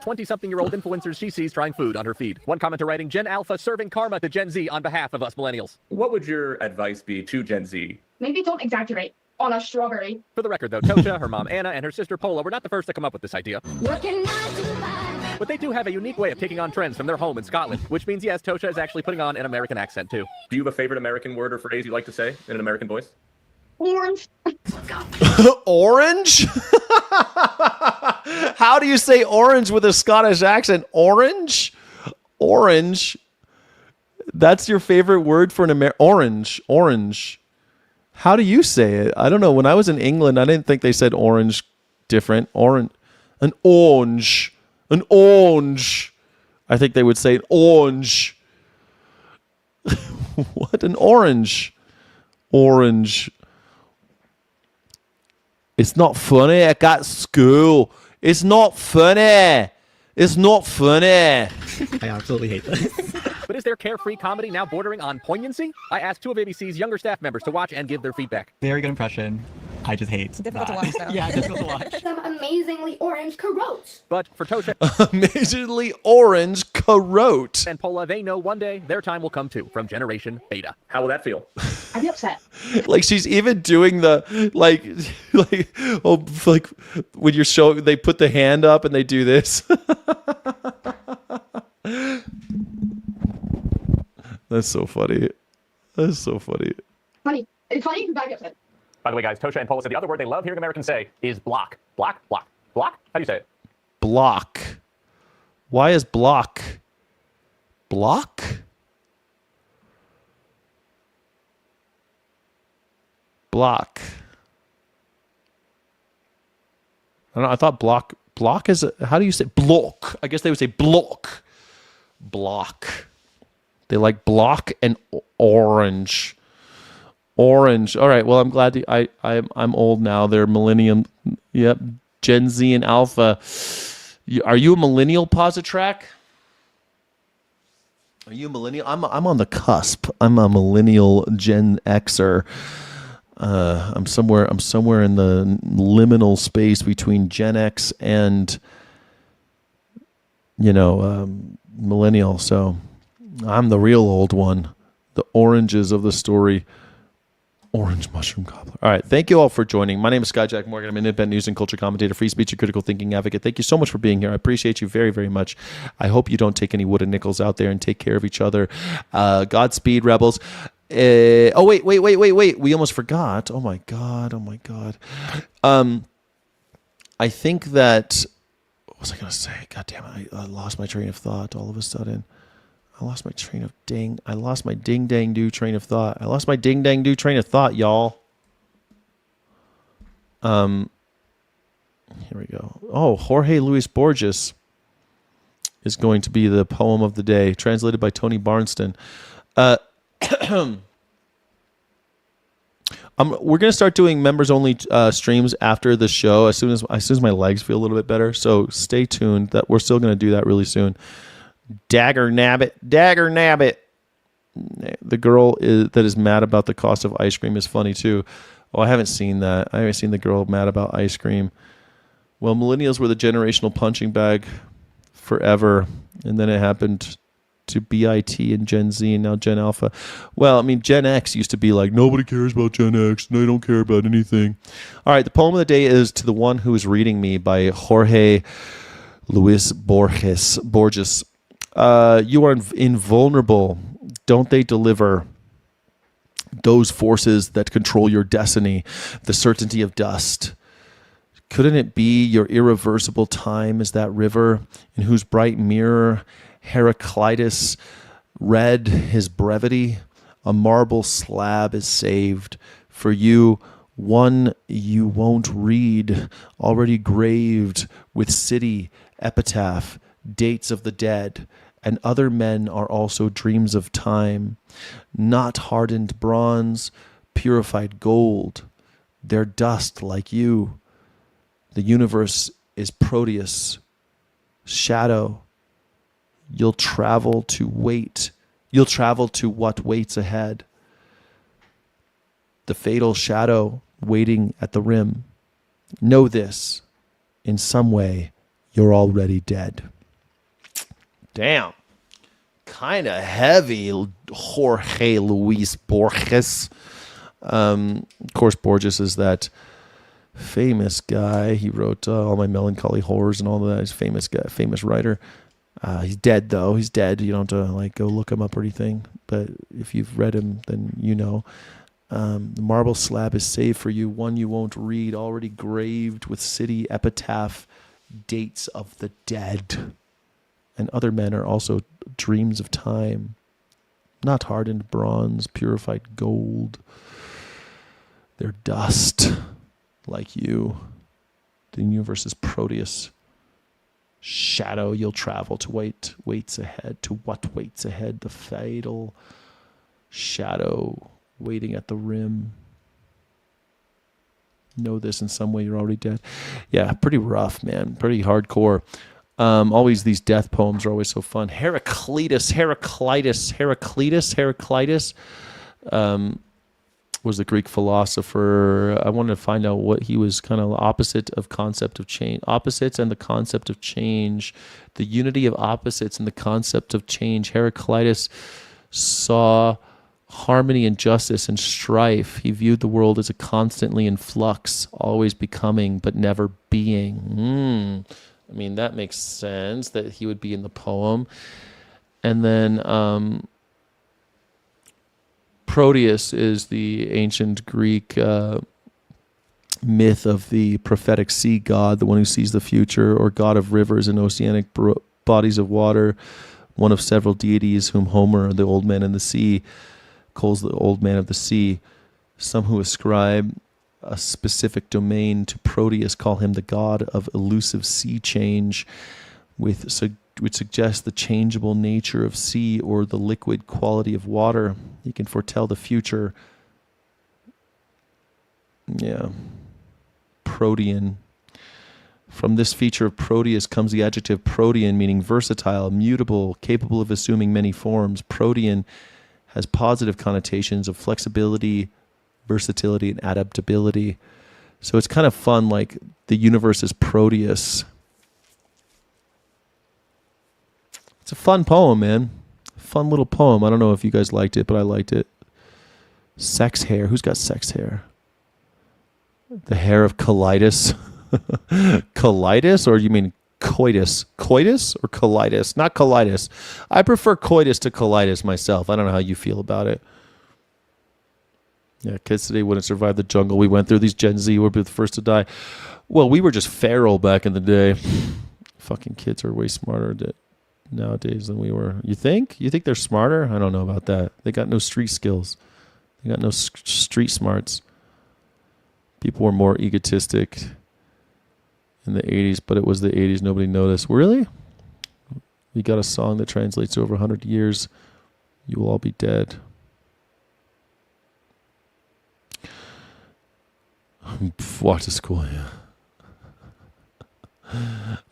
20-something-year-old influencers she sees trying food on her feed. One commenter writing, Gen Alpha serving karma to Gen Z on behalf of us millennials. What would your advice be to Gen Z? Maybe don't exaggerate on a strawberry. For the record, though, Tosha, her mom Anna, and her sister Paula were not the first to come up with this idea. Working 9 to 5. But they do have a unique way of taking on trends from their home in Scotland, which means, yes, Tosha is actually putting on an American accent, too. Do you have a favorite American word or phrase you like to say in an American voice? Orange. Orange? How do you say orange with a Scottish accent? Orange? Orange? That's your favorite word for an orange. Orange. How do you say it? I don't know. When I was in England, I didn't think they said orange different. Orange. An orange. An orange. I think they would say an orange. What? An orange. Orange. It's not funny. I got school. It's not funny. It's not funny. I absolutely hate this. But is their carefree comedy now bordering on poignancy? I asked 2 of ABC's younger staff members to watch and give their feedback. Very good impression. I just hate It's difficult to watch, though. Yeah, difficult to watch. Some amazingly orange carottes. But for Tosha Amazingly orange carotte. and Paula, they know one day their time will come too, from Generation Beta. How will that feel? I'd be upset. Like she's even doing the like when you're showing, they put the hand up and they do this. That's so funny. That's so funny. Funny. It's funny because I get upset. By the way, guys, Tosha and Paula said the other word they love hearing Americans say is block. Block? Block? Block? How do you say it? Block. Why is block? Block? Block. I don't know. I thought block. Block is. How do you say block? I guess they would say block. Block. They like block and orange. Orange. All right. Well, I'm glad I'm old now. They're millennium. Yep. Gen Z and Alpha. Are you a millennial, Positrack? Are you a millennial? I'm on the cusp. I'm a millennial Gen Xer. I'm somewhere in the liminal space between Gen X and millennial. So I'm the real old one. The oranges of the story. Orange mushroom cobbler. All right. Thank you all for joining. My name is Skyjack Morgan. I'm an independent news and culture commentator, free speech and critical thinking advocate. Thank you so much for being here. I appreciate you very, very much. I hope you don't take any wooden nickels out there and take care of each other. Godspeed, rebels. Wait. We almost forgot. Oh my God. I think that, what was I going to say? God damn it. I lost my train of thought all of a sudden. I lost my train of ding. I lost my ding dang do train of thought. Y'all. Here we go. Oh, Jorge Luis Borges is going to be the poem of the day, translated by Tony Barnston. We're gonna start doing members only streams after the show as soon as my legs feel a little bit better. So stay tuned. That we're still gonna do that really soon. Dagger nabbit. The girl that is mad about the cost of ice cream is funny too. Oh, I haven't seen that. I haven't seen the girl mad about ice cream. Well, millennials were the generational punching bag forever, and then it happened to BIT and Gen Z and now Gen Alpha. Well, I mean, Gen X used to be like, nobody cares about Gen X. They don't care about anything. All right, the poem of the day is To the One Who is Reading Me by Jorge Luis Borges. You are invulnerable. Don't they deliver those forces that control your destiny, the certainty of dust? Couldn't it be your irreversible time as that river in whose bright mirror Heraclitus read his brevity? A marble slab is saved for you, one you won't read, already graved with city, epitaph, dates of the dead, and other men are also dreams of time, not hardened bronze, purified gold. They're dust like you. The universe is Proteus, shadow. You'll travel to what waits ahead. The fatal shadow waiting at the rim. Know this, in some way, you're already dead. Damn. Kind of heavy, Jorge Luis Borges. Of course, Borges is that famous guy. He wrote All My Melancholy Horrors and all of that. He's a famous guy, famous writer. He's dead, though. He's dead. You don't have to go look him up or anything. But if you've read him, then you know. The marble slab is saved for you, one you won't read, already graved with city, epitaph, dates of the dead. And other men are also dreams of time, not hardened bronze, purified gold. They're dust, like you. The universe is Proteus. Shadow, you'll travel to waits ahead. To what waits ahead? The fatal shadow waiting at the rim. Know this, in some way you're already dead. Yeah, pretty rough, man. Pretty hardcore. Always these death poems are always so fun. Heraclitus was the Greek philosopher. I wanted to find out what he was kind of opposite of concept of change. Opposites and the concept of change. The unity of opposites and the concept of change. Heraclitus saw harmony and justice and strife. He viewed the world as a constantly in flux, always becoming but never being. I mean, that makes sense that he would be in the poem. And then Proteus is the ancient Greek myth of the prophetic sea god, the one who sees the future, or god of rivers and oceanic bodies of water, one of several deities whom Homer, the old man in the sea, calls the old man of the sea. Some who ascribe a specific domain to Proteus call him the god of elusive sea change, which suggests the changeable nature of sea or the liquid quality of water. He can foretell the future. Yeah. Protean. From this feature of Proteus comes the adjective protean, meaning versatile, mutable, capable of assuming many forms. Protean has positive connotations of flexibility, versatility, and adaptability. So it's kind of fun, like the universe is Proteus. It's a fun poem, man. Fun little poem. I don't know if you guys liked it, but I liked it. Sex hair. Who's got sex hair? The hair of colitis. Colitis, or you mean coitus? Coitus or colitis? Not colitis. I prefer coitus to colitis myself. I don't know how you feel about it. Yeah, kids today wouldn't survive the jungle we went through. These Gen Z were the first to die. Well, we were just feral back in the day. Fucking kids are way smarter nowadays than we were. You think? You think they're smarter? I don't know about that. They got no street skills. They got no street smarts. People were more egotistic in the 80s, but it was the 80s. Nobody noticed. Really? We got a song that translates to over 100 years. You will all be dead. Walk to school, yeah.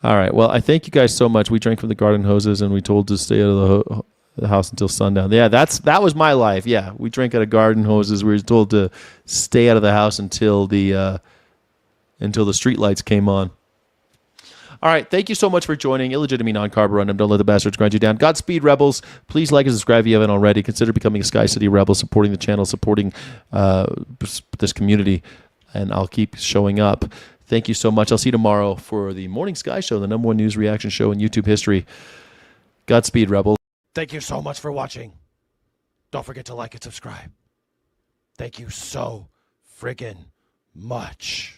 All right. Well, I thank you guys so much. We drank from the garden hoses, and we told to stay out of the house until sundown. Yeah, that was my life. Yeah, we drank out of garden hoses. We were told to stay out of the house until the street lights came on. All right. Thank you so much for joining Illegitimate Non-Carborundum. Don't let the bastards grind you down. Godspeed, rebels. Please like and subscribe if you haven't already. Consider becoming a Sky City Rebel, supporting the channel, supporting this community, and I'll keep showing up. Thank you so much. I'll see you tomorrow for the Morning Sky Show, the #1 news reaction show in YouTube history. Godspeed, rebels. Thank you so much for watching. Don't forget to like and subscribe. Thank you so friggin' much.